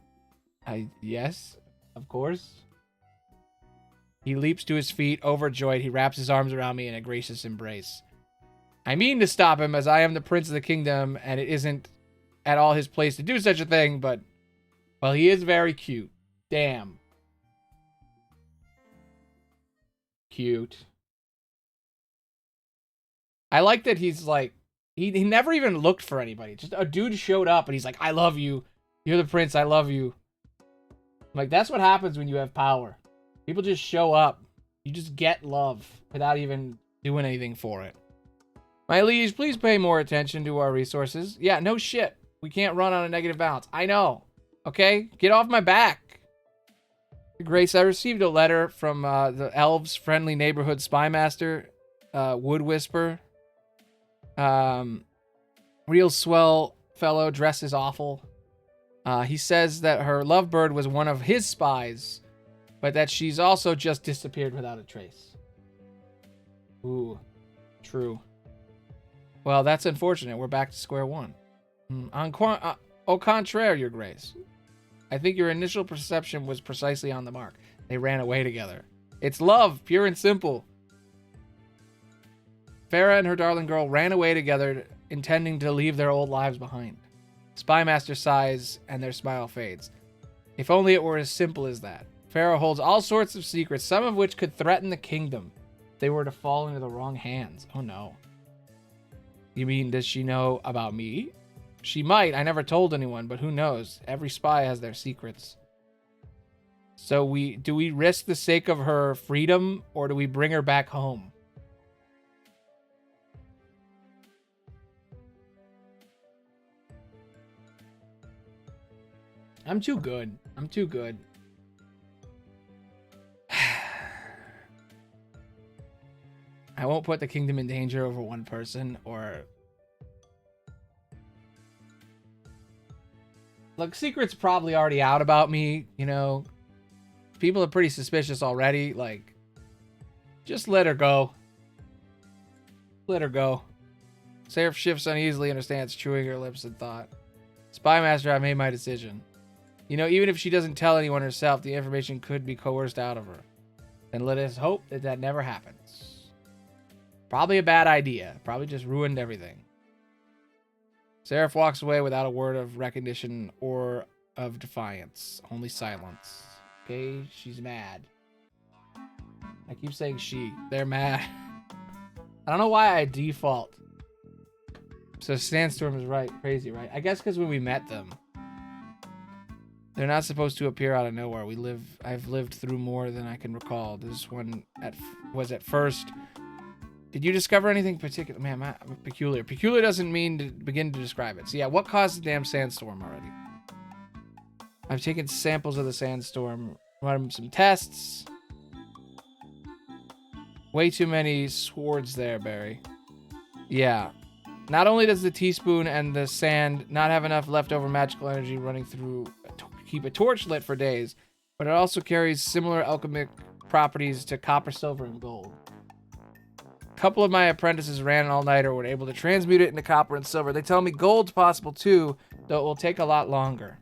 Yes, of course. He leaps to his feet, overjoyed. He wraps his arms around me in a gracious embrace. I mean to stop him, as I am the prince of the kingdom, and it isn't at all his place to do such a thing, but, well, he is very cute. Damn. Cute. I like that he's like, he never even looked for anybody. Just a dude showed up and he's like, I love you. You're the prince. I love you. Like, that's what happens when you have power. People just show up. You just get love without even doing anything for it. My liege, please pay more attention to our resources. Yeah, no shit. We can't run on a negative balance. I know. Okay? Get off my back. Your Grace, I received a letter from the elves' friendly neighborhood spy master, Wood Whisper. Real swell fellow, dresses awful. He says that her lovebird was one of his spies, but that she's also just disappeared without a trace. Ooh, true. Well, that's unfortunate. We're back to square one. Au contraire, Your Grace. I think your initial perception was precisely on the mark. They ran away together. It's love, pure and simple. Farah and her darling girl ran away together, intending to leave their old lives behind. Spymaster sighs, and their smile fades. If only it were as simple as that. Farah holds all sorts of secrets, some of which could threaten the kingdom if they were to fall into the wrong hands. Oh no. You mean, does she know about me? She might. I never told anyone, but who knows? Every spy has their secrets. So do we risk the sake of her freedom, or do we bring her back home? I'm too good. I'm too good. I won't put the kingdom in danger over one person, or... Look, secret's probably already out about me, you know. People are pretty suspicious already. Like, just let her go. Let her go. Seraph shifts uneasily, understands, chewing her lips in thought. Spymaster, I made my decision. You know, even if she doesn't tell anyone herself, the information could be coerced out of her. And let us hope that that never happens. Probably a bad idea. Probably just ruined everything. Seraph walks away without a word of recognition or of defiance. Only silence. Okay, she's mad. I keep saying she. They're mad. I don't know why I default. So Sandstorm is right. Crazy, right? I guess because when we met them, they're not supposed to appear out of nowhere. I've lived through more than I can recall. This one was at first. Did you discover anything particular? Man, peculiar. Peculiar doesn't mean to begin to describe it. So yeah, what caused the damn sandstorm already? I've taken samples of the sandstorm, run some tests. Way too many swords there, Barry. Yeah. Not only does the teaspoon and the sand not have enough leftover magical energy running through to keep a torch lit for days, but it also carries similar alchemic properties to copper, silver, and gold. A couple of my apprentices ran an all-nighter and were able to transmute it into copper and silver. They tell me gold's possible too, though it will take a lot longer.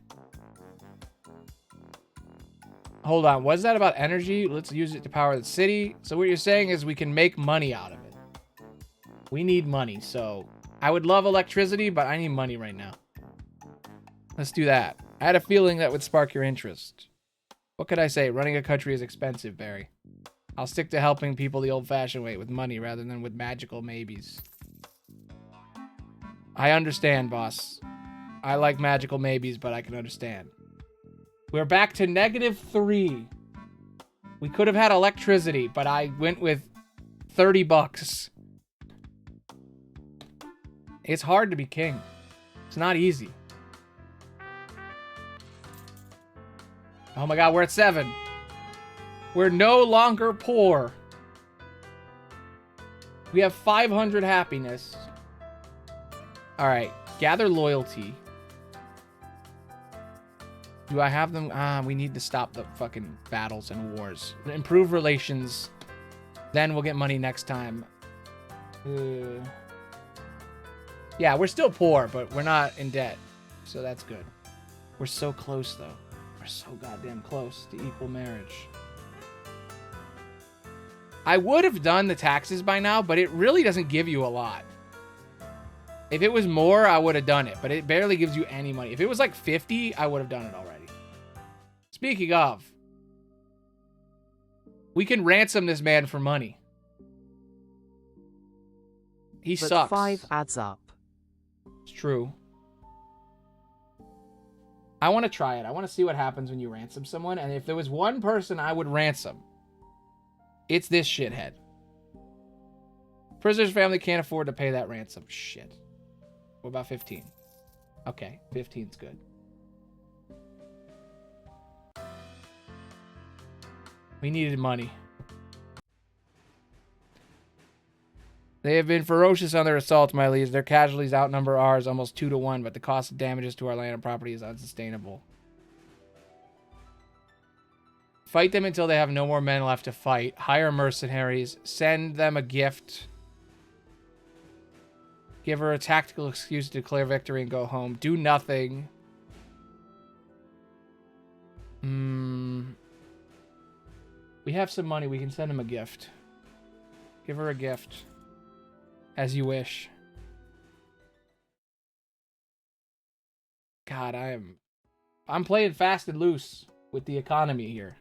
Hold on, was that about energy? Let's use it to power the city. So what you're saying is we can make money out of it. We need money, so I would love electricity, but I need money right now. Let's do that. I had a feeling that would spark your interest. What could I say? Running a country is expensive, Barry. I'll stick to helping people the old-fashioned way with money rather than with magical maybes. I understand, boss. I like magical maybes, but I can understand. We're back to -3. We could have had electricity, but I went with $30. It's hard to be king. It's not easy. Oh my god, we're at 7. We're no longer poor. We have 500 happiness. Alright, gather loyalty. Do I have them? We need to stop the fucking battles and wars. Improve relations. Then we'll get money next time. Yeah, we're still poor, but we're not in debt. So that's good. We're so close, though. We're so goddamn close to equal marriage. I would have done the taxes by now, but it really doesn't give you a lot. If it was more, I would have done it, but it barely gives you any money. If it was like 50, I would have done it already. Speaking of, we can ransom this man for money. He sucks. 5 adds up. It's true. I want to try it. I want to see what happens when you ransom someone, and if there was one person I would ransom, it's this shithead. Prisoner's family can't afford to pay that ransom. Shit. What about 15? Okay, 15's good. We needed money. They have been ferocious on their assaults, my liege. Their casualties outnumber ours almost 2 to 1, but the cost of damages to our land and property is unsustainable. Fight them until they have no more men left to fight. Hire mercenaries. Send them a gift. Give her a tactical excuse to declare victory and go home. Do nothing. We have some money. We can send him a gift. Give her a gift. As you wish. God, I'm playing fast and loose with the economy here.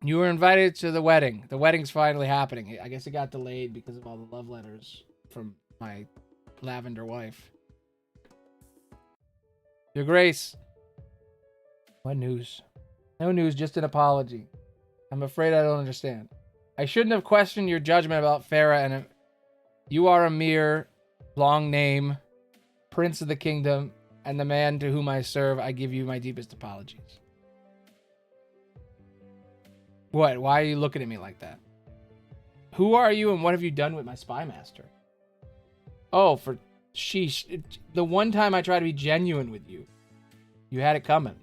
You were invited to the wedding. The wedding's finally happening. I guess it got delayed because of all the love letters from my lavender wife. Your Grace. What news? No news, just an apology. I'm afraid I don't understand. I shouldn't have questioned your judgment about Farah, and you are a mere long name, prince of the kingdom, and the man to whom I serve. I give you my deepest apologies. What? Why are you looking at me like that? Who are you and what have you done with my spy master? Oh, for sheesh. The one time I tried to be genuine with you, you had it coming.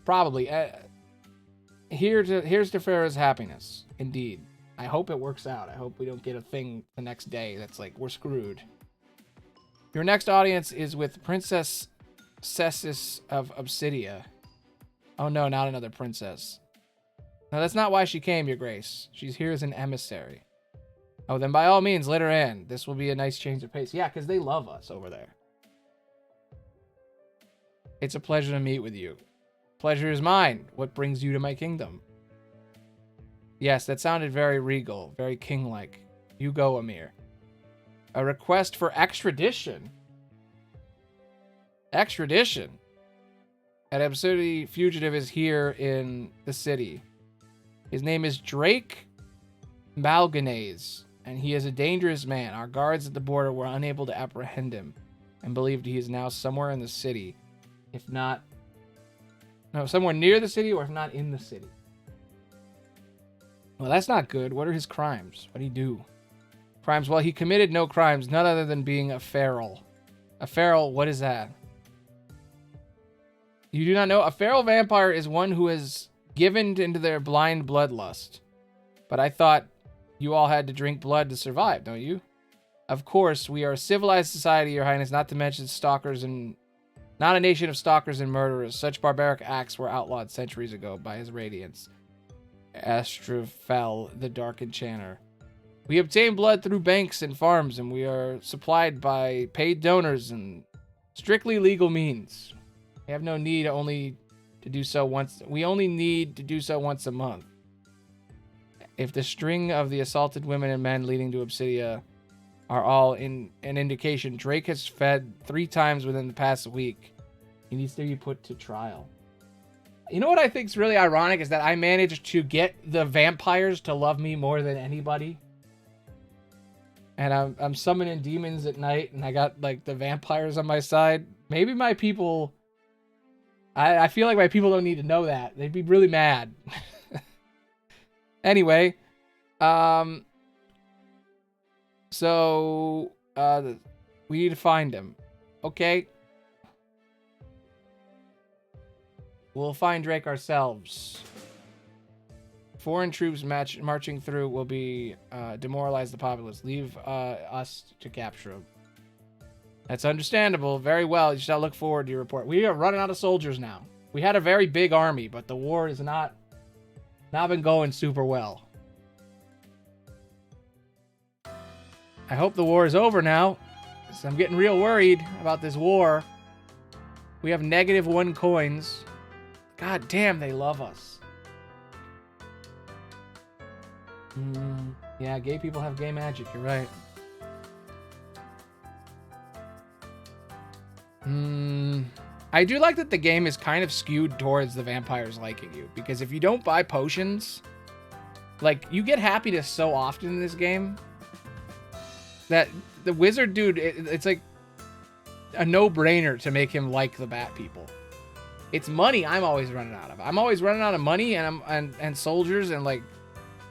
Probably. Here's to Farah's happiness. Indeed. I hope it works out. I hope we don't get a thing the next day that's like, we're screwed. Your next audience is with Princess Cessus of Obsidia. Oh no, not another princess. No, that's not why she came, Your Grace. She's here as an emissary. Oh, then by all means, let her in. This will be a nice change of pace. Yeah, because they love us over there. It's a pleasure to meet with you. Pleasure is mine. What brings you to my kingdom? Yes, that sounded very regal, very king-like. You go, Amir. A request for extradition. Extradition. An absurdity fugitive is here in the city. His name is Drake Malganese, and he is a dangerous man. Our guards at the border were unable to apprehend him and believed he is now somewhere in the city. If not... No, somewhere near the city, or if not in the city. Well, that's not good. What are his crimes? What did he do? Crimes? Well, he committed no crimes, none other than being a feral. A feral, what is that? You do not know? A feral vampire is one who is given into their blind bloodlust. But I thought you all had to drink blood to survive, don't you? Of course, we are a civilized society, Your Highness, not to mention stalkers and... Not a nation of stalkers and murderers. Such barbaric acts were outlawed centuries ago by his radiance. Astrafel, the Dark Enchanter. We obtain blood through banks and farms, and we are supplied by paid donors and strictly legal means. We have no need only to do so once. We only need to do so once a month. If the string of the assaulted women and men leading to Obsidia are all in an indication, Drake has fed 3 times within the past week. He needs to be put to trial. You know what I think is really ironic is that I managed to get the vampires to love me more than anybody. And I'm summoning demons at night, and I got like the vampires on my side. Maybe my people... I feel like my people don't need to know that. They'd be really mad. Anyway, so we need to find him. Okay. We'll find Drake ourselves. Foreign troops marching through will be demoralize the populace. Leave us to capture him. That's understandable. Very well. You shall look forward to your report. We are running out of soldiers now. We had a very big army, but the war has not been going super well. I hope the war is over now, because I'm getting real worried about this war. We have -1 coins. God damn, they love us. Yeah, gay people have gay magic. You're right. I do like that the game is kind of skewed towards the vampires liking you, because if you don't buy potions, like, you get happiness so often in this game that the wizard dude, it's like a no-brainer to make him like the bat people. It's money I'm always running out of. I'm always running out of money and soldiers, and like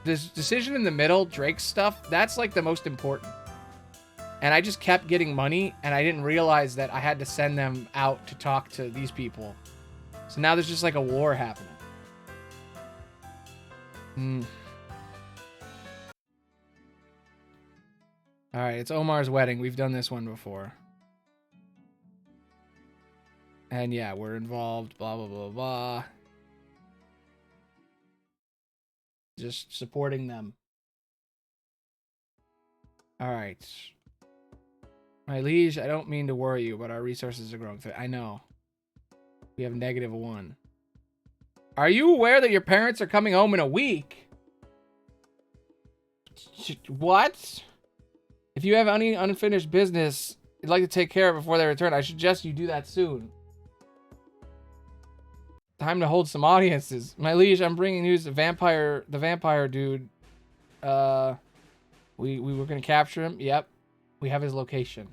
this decision in the middle, Drake's stuff, that's like the most important. And I just kept getting money, and I didn't realize that I had to send them out to talk to these people. So now there's just like a war happening. Alright, it's Omar's wedding. We've done this one before. And yeah, we're involved, blah, blah, blah, blah. Just supporting them. Alright. My liege, I don't mean to worry you, but our resources are growing. I know. We have -1. Are you aware that your parents are coming home in a week? What? If you have any unfinished business you'd like to take care of before they return, I suggest you do that soon. Time to hold some audiences. My liege, I'm bringing news. The vampire dude. We were gonna capture him. Yep. We have his location.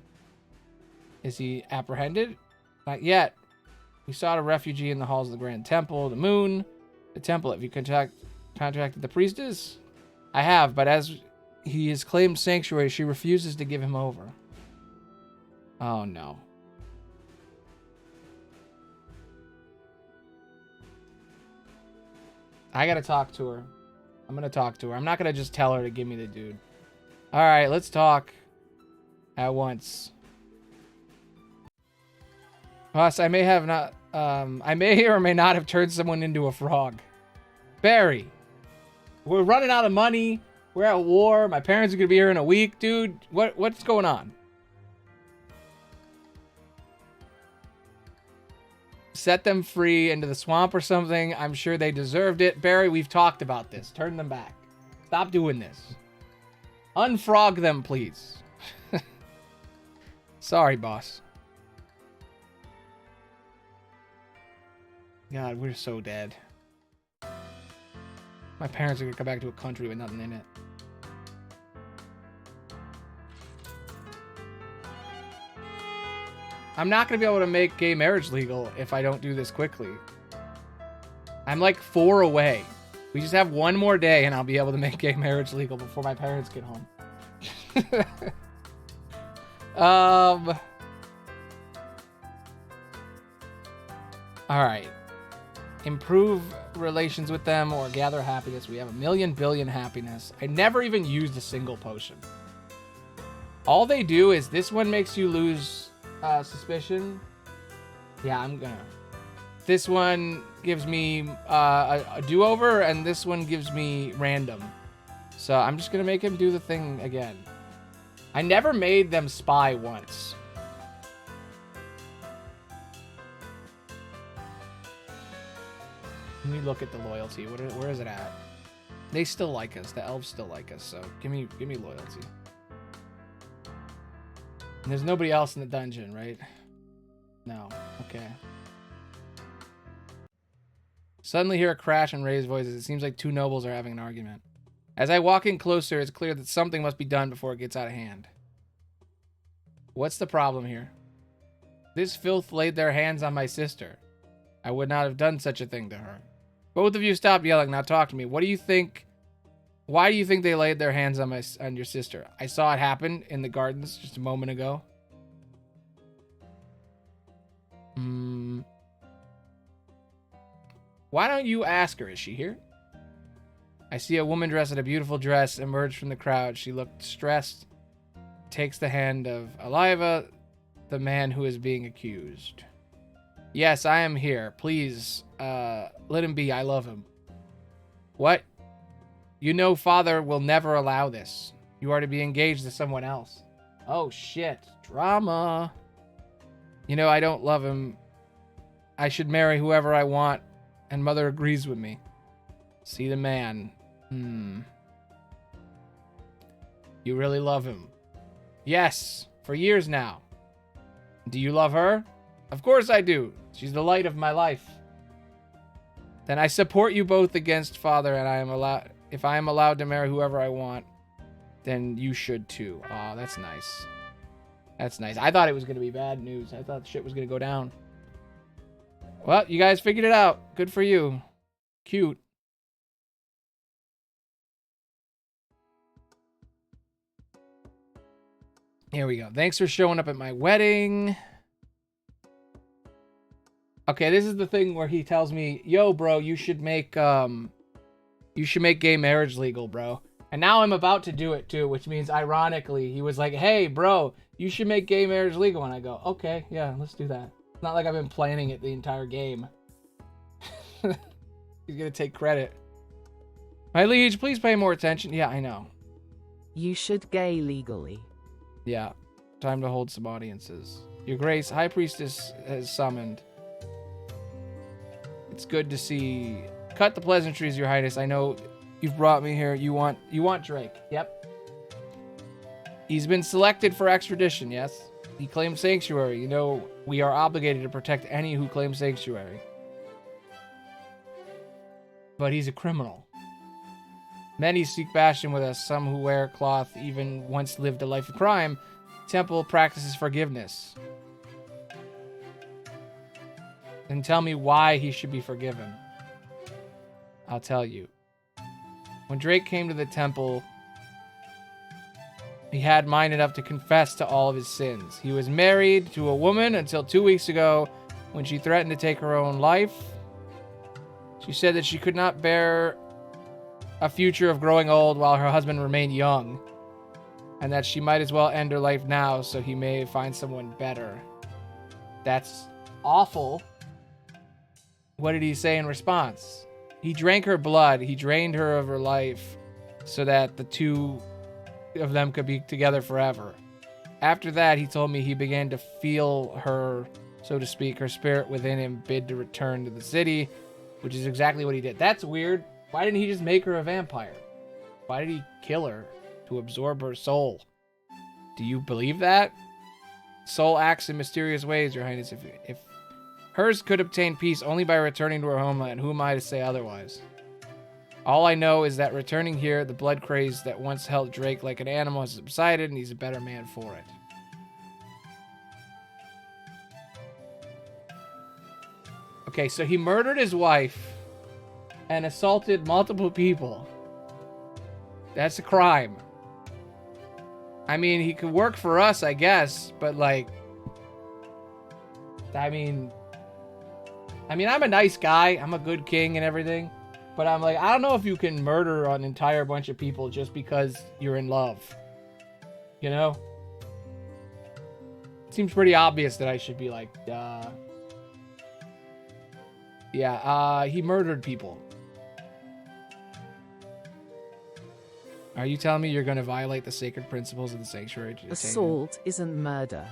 Is he apprehended? Not yet. We sought a refugee in the halls of the Grand Temple, the Moon, the Temple. Have you contacted the priestess? I have, but as he has claimed sanctuary, she refuses to give him over. Oh no. I gotta talk to her. I'm gonna talk to her. I'm not gonna just tell her to give me the dude. Alright, let's talk. At once. Boss, I may or may not have turned someone into a frog. Barry, We're running out of money. We're at war. My parents are going to be here in a week. Dude, what's going on? Set them free into the swamp or something. I'm sure they deserved it. Barry, we've talked about this. Turn them back. Stop doing this. Unfrog them, please. Sorry, boss. God, we're so dead. My parents are going to come back to a country with nothing in it. I'm not going to be able to make gay marriage legal if I don't do this quickly. I'm like 4 away. We just have 1 more day and I'll be able to make gay marriage legal before my parents get home. Alright. Improve relations with them or gather happiness. We have 1,000,000,000,000 happiness. I never even used a single potion. All they do is this one makes you lose suspicion. Yeah, I'm gonna. This one gives me a do-over, and this one gives me random. So I'm just gonna make him do the thing again. I never made them spy once. Let me look at the loyalty. Where is it at? They still like us. The elves still like us. So give me loyalty. And there's nobody else in the dungeon, right? No. Okay. Suddenly hear a crash and raised voices. It seems like 2 nobles are having an argument. As I walk in closer, it's clear that something must be done before it gets out of hand. What's the problem here? This filth laid their hands on my sister. I would not have done such a thing to her. Both of you stop yelling, now talk to me. What do you think? Why do you think they laid their hands on your sister? I saw it happen in the gardens just a moment ago. Why don't you ask her? Is she here? I see a woman dressed in a beautiful dress emerge from the crowd. She looked stressed. Takes the hand of Aliva, the man who is being accused. Yes, I am here. Please, let him be. I love him. What? You know father will never allow this. You are to be engaged to someone else. Oh, shit. Drama. You know, I don't love him. I should marry whoever I want, and mother agrees with me. See the man. You really love him? Yes, for years now. Do you love her? Of course I do. She's the light of my life. Then I support you both against father, and if I am allowed to marry whoever I want, then you should too. Aw, that's nice. That's nice. I thought it was going to be bad news. I thought shit was going to go down. Well, you guys figured it out. Good for you. Cute. Here we go. Thanks for showing up at my wedding. Okay, this is the thing where he tells me, yo, bro, you should make gay marriage legal, bro. And now I'm about to do it too, which means ironically, he was like, hey, bro, you should make gay marriage legal. And I go, okay, yeah, let's do that. It's not like I've been planning it the entire game. He's gonna take credit. My liege, please pay more attention. Yeah, I know. You should gay legally. Yeah, time to hold some audiences. Your Grace, High Priestess has summoned. It's good to see. Cut the pleasantries, Your Highness. I know you've brought me here. You want Drake. Yep. He's been selected for extradition, yes? He claimed sanctuary. You know, we are obligated to protect any who claim sanctuary. But he's a criminal. Many seek bastion with us, some who wear cloth even once lived a life of crime. Temple practices forgiveness. Then tell me why he should be forgiven. I'll tell you. When Drake came to the temple, he had mind enough to confess to all of his sins. He was married to a woman until 2 weeks ago when she threatened to take her own life. She said that she could not bear a future of growing old while her husband remained young, and that she might as well end her life now so he may find someone better. That's awful. What did he say in response? He drank her blood. He drained her of her life so that the two of them could be together forever. After that, he told me he began to feel her, so to speak, her spirit within him bid to return to the city, which is exactly what he did. That's weird. Why didn't he just make her a vampire? Why did he kill her to absorb her soul? Do you believe that? Soul acts in mysterious ways, Your Highness. If hers could obtain peace only by returning to her homeland, who am I to say otherwise? All I know is that returning here, the blood craze that once held Drake like an animal has subsided, and he's a better man for it. Okay, so he murdered his wife and assaulted multiple people. That's a crime. I mean, he could work for us, I guess, but like, I mean, I'm a nice guy. I'm a good king and everything. But I'm like, I don't know if you can murder an entire bunch of people just because you're in love. You know? It seems pretty obvious that I should be like, yeah, he murdered people. Are you telling me you're going to violate the sacred principles of the sanctuary? Assault isn't murder.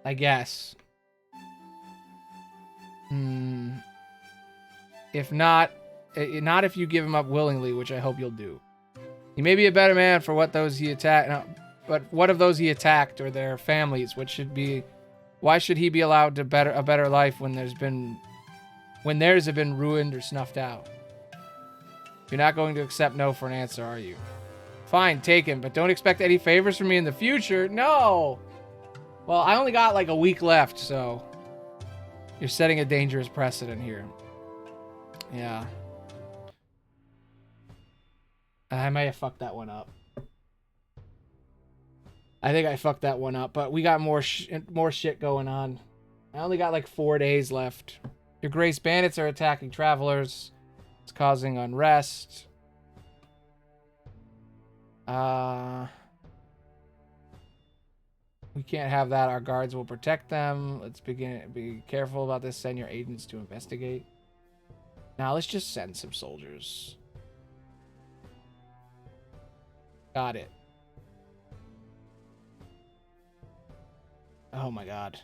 I guess. If not if you give him up willingly, which I hope you'll do. He may be a better man for what those he attacked, but what of those he attacked or their families? Why should he be allowed to a better life when theirs have been ruined or snuffed out? You're not going to accept no for an answer, are you? Fine, take him, but don't expect any favors from me in the future. No! Well, I only got like a week left, so you're setting a dangerous precedent here. Yeah. I might have fucked that one up. I think I fucked that one up, but we got more shit going on. I only got like 4 days left. Your Grace, bandits are attacking travelers. It's causing unrest. We can't have that. Our guards will protect them. Let's be careful about this. Send your agents to investigate. Now let's just send some soldiers. Got it. Oh my god.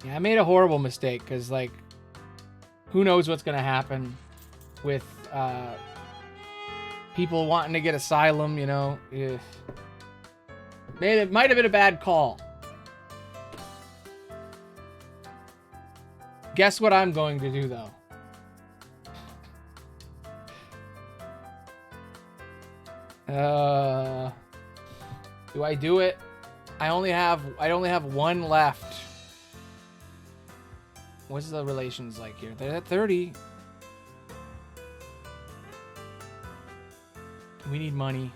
Yeah, I made a horrible mistake because, like, who knows what's gonna happen with people wanting to get asylum, you know? It might have been a bad call. Guess what I'm going to do, though? Do I do it? I only have one left. What's the relations like here? They're at 30. We need money.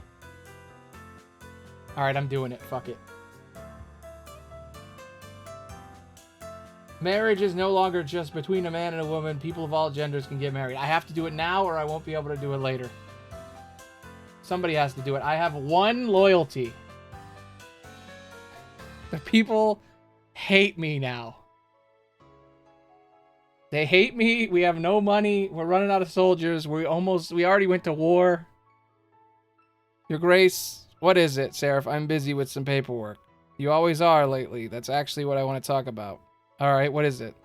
Alright, I'm doing it. Fuck it. Marriage is no longer just between a man and a woman. People of all genders can get married. I have to do it now or I won't be able to do it later. Somebody has to do it. I have one loyalty. The people hate me now. They hate me. We have no money. We're running out of soldiers. We already went to war. Your Grace, what is it, Seraph? I'm busy with some paperwork. You always are lately. That's actually what I want to talk about. All right, what is it?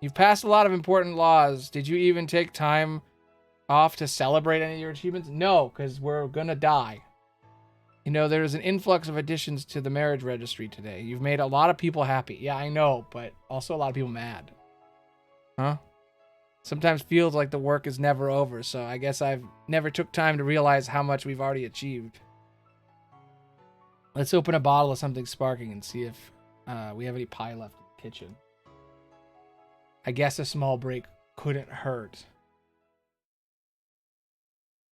You've passed a lot of important laws. Did you even take time off to celebrate any of your achievements? No, because we're gonna die. You know, there's an influx of additions to the marriage registry today. You've made a lot of people happy. Yeah, I know, but also a lot of people mad. Huh? Sometimes feels like the work is never over, so I guess I've never took time to realize how much we've already achieved. Let's open a bottle of something sparkling and see if we have any pie left in the kitchen. I guess a small break couldn't hurt.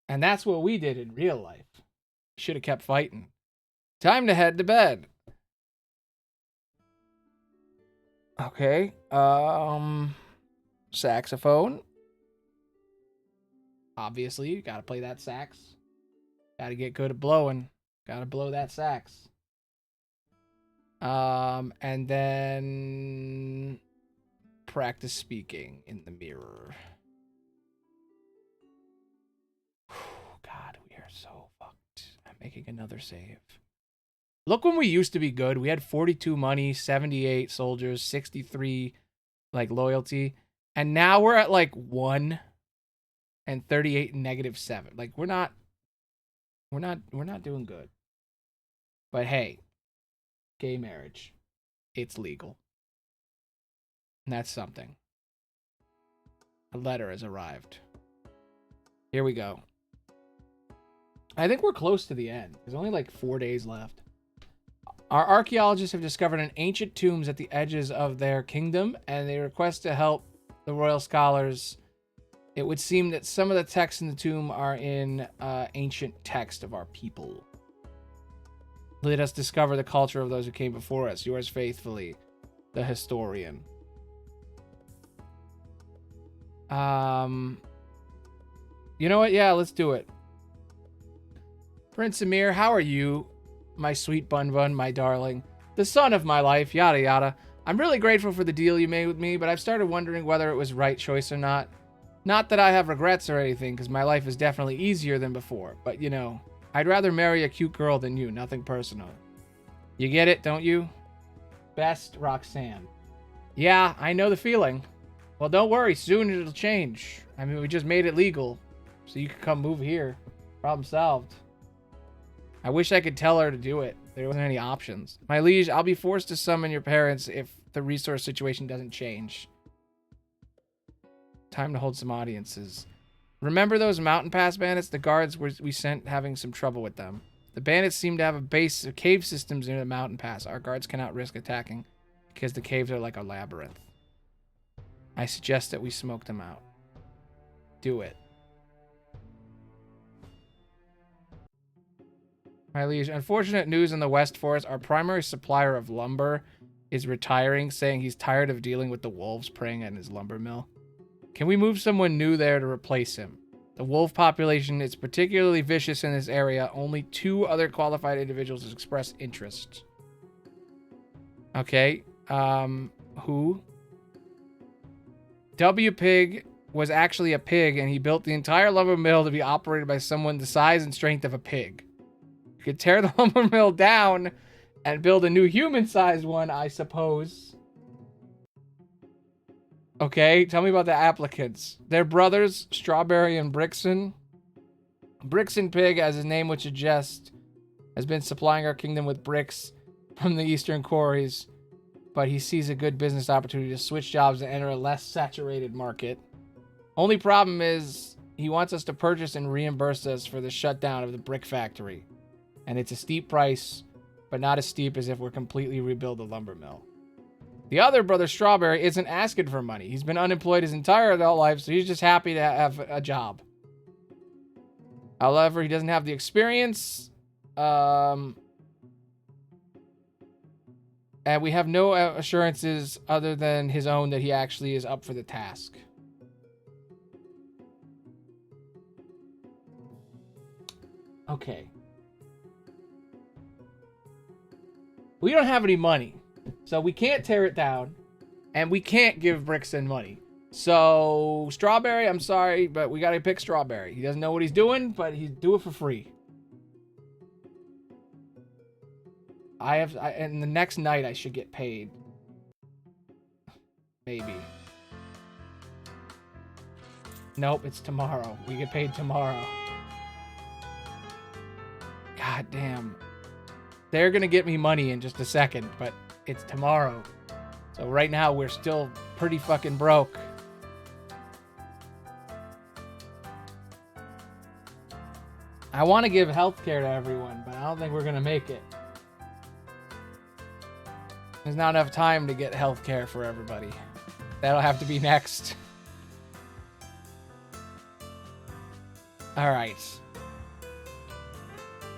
And that's what we did in real life. Should have kept fighting. Time to head to bed. Okay. Saxophone. Obviously, you gotta play that sax. Gotta get good at blowing. Gotta blow that sax. And then practice speaking in the mirror. God, we are so fucked. I'm making another save. Look when we used to be good. We had 42 money, 78 soldiers, 63 like loyalty. And now we're at like 1 and 38 and -7. Like we're not doing good. But hey, gay marriage. It's legal. And that's something. A letter has arrived. Here we go. I think we're close to the end. There's only like 4 days left. Our archaeologists have discovered an ancient tombs at the edges of their kingdom, and they request to help the royal scholars. It would seem that some of the texts in the tomb are in ancient text of our people. Let us discover the culture of those who came before us. Yours faithfully, the historian. You know what? Yeah, let's do it. Prince Amir, how are you? My sweet Bun Bun, my darling. The son of my life, yada yada. I'm really grateful for the deal you made with me, but I've started wondering whether it was right choice or not. Not that I have regrets or anything, because my life is definitely easier than before. But, you know, I'd rather marry a cute girl than you, nothing personal. You get it, don't you? Best, Roxanne. Yeah, I know the feeling. Well, don't worry, soon it'll change. I mean, we just made it legal, so you could come move here. Problem solved. I wish I could tell her to do it. There wasn't any options. My liege, I'll be forced to summon your parents if the resource situation doesn't change. Time to hold some audiences. Remember those mountain pass bandits? The guards we sent having some trouble with them. The bandits seem to have a base of cave systems near the mountain pass. Our guards cannot risk attacking because the caves are like a labyrinth. I suggest that we smoke them out. Do it. My liege, unfortunate news in the West Forest. Our primary supplier of lumber is retiring, saying he's tired of dealing with the wolves preying at his lumber mill. Can we move someone new there to replace him? The wolf population is particularly vicious in this area. Only 2 other qualified individuals have expressed interest. Okay. Who? W. Pig was actually a pig, and he built the entire lumber mill to be operated by someone the size and strength of a pig. You could tear the lumber mill down and build a new human-sized one, I suppose. Okay, tell me about the applicants. They're brothers, Strawberry and Brixen. Brixen Pig, as his name would suggest, has been supplying our kingdom with bricks from the eastern quarries, but he sees a good business opportunity to switch jobs and enter a less saturated market. Only problem is he wants us to purchase and reimburse us for the shutdown of the brick factory. And it's a steep price, but not as steep as if we're completely rebuild the lumber mill. The other brother, Strawberry, isn't asking for money. He's been unemployed his entire adult life, so he's just happy to have a job. However, he doesn't have the experience. And we have no assurances other than his own that he actually is up for the task. Okay. We don't have any money, so we can't tear it down, and we can't give Brixen money. So, Strawberry, I'm sorry, but we gotta pick Strawberry. He doesn't know what he's doing, but he'd do it for free. And the next night I should get paid. Maybe. Nope, it's tomorrow. We get paid tomorrow. God damn. They're gonna get me money in just a second, but it's tomorrow. So right now we're still pretty fucking broke. I want to give healthcare to everyone, but I don't think we're gonna make it. There's not enough time to get healthcare for everybody. That'll have to be next. All right.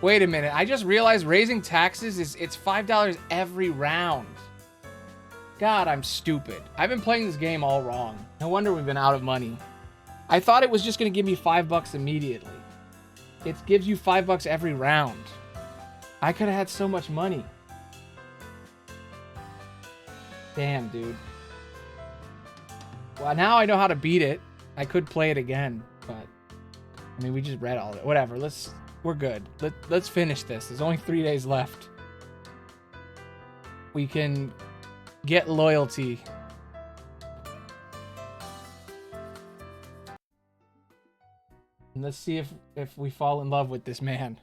Wait a minute. I just realized raising taxes it's $5 every round. God, I'm stupid. I've been playing this game all wrong. No wonder we've been out of money. I thought it was just going to give me $5 immediately. It gives you $5 every round. I could have had so much money. Damn, dude. Well, now I know how to beat it. I could play it again, but I mean, we just read all of it. Whatever. We're good. Let's finish this. There's only 3 days left. We can get loyalty. And let's see if we fall in love with this man.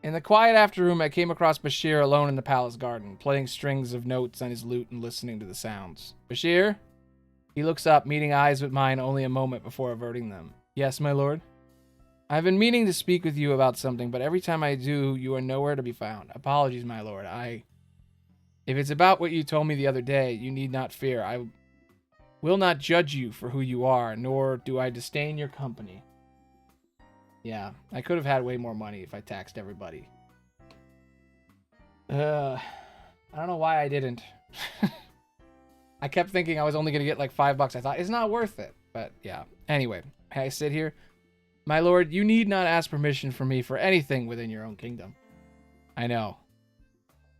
In the quiet afterroom, I came across Bashir alone in the palace garden, playing strings of notes on his lute and listening to the sounds. Bashir? He looks up, meeting eyes with mine only a moment before averting them. Yes, my lord? I've been meaning to speak with you about something, but every time I do, you are nowhere to be found. Apologies, my lord. If it's about what you told me the other day, you need not fear. I will not judge you for who you are, nor do I disdain your company. Yeah, I could have had way more money if I taxed everybody. I don't know why I didn't. I kept thinking I was only going to get like $5. I thought, it's not worth it. But yeah. Anyway, I sit here. My lord, you need not ask permission from me for anything within your own kingdom. I know.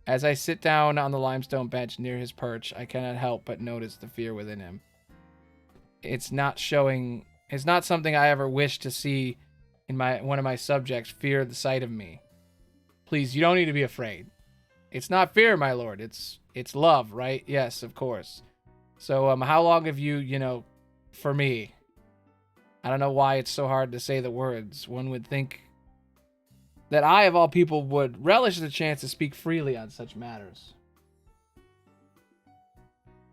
As I sit down on the limestone bench near his perch, I cannot help but notice the fear within him. It's not something I ever wished to see in one of my subjects fear the sight of me. Please, you don't need to be afraid. It's not fear, my lord. It's love, right? Yes, of course. So, how long have you, for me? I don't know why it's so hard to say the words. One would think that I, of all people, would relish the chance to speak freely on such matters.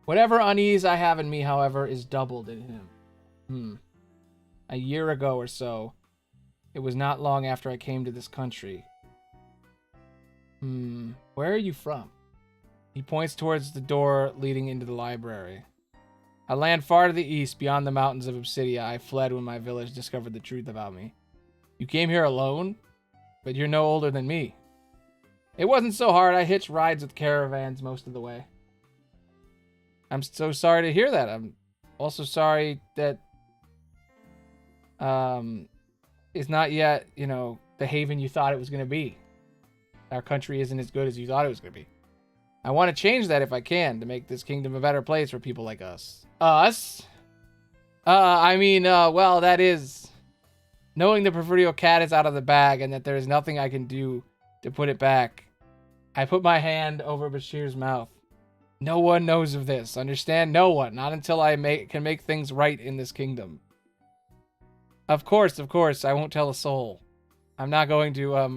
Whatever unease I have in me, however, is doubled in him. A year ago or so, it was not long after I came to this country. Where are you from? He points towards the door leading into the library. A land far to the east, beyond the mountains of Obsidia, I fled when my village discovered the truth about me. You came here alone? But you're no older than me. It wasn't so hard. I hitched rides with caravans most of the way. I'm so sorry to hear that. I'm also sorry that it's not yet, the haven you thought it was going to be. Our country isn't as good as you thought it was going to be. I want to change that if I can, to make this kingdom a better place for people like us. Us? Well, that is... Knowing the proverbial cat is out of the bag and that there is nothing I can do to put it back, I put my hand over Bashir's mouth. No one knows of this. Understand? No one. Not until I can make things right in this kingdom. Of course, I won't tell a soul. I'm going to go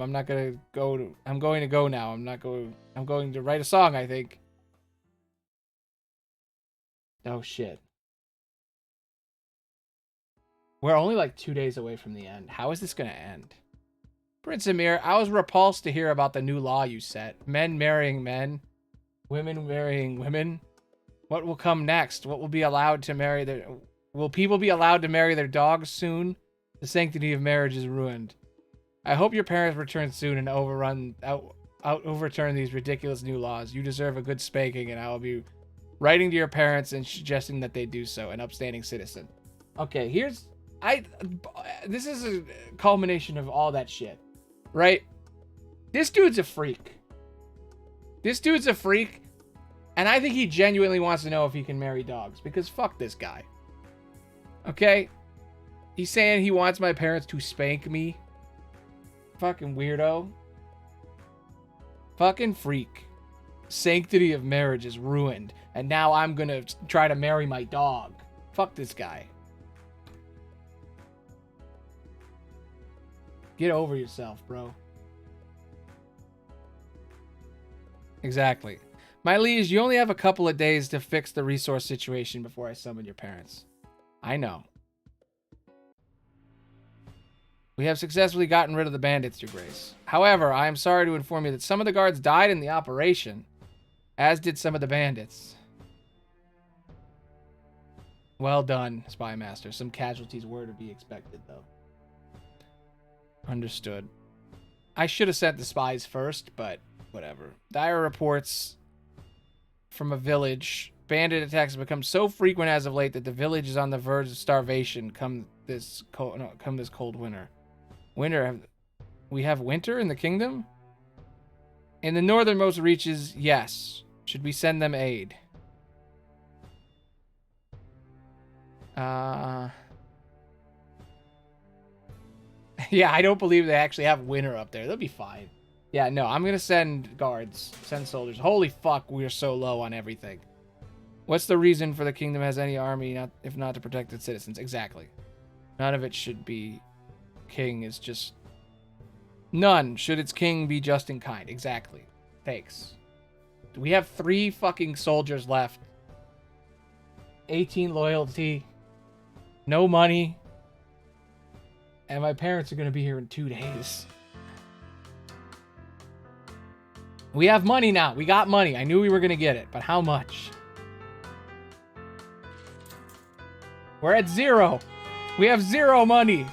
now. I'm going to write a song, I think. Oh, shit. We're only like 2 days away from the end. How is this going to end? Prince Amir, I was repulsed to hear about the new law you set. Men marrying men. Women marrying women. What will come next? What will be allowed to marry their... Will people be allowed to marry their dogs soon? The sanctity of marriage is ruined. I hope your parents return soon and overturn these ridiculous new laws. You deserve a good spanking, and I will be writing to your parents and suggesting that they do so. An upstanding citizen. Okay, this is a culmination of all that shit, right? This dude's a freak. And I think he genuinely wants to know if he can marry dogs, because fuck this guy. Okay? He's saying he wants my parents to spank me. Fucking weirdo. Fucking freak. Sanctity of marriage is ruined, and now I'm gonna try to marry my dog. Fuck this guy. Get over yourself, bro. Exactly. My liege, you only have a couple of days to fix the resource situation before I summon your parents. I know. We have successfully gotten rid of the bandits, Your Grace. However, I am sorry to inform you that some of the guards died in the operation, as did some of the bandits. Well done, Spy Master. Some casualties were to be expected, though. Understood. I should have sent the spies first, but whatever. Dire reports from a village. Bandit attacks have become so frequent as of late that the village is on the verge of starvation come this cold winter. We have winter in the kingdom? In the northernmost reaches, yes. Should we send them aid? Yeah, I don't believe they actually have winter up there. They'll be fine. Yeah, no, I'm gonna send guards, send soldiers. Holy fuck, we are so low on everything. What's the reason for the kingdom has any army, if not to protect its citizens? Exactly. None of it should be king is just... None should its king be just and kind. Exactly. Thanks. We have 3 fucking soldiers left. 18 loyalty. No money. And my parents are going to be here in 2 days. We have money now. We got money. I knew we were going to get it. But how much? We're at 0. We have 0 money.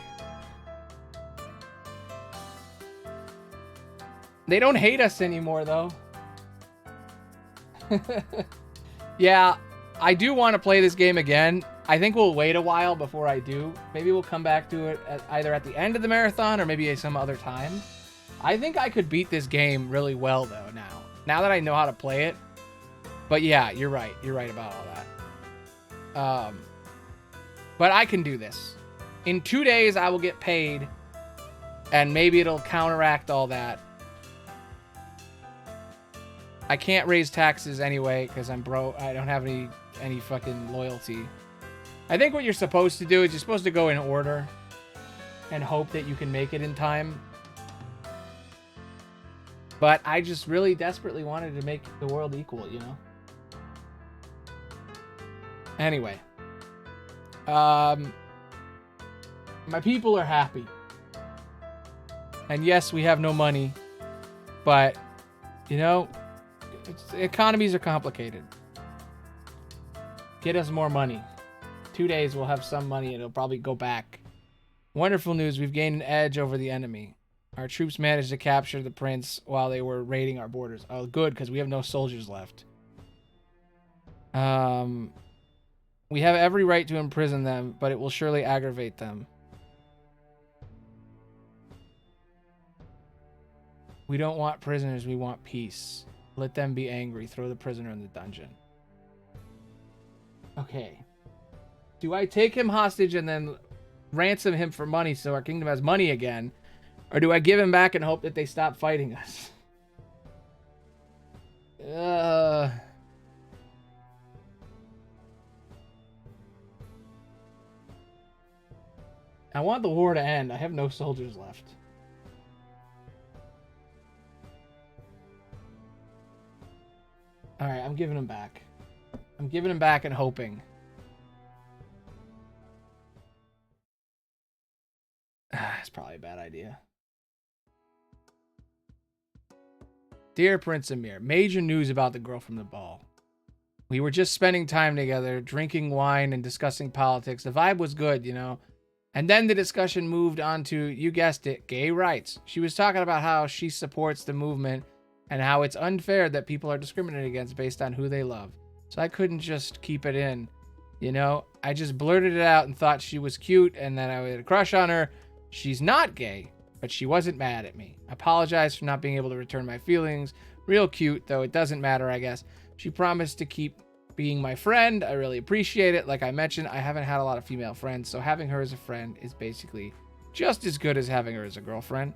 They don't hate us anymore, though. Yeah, I do want to play this game again. I think we'll wait a while before I do. Maybe we'll come back to it either at the end of the marathon or maybe some other time. I think I could beat this game really well, though, now that I know how to play it. But yeah, you're right. You're right about all that. But I can do this. In 2 days, I will get paid, and maybe it'll counteract all that. I can't raise taxes anyway because I'm broke. I don't have any fucking loyalty. I think what you're supposed to do is you're supposed to go in order and hope that you can make it in time. But I just really desperately wanted to make the world equal, you know? Anyway. My people are happy. And yes, we have no money. But, you know, economies are complicated. Get us more money. 2 days we'll have some money and it'll probably go back. Wonderful news. We've gained an edge over the enemy. Our troops managed to capture the prince while they were raiding our borders. Oh, good, because we have no soldiers left. We have every right to imprison them, but it will surely aggravate them. We don't want prisoners, we want peace. Let them be angry. Throw the prisoner in the dungeon. Okay. Do I take him hostage and then ransom him for money so our kingdom has money again? Or do I give him back and hope that they stop fighting us? I want the war to end. I have no soldiers left. Alright, I'm giving him back. I'm giving him back and hoping. It's probably a bad idea. Dear Prince Amir, major news about the girl from the ball. We were just spending time together, drinking wine and discussing politics. The vibe was good, you know. And then the discussion moved on to, you guessed it, gay rights. She was talking about how she supports the movement and how it's unfair that people are discriminated against based on who they love. So I couldn't just keep it in, you know. I just blurted it out and thought she was cute and that I had a crush on her. She's not gay, but she wasn't mad at me. I apologize for not being able to return my feelings. Real cute, though it doesn't matter, I guess. She promised to keep being my friend. I really appreciate it. Like I mentioned, I haven't had a lot of female friends, so having her as a friend is basically just as good as having her as a girlfriend.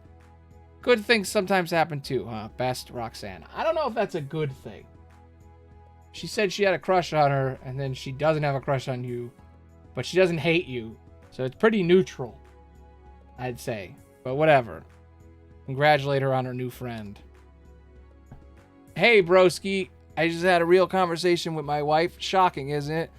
Good things sometimes happen too, huh? Best, Roxanne. I don't know if that's a good thing. She said she had a crush on her, and then she doesn't have a crush on you, but she doesn't hate you, so it's pretty neutral, I'd say. But whatever. Congratulate her on her new friend. Hey, broski. I just had a real conversation with my wife. Shocking, isn't it?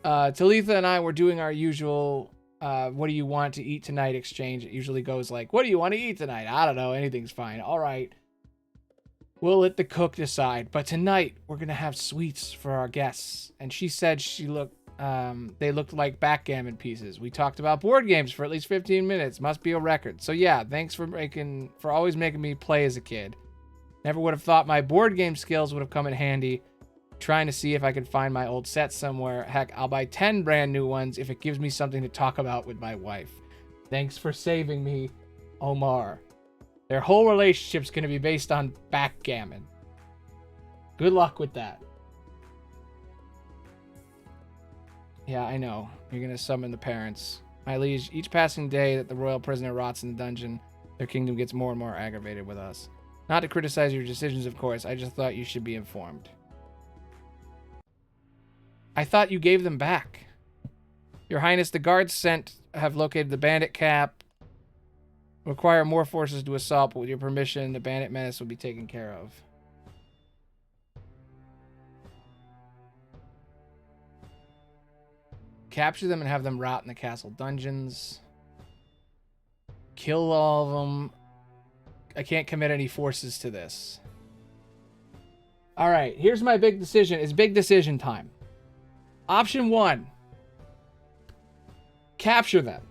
Talitha and I were doing our usual, what do you want to eat tonight exchange. It usually goes like, what do you want to eat tonight? I don't know. Anything's fine. All right. We'll let the cook decide. But tonight, we're going to have sweets for our guests. And she said they looked like backgammon pieces. We talked about board games for at least 15 minutes. Must be a record. So yeah, thanks for always making me play as a kid. Never would have thought my board game skills would have come in handy. Trying to see if I can find my old sets somewhere. Heck, I'll buy 10 brand new ones if it gives me something to talk about with my wife. Thanks for saving me, Omar. Their whole relationship's going to be based on backgammon. Good luck with that. Yeah, I know. You're gonna summon the parents. My liege, each passing day that the royal prisoner rots in the dungeon, their kingdom gets more and more aggravated with us. Not to criticize your decisions, of course. I just thought you should be informed. I thought you gave them back. Your Highness, the guards sent have located the bandit cap. Require more forces to assault, but with your permission, the bandit menace will be taken care of. Capture them and have them rot in the castle dungeons. Kill all of them. I can't commit any forces to this. All right, here's my big decision. It's big decision time. Option 1. Capture them.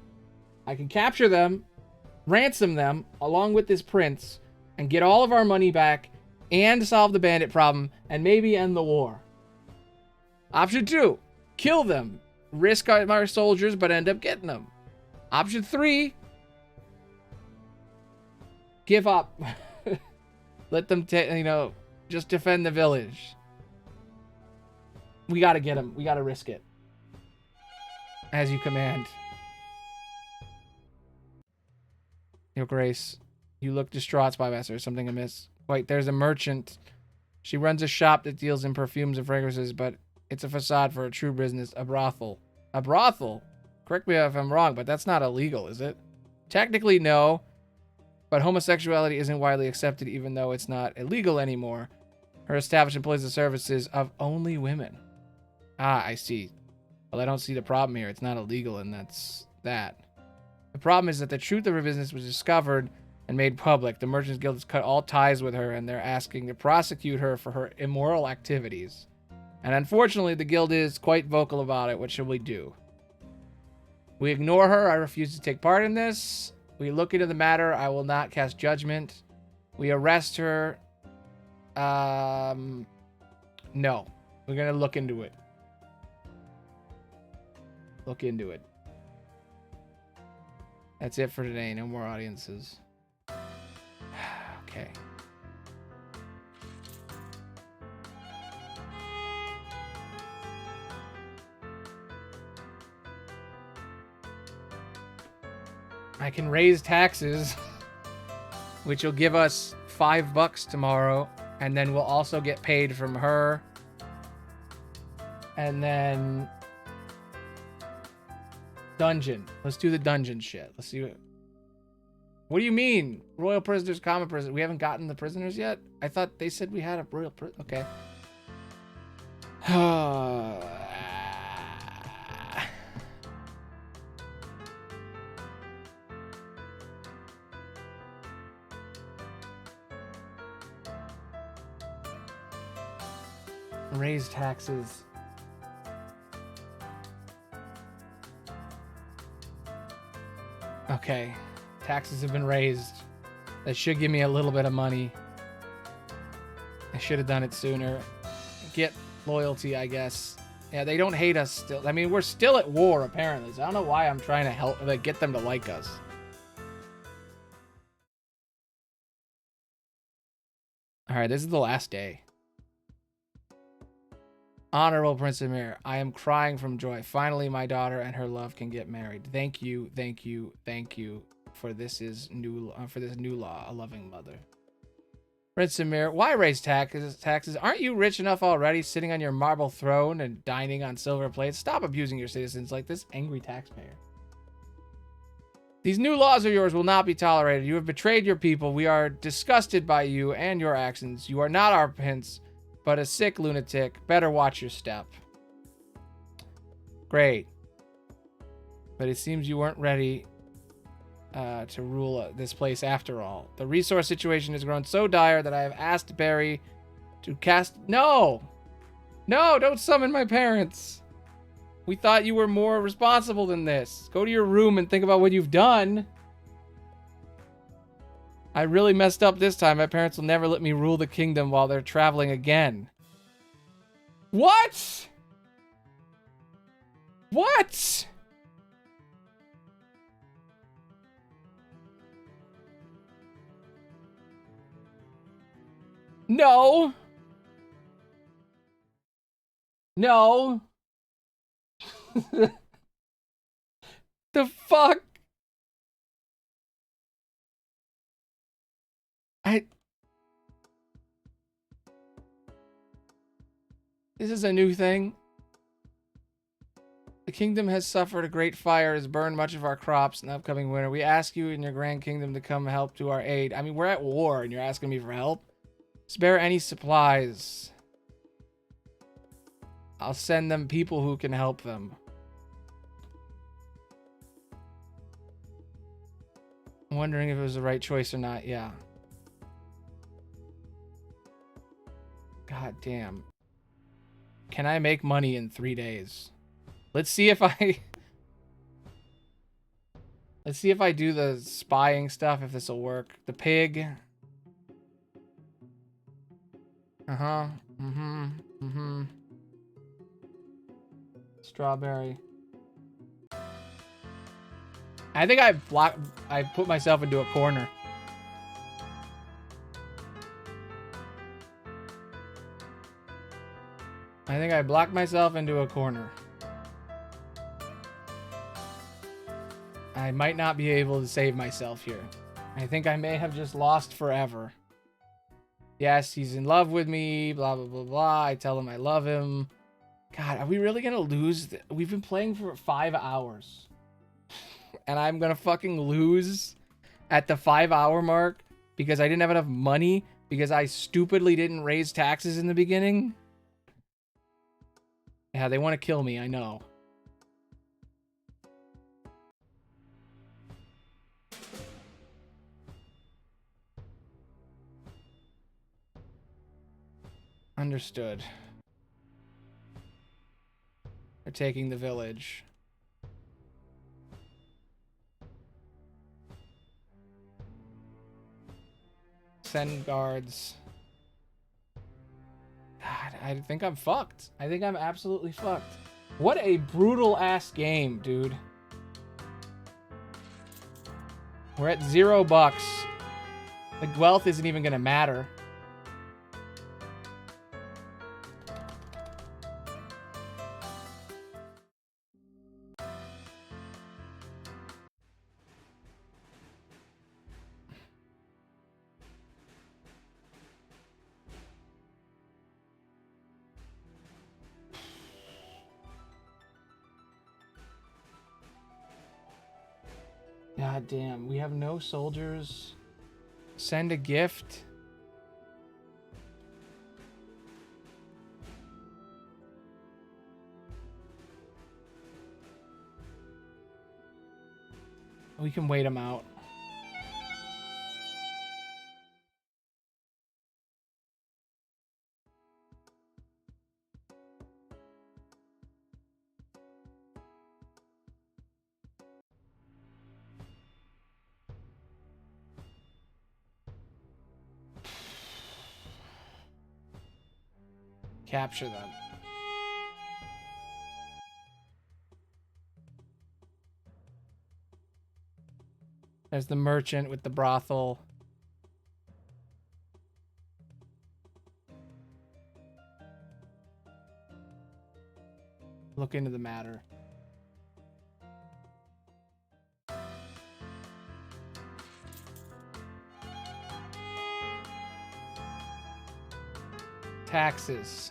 I can capture them, ransom them, along with this prince, and get all of our money back, and solve the bandit problem, and maybe end the war. Option 2. Kill them. Risk our soldiers, but end up getting them. Option 3. Give up. Let them, just defend the village. We gotta get him. We gotta risk it. As you command. Your Grace, you look distraught, Spymaster. Something amiss. Wait, there's a merchant. She runs a shop that deals in perfumes and fragrances, but it's a facade for a true business. A brothel. A brothel? Correct me if I'm wrong, but that's not illegal, is it? Technically, no. But homosexuality isn't widely accepted, even though it's not illegal anymore. Her establishment employs the services of only women. Ah, I see. Well, I don't see the problem here. It's not illegal, and that's that. The problem is that the truth of her business was discovered and made public. The Merchants Guild has cut all ties with her, and they're asking to prosecute her for her immoral activities. And unfortunately, the Guild is quite vocal about it. What should we do? We ignore her. I refuse to take part in this. We look into the matter. I will not cast judgment. We arrest her. No. We're going to look into it. Look into it. That's it for today. No more audiences. Okay. I can raise taxes, which will give us $5 tomorrow, and then we'll also get paid from her. And then dungeon. Let's do the dungeon shit. Let's see what do you mean? Royal prisoners, common prisoners. We haven't gotten the prisoners yet? I thought they said we had a royal prison. Okay. Raise taxes. Okay. Taxes have been raised. That should give me a little bit of money. I should have done it sooner. Get loyalty, I guess. Yeah, they don't hate us still. I mean, we're still at war, apparently. So I don't know why I'm trying to help, get them to like us. All right, this is the last day. Honorable Prince Amir, I am crying from joy. Finally, my daughter and her love can get married. Thank you, thank you, thank you for this new law, a loving mother. Prince Amir, why raise taxes? Aren't you rich enough already, sitting on your marble throne and dining on silver plates? Stop abusing your citizens like this angry taxpayer. These new laws of yours will not be tolerated. You have betrayed your people. We are disgusted by you and your actions. You are not our prince, but a sick lunatic. Better watch your step. Great. But it seems you weren't ready to rule this place after all. The resource situation has grown so dire that I have asked Barry to cast... No! No, don't summon my parents. We thought you were more responsible than this. Go to your room and think about what you've done. I really messed up this time. My parents will never let me rule the kingdom while they're traveling again. What? What? No. No. The fuck? This is a new thing. The kingdom has suffered a great fire, has burned much of our crops in the upcoming winter. We ask you in your grand kingdom to come help to our aid. I mean, we're at war and you're asking me for help? Spare any supplies. I'll send them people who can help them. I'm wondering if it was the right choice or not. Yeah. God damn. Can I make money in 3 days? Let's see if I... Let's see if I do the spying stuff, if this will work. The pig. Uh-huh. Mm-hmm. Mm-hmm. Strawberry. I think I put myself into a corner. I think I blocked myself into a corner. I might not be able to save myself here. I think I may have just lost forever. Yes, he's in love with me, blah, blah, blah, blah. I tell him I love him. God, are we really gonna lose? We've been playing for 5 hours. And I'm gonna fucking lose at the 5-hour mark because I didn't have enough money because I stupidly didn't raise taxes in the beginning? Yeah, they want to kill me, I know. Understood. They're taking the village. Send guards. God, I think I'm fucked. I think I'm absolutely fucked. What a brutal ass game, dude. We're at $0. The wealth isn't even gonna matter. God damn, we have no soldiers. Send a gift. We can wait him out. Capture them. There's the merchant with the brothel. Look into the matter. Taxes.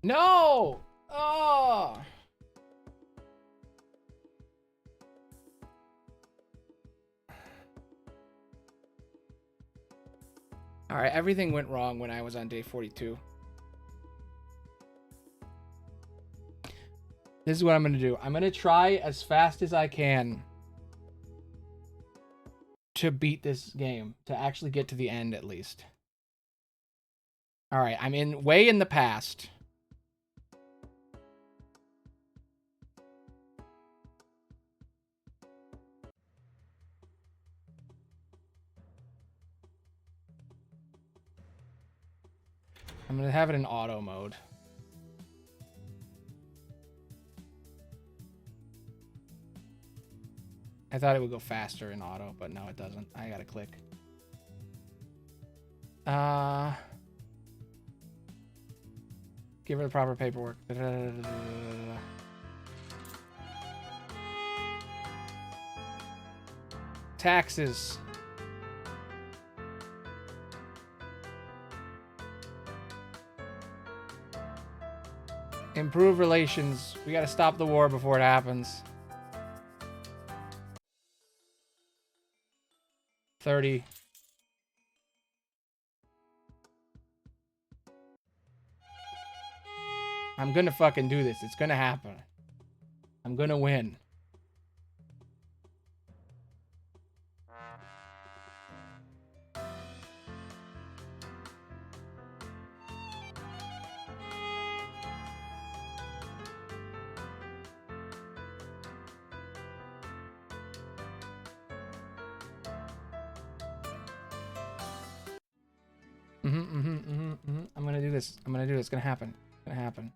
No! Oh! Alright, everything went wrong when I was on day 42. This is what I'm going to do. I'm going to try as fast as I can to beat this game. To actually get to the end, at least. Alright, I'm way in the past. I'm gonna have it in auto mode. I thought it would go faster in auto, but no, it doesn't. I gotta click. Give her the proper paperwork. Taxes. Improve relations. We gotta stop the war before it happens. 30. I'm gonna fucking do this. It's gonna happen. I'm gonna win. I'm gonna do this. I'm gonna do it. It's gonna happen. It's gonna happen.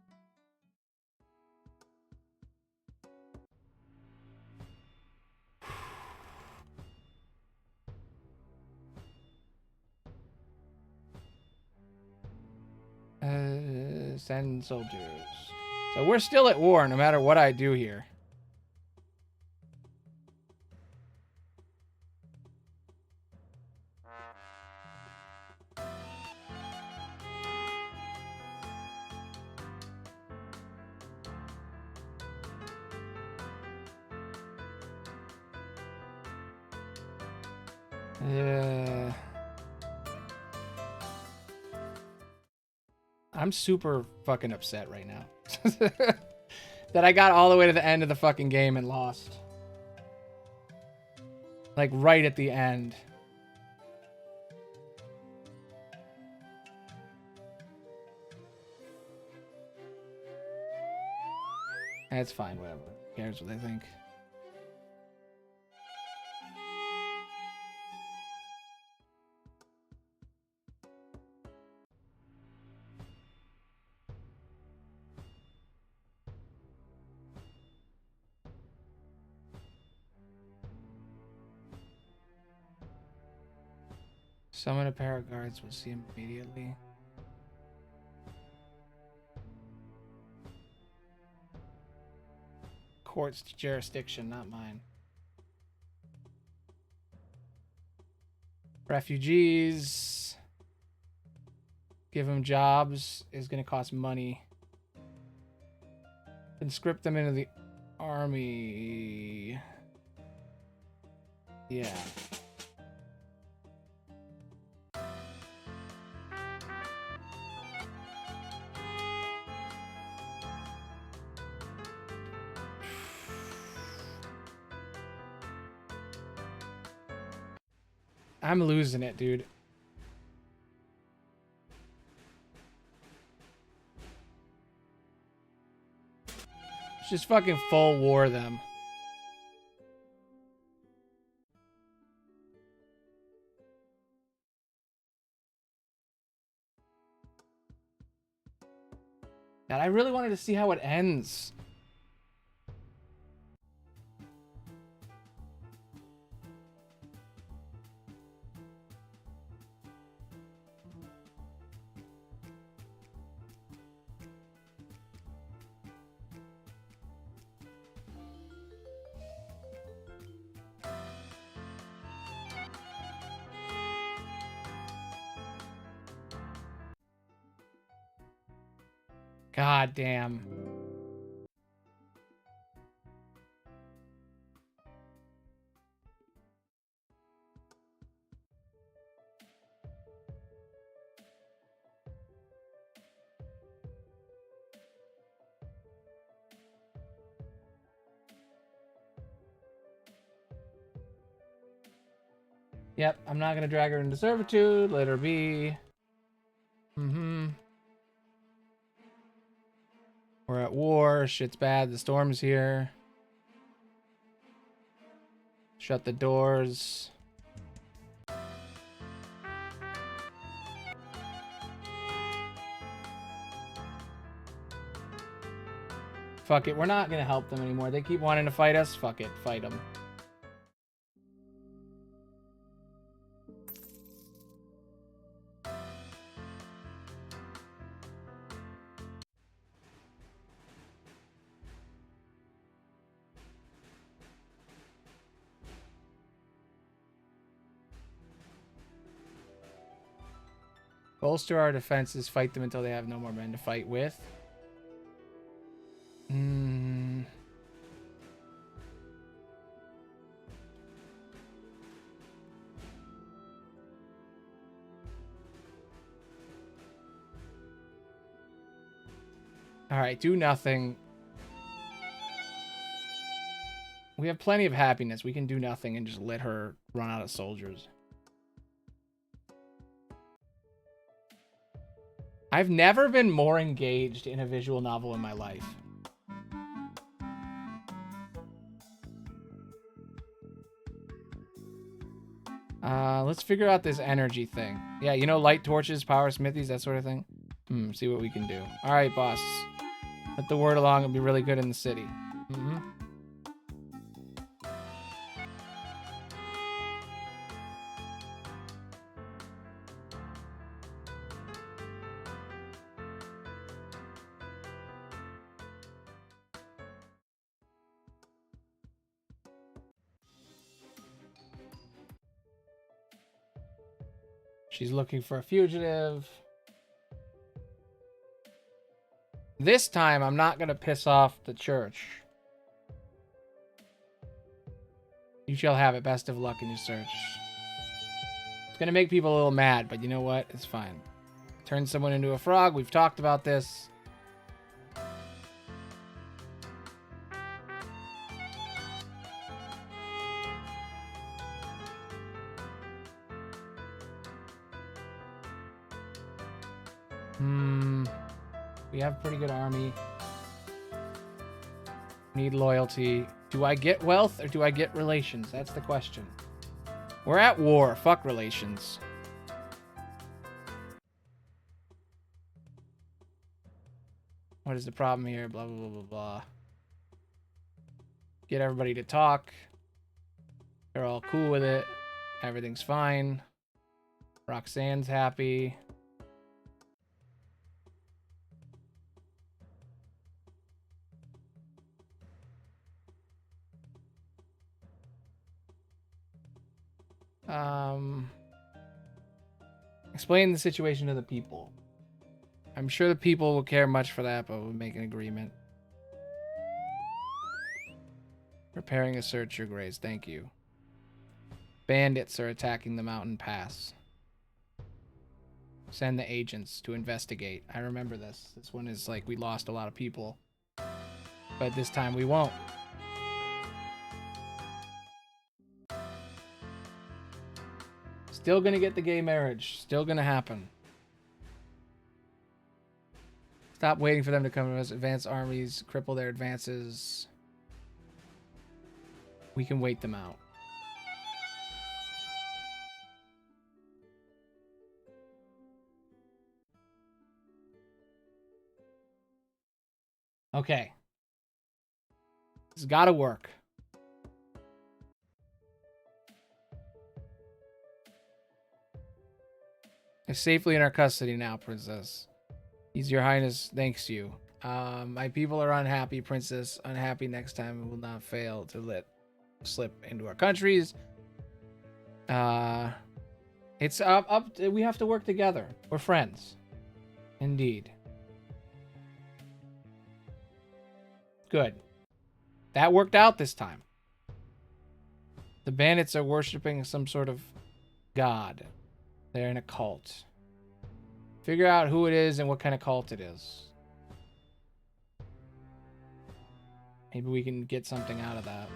Send soldiers. So we're still at war no matter what I do here. I'm super fucking upset right now. That I got all the way to the end of the fucking game and lost. Like right at the end. That's fine, whatever. Who cares what they think? Summon a pair of guards, we'll see immediately. Court's jurisdiction, not mine. Refugees. Give them jobs is going to cost money. Conscript them into the army. Yeah. I'm losing it, dude. Just fucking full war them. And I really wanted to see how it ends. God damn. Yep, I'm not gonna drag her into servitude. Let her be. We're at war. Shit's bad. The storm's here. Shut the doors. Fuck it. We're not going to help them anymore. They keep wanting to fight us. Fuck it. Fight them. Bolster our defenses. Fight them until they have no more men to fight with. All right, do nothing. We have plenty of happiness. We can do nothing and just let her run out of soldiers. I've never been more engaged in a visual novel in my life. Let's figure out this energy thing. Yeah, you know, light torches, power smithies, that sort of thing. See what we can do. All right, boss. Let the word along and be really good in the city. She's looking for a fugitive. This time, I'm not going to piss off the church. You shall have it. Best of luck in your search. It's going to make people a little mad, but you know what? It's fine. Turn someone into a frog. We've talked about this. We have a pretty good army. Need loyalty. Do I get wealth or do I get relations? That's the question. We're at war. Fuck relations. What is the problem here? Blah, blah, blah, blah, blah. Get everybody to talk. They're all cool with it. Everything's fine. Roxanne's happy. Explain the situation to the people. I'm sure the people will care much for that, but we'll make an agreement. Preparing a search, your grace. Thank you. Bandits are attacking the mountain pass. Send the agents to investigate. I remember this. This one is like we lost a lot of people. But this time we won't. Still gonna get the gay marriage. Still gonna happen. Stop waiting for them to come to us. Advance armies. Cripple their advances. We can wait them out. Okay. This has gotta work. Is safely in our custody now, princess. He's your highness, thanks you. My people are unhappy, princess. Unhappy next time and will not fail to let slip into our countries. It's up we have to work together. We're friends. Indeed. Good. That worked out this time. The bandits are worshiping some sort of god. They're in a cult. Figure out who it is and what kind of cult it is. Maybe we can get something out of that.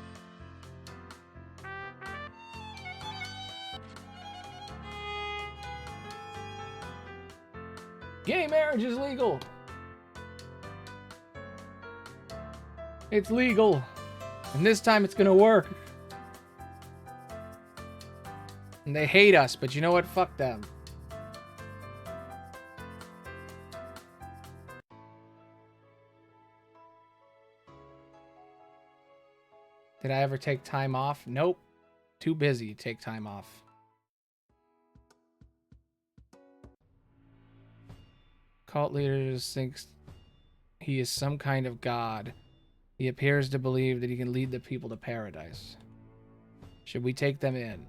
Gay marriage is legal. It's legal. And this time it's gonna work. And they hate us, but you know what? Fuck them. Did I ever take time off? Nope. Too busy to take time off. Cult leaders thinks he is some kind of god. He appears to believe that he can lead the people to paradise. Should we take them in?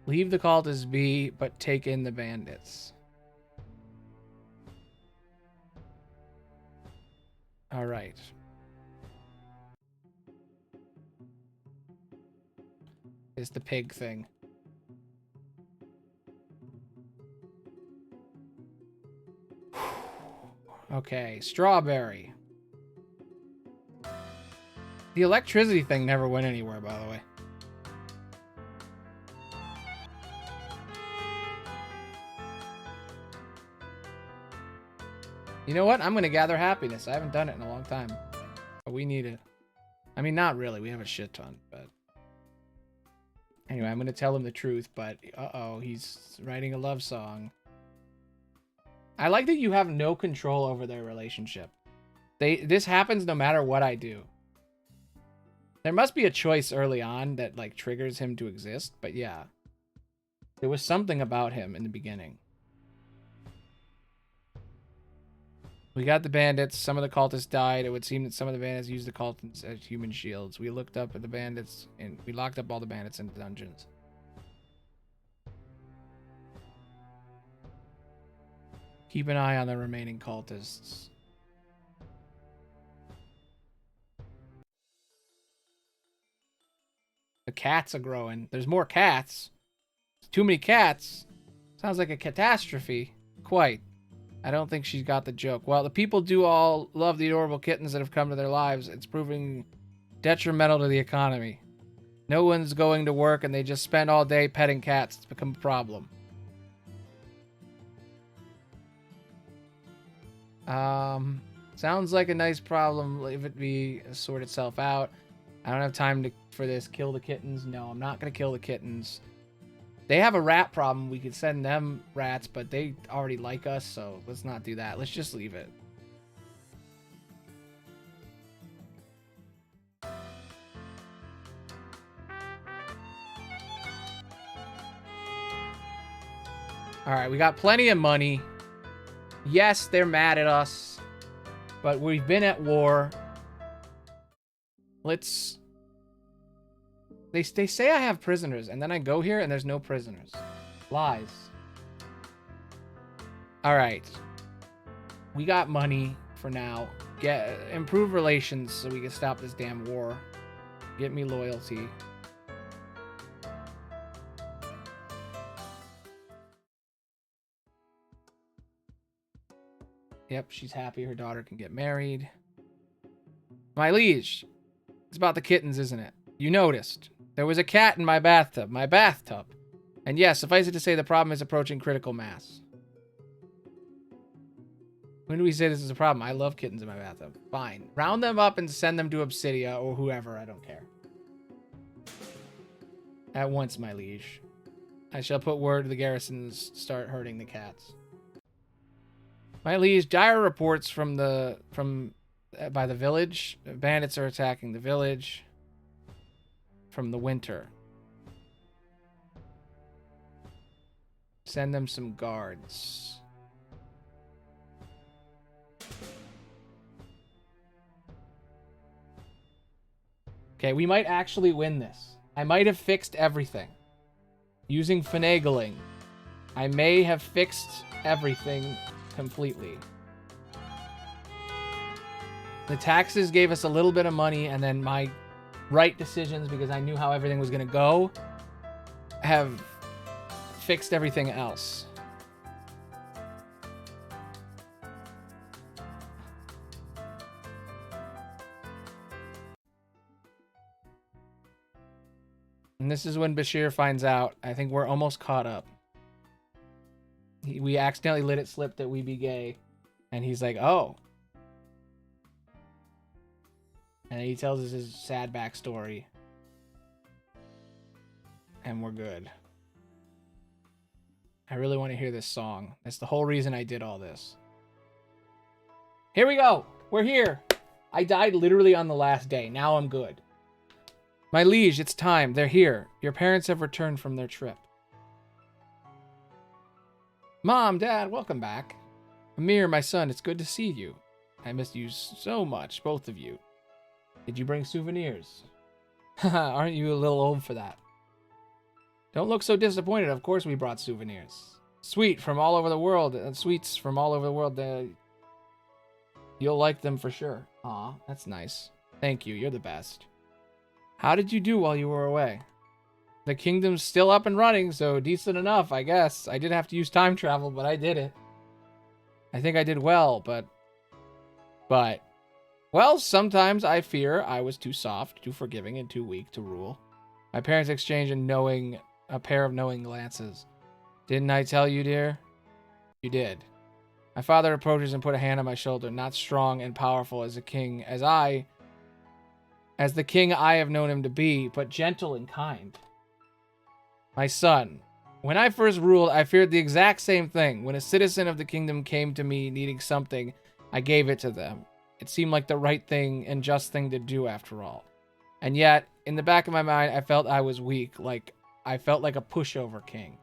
Leave the cultists be, but take in the bandits. All right. It's the pig thing. Okay, strawberry. The electricity thing never went anywhere, by the way. You know what? I'm going to gather happiness. I haven't done it in a long time. But we need it. I mean, not really. We have a shit ton, but... Anyway, I'm going to tell him the truth, but... Uh-oh, he's writing a love song. I like that you have no control over their relationship. This happens no matter what I do. There must be a choice early on that, like, triggers him to exist, but yeah. There was something about him in the beginning. We got the bandits. Some of the cultists died. It would seem that some of the bandits used the cultists as human shields. We looked up at the bandits, and we locked up all the bandits in the dungeons. Keep an eye on the remaining cultists. The cats are growing. There's more cats. Too many cats. Sounds like a catastrophe. Quite. I don't think she's got the joke. Well, the people do all love the adorable kittens that have come to their lives. It's proving detrimental to the economy. No one's going to work and they just spend all day petting cats. It's become a problem. Sounds like a nice problem. Leave it be, sort itself out. I don't have time for this. Kill the kittens. No, I'm not going to kill the kittens. They have a rat problem. We could send them rats, but they already like us, so let's not do that. Let's just leave it. Alright, we got plenty of money. Yes, they're mad at us, but we've been at war. Let's... They say I have prisoners, and then I go here and there's no prisoners. Lies. Alright. We got money for now. Improve relations so we can stop this damn war. Get me loyalty. Yep, she's happy her daughter can get married. My liege. It's about the kittens, isn't it? You noticed. There was a cat in my bathtub. And yes, suffice it to say the problem is approaching critical mass. When do we say this is a problem? I love kittens in my bathtub. Fine. Round them up and send them to Obsidia or whoever. I don't care. At once, my liege. I shall put word to the garrisons start herding the cats. My liege, dire reports by the village. Bandits are attacking the village. From the winter. Send them some guards. Okay, we might actually win this. I might have fixed everything. Using finagling. I may have fixed everything completely. The taxes gave us a little bit of money, and then my right decisions, because I knew how everything was going to go, have fixed everything else. And this is when Bashir finds out. I think we're almost caught up. We accidentally let it slip that we be gay. And he's like, oh. And he tells us his sad backstory. And we're good. I really want to hear this song. That's the whole reason I did all this. Here we go. We're here. I died literally on the last day. Now I'm good. My liege, it's time. They're here. Your parents have returned from their trip. Mom, Dad, welcome back. Amir, my son, it's good to see you. I missed you so much, both of you. Did you bring souvenirs? Haha, aren't you a little old for that? Don't look so disappointed. Of course we brought souvenirs. Sweets from all over the world. You'll like them for sure. Aw, that's nice. Thank you. You're the best. How did you do while you were away? The kingdom's still up and running, so decent enough, I guess. I did have to use time travel, but I did it. I think I did well, but... Well, sometimes I fear I was too soft, too forgiving, and too weak to rule. My parents exchanged a pair of knowing glances. Didn't I tell you, dear? You did. My father approaches and put a hand on my shoulder, not strong and powerful as the king I have known him to be, but gentle and kind. My son, when I first ruled, I feared the exact same thing. When a citizen of the kingdom came to me needing something, I gave it to them. It seemed like the right thing and just thing to do after all. And yet, in the back of my mind, I felt I was weak, I felt like a pushover king.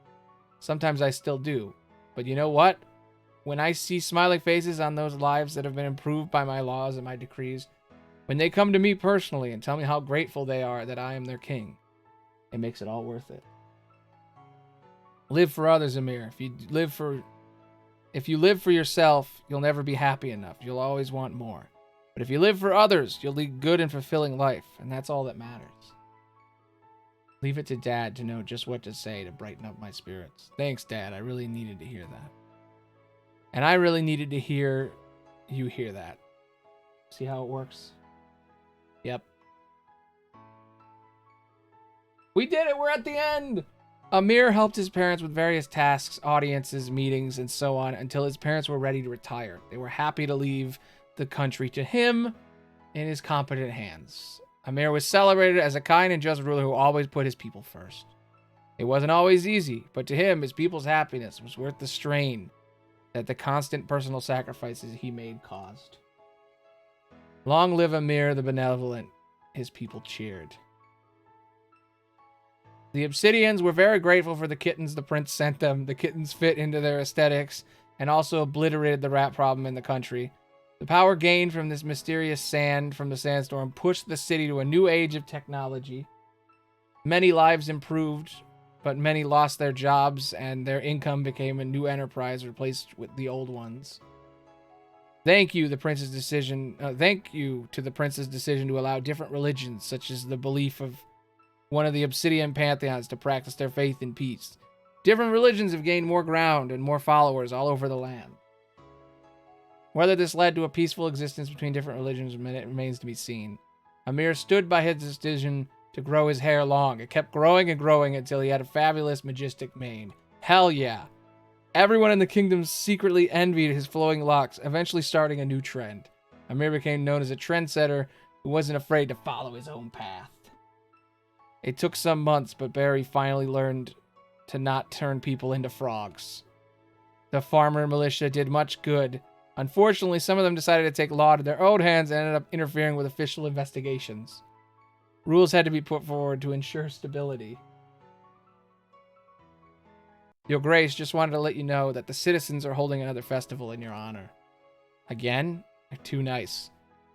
Sometimes I still do. But you know what? When I see smiling faces on those lives that have been improved by my laws and my decrees, when they come to me personally and tell me how grateful they are that I am their king, it makes it all worth it. Live for others, Amir. If you live for yourself, you'll never be happy enough. You'll always want more. But if you live for others, you'll lead good and fulfilling life, and that's all that matters. Leave it to Dad to know just what to say to brighten up my spirits. Thanks, Dad. I really needed to hear that. And I really needed to hear you hear that. See how it works? Yep. We did it! We're at the end! Amir helped his parents with various tasks, audiences, meetings, and so on until his parents were ready to retire. They were happy to leave the country to him in his competent hands. Amir was celebrated as a kind and just ruler who always put his people first. It wasn't always easy, but to him, his people's happiness was worth the strain that the constant personal sacrifices he made caused. Long live Amir the Benevolent, his people cheered. The Obsidians were very grateful for the kittens the prince sent them. The kittens fit into their aesthetics and also obliterated the rat problem in the country. The power gained from this mysterious sand from the sandstorm pushed the city to a new age of technology. Many lives improved, but many lost their jobs and their income became a new enterprise replaced with the old ones. Thank you to the prince's decision to allow different religions, such as the belief of one of the Obsidian pantheons, to practice their faith in peace. Different religions have gained more ground and more followers all over the land. Whether this led to a peaceful existence between different religions remains to be seen. Amir stood by his decision to grow his hair long. It kept growing and growing until he had a fabulous, majestic mane. Hell yeah. Everyone in the kingdom secretly envied his flowing locks, eventually starting a new trend. Amir became known as a trendsetter who wasn't afraid to follow his own path. It took some months, but Barry finally learned to not turn people into frogs. The farmer militia did much good. Unfortunately, some of them decided to take law to their own hands and ended up interfering with official investigations. Rules had to be put forward to ensure stability. Your Grace, just wanted to let you know that the citizens are holding another festival in your honor. Again? They're too nice.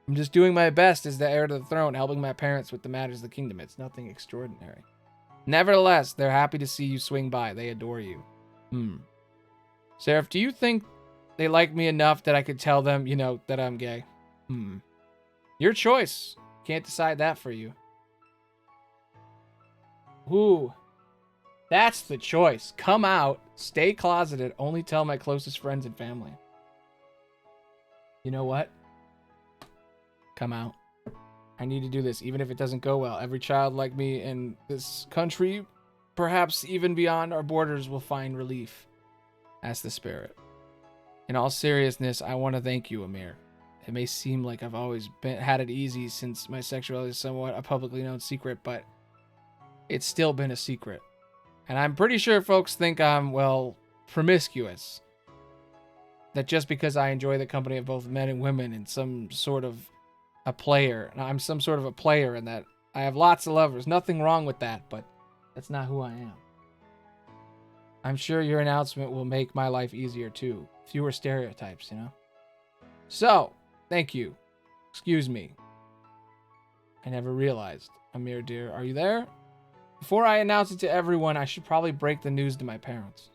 I'm just doing my best as the heir to the throne, helping my parents with the matters of the kingdom. It's nothing extraordinary. Nevertheless, they're happy to see you swing by. They adore you. Seraph, do you think they like me enough that I could tell them, that I'm gay? Your choice. Can't decide that for you. Ooh. That's the choice. Come out, stay closeted, only tell my closest friends and family. You know what? Come out. I need to do this, even if it doesn't go well. Every child like me in this country, perhaps even beyond our borders, will find relief. Ask the spirit. In all seriousness, I want to thank you, Amir. It may seem like I've always had it easy since my sexuality is somewhat a publicly known secret, but it's still been a secret. And I'm pretty sure folks think I'm, promiscuous. That just because I enjoy the company of both men and women in some sort of a player. I'm some sort of a player in that I have lots of lovers. Nothing wrong with that, but that's not who I am. I'm sure your announcement will make my life easier too. Fewer stereotypes, you know? So, thank you. Excuse me. I never realized. Amir, dear, are you there? Before I announce it to everyone, I should probably break the news to my parents.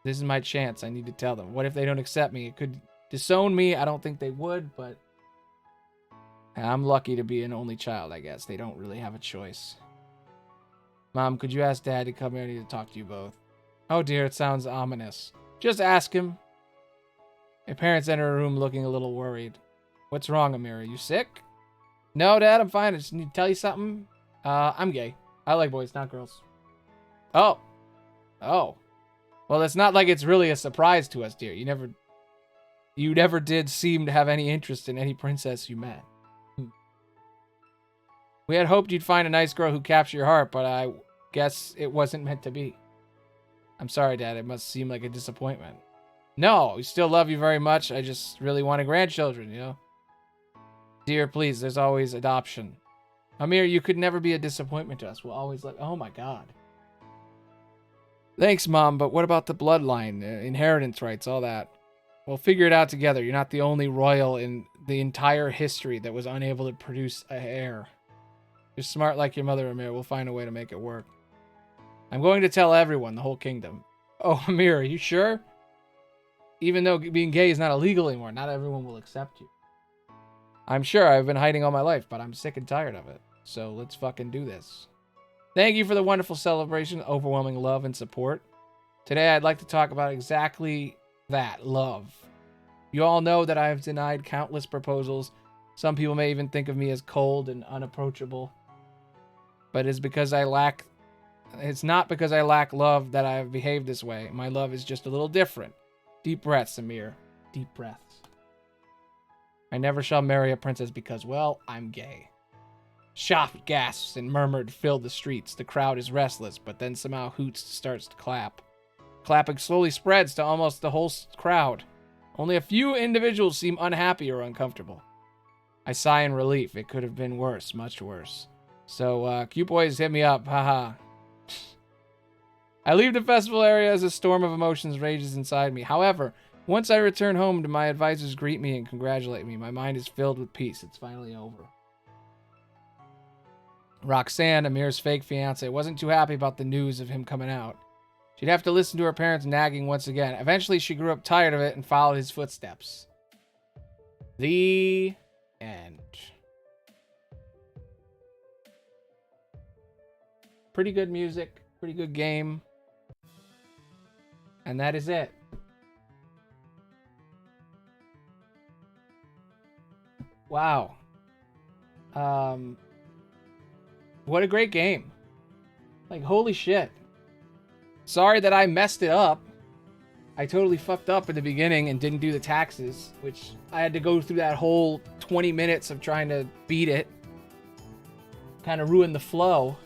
This is my chance. I need to tell them. What if they don't accept me? It could disown me. I don't think they would, but I'm lucky to be an only child, I guess. They don't really have a choice. Mom, could you ask Dad to come here? I need to talk to you both. Oh dear, it sounds ominous. Just ask him. My parents enter a room looking a little worried. What's wrong, Amir? Are you sick? No, Dad, I'm fine. I just need to tell you something. I'm gay. I like boys, not girls. Oh. Oh. Well, it's not like it's really a surprise to us, dear. You never did seem to have any interest in any princess you met. We had hoped you'd find a nice girl who'd capture your heart, but I guess it wasn't meant to be. I'm sorry, Dad. It must seem like a disappointment. No, we still love you very much. I just really wanted grandchildren, you know? Dear, please, there's always adoption. Amir, you could never be a disappointment to us. We'll always like, oh my God. Thanks, Mom, but what about the bloodline, inheritance rights, all that? We'll figure it out together. You're not the only royal in the entire history that was unable to produce a heir. You're smart like your mother, Amir. We'll find a way to make it work. I'm going to tell everyone, the whole kingdom. Oh, Amir, are you sure? Even though being gay is not illegal anymore, not everyone will accept you. I'm sure. I've been hiding all my life, but I'm sick and tired of it. So let's fucking do this. Thank you for the wonderful celebration, overwhelming love and support. Today, I'd like to talk about exactly that, love. You all know that I have denied countless proposals. Some people may even think of me as cold and unapproachable. But it's not because I lack love that I have behaved this way. My love is just a little different. Deep breaths, Amir. Deep breaths. I never shall marry a princess because, well, I'm gay. Shocked gasps and murmured filled the streets. The crowd is restless, but then somehow Hoots starts to clap. Clapping slowly spreads to almost the whole crowd. Only a few individuals seem unhappy or uncomfortable. I sigh in relief. It could have been worse, much worse. So, cute boys, hit me up. Haha. I leave the festival area as a storm of emotions rages inside me. However, once I return home, my advisors greet me and congratulate me. My mind is filled with peace. It's finally over. Roxanne, Amir's fake fiance, wasn't too happy about the news of him coming out. She'd have to listen to her parents nagging once again. Eventually, she grew up tired of it and followed his footsteps. The end. Pretty good music, pretty good game. And that is it. Wow. What a great game. Like, holy shit. Sorry that I messed it up. I totally fucked up in the beginning and didn't do the taxes, which I had to go through that whole 20 minutes of trying to beat it. Kind of ruined the flow.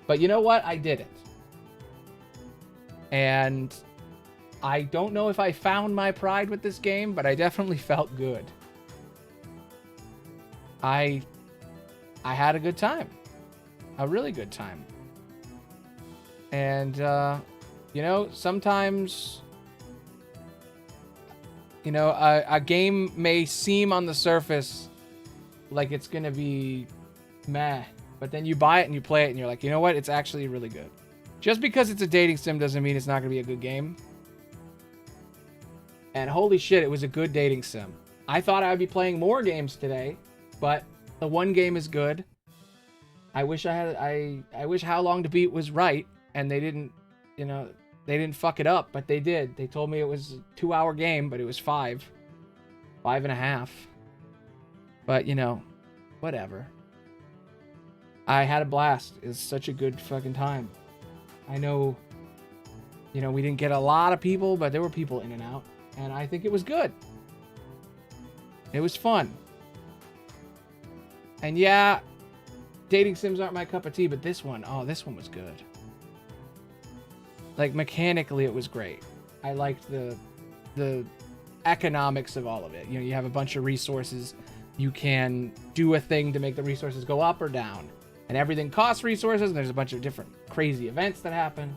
But you know what? I did it. And I don't know if I found my pride with this game, but I definitely felt good. I had a good time. A really good time. And, you know, sometimes, you know, a game may seem on the surface like it's going to be meh. But then you buy it and you play it and you're like, you know what? It's actually really good. Just because it's a dating sim doesn't mean it's not going to be a good game. And holy shit, it was a good dating sim. I thought I would be playing more games today, but the one game is good. I wish I wish How Long to Beat was right and they didn't, you know, they didn't fuck it up, but they did. They told me it was a 2-hour game, but it was 5.5. But, you know, whatever. I had a blast. It was such a good fucking time. I know, you know, we didn't get a lot of people, but there were people in and out. And I think it was good. It was fun. And yeah, dating sims aren't my cup of tea, but this one, oh, this one was good. Like, mechanically, it was great. I liked the economics of all of it. You know, you have a bunch of resources you can do a thing to make the resources go up or down. And everything costs resources, and there's a bunch of different crazy events that happen.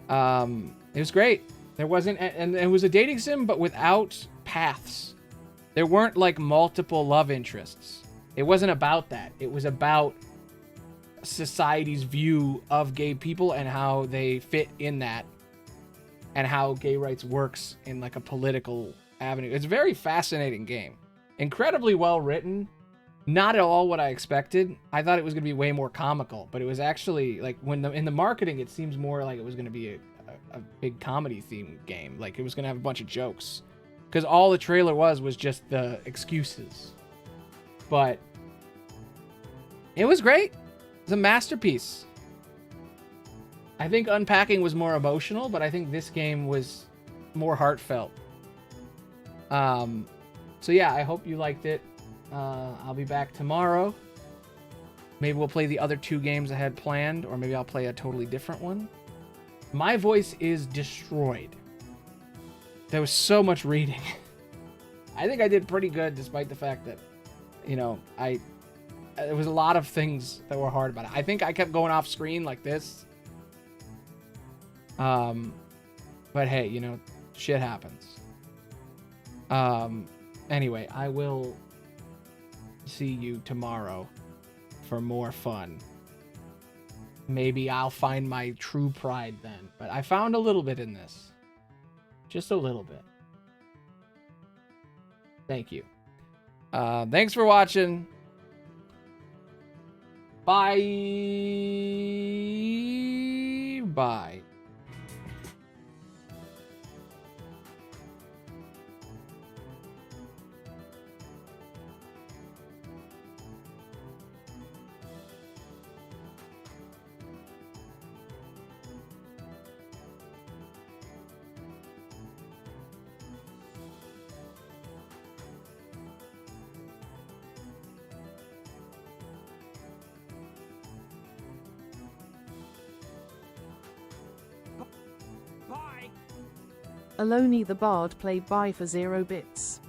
It was great. There wasn't, and it was a dating sim, but without paths. There weren't like multiple love interests. It wasn't about that. It was about society's view of gay people and how they fit in that, and how gay rights works in like a political avenue. It's a very fascinating game. Incredibly well written. Not at all what I expected. I thought it was going to be way more comical, but it was actually like in the marketing, it seems more like it was going to be a big comedy themed game. Like it was going to have a bunch of jokes, because all the trailer was just the excuses. But it was great. It's a masterpiece. I think Unpacking was more emotional, but I think this game was more heartfelt. So yeah, I hope you liked it. I'll be back tomorrow. Maybe we'll play the other 2 games I had planned, or maybe I'll play a totally different one. My voice is destroyed. There was so much reading. I think I did pretty good, despite the fact that, you know, there was a lot of things that were hard about it. I think I kept going off screen like this. But hey, you know, shit happens. Anyway, I will see you tomorrow for more fun. Maybe I'll find my true pride then. But I found a little bit in this. Just a little bit. Thank you. Thanks for watching. Bye. Bye. Aloni the Bard played by for 0 bits.